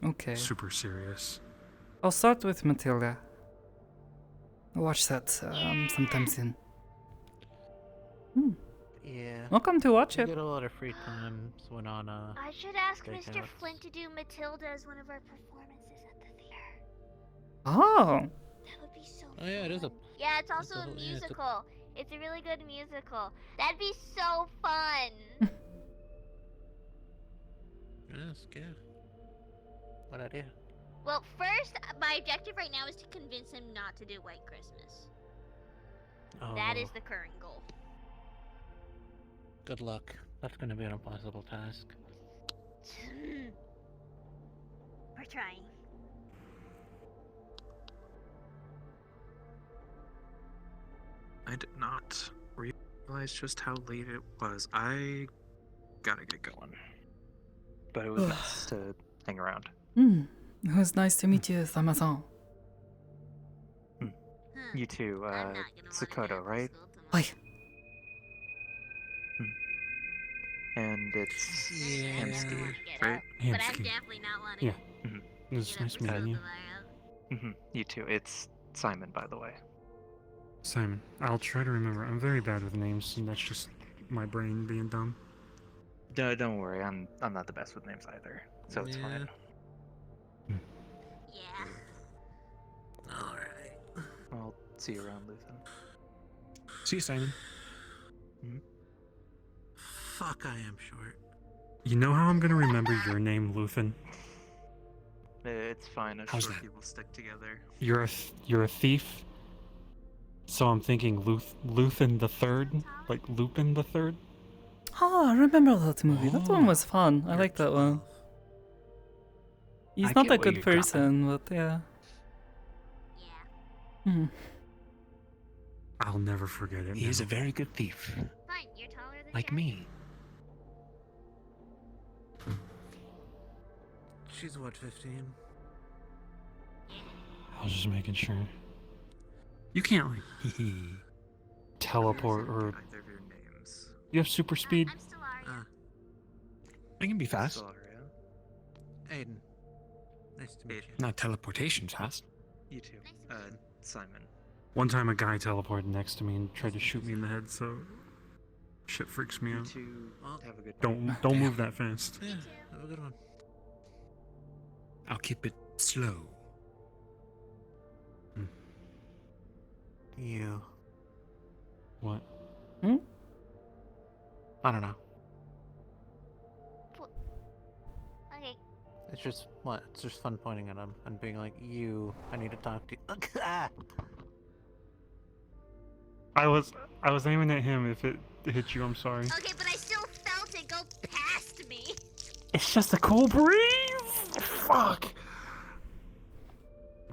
Okay. super serious. I'll start with Matilda. I'll watch that sometime soon. Yeah. Welcome to watch We it. get a lot of free time when on I should ask Steakhouse. Mr. Flint to do Matilda as one of our performances at the theater. Oh. That would be so Oh yeah, it is a. Yeah, it's also a yeah, it's a- musical. It's a really good musical. That'd be so fun. Yes, yeah. What idea? Well, first, my objective right now is to convince him not to do White Christmas. That is the current goal. Good luck. That's gonna be an impossible task. We're trying. I did not realize just how late it was. I gotta get going. But it was nice to hang around. It was nice to meet you, Sama-san. You too, Sakoto, right? Hi. And it's Hamsky, right? But I'm definitely not wanting Yeah. It was nice meeting you. You too. It's Simon, by the way. Simon, I'll try to remember. I'm very bad with names, and that's just my brain being dumb. Don't worry, I'm not the best with names either, so it's fine. Yeah. Alright. I'll see you around, Luthen. See you, Simon. Fuck, I am short. You know how I'm gonna remember your name, Luthen? It's fine. How's Short that? people stick together. You're a thief. So I'm thinking Luthen the Third, like Lupin the Third. Oh, I remember that movie. That one was fun. I like that one. He's I not get a what good you're coming. person, but yeah. I'll never forget it. He is a very good thief. Fine, you're taller than Like me. She's what, 15? I was just making sure. You can't like teleport or. Either of your names. You have super speed. I'm still Arya. I can be fast. Sorry. Aiden. Nice to meet you. Not teleportation fast. You too. Simon. One time a guy teleported next to me and tried to shoot me in the head, so shit freaks me You out. two have a good Don't move that fast. Yeah, have a good one. I'll keep it slow. You. What? I don't know. Okay. It's just what? It's just fun pointing at him and being like, "You, I need to talk to you." Ah! I was aiming at him. If it hit you, I'm sorry. Okay, but I still felt it go past me. It's just a cool breeze. Fuck.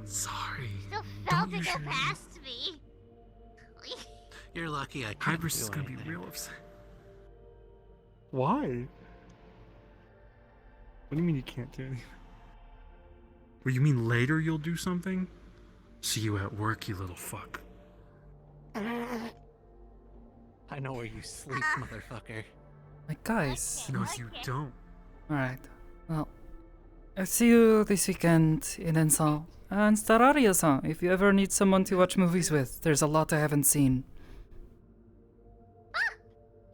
Sorry. Still felt it go past me. You're lucky I can't Hybris do is gonna be anything. real upset. Why? What do you mean you can't do anything? Well, you mean later you'll do something? See you at work, you little fuck. I know where you sleep, motherfucker. Like, guys. No, you don't. Alright. Well, I'll see you this weekend in Ensan. And Stararia-san, if you ever need someone to watch movies with, there's a lot I haven't seen.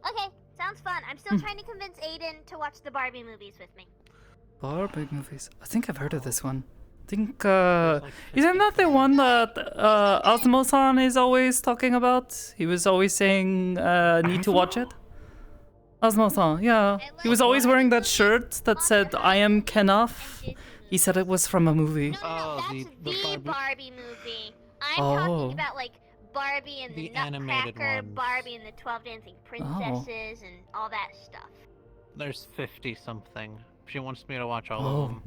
Okay, sounds fun. I'm still trying to convince Aiden to watch the Barbie movies with me. Barbie movies. I think I've heard of this one. I think, isn't that the one that Osmo-san is always talking about? He was always saying, need to watch it? Osmo-san, yeah. He was always wearing that shirt that said, I am Kenough. He said it was from a movie. No, that's the Barbie movie. I'm Oh. talking about, like, Barbie and the animated Nutcracker, ones. Barbie and the 12 Dancing Princesses, and all that stuff. There's 50 something. She wants me to watch all Oh. of them.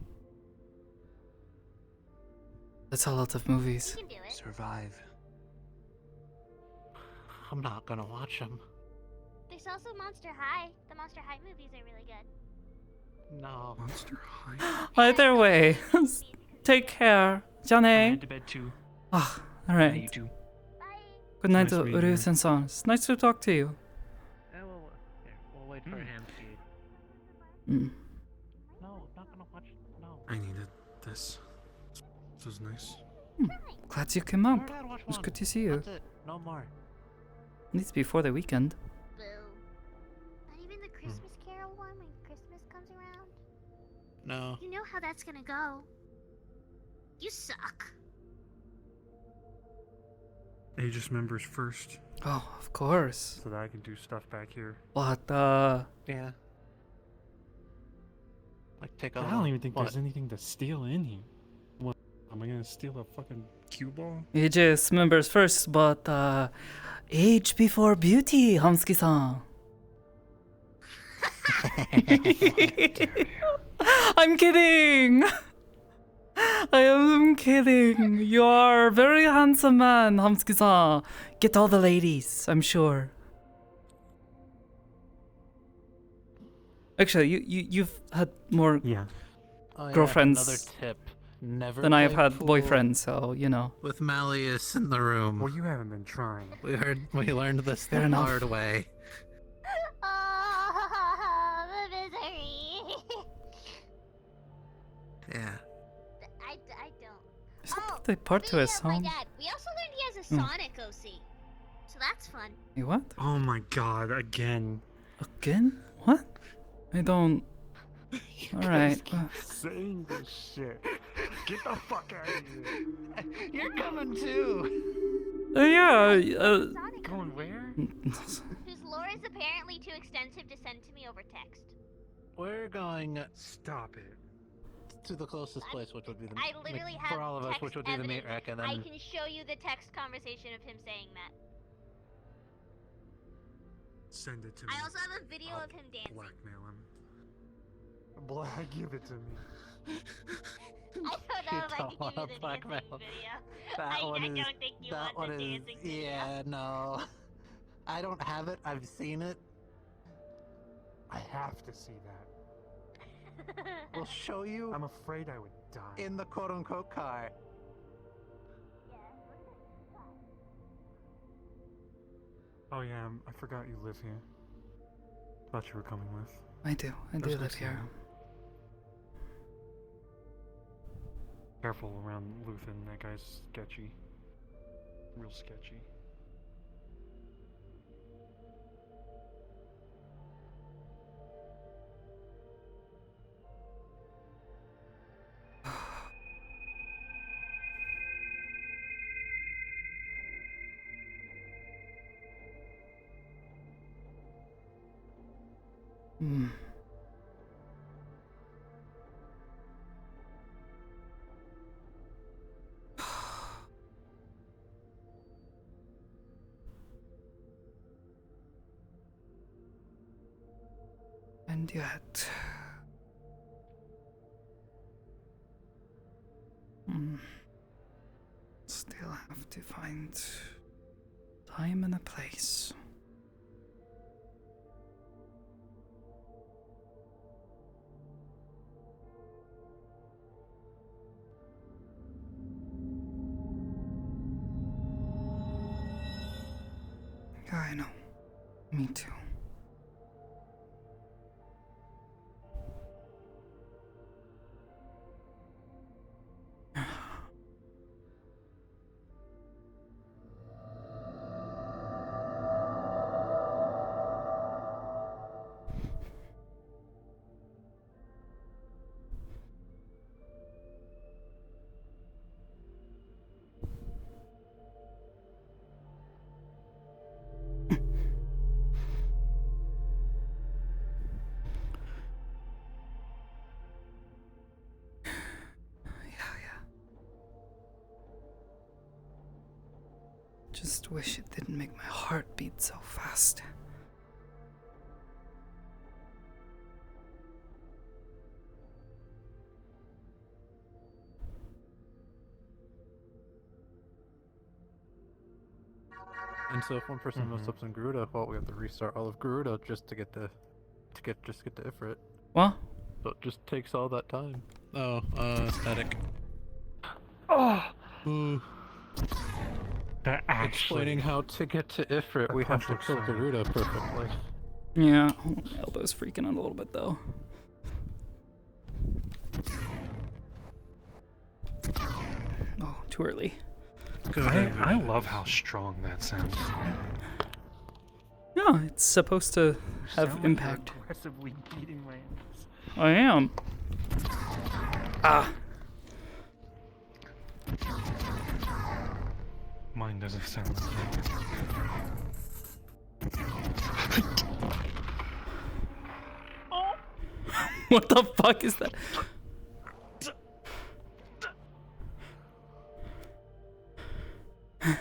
That's a lot of movies. You can do it. Survive. I'm not gonna watch them. There's also Monster High. The Monster High movies are really good. No. Monster High. Either way, take care. I'm Jane. headed to bed too. Ah, You alright. too. Good night, Nice meeting you. Uryu-san. It's nice to talk to you. We'll wait for him. Mm. No, I'm not gonna watch. No. I needed this. This was nice. Glad you came up. We're allowed to watch It was one. good to see you. That's it. No more. At least before the weekend. Boo. Not even the Christmas Carol one when Christmas comes around? No. You know how that's gonna go. You suck. Aegis members first, Oh, of course. so that I can do stuff back here. But, Yeah. Like take a. I don't even think what? there's anything to steal in here. What? Am I gonna steal a fucking cue ball? Aegis members first, but, age before beauty, Hamsuki-san. I'm kidding! I am kidding. You are a very handsome man, Hamsuki-san. Get all the ladies, I'm sure. Actually, you've had more girlfriends Another tip. Never than I have play had pool boyfriends, so you know. with Malleus in the room. Well, you haven't been trying. We learned this the Fair enough. hard way. Oh, the misery. Yeah. I don't. There's not the part to his My song. dad. We also learned he has a Hmm. Sonic OC, so that's fun. You what? Oh my god, again. Again? What? I don't. Alright. Saying this shit. Get the fuck out of here. You're coming too. Yeah. Going where? Whose lore is apparently too extensive to send to me over text. We're going Stop it. to the closest place, which would be the I literally like, have for all of us, text which would be the meat evidence. rack, and then I can show you the text conversation of him saying that. Send it to me. I also have a video of him dancing. Blackmail him. Give it to me. I don't know if I can give you the dancing video. I don't think you want the dancing video. Yeah, no. I don't have it. I've seen it. I have to see that. We'll show you. I'm afraid I would die. In the quote-unquote car. Oh yeah, I forgot you live here. Thought you were coming with. I do live here. Careful around Luthen, that guy's sketchy. Real sketchy. Hmm. And yet... Still have to find time and a place. Yeah, I know. Me too. Just wish it didn't make my heart beat so fast. And so if one person messes up in Garuda, well, we have to restart all of Garuda just to get the Ifrit. What? So it just takes all that time. Oh, static. Oh. Ooh. That actually... Explaining how to get to Ifrit, we have to kill Garuda perfectly. Yeah, my elbow's freaking out a little bit though. Oh, too early. I love how strong that sounds. Yeah, it's supposed to have Sound impact. Like you're aggressively beating my ass. I am. Ah. Mine doesn't sound like that. What the fuck is that?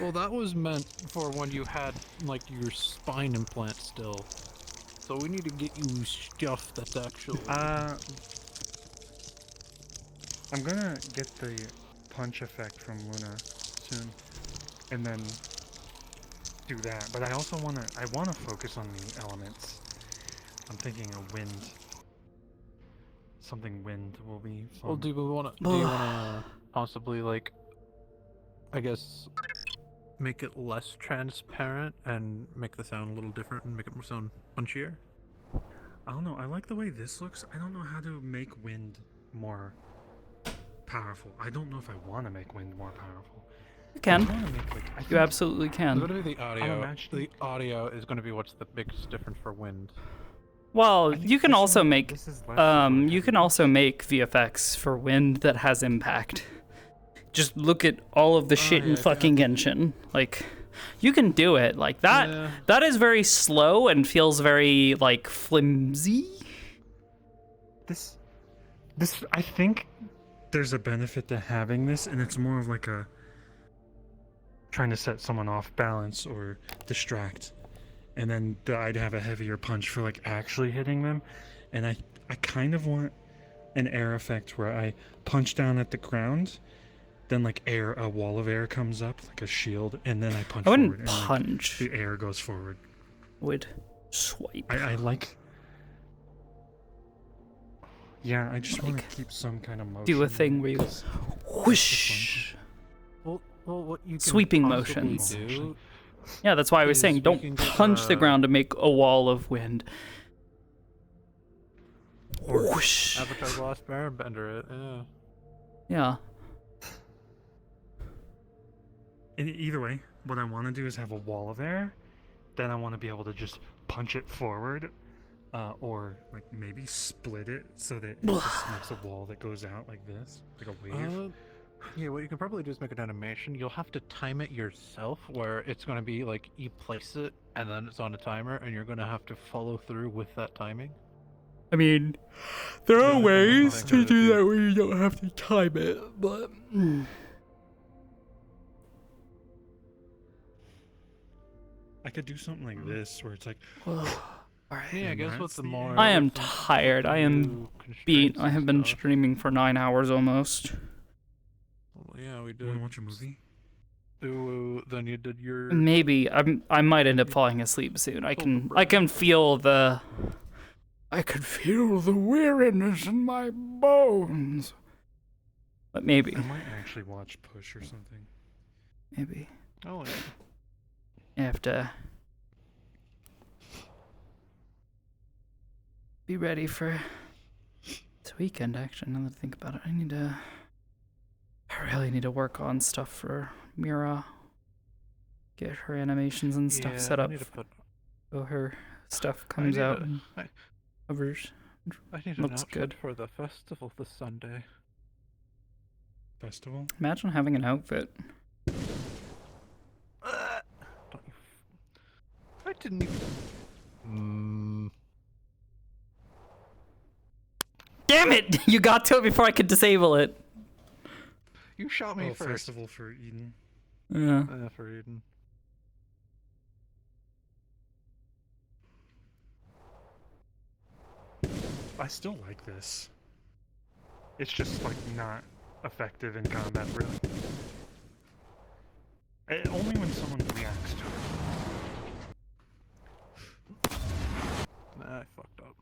Well, that was meant for when you had, like, your spine implant still. So we need to get you stuff that's actually... I'm gonna get the punch effect from Luna soon, and then do that. But I also wanna focus on the elements. I'm thinking a wind. Something wind will be fun. Well, do you wanna possibly, like, I guess, make it less transparent and make the sound a little different and make it sound punchier? I don't know. I like the way this looks. I don't know how to make wind more powerful. I don't know if I want to make wind more powerful. You can. I wanna make, like, I You think absolutely can. It's gonna be the audio. The audio is gonna be what's the biggest difference for wind. Well, you can also make VFX for wind that has impact. Just look at all of the shit in fucking Genshin. Like, you can do it. Like that. Yeah. That is very slow and feels very like flimsy. This I think there's a benefit to having this, and it's more of like a trying to set someone off balance or distract, and then I'd have a heavier punch for like actually hitting them. And I kind of want an air effect where I punch down at the ground, then like a wall of air comes up like a shield, and then I punch I wouldn't forward punch. and like, the air goes forward. Would swipe. I like. Yeah, I just want to keep some kind of motion. Do a thing where you whoosh. Well, what you can Sweeping possibly motions. do Yeah, that's why I was is saying we don't can get, punch the ground to make a wall of wind. or Whoosh. Avatar The Last Airbender it, yeah. Yeah. And either way, what I want to do is have a wall of air. Then I want to be able to just punch it forward, or like maybe split it so that it just makes a wall that goes out like this, like a wave. Yeah, what you can probably do is make an animation. You'll have to time it yourself, where it's going to be like you place it and then it's on a timer, and you're going to have to follow through with that timing. I mean, there are ways to do that where you don't have to time it, but. I could do something like this where it's like. Yeah, I guess what's the more. I am tired. I am beat. I have been streaming for 9 hours almost. Well, yeah, we did. Want to watch a movie? Then you did your. Maybe I might end up falling asleep soon. I can feel the. I can feel the weariness in my bones. But maybe. I might actually watch Push or something. Maybe. Oh, yeah. I have to be ready for this weekend, actually, now that I think about it. I really need to work on stuff for Mira. Get her animations and stuff set up. So her stuff comes out and covers. I need an Looks outfit good. for the festival this Sunday. Festival? Imagine having an outfit. I didn't even. Damn it! You got to it before I could disable it. You shot me first. Festival for Eden. Yeah. For Eden. I still like this. It's just like not effective in combat, really. Only when someone reacts to it. I fucked up.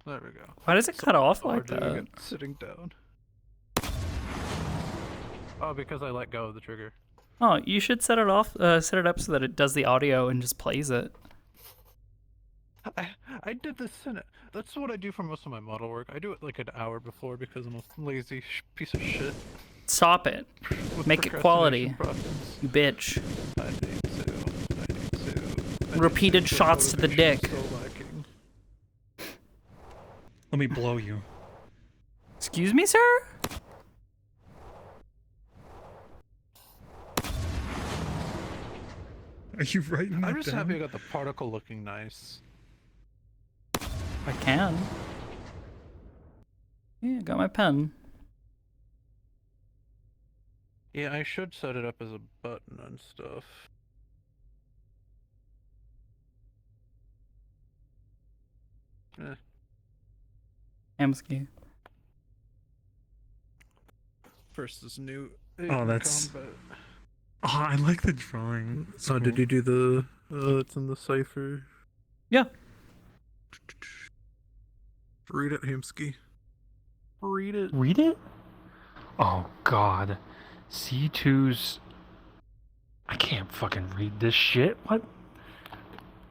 There we go. Why does it cut off Or like do you that? get sitting down. Oh, because I let go of the trigger. Oh, you should set it off. Set it up so that it does the audio and just plays it. I did this in it. That's what I do for most of my model work. I do it like an hour before because I'm a lazy piece of shit. Stop it. With Make it quality. procrastination You bitch. I need to. Repeated shots to the dick. So lacking. Let me blow you. Excuse me, sir? Are you writing that I'm just down? happy I got the particle looking nice. I can. Yeah, got my pen. Yeah, I should set it up as a button and stuff. Amsky. versus new. Oh, that's. combat. Oh, I like the drawing. So did you do the? It's in the cipher. Yeah. Read it, Himsky. Read it. Read it? Oh God, C2's. I can't fucking read this shit. What?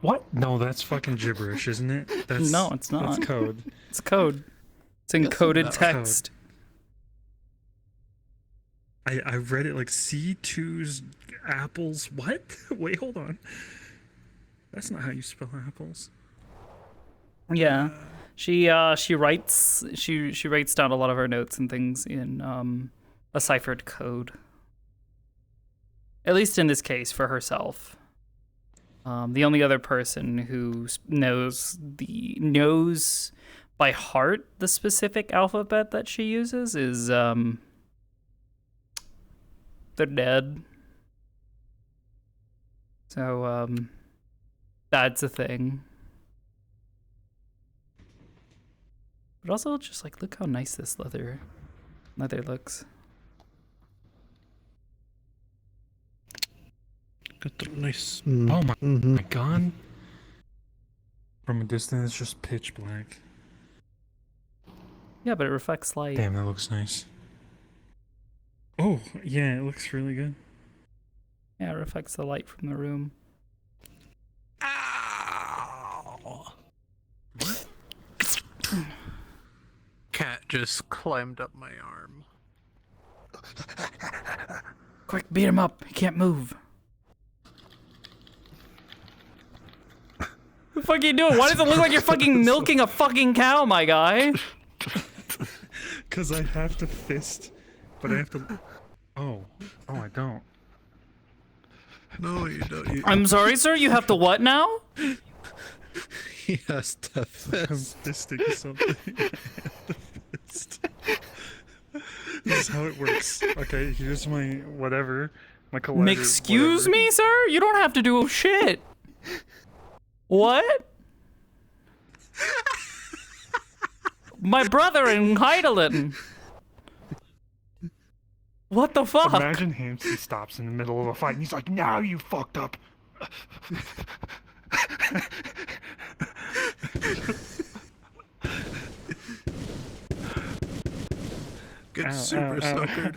What? No, that's fucking gibberish, isn't it? That's No, it's not. That's code. It's code. It's encoded That's text. I read it like C2's apples. What? Wait, hold on. That's not how you spell apples. Yeah. She writes she writes down a lot of her notes and things in a ciphered code. At least in this case, for herself. The only other person who knows by heart the specific alphabet that she uses is they're dead. So that's a thing. But also, just like, look how nice this leather looks. Got the nice. Oh my god! From a distance, it's just pitch black. Yeah, but it reflects light. Damn, that looks nice. Oh yeah, it looks really good. Yeah, it reflects the light from the room. What? Cat just climbed up my arm. Quick, beat him up. He can't move. What the fuck are you doing? Why does it look like you're fucking milking a fucking cow, my guy? Cause I have to fist, but I have to. Oh, I don't. No, you don't. I'm sorry, sir. You have to what now? He has to fist. I'm fisting something. Fist. This is how it works. Okay, here's my whatever. My collider. Excuse me, sir? You don't have to do shit. What? My brother in Heidelin. What the fuck? Imagine Hamsey stops in the middle of a fight and he's like, now you fucked up. Get super suckered.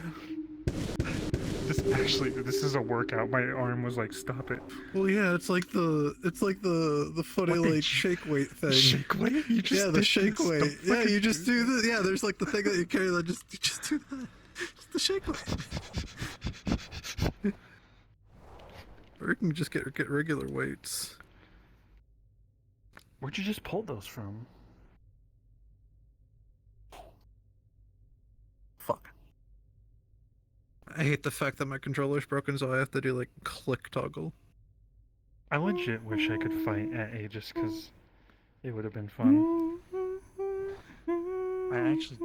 This is a workout. My arm was like, stop it. Well, yeah, it's like the funny like shake weight thing. Shake weight? You just the shake weight. Yeah, you just do the there's like the thing that you carry that you just do that. Just the shake weight. Or you can just get regular weights. Where'd you just pull those from? Fuck. I hate the fact that my controller's broken, so I have to do like click toggle. I legit wish I could fight at A just because it would have been fun. I actually.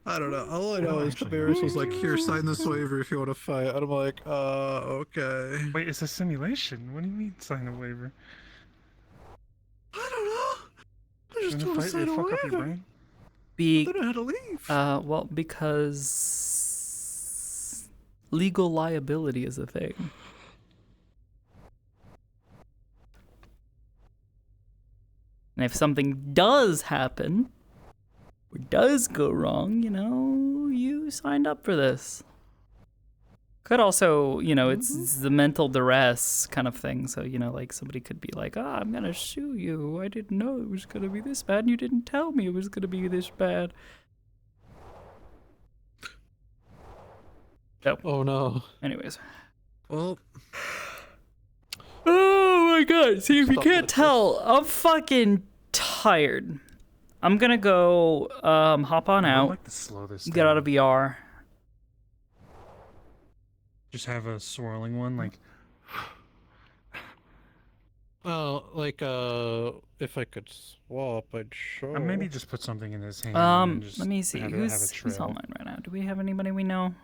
I don't know. All I know is Tiberius was like, "Here, sign this waiver if you want to fight." And I'm like, okay. Wait, it's a simulation. What do you mean sign a waiver? I don't know. I just want to sign a fuck up your waiver. brain? I don't know how to leave. Well, because legal liability is a thing. And if something does happen, or does go wrong, you signed up for this. Could also, it's the mental duress kind of thing. So, like somebody could be like, I'm going to sue you. I didn't know it was going to be this bad. And you didn't tell me it was going to be this bad. So, oh, no. Anyways. Well. Oh, my God. See, if you can't tell, I'm fucking tired. I'm going to go hop on out. I'd like to slow this get down. out of VR. Just have a swirling one, like. Well, like, if I could swap, I'd show. Maybe just put something in his hand. And just let me see. have Who's online right now? Do we have anybody we know?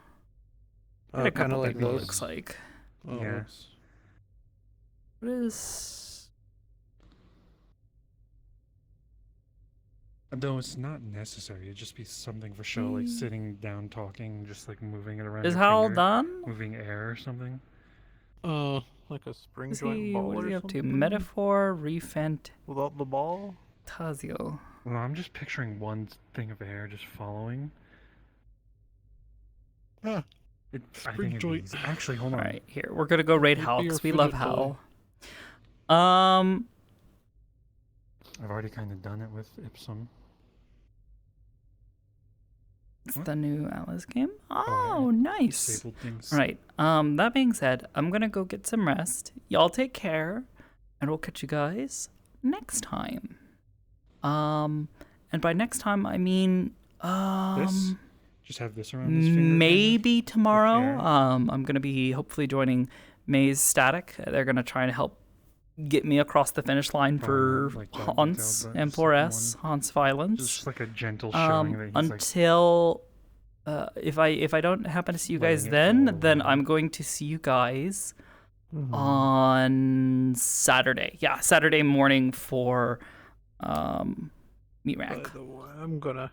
Got a couple like people, those. looks like. Oh, Yeah. What is... Though it's not necessary, it'd just be something for show, like sitting down talking, just like moving it around. Is your Hal finger, done? Moving air or something. Like a spring Is joint he, ball what is or he up to? something? Metaphor, refant, Without the ball? Tazio. Well, I'm just picturing one thing of air just following. Ah, I think it'd be easy. Actually, hold on. All right, here we're gonna go raid Maybe Hal your because we love fidget toy. Hal. I've already kind of done it with Ipsum. It's the new Alice game. Oh, Oh, nice. disabled things. All right. That being said, I'm gonna go get some rest. Y'all take care, and we'll catch you guys next time. And by next time I mean This? Just have this around his finger. maybe tomorrow. air. I'm gonna be hopefully joining Maze Static. They're gonna try and help get me across the finish line for like that Hans detailed, but and just 4S, Hans Violence. Just like a gentle showing that he's like until if I don't happen to see you guys then I'm going to see you guys on Saturday. Yeah, Saturday morning for meat rack. By the way, I'm gonna.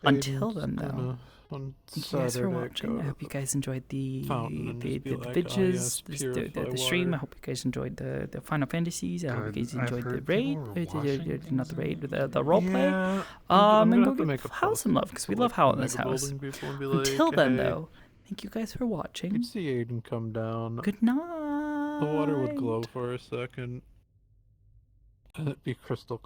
Until then, though, On thank you guys for Saturday, watching. I hope you guys enjoyed the fountain and just be like, "Ah, videos, yes, the stream. water." I hope you guys enjoyed the Final Fantasies. I hope you guys I've enjoyed the heard raid. people were washing Not the raid, the role play. Yeah, I'm And gonna go have to give make a Hal some love because we love Hal in this house. People and be Until like, then, "Hey, though, thank you guys for watching. you'd see Aiden come down. Good night. The water would glow for a second, and it'd be crystal